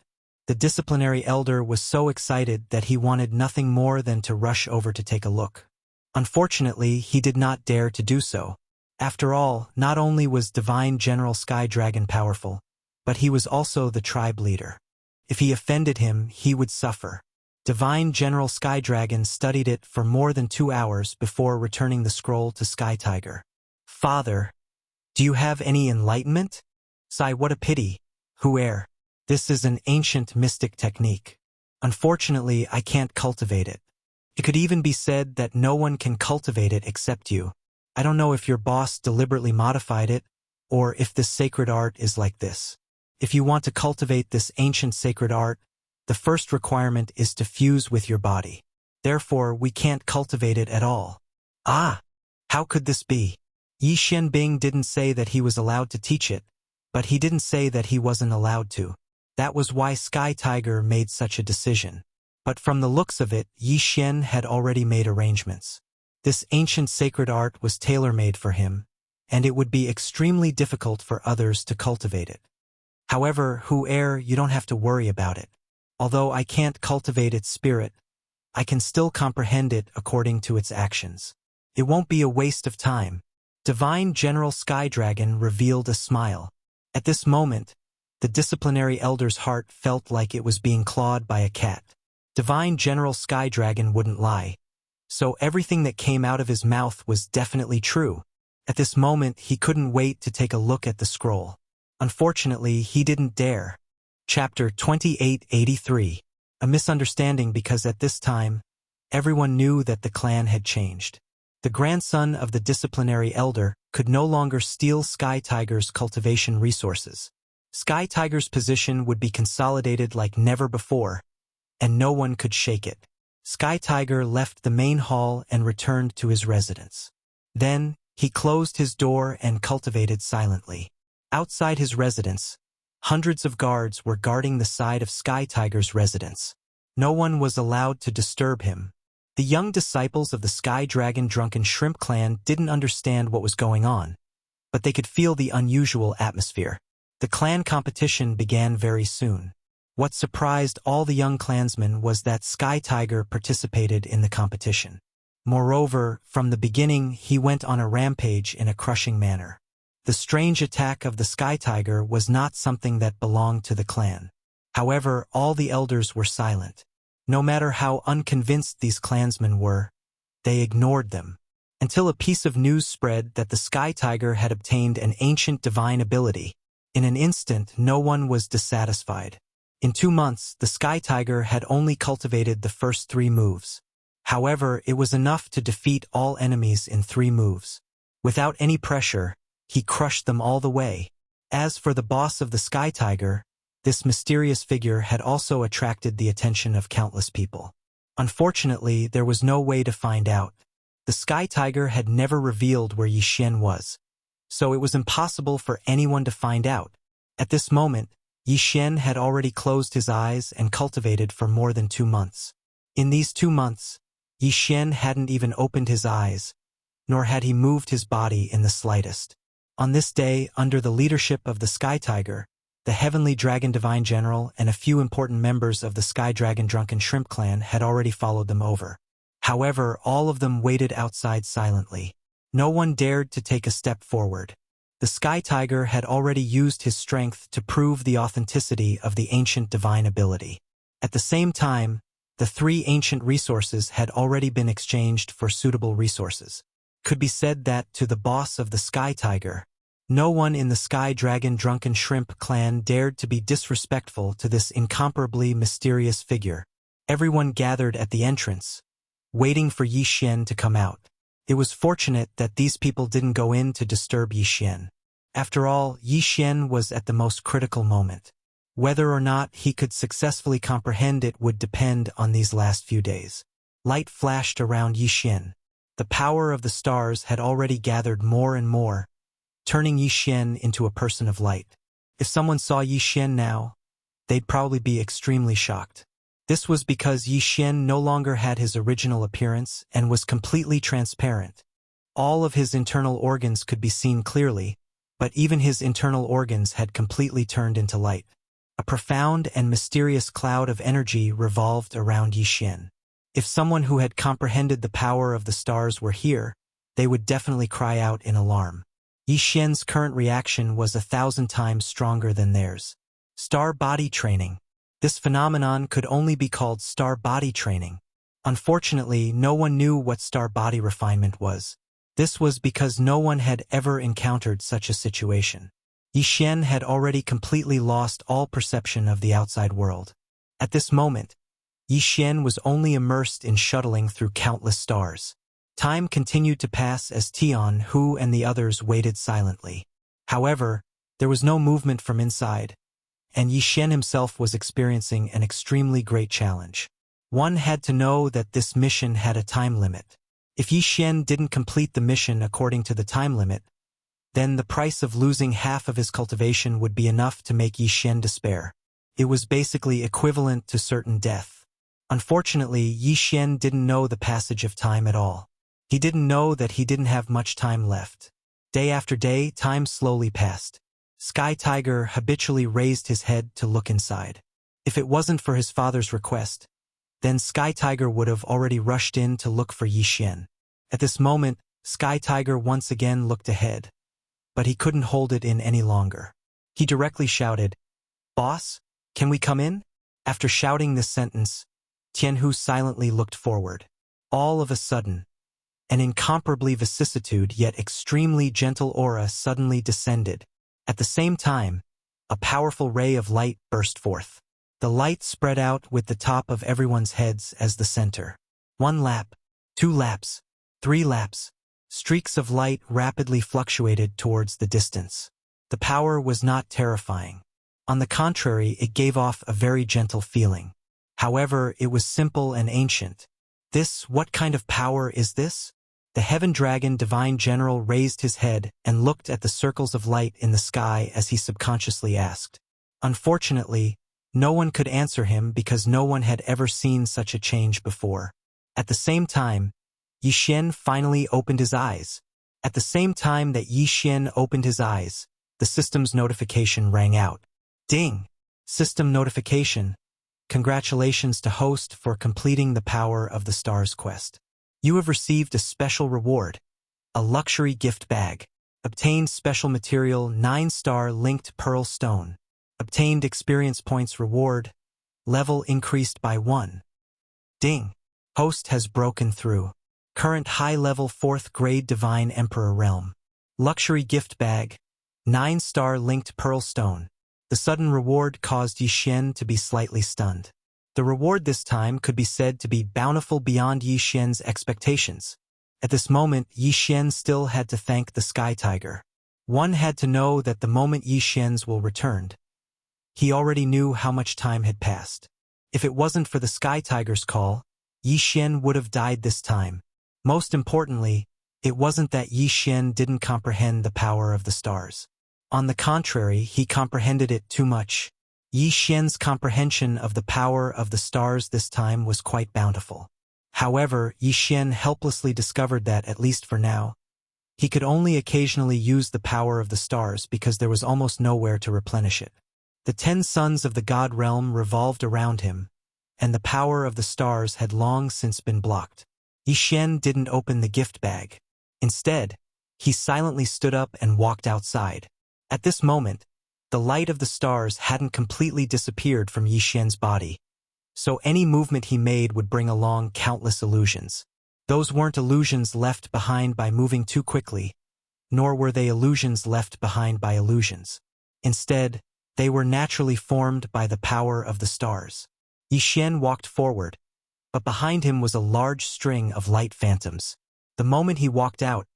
The disciplinary elder was so excited that he wanted nothing more than to rush over to take a look. Unfortunately, he did not dare to do so. After all, not only was Divine General Sky Dragon powerful, but he was also the tribe leader. If he offended him, he would suffer. Divine General Sky Dragon studied it for more than 2 hours before returning the scroll to Sky Tiger. Father, do you have any enlightenment? Sigh, what a pity. This is an ancient mystic technique. Unfortunately, I can't cultivate it. It could even be said that no one can cultivate it except you. I don't know if your boss deliberately modified it, or if this sacred art is like this. If you want to cultivate this ancient sacred art, the first requirement is to fuse with your body. Therefore, we can't cultivate it at all. Ah! How could this be? Yi Xianbing didn't say that he was allowed to teach it, but he didn't say that he wasn't allowed to. That was why Sky Tiger made such a decision. But from the looks of it, Yi Xian had already made arrangements. This ancient sacred art was tailor-made for him, and it would be extremely difficult for others to cultivate it. However, you don't have to worry about it. Although I can't cultivate its spirit, I can still comprehend it according to its actions. It won't be a waste of time. Divine General Sky Dragon revealed a smile. At this moment, the disciplinary elder's heart felt like it was being clawed by a cat. Divine General Sky Dragon wouldn't lie. So everything that came out of his mouth was definitely true. At this moment, he couldn't wait to take a look at the scroll. Unfortunately, he didn't dare. Chapter 2883. A misunderstanding because at this time, everyone knew that the clan had changed. The grandson of the disciplinary elder could no longer steal Sky Tiger's cultivation resources. Sky Tiger's position would be consolidated like never before, and no one could shake it. Sky Tiger left the main hall and returned to his residence. Then, he closed his door and cultivated silently. Outside his residence, Hundreds of guards were guarding the side of Sky Tiger's residence. No one was allowed to disturb him. The young disciples of the Sky Dragon Drunken Shrimp clan didn't understand what was going on, but they could feel the unusual atmosphere. The clan competition began very soon. What surprised all the young clansmen was that Sky Tiger participated in the competition. Moreover, from the beginning he went on a rampage in a crushing manner. The strange attack of the Sky Tiger was not something that belonged to the clan. However, all the elders were silent. No matter how unconvinced these clansmen were, they ignored them, until a piece of news spread that the Sky Tiger had obtained an ancient divine ability. In an instant, no one was dissatisfied. In 2 months, the Sky Tiger had only cultivated the first 3 moves. However, it was enough to defeat all enemies in 3 moves. Without any pressure, he crushed them all the way. As for the boss of the Sky Tiger, this mysterious figure had also attracted the attention of countless people. Unfortunately, there was no way to find out. The Sky Tiger had never revealed where Yi Xian was, so it was impossible for anyone to find out. At this moment, Yi Xian had already closed his eyes and cultivated for more than 2 months. In these 2 months, Yi Xian hadn't even opened his eyes, nor had he moved his body in the slightest. On this day, under the leadership of the Sky Tiger, the Heavenly Dragon Divine General and a few important members of the Sky Dragon Drunken Shrimp clan had already followed them over. However, all of them waited outside silently. No one dared to take a step forward. The Sky Tiger had already used his strength to prove the authenticity of the ancient divine ability. At the same time, the 3 ancient resources had already been exchanged for suitable resources. Could be said that, to the boss of the Sky Tiger, no one in the Sky Dragon Drunken Shrimp clan dared to be disrespectful to this incomparably mysterious figure. Everyone gathered at the entrance, waiting for Yi Xian to come out. It was fortunate that these people didn't go in to disturb Yi Xian. After all, Yi Xian was at the most critical moment. Whether or not he could successfully comprehend it would depend on these last few days. Light flashed around Yi Xian. The power of the stars had already gathered more and more, turning Yi Xian into a person of light. If someone saw Yi Xian now, they'd probably be extremely shocked. This was because Yi Xian no longer had his original appearance and was completely transparent. All of his internal organs could be seen clearly, but even his internal organs had completely turned into light. A profound and mysterious cloud of energy revolved around Yi Xian. If someone who had comprehended the power of the stars were here, they would definitely cry out in alarm. Yi Xian's current reaction was 1,000 times stronger than theirs. Star body training. This phenomenon could only be called star body training. Unfortunately, no one knew what star body refinement was. This was because no one had ever encountered such a situation. Yi Xian had already completely lost all perception of the outside world. At this moment, Yi Xian was only immersed in shuttling through countless stars. Time continued to pass as Tian Hu and the others waited silently. However, there was no movement from inside, and Yi Xian himself was experiencing an extremely great challenge. One had to know that this mission had a time limit. If Yi Xian didn't complete the mission according to the time limit, then the price of losing half of his cultivation would be enough to make Yi Xian despair. It was basically equivalent to certain death. Unfortunately, Yi Xian didn't know the passage of time at all. He didn't know that he didn't have much time left. Day after day, time slowly passed. Sky Tiger habitually raised his head to look inside. If it wasn't for his father's request, then Sky Tiger would have already rushed in to look for Yi Xian. At this moment, Sky Tiger once again looked ahead, but he couldn't hold it in any longer. He directly shouted, "Boss, can we come in?" After shouting this sentence, Tianhu silently looked forward. All of a sudden, an incomparably vicissitude yet extremely gentle aura suddenly descended. At the same time, a powerful ray of light burst forth. The light spread out with the top of everyone's heads as the center. 1 lap, 2 laps, 3 laps. Streaks of light rapidly fluctuated towards the distance. The power was not terrifying. On the contrary, it gave off a very gentle feeling. However, it was simple and ancient. What kind of power is this? The Heaven Dragon Divine General raised his head and looked at the circles of light in the sky as he subconsciously asked. Unfortunately, no one could answer him because no one had ever seen such a change before. At the same time, Yi Xian finally opened his eyes. At the same time that Yi Xian opened his eyes, the system's notification rang out. Ding! System notification. Congratulations to host for completing the Power of the Stars quest. You have received a special reward, a luxury gift bag. Obtained special material 9-star linked pearl stone. Obtained experience points reward. Level increased by 1. Ding! Host has broken through. Current high-level 4th grade Divine Emperor Realm. Luxury gift bag. 9-star linked pearl stone. The sudden reward caused Yi Xian to be slightly stunned. The reward this time could be said to be bountiful beyond Yi Xian's expectations. At this moment, Yi Xian still had to thank the Sky Tiger. One had to know that the moment Yi Xian's will returned, he already knew how much time had passed. If it wasn't for the Sky Tiger's call, Yi Xian would have died this time. Most importantly, it wasn't that Yi Xian didn't comprehend the power of the stars. On the contrary, he comprehended it too much. Yi Xian's comprehension of the power of the stars this time was quite bountiful. However, Yi Xian helplessly discovered that, at least for now, he could only occasionally use the power of the stars because there was almost nowhere to replenish it. The 10 sons of the God realm revolved around him, and the power of the stars had long since been blocked. Yi Xian didn't open the gift bag. Instead, he silently stood up and walked outside. At this moment, the light of the stars hadn't completely disappeared from Yi Xian's body, so any movement he made would bring along countless illusions. Those weren't illusions left behind by moving too quickly, nor were they illusions left behind by illusions. Instead, they were naturally formed by the power of the stars. Yi Xian walked forward, but behind him was a large string of light phantoms. The moment he walked out,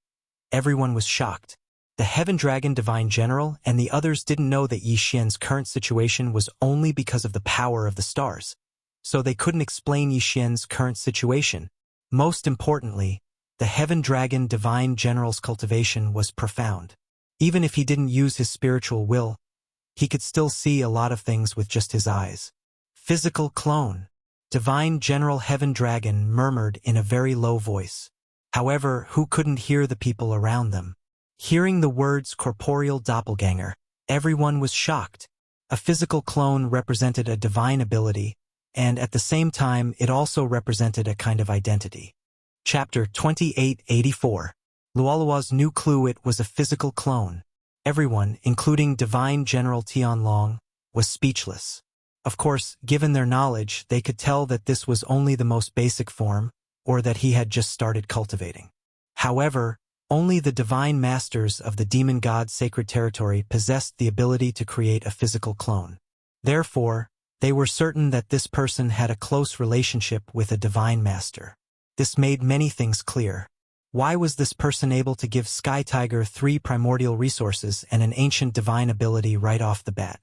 everyone was shocked. The Heaven Dragon Divine General and the others didn't know that Yi Xian's current situation was only because of the power of the stars, so they couldn't explain Yi Xian's current situation. Most importantly, the Heaven Dragon Divine General's cultivation was profound. Even if he didn't use his spiritual will, he could still see a lot of things with just his eyes. Physical clone. Divine General Heaven Dragon murmured in a very low voice. However, who couldn't hear the people around them? Hearing the words corporeal doppelganger, everyone was shocked. A physical clone represented a divine ability, and at the same time it also represented a kind of identity. Chapter 2884. Luolua's new clue: it was a physical clone. Everyone, including Divine General Tianlong, was speechless. Of course, given their knowledge, they could tell that this was only the most basic form, or that he had just started cultivating. However, only the divine masters of the demon god sacred territory possessed the ability to create a physical clone. Therefore, they were certain that this person had a close relationship with a divine master. This made many things clear. Why was this person able to give Sky Tiger 3 primordial resources and an ancient divine ability right off the bat?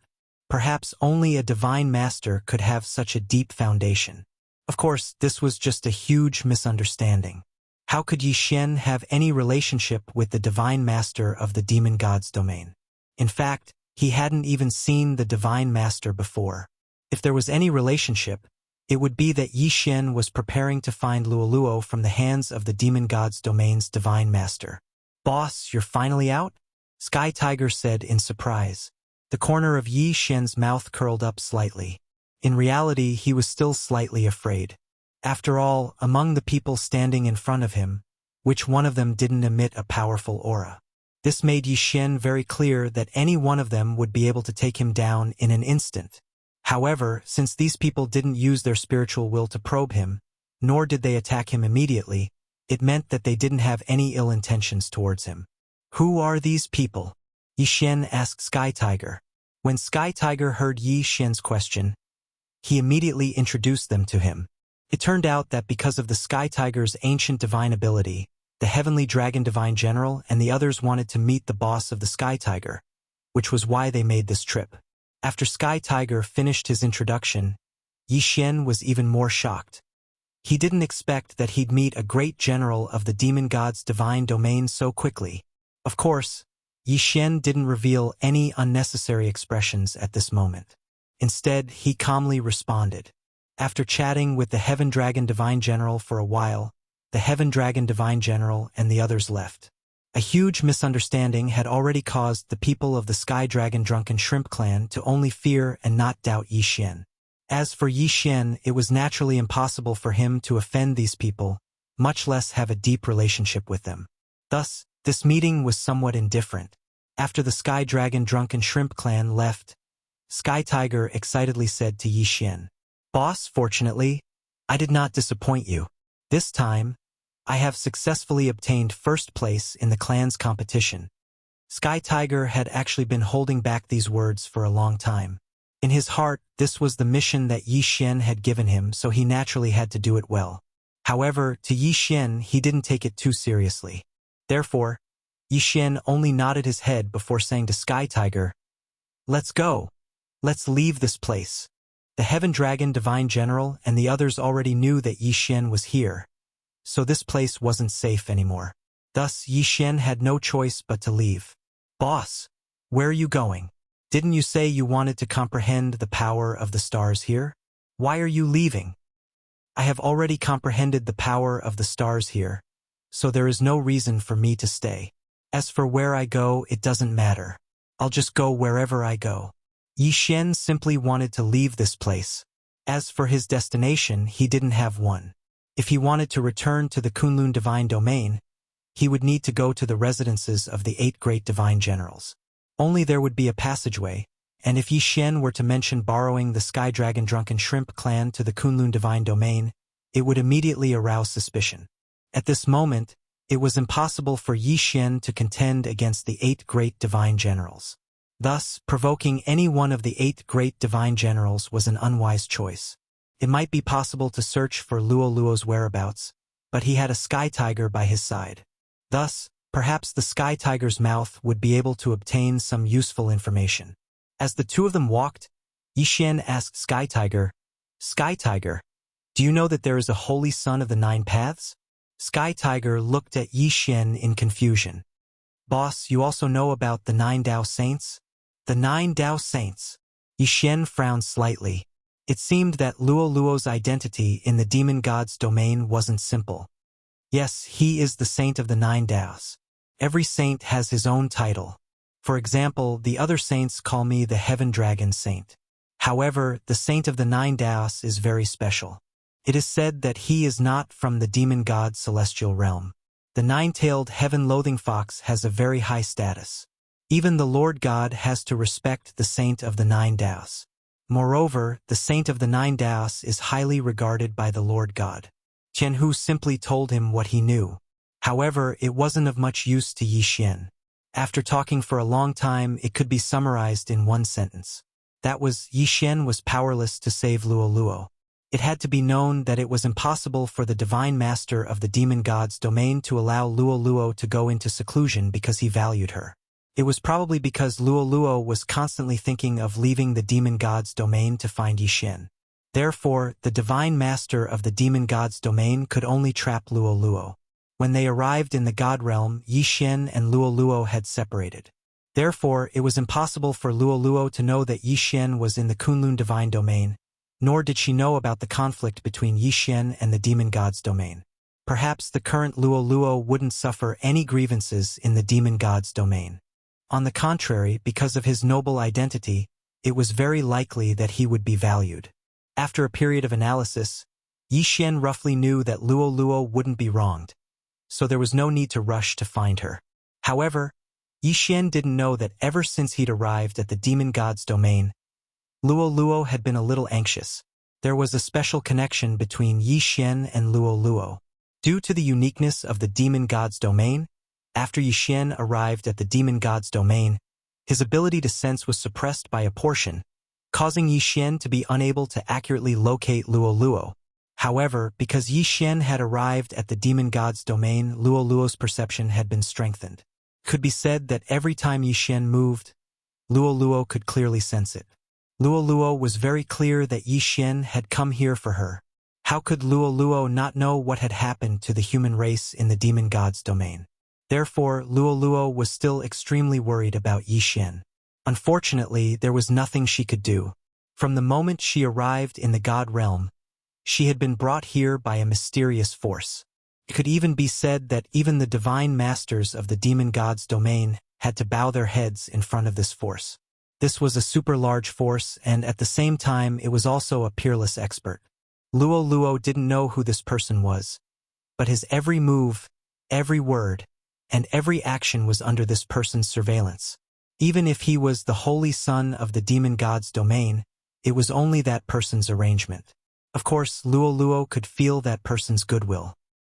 Perhaps only a divine master could have such a deep foundation. Of course, this was just a huge misunderstanding. How could Yi Xian have any relationship with the divine master of the demon god's domain? In fact, he hadn't even seen the divine master before. If there was any relationship, it would be that Yi Xian was preparing to find Luoluo from the hands of the demon god's domain's divine master. "Boss, you're finally out?" Sky Tiger said in surprise. The corner of Yi Xian's mouth curled up slightly. In reality, he was still slightly afraid. After all, among the people standing in front of him, which one of them didn't emit a powerful aura? This made Yi Xian very clear that any one of them would be able to take him down in an instant. However, since these people didn't use their spiritual will to probe him, nor did they attack him immediately, it meant that they didn't have any ill intentions towards him. "Who are these people?" Yi Xian asked Sky Tiger. When Sky Tiger heard Yi Xian's question, he immediately introduced them to him. It turned out that because of the Sky Tiger's ancient divine ability, the Heavenly Dragon Divine General and the others wanted to meet the boss of the Sky Tiger, which was why they made this trip. After Sky Tiger finished his introduction, Yi Xian was even more shocked. He didn't expect that he'd meet a great general of the demon god's divine domain so quickly. Of course, Yi Xian didn't reveal any unnecessary expressions at this moment. Instead, he calmly responded. After chatting with the Heaven Dragon Divine General for a while, the Heaven Dragon Divine General and the others left. A huge misunderstanding had already caused the people of the Sky Dragon Drunken Shrimp clan to only fear and not doubt Yi Xian. As for Yi Xian, it was naturally impossible for him to offend these people, much less have a deep relationship with them. Thus, this meeting was somewhat indifferent. After the Sky Dragon Drunken Shrimp clan left, Sky Tiger excitedly said to Yi Xian, "Boss, fortunately, I did not disappoint you. This time, I have successfully obtained first place in the clan's competition." Sky Tiger had actually been holding back these words for a long time. In his heart, this was the mission that Yi Xian had given him, so he naturally had to do it well. However, to Yi Xian, he didn't take it too seriously. Therefore, Yi Xian only nodded his head before saying to Sky Tiger, "Let's go. Let's leave this place." The Heaven Dragon Divine General and the others already knew that Yi Xian was here, so this place wasn't safe anymore. Thus, Yi Xian had no choice but to leave. "Boss, where are you going? Didn't you say you wanted to comprehend the power of the stars here? Why are you leaving?" "I have already comprehended the power of the stars here, so there is no reason for me to stay. As for where I go, it doesn't matter. I'll just go wherever I go." Yi Xian simply wanted to leave this place. As for his destination, he didn't have one. If he wanted to return to the Kunlun Divine Domain, he would need to go to the residences of the 8 great divine generals. Only there would be a passageway, and if Yi Xian were to mention borrowing the Sky Dragon Drunken Shrimp clan to the Kunlun Divine Domain, it would immediately arouse suspicion. At this moment, it was impossible for Yi Xian to contend against the 8 great divine generals. Thus, provoking any one of the 8 great divine generals was an unwise choice. It might be possible to search for Luo Luo's whereabouts, but he had a Sky Tiger by his side. Thus, perhaps the Sky Tiger's mouth would be able to obtain some useful information. As the two of them walked, Yi Xian asked Sky Tiger, "Sky Tiger, do you know that there is a holy son of the 9 paths?" Sky Tiger looked at Yi Xian in confusion. "Boss, you also know about the 9 Dao Saints?" "The 9 Dao Saints." Yi Xian frowned slightly. It seemed that Luo Luo's identity in the demon god's domain wasn't simple. Yes, he is the saint of the 9 Daos. Every saint has his own title. For example, the other saints call me the Heaven Dragon Saint. However, the saint of the 9 Daos is very special. It is said that he is not from the demon god's celestial realm. The 9-tailed heaven-loathing fox has a very high status. Even the Lord God has to respect the saint of the 9 Daos. Moreover, the saint of the 9 Daos is highly regarded by the Lord God. Qianhu simply told him what he knew. However, it wasn't of much use to Yi Xian. After talking for a long time, it could be summarized in one sentence. That was, Yi Xian was powerless to save Luo Luo. It had to be known that it was impossible for the divine master of the demon god's domain to allow Luo Luo to go into seclusion because he valued her. It was probably because Luo Luo was constantly thinking of leaving the demon god's domain to find Yi Xian. Therefore, the divine master of the demon god's domain could only trap Luo Luo. When they arrived in the god realm, Yi Xian and Luo Luo had separated. Therefore, it was impossible for Luo Luo to know that Yi Xian was in the Kunlun divine domain, nor did she know about the conflict between Yi Xian and the demon god's domain. Perhaps the current Luo Luo wouldn't suffer any grievances in the demon god's domain. On the contrary, because of his noble identity, it was very likely that he would be valued. After a period of analysis, Yi Xian roughly knew that Luo Luo wouldn't be wronged, so there was no need to rush to find her. However, Yi Xian didn't know that ever since he'd arrived at the demon god's domain, Luo Luo had been a little anxious. There was a special connection between Yi Xian and Luo Luo. Due to the uniqueness of the demon god's domain, after Yi Xian arrived at the demon god's domain, his ability to sense was suppressed by a portion, causing Yi Xian to be unable to accurately locate Luo Luo. However, because Yi Xian had arrived at the demon god's domain, Luo Luo's perception had been strengthened. It could be said that every time Yi Xian moved, Luo Luo could clearly sense it. Luo Luo was very clear that Yi Xian had come here for her. How could Luo Luo not know what had happened to the human race in the demon god's domain? Therefore, Luoluo was still extremely worried about Yixin. Unfortunately, there was nothing she could do. From the moment she arrived in the God realm, she had been brought here by a mysterious force. It could even be said that even the divine masters of the demon god's domain had to bow their heads in front of this force. This was a super large force, and at the same time it was also a peerless expert. Luoluo didn't know who this person was, but his every move, every word, and every action was under this person's surveillance. Even if he was the holy son of the demon god's domain, it was only that person's arrangement. Of course, Luoluo could feel that person's goodwill.